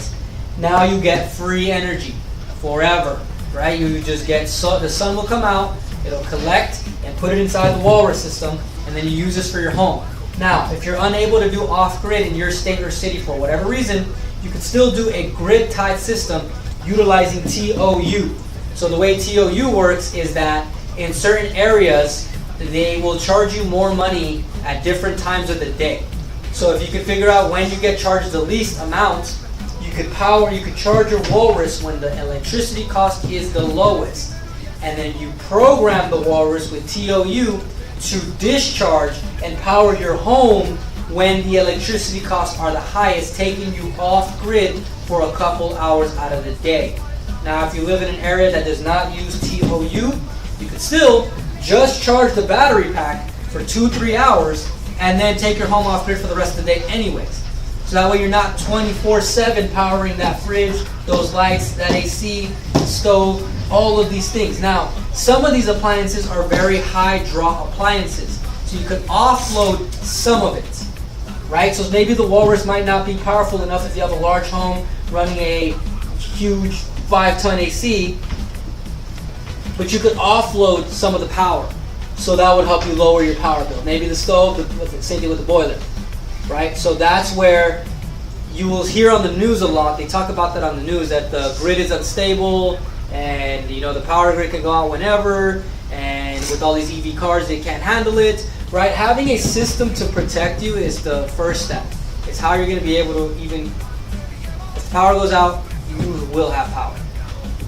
Now you get free energy forever, right? You just get, the sun will come out, it'll collect and put it inside the Walrus system, and then you use this for your home. Now, if you're unable to do off-grid in your state or city for whatever reason, you can still do a grid-tied system utilizing TOU. So the way TOU works is that in certain areas, they will charge you more money at different times of the day. So if you can figure out when you get charged the least amount, you could charge your walrus when the electricity cost is the lowest. And then you program the walrus with TOU to discharge and power your home when the electricity costs are the highest, taking you off grid for a couple hours out of the day. Now, if you live in an area that does not use TOU, you could still just charge the battery pack for 2-3 hours and then take your home off grid for the rest of the day anyways. So that way you're not 24/7 powering that fridge, those lights, that AC, stove, all of these things. Now, some of these appliances are very high draw appliances, so you could offload some of it, right? So maybe the walrus might not be powerful enough if you have a large home running a huge 5-ton AC, but you could offload some of the power. So that would help you lower your power bill. Maybe the stove, same thing with the boiler, right? So that's where you will hear on the news a lot. They talk about that on the news, that the grid is unstable and the power grid can go out whenever, and with all these EV cars they can't handle it, right? Having a system to protect you is the first step. It's how you're going to be able to even, if the power goes out, you will have power.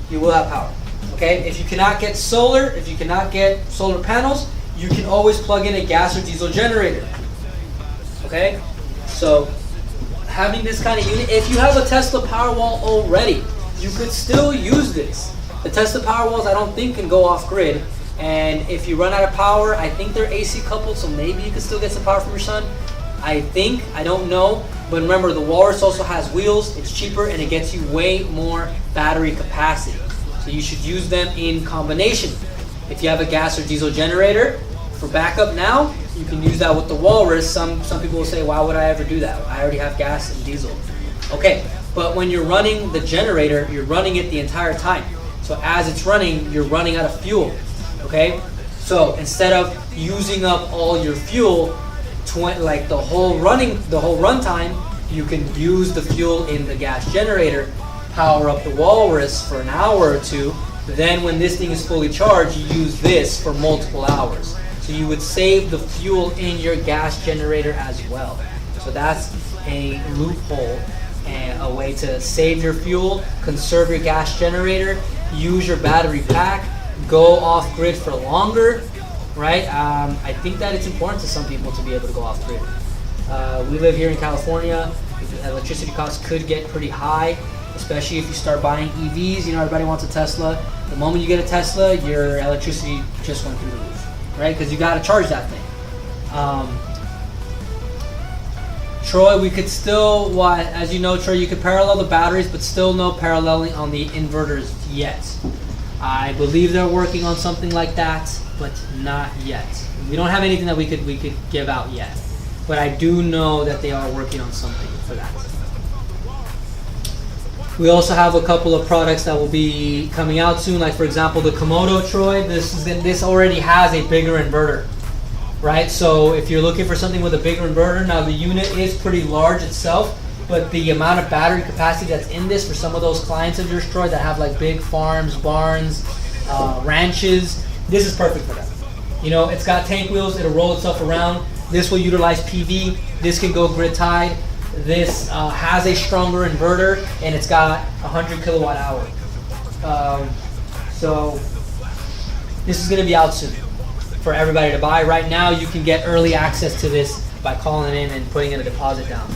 You will have power. Okay, if you cannot get solar, if you cannot get solar panels, you can always plug in a gas or diesel generator. Okay, so having this kind of unit, if you have a Tesla Powerwall already, you could still use this. The Tesla Powerwalls I don't think can go off grid, and if you run out of power, I think they're AC coupled, so maybe you can still get some power from your sun. I think, I don't know, but remember the Walrus also has wheels, it's cheaper, and it gets you way more battery capacity. So you should use them in combination. If you have a gas or diesel generator for backup now, you can use that with the Walrus. Some people will say, why would I ever do that? I already have gas and diesel. Okay, but when you're running the generator, you're running it the entire time. So as it's running, you're running out of fuel. Okay, so instead of using up all your fuel, like the whole runtime, you can use the fuel in the gas generator, power up the Walrus for an hour or two, then when this thing is fully charged, you use this for multiple hours. So you would save the fuel in your gas generator as well. So that's a loophole and a way to save your fuel, conserve your gas generator, use your battery pack, go off grid for longer, right? I think that it's important to some people to be able to go off grid. We live here in California. Electricity costs could get pretty high, especially if you start buying EVs. Everybody wants a Tesla. The moment you get a Tesla, your electricity just went through the roof, right? Because you got to charge that thing. Troy, we could still, as you know, Troy, you could parallel the batteries, but still no paralleling on the inverters yet. I believe they're working on something like that, but not yet. We don't have anything that we could give out yet, but I do know that they are working on something for that. We also have a couple of products that will be coming out soon, like for example the Komodo, Troy. This already has a bigger inverter, right? So if you're looking for something with a bigger inverter, now the unit is pretty large itself, but the amount of battery capacity that's in this for some of those clients of yours, Troy, that have like big farms, barns, ranches, this is perfect for them. It's got tank wheels, it'll roll itself around. This will utilize PV, this can go grid tied. This has a stronger inverter, and it's got 100 kilowatt hour. So this is going to be out soon for everybody to buy. Right now, you can get early access to this by calling in and putting in a deposit down.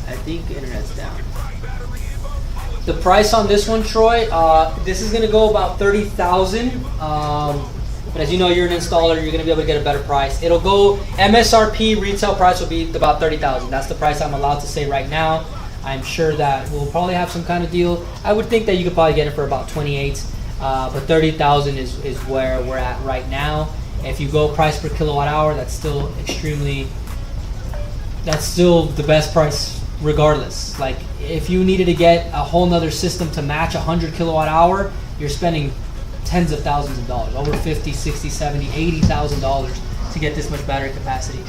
I think internet's down. The price on this one, Troy, this is going to go about $30,000 But as you know, you're an installer, you're gonna be able to get a better price. It'll go, MSRP retail price will be about 30,000. That's the price I'm allowed to say right now. I'm sure that we'll probably have some kind of deal. I would think that you could probably get it for about 28, but 30,000 is where we're at right now. If you go price per kilowatt hour, that's still the best price regardless. Like if you needed to get a whole nother system to match 100 kilowatt hour, you're spending tens of thousands of dollars, over 50, 60, 70, $80,000 to get this much battery capacity.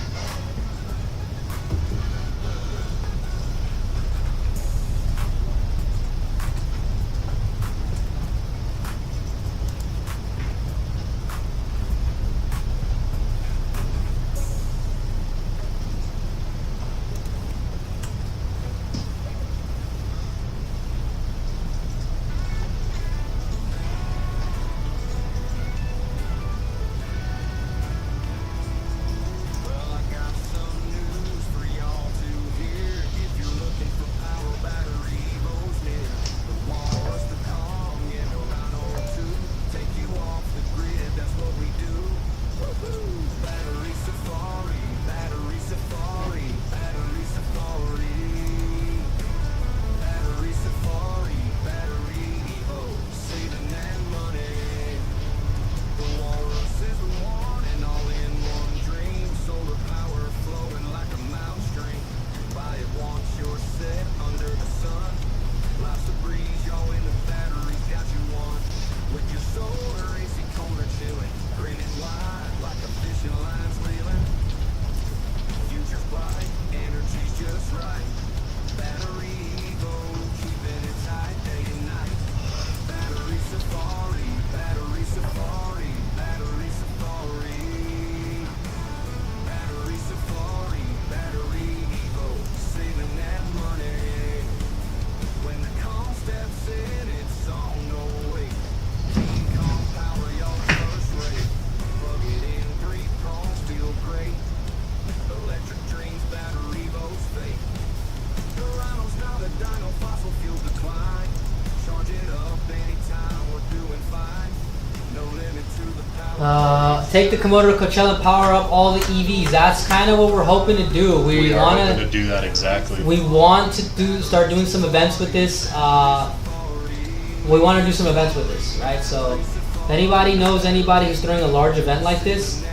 Take the Komodo to Coachella and power up all the EVs. That's kind of what we're hoping to do. We are hoping to do that exactly. We want to start doing some events with this. We want to do some events with this, right? So if anybody knows anybody who's throwing a large event like this,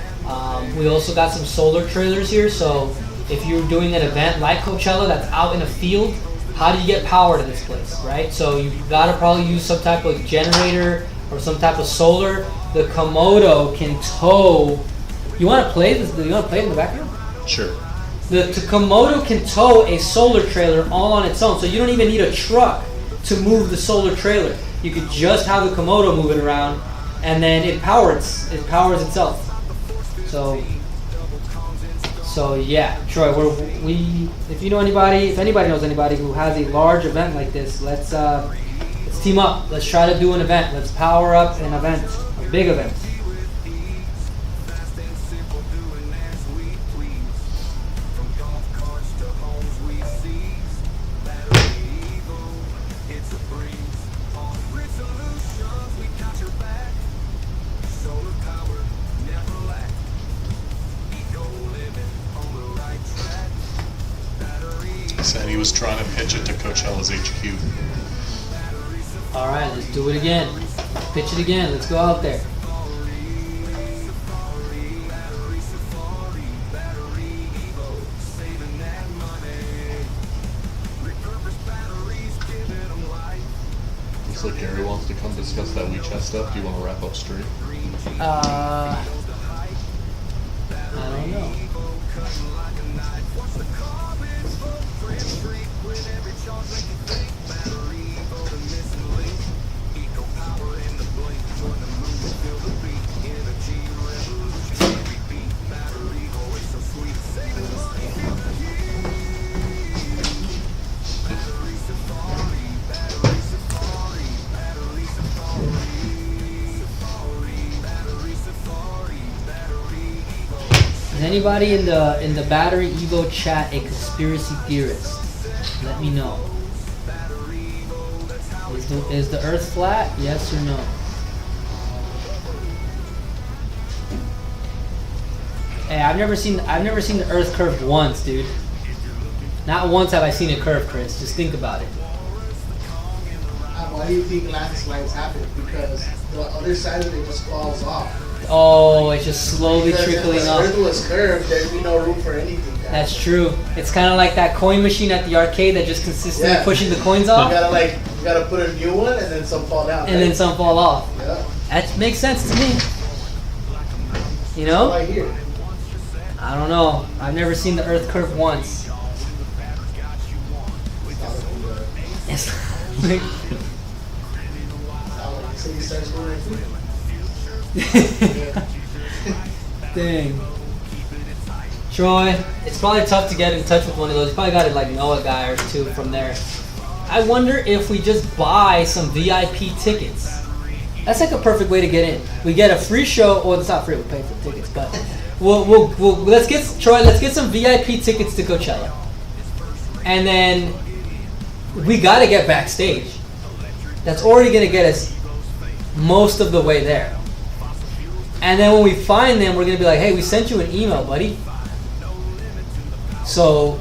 we also got some solar trailers here. So if you're doing an event like Coachella that's out in a field, how do you get power to this place, right? So you've got to probably use some type of generator or some type of solar. The Komodo can tow. You want to play this? You want to play it in the background? Sure. The Komodo can tow a solar trailer all on its own, so you don't even need a truck to move the solar trailer. You could just have the Komodo moving around, and then it powers itself. So yeah, Troy. If you know anybody, if anybody knows anybody who has a large event like this, let's team up. Let's try to do an event. Let's power up an event, a big event. Said he was trying to pitch it to Coachella's HQ. All right, let's do it again. Pitch it again. Let's go out there. Looks like Gary wants to come discuss that WeChat stuff. Do you want to wrap up stream? I don't know. Is anybody in the BatteryEvo chat a conspiracy theorist? Let me know. Is the Earth flat? Yes or no? Hey, I've never seen the Earth curve once, dude. Not once have I seen it curve, Chris. Just think about it. Why do you think landslides happen? Because the other side of it just falls off. Oh, it's just slowly Because trickling if the off. Earth was curved, there'd be no room for anything. Guys. That's true. It's kind of like that coin machine at the arcade that just consistently pushing the coins off. You gotta put a new one and then some fall down. And then some fall off. Yeah. That makes sense to me. You know? Right here. I don't know. I've never seen the Earth curve once. It's like, So he starts going right through. dang. Troy, it's probably tough to get in touch with one of those. You probably got to like know a guy or two from there. I wonder if we just buy some VIP tickets. That's like a perfect way to get in. We get a free show. Well, it's not free. We'll pay for the tickets, but we'll let's get Troy. Let's get some VIP tickets to Coachella, and then we got to get backstage. That's already gonna get us most of the way there. And then when we find them, we're gonna be like, "Hey, we sent you an email, buddy." So,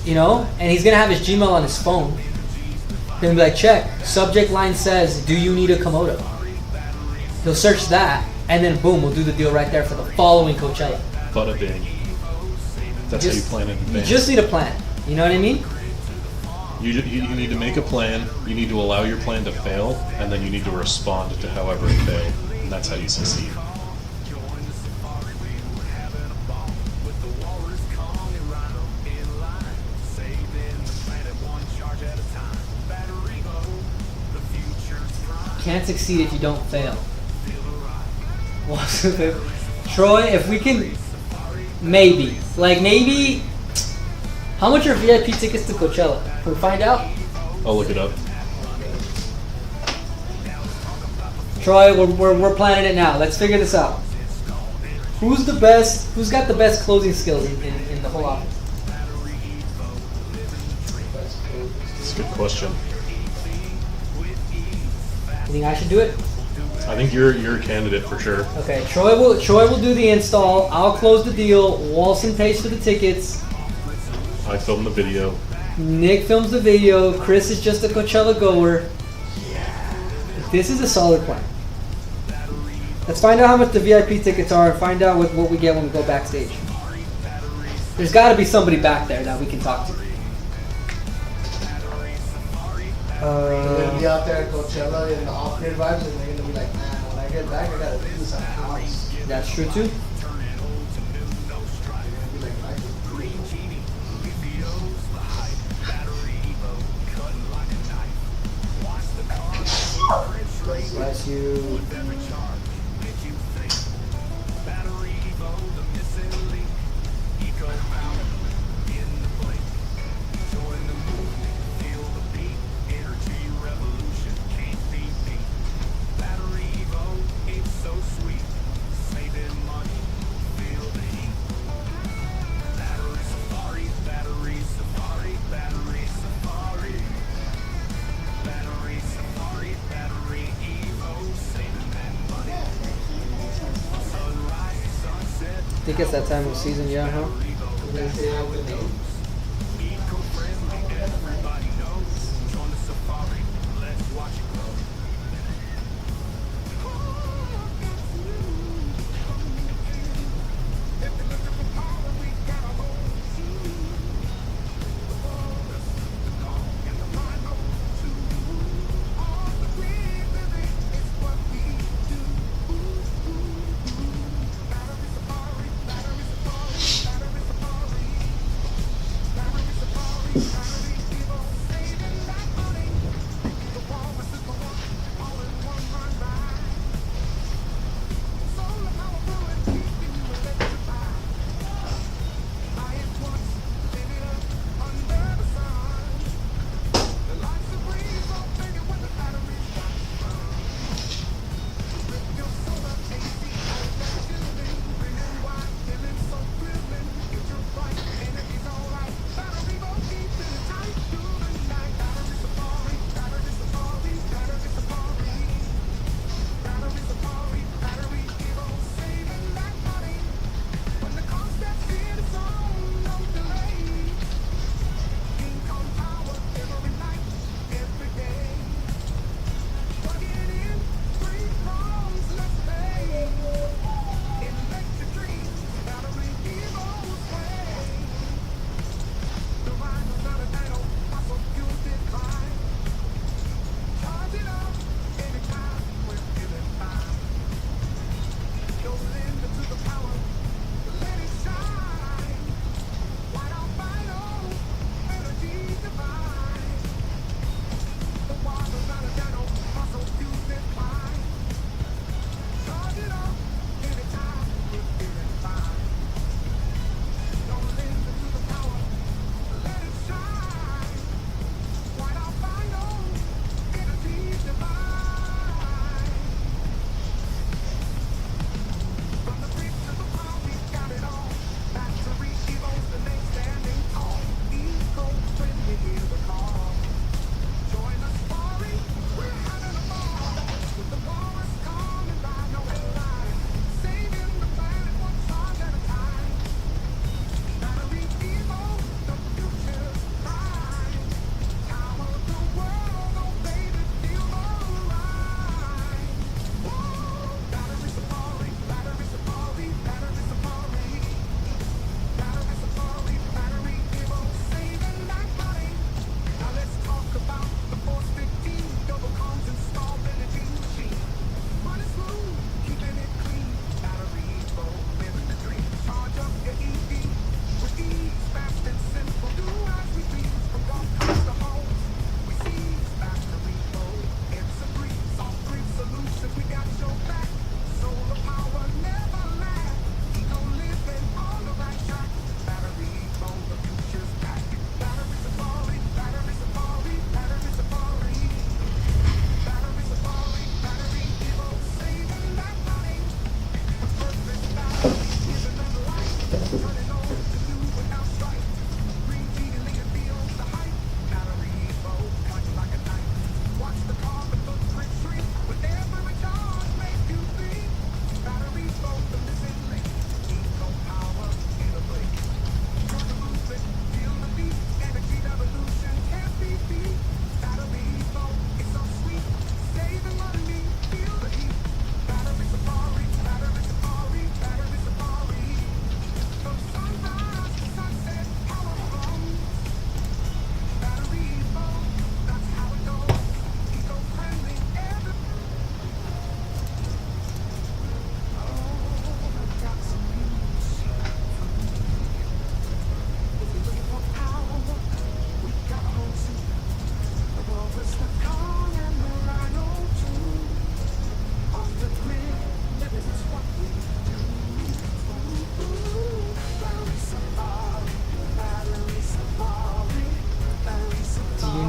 you know, and he's gonna have his Gmail on his phone. He's gonna be like, "Check. Subject line says, do you need a Komodo?" He'll search that, and then boom, we'll do the deal right there for the following Coachella. Bada bing. That's how you plan in You advance. just need a plan. You know what I mean? You need to make a plan, you need to allow your plan to fail, and then you need to respond to however it failed. And that's how you succeed. Can't succeed if you don't fail. Troy, if we can, maybe. How much are VIP tickets to Coachella? Can we find out? I'll look it up. Troy, we're planning it now. Let's figure this out. Who's the best? Who's got the best closing skills in the whole office? That's a good question. You think I should do it? I think you're a candidate for sure. Okay, Troy will do the install. I'll close the deal. Walson pays for the tickets. I filmed the video. Nick films the video. Chris is just a Coachella goer. This is a solid plan. Let's find out how much the VIP tickets are and find out what we get when we go backstage. There's got to be somebody back there that we can talk to. They're gonna be out there at Coachella in the off-grid vibes, and they're gonna be like, man, when I get back, I gotta do this at the house. That's true too. Bless you. I think it's that time of season, yeah, huh?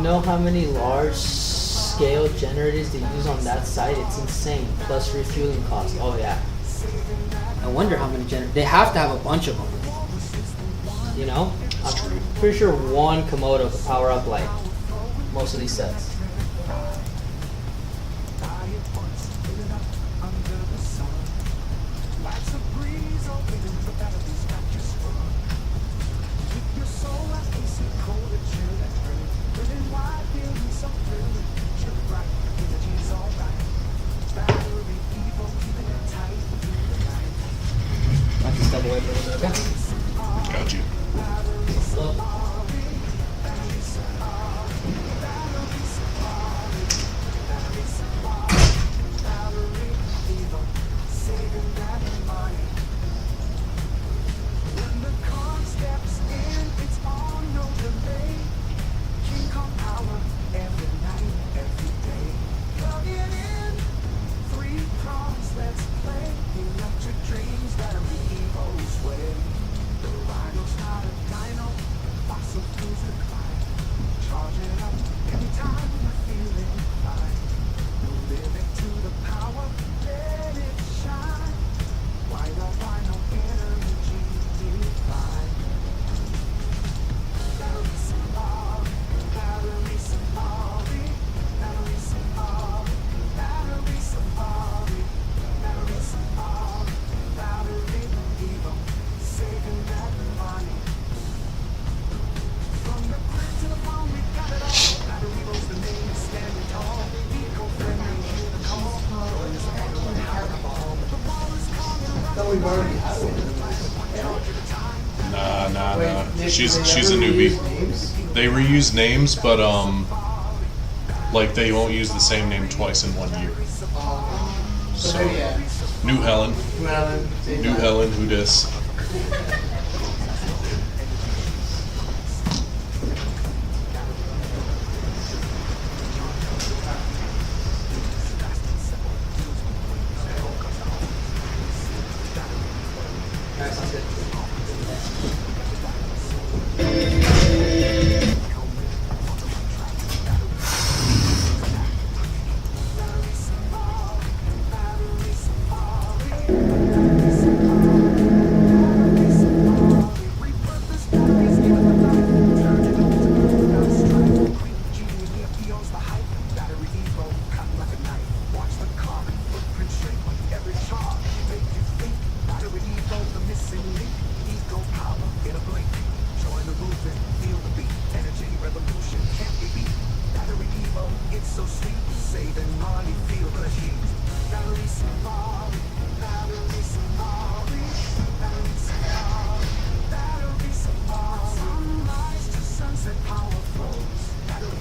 Know how many large scale generators they use on that site? It's insane. Plus refueling costs. Oh yeah. I wonder how many generators. They have to have a bunch of them. You know? I'm pretty sure one Komodo could power up like most of these sets. Step away for a little bit, okay? Got you. Nah. She's a newbie. They reuse names, but like they won't use the same name twice in 1 year. So, New Helen, who dis?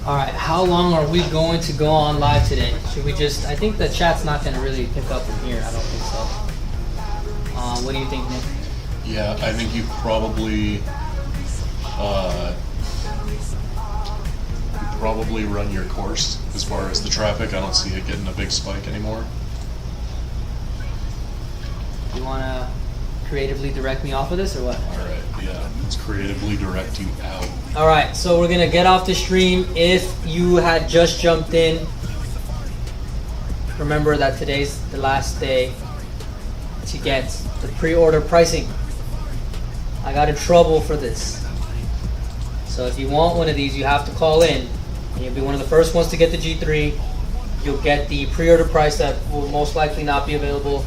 Alright, how long are we going to go on live today? Should we just, I think the chat's not going to really pick up from here, I don't think so. What do you think, Nick? Yeah, I think you probably run your course as far as the traffic. I don't see it getting a big spike anymore. You want to creatively direct me off of this or what? Alright, yeah, let's creatively direct you out. Alright, so we're going to get off the stream. If you had just jumped in, remember that today's the last day to get the pre-order pricing I got in trouble for this. So if you want one of these, you have to call in. And you'll be one of the first ones to get the G3. You'll get the pre-order price that will most likely not be available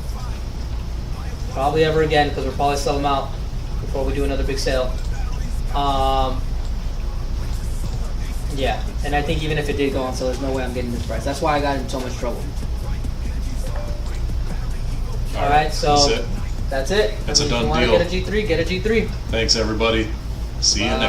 probably ever again, because we'll probably sell them out before we do another big sale. Yeah, and I think even if it did go on sale, there's no way I'm getting this price. That's why I got in so much trouble. Alright, so That's it. that's it. That's a If done you want deal. to get a G3, get a G3. Thanks, everybody. See you next